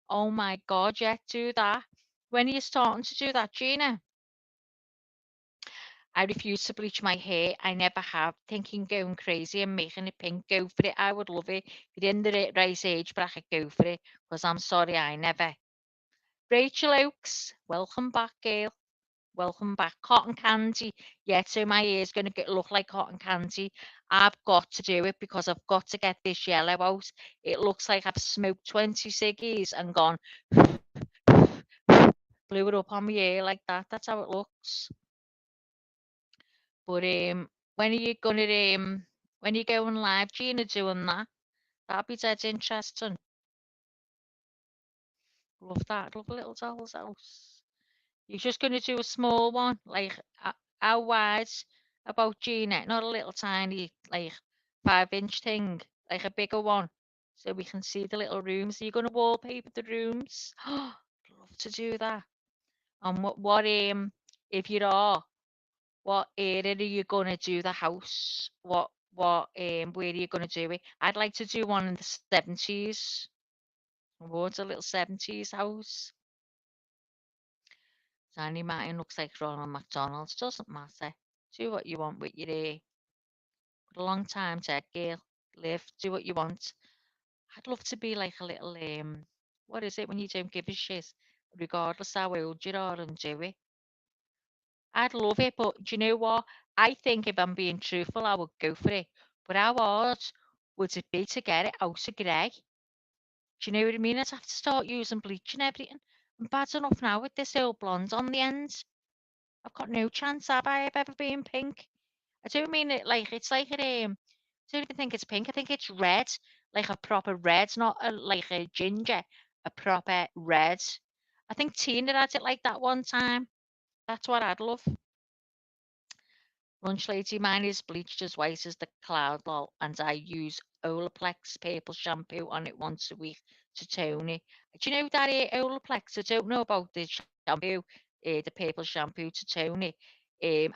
Oh my God, yeah, do that. When are you starting to do that, Gina? I refuse to bleach my hair. I never have. Thinking going crazy and making it pink, go for it. I would love it. If you're in the right age bracket, go for it. Because I'm sorry, I never. Rachel Oakes, welcome back, girl. Welcome back. Cotton candy. Yeah, so my hair's going to look like cotton candy. I've got to do it because I've got to get this yellow out. It looks like I've smoked 20 ciggies and gone, blew it up on my hair like that. That's how it looks. But when are you going live, Gina, doing that? That'd be dead interesting. Love that. Love a little doll's house. You're just gonna do a small one, like how wide about Gina? Not a little tiny, like 5-inch thing, like a bigger one, so we can see the little rooms. Are you gonna wallpaper the rooms? I'd love to do that. And if you are, what area are you gonna do the house? Where are you gonna do it? I'd like to do one in the 70s. I want a little 70s house. Sandy Martin looks like Ronald McDonald. Doesn't matter. Do what you want with your hair. Got a long time, Ted girl. Live. Do what you want. I'd love to be like a little what is it when you don't give a shit, regardless how old you are, and do it. I'd love it, but do you know what? I think if I'm being truthful, I would go for it. But how hard would it be to get it out of grey? Do you know what I mean? I'd have to start using bleach and everything. I'm bad enough now with this old blonde on the end. I've got no chance, have I, of ever being pink? I don't mean it like it's like I don't even think it's pink. I think it's red, like a proper red, not like a ginger, a proper red. I think Tina had it like that one time. That's what I'd love. Lunch lady, mine is bleached as white as the cloud lol, and I use Olaplex purple shampoo on it once a week to tone it. Do you know that Olaplex? I don't know about the shampoo, the purple shampoo to tone it.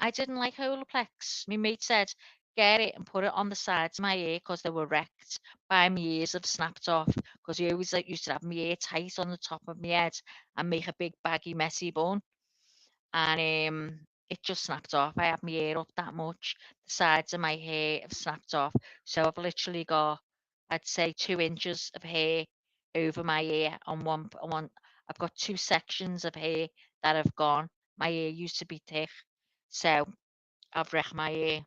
I didn't like Olaplex. My mate said, get it and put it on the sides of my hair because they were wrecked. By my ears have snapped off because he always used to have my hair tight on the top of my head and make a big baggy messy bun, and it just snapped off. I had my hair up that much. The sides of my hair have snapped off. So I've literally got, I'd say, 2 inches of hair over my ear on one. I've got two sections of hair that have gone. My hair used to be thick, so I've wrecked my hair.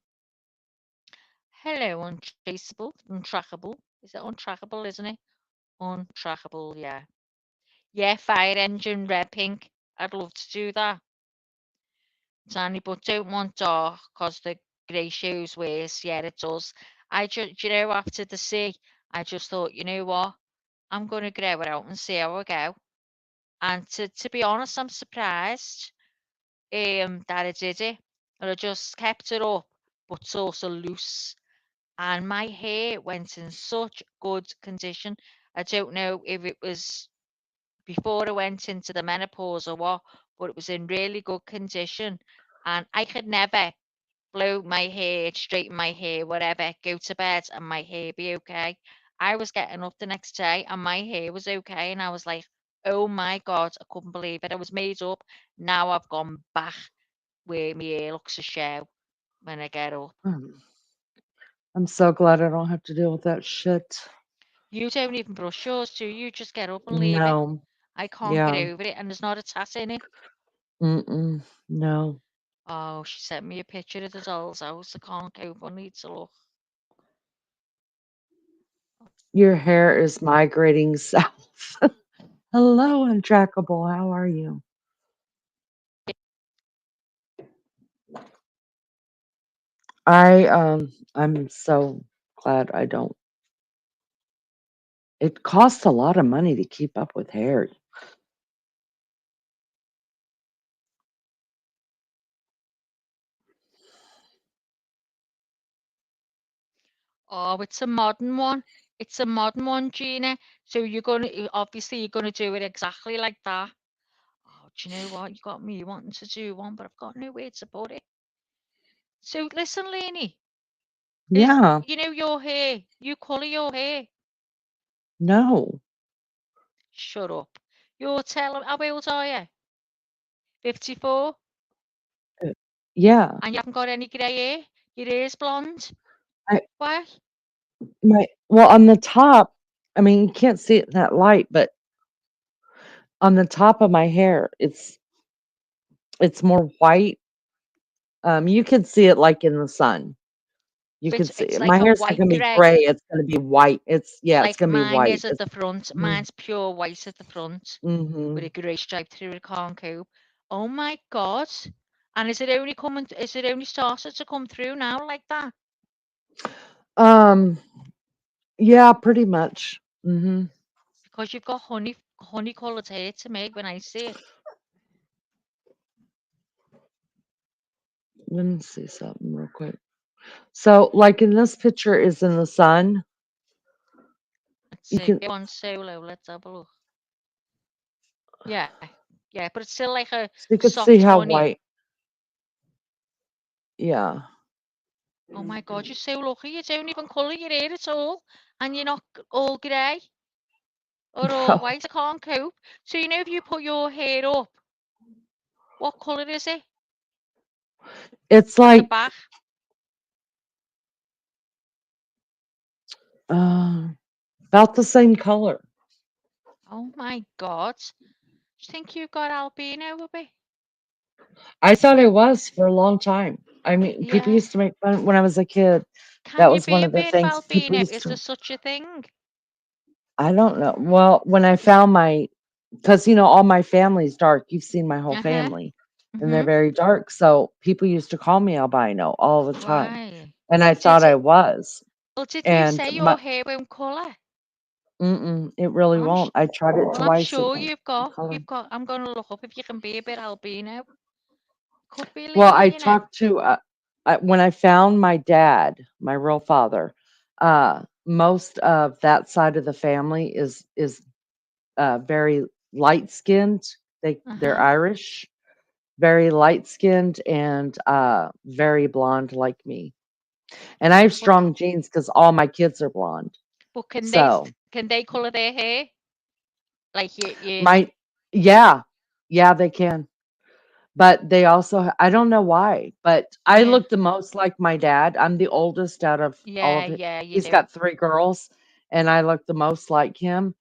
Hello, untraceable, untrackable. Is it untrackable, isn't it? Untrackable, yeah. Yeah, fire engine, red, pink. I'd love to do that. Danny, but don't want dark because the grey shows worse. Yeah, it does. After the sea, I just thought, you know what? I'm going to grow it out and see how I go. And to be honest, I'm surprised that I did it. And I just kept it up, but it's also loose. And my hair went in such good condition. I don't know if it was before I went into the menopause or what, but it was in really good condition. And I could never blow my hair, straighten my hair, whatever, go to bed and my hair be okay. I was getting up the next day and my hair was okay. And I was like, oh my God, I couldn't believe it. I was made up. Now I've gone back where my hair looks a show when I get up. Mm. I'm so glad I don't have to deal with that shit. You don't even brush yours, do you? You just get up and leave it. No. I can't get Yeah. over it, and there's not a tat in it. Mm-mm. No. Oh, she sent me a picture of the doll's house. I can't cope. I need to look. Your hair is migrating south. Hello, Untrackable. How are you? I'm so glad I don't. It costs a lot of money to keep up with hair. Oh, it's a modern one. It's a modern one, Gina. So obviously you're gonna do it exactly like that. Oh, do you know what? You got me wanting to do one, but I've got nowhere to put it. So listen, Lainey, is Yeah. your hair? You colour your hair. No. Shut up. You're telling how old are you? 54, Uh, Yeah. and you haven't got any grey hair. Your hair's blonde. I Why? well on the top, I mean you can't see it in that light, but on the top of my hair, it's more white. You can see it like in the sun. You So can see it's it. My like a hair's not white gonna be grey, gray. It's gonna be white. It's like gonna be mine white. is at the front. Mm, Mine's pure white at the front with mhm. a grey stripe through it. Can't cope. Oh my God! And is it only coming? Is it only started to come through now like that? Um, yeah, pretty much. Because you've got honey coloured hair to me when I see it. Let me see something real quick. So, like in this picture is in the sun. Let's You see. can Go on solo. Let's have a look. Yeah, yeah, but it's still like a so you can see soft how honey. white. Yeah. Oh my God, you're so lucky. You don't even colour your hair at all, and you're not all grey or all No. white. I can't cope. So if you put your hair up, what colour is it It's at the like back? uh, about the same color. Oh my God. Do you think you've got albino a bit? I thought it was for a long time. I mean, people Yeah. used to make fun when I was a kid. Can That you was one be a of the bit of things people albino? used Is there to. such a thing? I don't know. Well, when I found because all my family's dark. You've seen my whole Uh-huh. family, and they're Mm-hmm. very dark. So people used to call me albino all the time, Why? and I Did thought you, I was. well, did you And say your hair won't colour? it really Well, won't. I tried it I'm twice. It sure won't color. I'm going to look up if you can be a bit albino. Could be Well, I leaning. talked to when I found my dad, my real father. Most of that side of the family is very light skinned. They're Uh-huh. Irish, very light skinned and very blonde like me. And I have But strong genes because all my kids are blonde. but So can they colour their hair? Like you my yeah, yeah, they can. But they also I don't know why, but I yeah. look the most like my dad. I'm the oldest out of all Yeah, of it. yeah, you He's do. got 3 girls, and I look the most like him,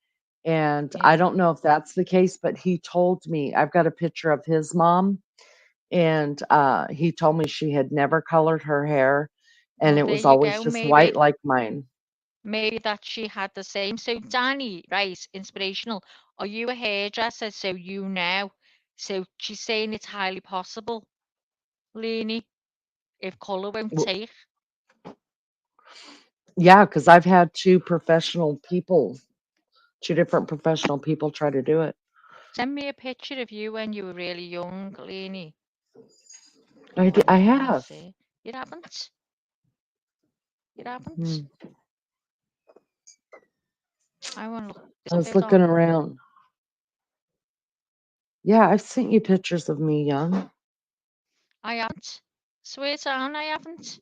and I Yeah. don't know if that's the case, but he told me I've got a picture of his mom, and, he told me she had never colored her hair, and Well, it there was you always go. just white Maybe like mine. that she had the same. So Danny, right, inspirational. Are you a hairdresser? So you know. So she's saying it's highly possible, Leanie, if colour won't W take. Yeah, because 'cause I've had 2 different professional people try to do it. Send me a picture of you when you were really young, Leanie. I I want to have. see. You haven't. You haven't. Mm. I want to look this I a was bit looking on. around. Yeah, I've sent you pictures of me young. I haven't. Swear down, I haven't.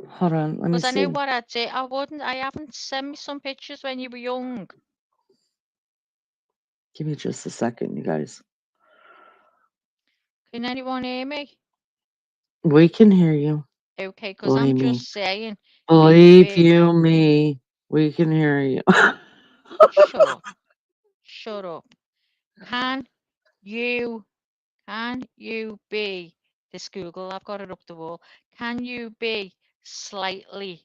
Hold on, let me Because I know see. what I did. I wouldn't. I haven't. Send me some pictures when you were young. Give me just a second, you guys. Can anyone hear me? We can hear you. Okay, because I'm Believe me. just saying, Believe maybe. you me. We can hear you. Shut up. Shut up. Can you, can you be, this Google, I've got it up the wall. Can you be slightly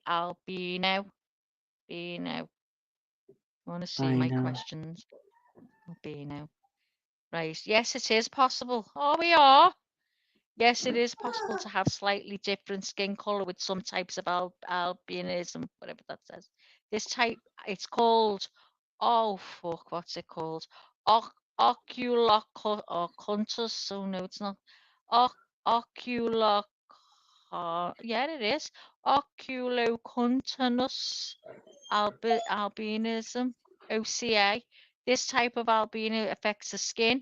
albino? Albino. Want to see I my know. questions? Albino. Right. Yes, it is possible. Oh, we are. Yes, it is possible to have slightly different skin color with some types of albinism, whatever that says. This type, it's called, oh fuck, what's it called? Oculocontus. Oh no, it's not. Oculoc. Yeah, it is. Oculocontinus albinism, OCA. This type of albino affects the skin,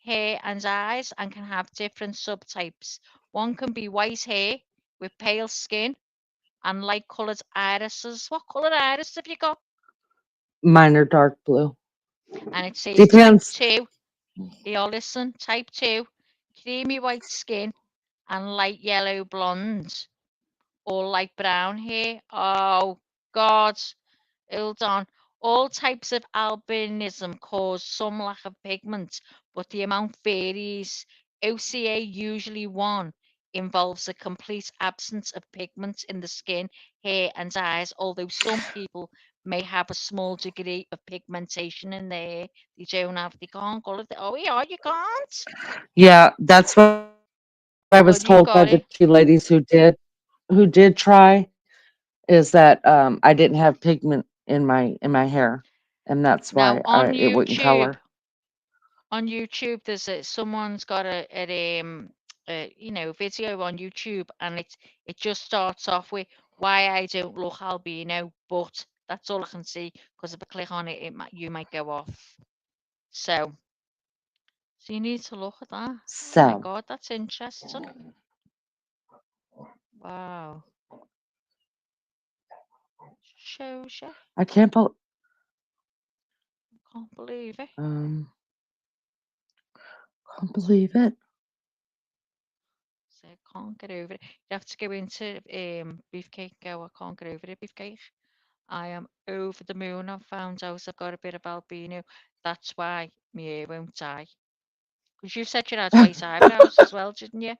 hair, and eyes and can have different subtypes. One can be white hair with pale skin and light coloured irises. What colour iris have you got? Mine are dark blue. And it says type Depends. 2. Here, listen, type 2, creamy white skin and light yellow blonde or light brown hair. Oh, God. Hold on. All types of albinism cause some lack of pigment, but the amount varies. OCA usually 1 involves a complete absence of pigment in the skin, hair, and eyes, although some people may have a small degree of pigmentation in their hair. They can't colour it. Oh, yeah, you can't. Yeah, that's what I was told by the two Well, you ladies got it. who did try is that I didn't have pigment in my hair, and that's why Now on it wouldn't color. YouTube, there's someone's got a video on YouTube, and it just starts off with why I don't look albino, but that's all I can see because if I click on it, you might go off. So, so you need to look at that. Oh my So God, that's interesting. Wow, shows you. I can't bel Can't believe it. um can't believe it. So I can't get over it. You have to go into Beefcake and go, I can't get over it, Beefcake. I am over the moon. I've found out I've got a bit of albino. That's why my hair won't dye. Because you said you had white eyebrows as well, didn't you?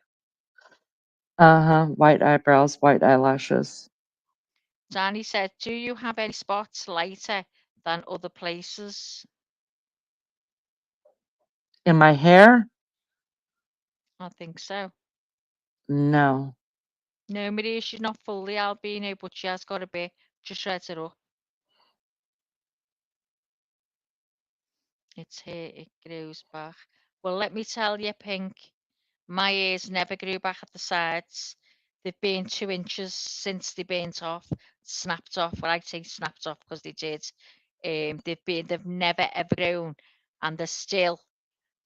Uh-huh. White eyebrows, white eyelashes. Danny said, do you have any spots lighter than other places? In my hair? I think so. No. No, Maria, she's not fully albino, but she has got a bit. Just read it up. It's here, it grows back. Well, let me tell you, Pink, my ears never grew back at the sides. They've been 2 inches since they burnt off, snapped off. Well, I'd say snapped off because they did. They've never ever grown, and they're still.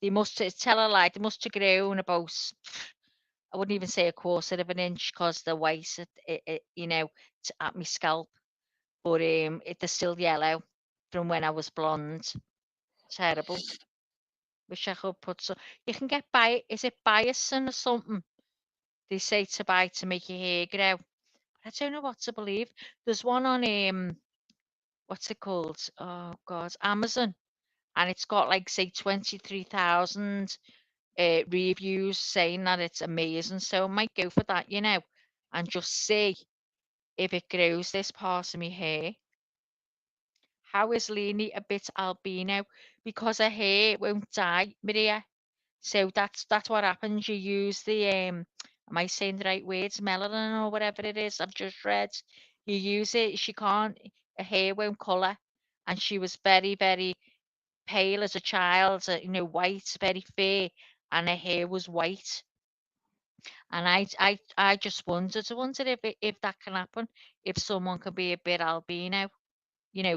They must tell a lie. They must have grown about. I wouldn't even say a quarter of an inch because they're white, at my scalp. But they're still yellow from when I was blonde. Terrible. Wish I could put some. You can get is it biotin or something? They say to buy to make your hair grow. I don't know what to believe. There's one on what's it called? Oh God, Amazon, and it's got like say 23,000 reviews saying that it's amazing. So I might go for that, and just see if it grows this part of my hair. How is Leanie a bit albino? Because her hair won't dye, Maria. So that's what happens. You use the am I saying the right words? Melanin or whatever it is. I've just read. You use it. She can't. Her hair won't colour, and she was very very pale as a child. White, very fair, and her hair was white. And I just wondered. I wondered if that can happen. If someone can be a bit albino,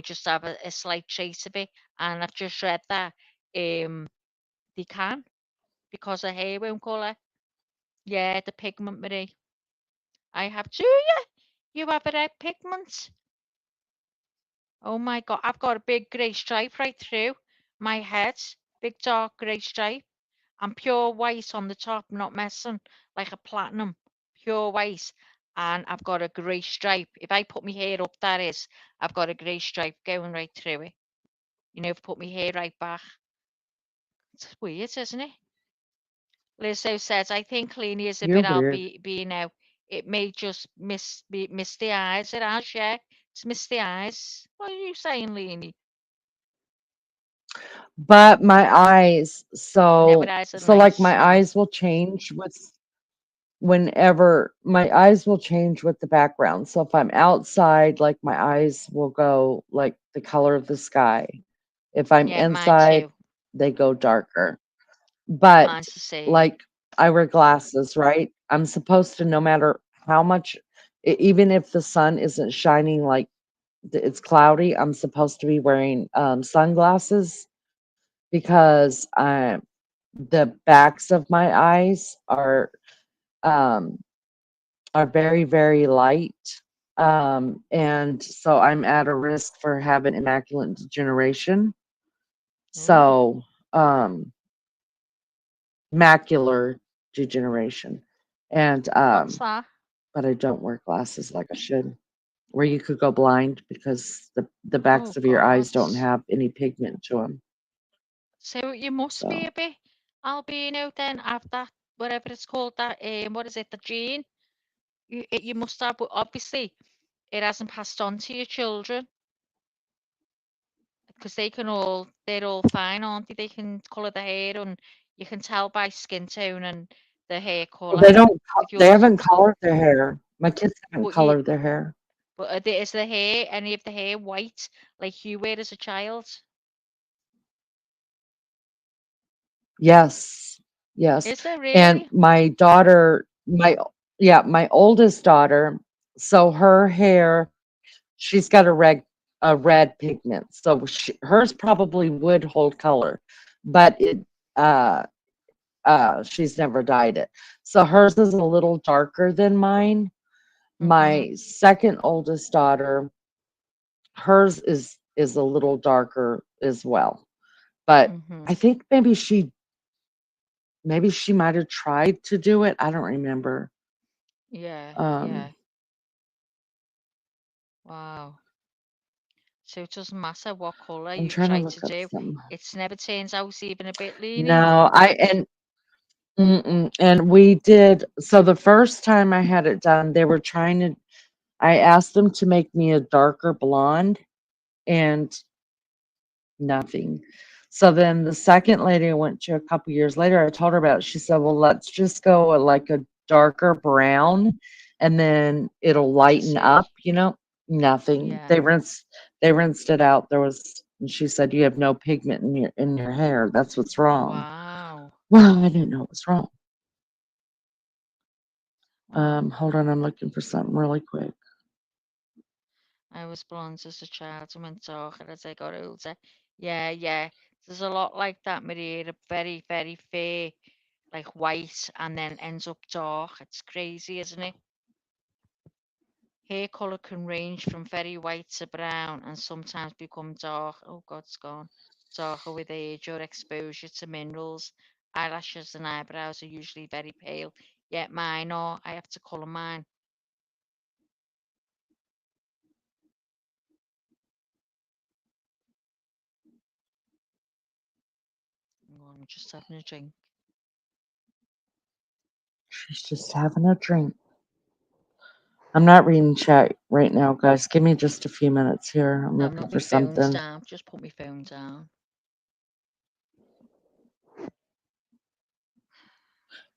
just have a slight trace of it. And I've just read that. they can because her hair won't colour. Yeah, the pigment, Marie. I have. Do you? You have a red pigment? Oh my God, I've got a big grey stripe right through my head. Big dark grey stripe. And pure white on the top, not messing, like a platinum, pure white. And I've got a grey stripe. If I put my hair up, that is, I've got a grey stripe going right through it. You know, if I put my hair right back. It's weird, isn't it? Lizzo says, I think Cleanie is a You're bit weird. albeit now. It may just miss the eyes. It has, yeah. It's missed the eyes. What are you saying, Leanie? But my eyes, No, but so eyes are like nice, my yeah. eyes will change with whenever my eyes will change with the background. So if I'm outside, like my eyes will go like the color of the sky. If I'm Yeah, mine inside, too. they go darker. But Mine's the same. like I wear glasses, right? I'm supposed to, no matter how much, even if the sun isn't shining, like it's cloudy, I'm supposed to be wearing sunglasses because the backs of my eyes um, are very, very light. And so I'm at a risk for having immaculate degeneration. Ooh, So, macular degeneration. And, what's that? but I don't wear glasses like I should, where you could go blind because the Oh, backs of your God. eyes don't have any pigment to them. So you must be So a bit albino then, have that, whatever it's called, that, what is it, the gene? You must have, but obviously it hasn't passed on to your children because they're all fine, aren't they? They can colour their hair and you can tell by skin tone and the hair well, colour. With they yours, haven't colored their hair. My kids haven't but you, colored their hair. but is the hair, any of the hair white like you were as a child? Yes, yes. Is there And really? my daughter, my oldest daughter, so her hair, she's got a red pigment. So hers probably would hold color, but uh she's never dyed it. So hers is a little darker than mine. Mm-hmm. My second oldest daughter, hers is a little darker as well. But Mm-hmm. I think maybe she might have tried to do it. I don't remember. Yeah, Um, yeah. Wow. So it doesn't matter what colour I'm you trying to try to look up do. some. It's never turns out even a bit leany. No, and we did. So the first time I had it done, they were trying to. I asked them to make me a darker blonde, and nothing. So then the second lady I went to a couple years later, I told her about it. She said, "Well, let's just go with like a darker brown, and then it'll To lighten see. up." Nothing. Yeah. They rinsed it out. And she said, "You have no pigment in your hair. That's what's wrong." Wow. Well, I didn't know it was wrong. Wow. Hold on, I'm looking for something really quick. I was blonde as a child and went darker as I got older. Yeah, yeah. There's a lot like that, Maria. Very, very fair, like white, and then ends up dark. It's crazy, isn't it? Hair colour can range from very white to brown and sometimes become dark. Oh, God, it's gone. Darker with age or exposure to minerals. Eyelashes and eyebrows are usually very pale. Yet mine are. I have to colour mine. I'm just having a drink. She's just having a drink. I'm not reading chat right now, guys. Give me just a few minutes here. I'm No, looking not for my phone's something. down. Just put my phone down.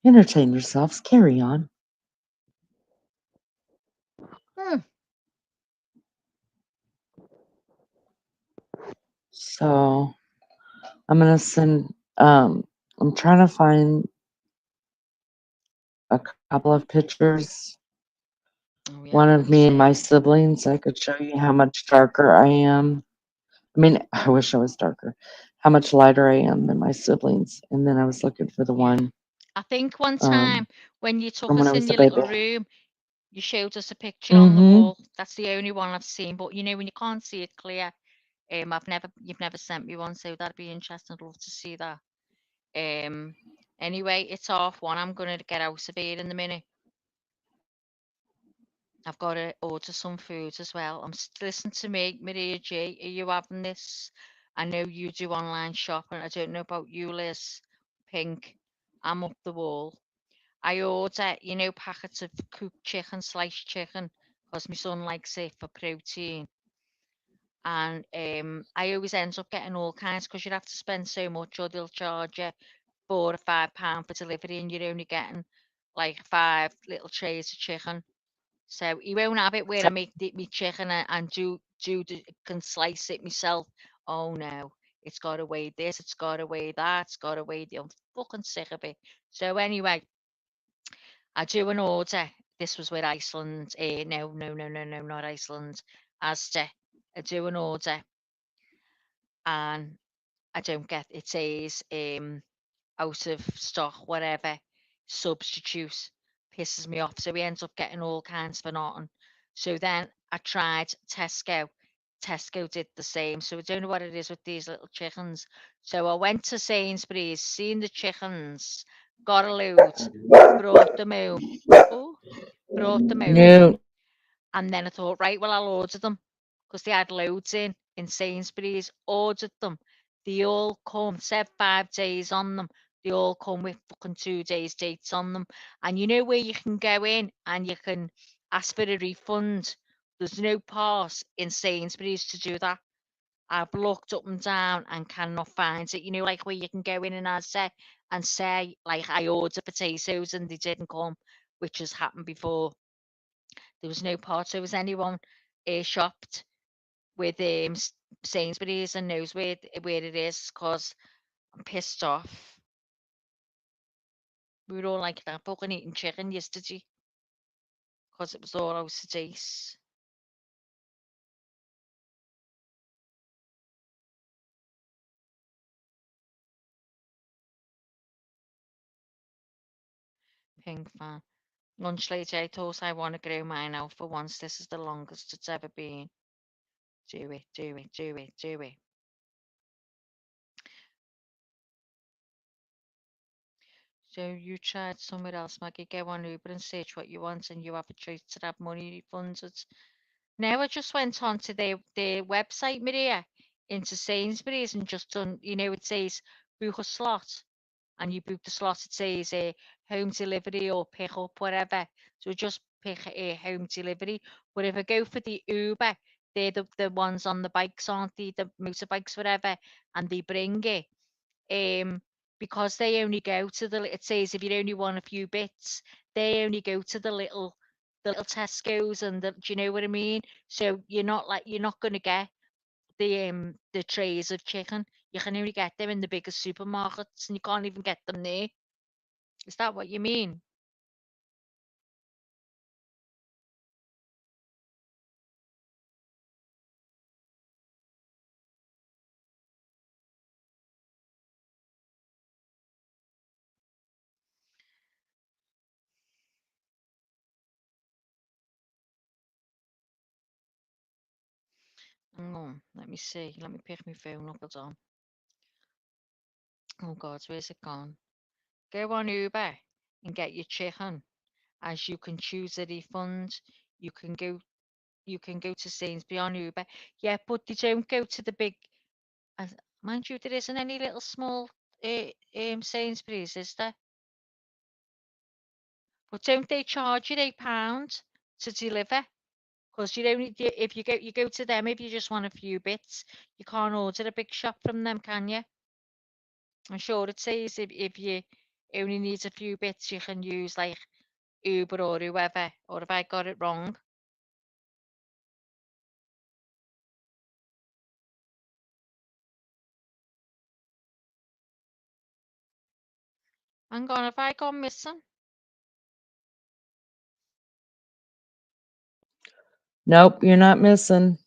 Entertain yourselves. Carry on. Hmm. So I'm gonna send. I'm trying to find a couple of pictures. Oh, yeah, One I've of got the me and my same. siblings. I could show you how much darker I am. I mean, I wish I was darker. how much lighter I am than my siblings. And then I was looking for the Yeah. one I think one time when you took from when I us in was a your little baby. room, you showed us a picture on the Mm-hmm. wall. That's the only one I've seen. But you know, when you can't see it clear, you've never sent me one, so that'd be interesting. I'd love to see that. Um, anyway, it's 1:30. I'm gonna get out of here in a minute. I've got to order some food as well. Listen to me, Maria G. Are you having this? I know you do online shopping. I don't know about you, Liz. Pink. I'm up the wall. I order, packets of cooked chicken, sliced chicken, because my son likes it for protein. And I always end up getting all kinds because you'd have to spend so much, or they'll charge you £4 or £5 for delivery, and you're only getting like 5 little trays of chicken. So he won't have it where I make me chicken and can slice it myself. Oh no, it's got to weigh this, it's got to weigh that, it's got to weigh the. I'm fucking sick of it. So anyway, I do an order. This was with Iceland. No, no, no, no, no, not Iceland. Asda. I do an order and I don't get it says out of stock, whatever, substitute, pisses me off. So we ends up getting all kinds for nothing. So then I tried Tesco. Tesco did the same. So I don't know what it is with these little chickens. So I went to Sainsbury's, seen the chickens, got a load, brought them home. Oh, brought them home. No. And then I thought, right, well, I'll order them because they had loads in Sainsbury's. Ordered them. They all come, said 5 days on them. They all come with fucking 2 days dates on them. And you know where you can go in and you can ask for a refund. There's no pass in Sainsbury's to do that. I've looked up and down and cannot find it. You know, like where you can go in and say, like, I ordered potatoes and they didn't come, which has happened before. There was no part. So was anyone shopped with Sainsbury's and knows where it is? Because I'm pissed off. We were all like that fucking eating chicken yesterday because it was all out of date. Pink fan. Lunch later, I thought I want to grow mine out for once. This is the longest it's ever been. Do it, do it, do it, do it. So you tried somewhere else, Maggie. Go on Uber and search what you want, and you have a choice to have money refunded. Now I just went on to their website, Maria, into Sainsbury's and just done, it says book a slot, and you book the slot. It says home delivery or pick up, whatever. So just pick a home delivery. But if I go for the Uber, they're the ones on the bikes, aren't they? The motorbikes, whatever, and they bring it. Um, because they only go to it says if you only want a few bits, they only go to the little Tesco's and do you know what I mean? So you're not gonna get the trays of chicken. You can only get them in the bigger supermarkets and you can't even get them there. Is that what you mean? Hang on, let me see. Let me pick my phone up. Hold on. Oh God, where's it gone? Go on Uber and get your chicken. As you can choose a refund, you can go you can go to Sainsbury on Uber. Yeah, but they don't go to the big. Uh, mind you, there isn't any little small Sainsbury's, is there? But don't they charge you £8 to deliver? Because you only if you go to them if you just want a few bits. You can't order a big shop from them, can you? I'm sure it says if you only need a few bits, you can use like Uber or whoever. Or have I got it wrong? Hang on, have I gone missing? Nope, you're not missing.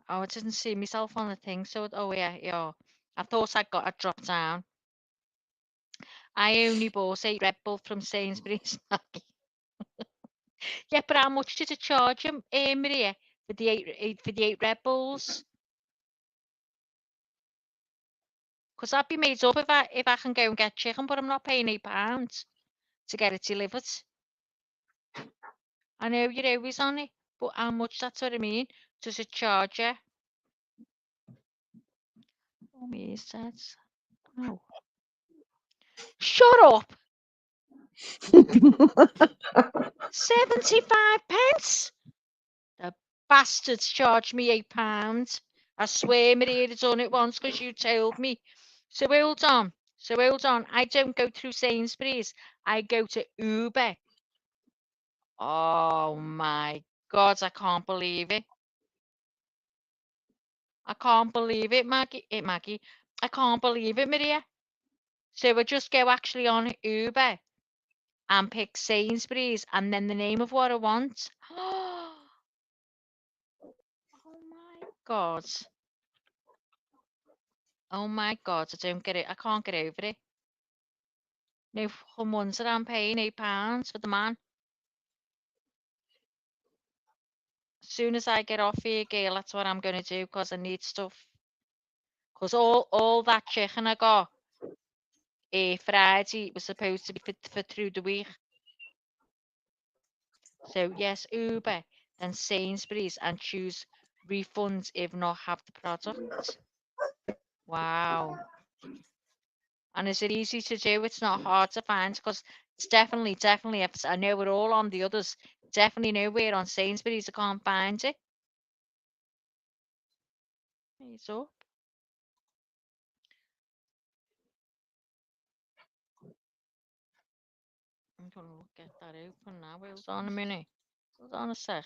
Oh, I didn't see myself on the thing, so oh yeah. I thought I dropped down. I only bought 8 Red Bull from Sainsbury's. Yeah, but how much did it charge him, Maria, for the eight Red Bulls? Because I'd be made up if I can go and get chicken, but I'm not paying £8 to get it delivered. I know you're always on it, but how much? That's what I mean. Does it charge you? Oh, me says. Oh. Shut up! 75p. The bastards charged me £8. I swear Maria had done it once because you told me. So hold on. I don't go through Sainsbury's. I go to Uber. Oh my God, I can't believe it. I can't believe it, Maggie. I can't believe it, Maria. So I just go actually on Uber and pick Sainsbury's and then the name of what I want. Oh my God. Oh my God, I don't get it. I can't get over it. No fucking wonder I'm paying £8 for the man. As soon as I get off here, girl, that's what I'm going to do because I need stuff. Because all that chicken I got Friday was supposed to be for through the week. So yes, Uber, then Sainsbury's and choose refunds if not have the product. Wow. And is it easy to do? It's not hard to find because it's definitely, if I know we're all on the others, definitely nowhere on Sainsbury's I can't find it. It's up. I'm gonna get that open now. Hold on a minute. Hold on a sec.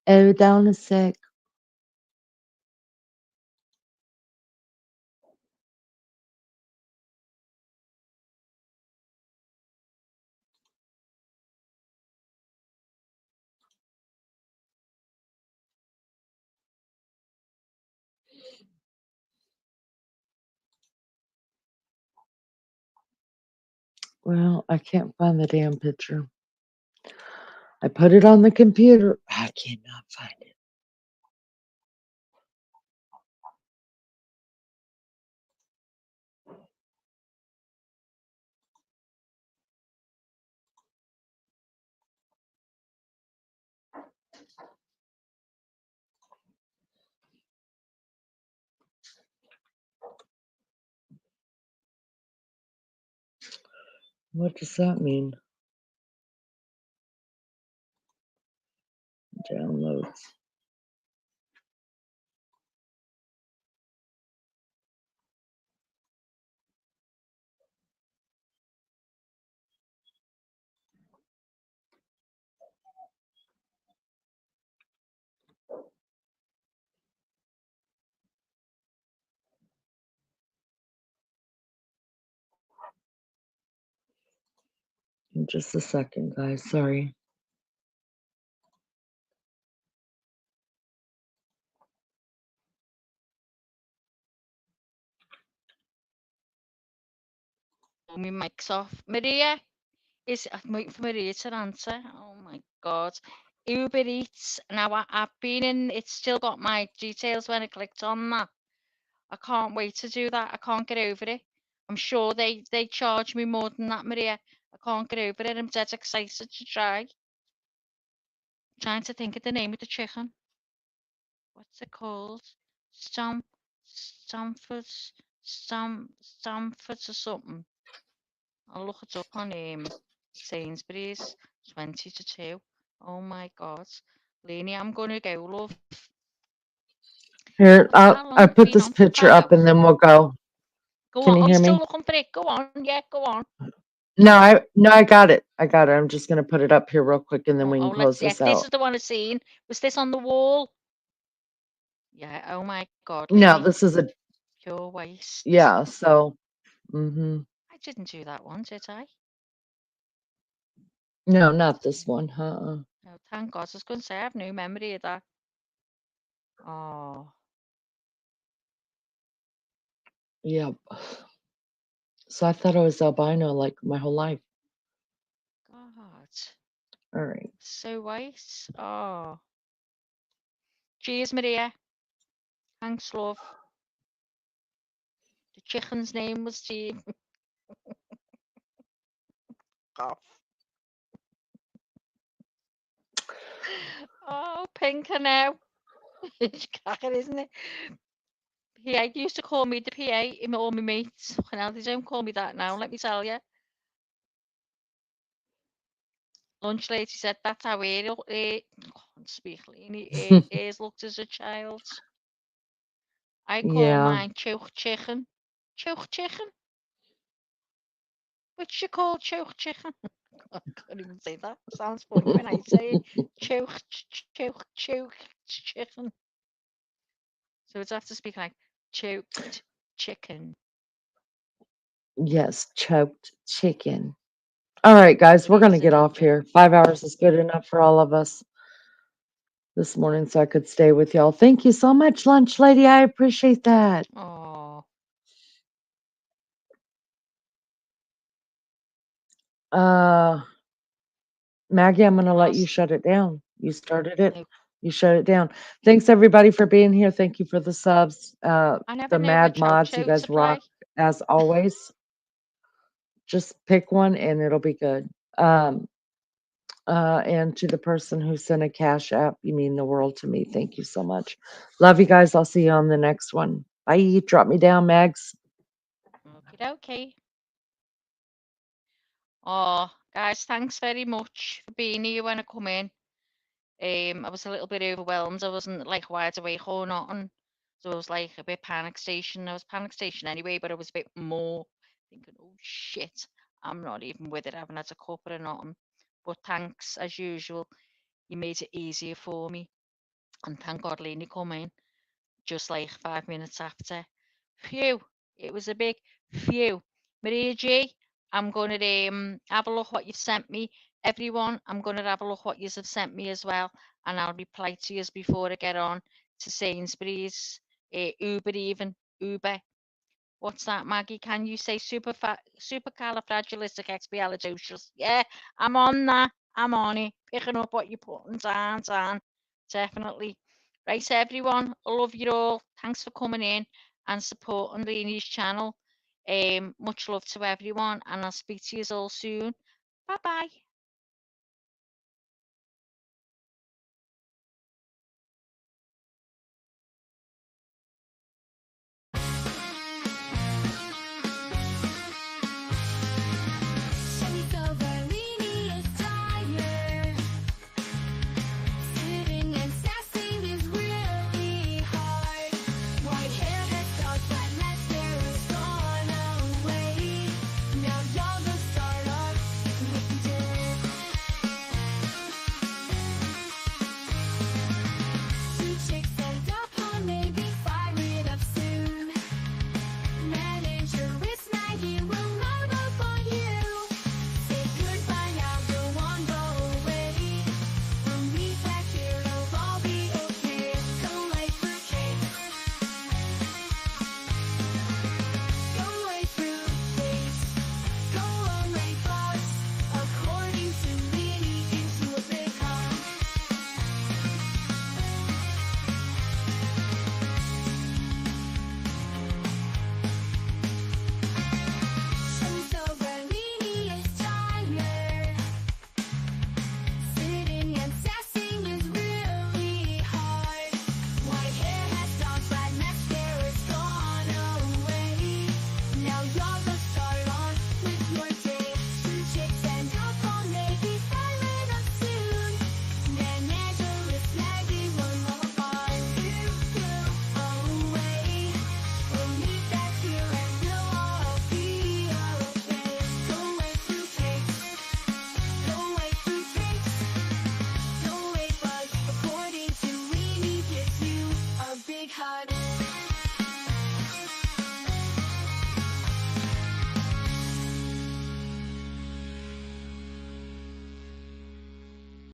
Oh, down a sec. Well, I can't find the damn picture. I put it on the computer. I cannot find it. What does that mean? Downloads. In just a second, guys. Sorry. Oh, my mic's off. Maria, I'm waiting for Maria to answer. Oh my God. Uber Eats. Now I've been in, it's still got my details when I clicked on that. I can't wait to do that. I can't get over it. I'm sure they charge me more than that, Maria. I can't get over it. I'm dead excited to try. Trying to think of the name of the chicken. What's it called? Stamford's or something. I'll look it up on Sainsbury's. 20 to 2. Oh my God. Lainey, I'm gonna go, love. Here, How long I have we put been this on for? picture 5 up and hours? then we'll go. Go Can on. you Oh, hear you're still me? looking for it. Go on. Yeah, go on. No, I got it. I got it. I'm just gonna put it up here real quick and then we can Let's close see. this This out. is the one I've seen. Was this on the wall? Yeah. Oh my God, No, Lainey. this is a Pure waste. yeah, so I didn't do that one, did I? no, not this one. Oh, thank God. I was going to say, I have no memory of that. Oh, Yep. So I thought I was albino like my whole life. God. All right. So white. Oh. Cheers, Maria. Thanks, love. The chicken's name was Jean. Cough. Oh, Pinker now. It's cracking, isn't it? PA used to call me the PA in all my mates. Now they don't call me that now, let me tell you. Lunch lady said that's how I can't speak, Lainey. Ears looked as a child. I call Yeah. mine choke chicken. Choke chicken? Which you call choke chicken? I can't even say that. Sounds funny when I say it. Choke chicken. So it's have to speak like choked chicken. Yes, choked chicken. All right, guys, we're gonna get off here. 5 hours is good enough for all of us this morning, so I could stay with y'all. Thank you so much, lunch lady. I appreciate that. Oh. Maggie, I'm gonna let you shut it down. You started it. You shut it down. Thanks everybody for being here. Thank you for the subs. I never The knew mad which mods, you outro guys to play. rock as always. Just pick one and it'll be good. And to the person who sent a cash app, you mean the world to me. Thank you so much. Love you guys. I'll see you on the next one. Bye. Drop me down, Mags. Okay. Oh, guys, thanks very much for being here when I come in. I was a little bit overwhelmed. I wasn't like wide awake or nothing. So I was like a bit panic station. I was panic station anyway, but I was a bit more thinking, oh shit, I'm not even with it. I haven't had a cuppa or nothing. But thanks as usual. You made it easier for me. And thank God Lainey come in just like 5 minutes after. Phew, it was a big phew. Maria G, I'm going to have a look what you've sent me. Everyone, I'm going to have a look what you have sent me as well. And I'll reply to you before I get on to Sainsbury's, Uber even, Uber. What's that, Maggie? Can you say supercalifragilisticexpialidocious? Yeah, I'm on that. I'm on it. Picking up what you're putting down. Definitely. Right, everyone. I love you all. Thanks for coming in and supporting Leanie's channel. Much love to everyone, and I'll speak to you all soon. Bye bye.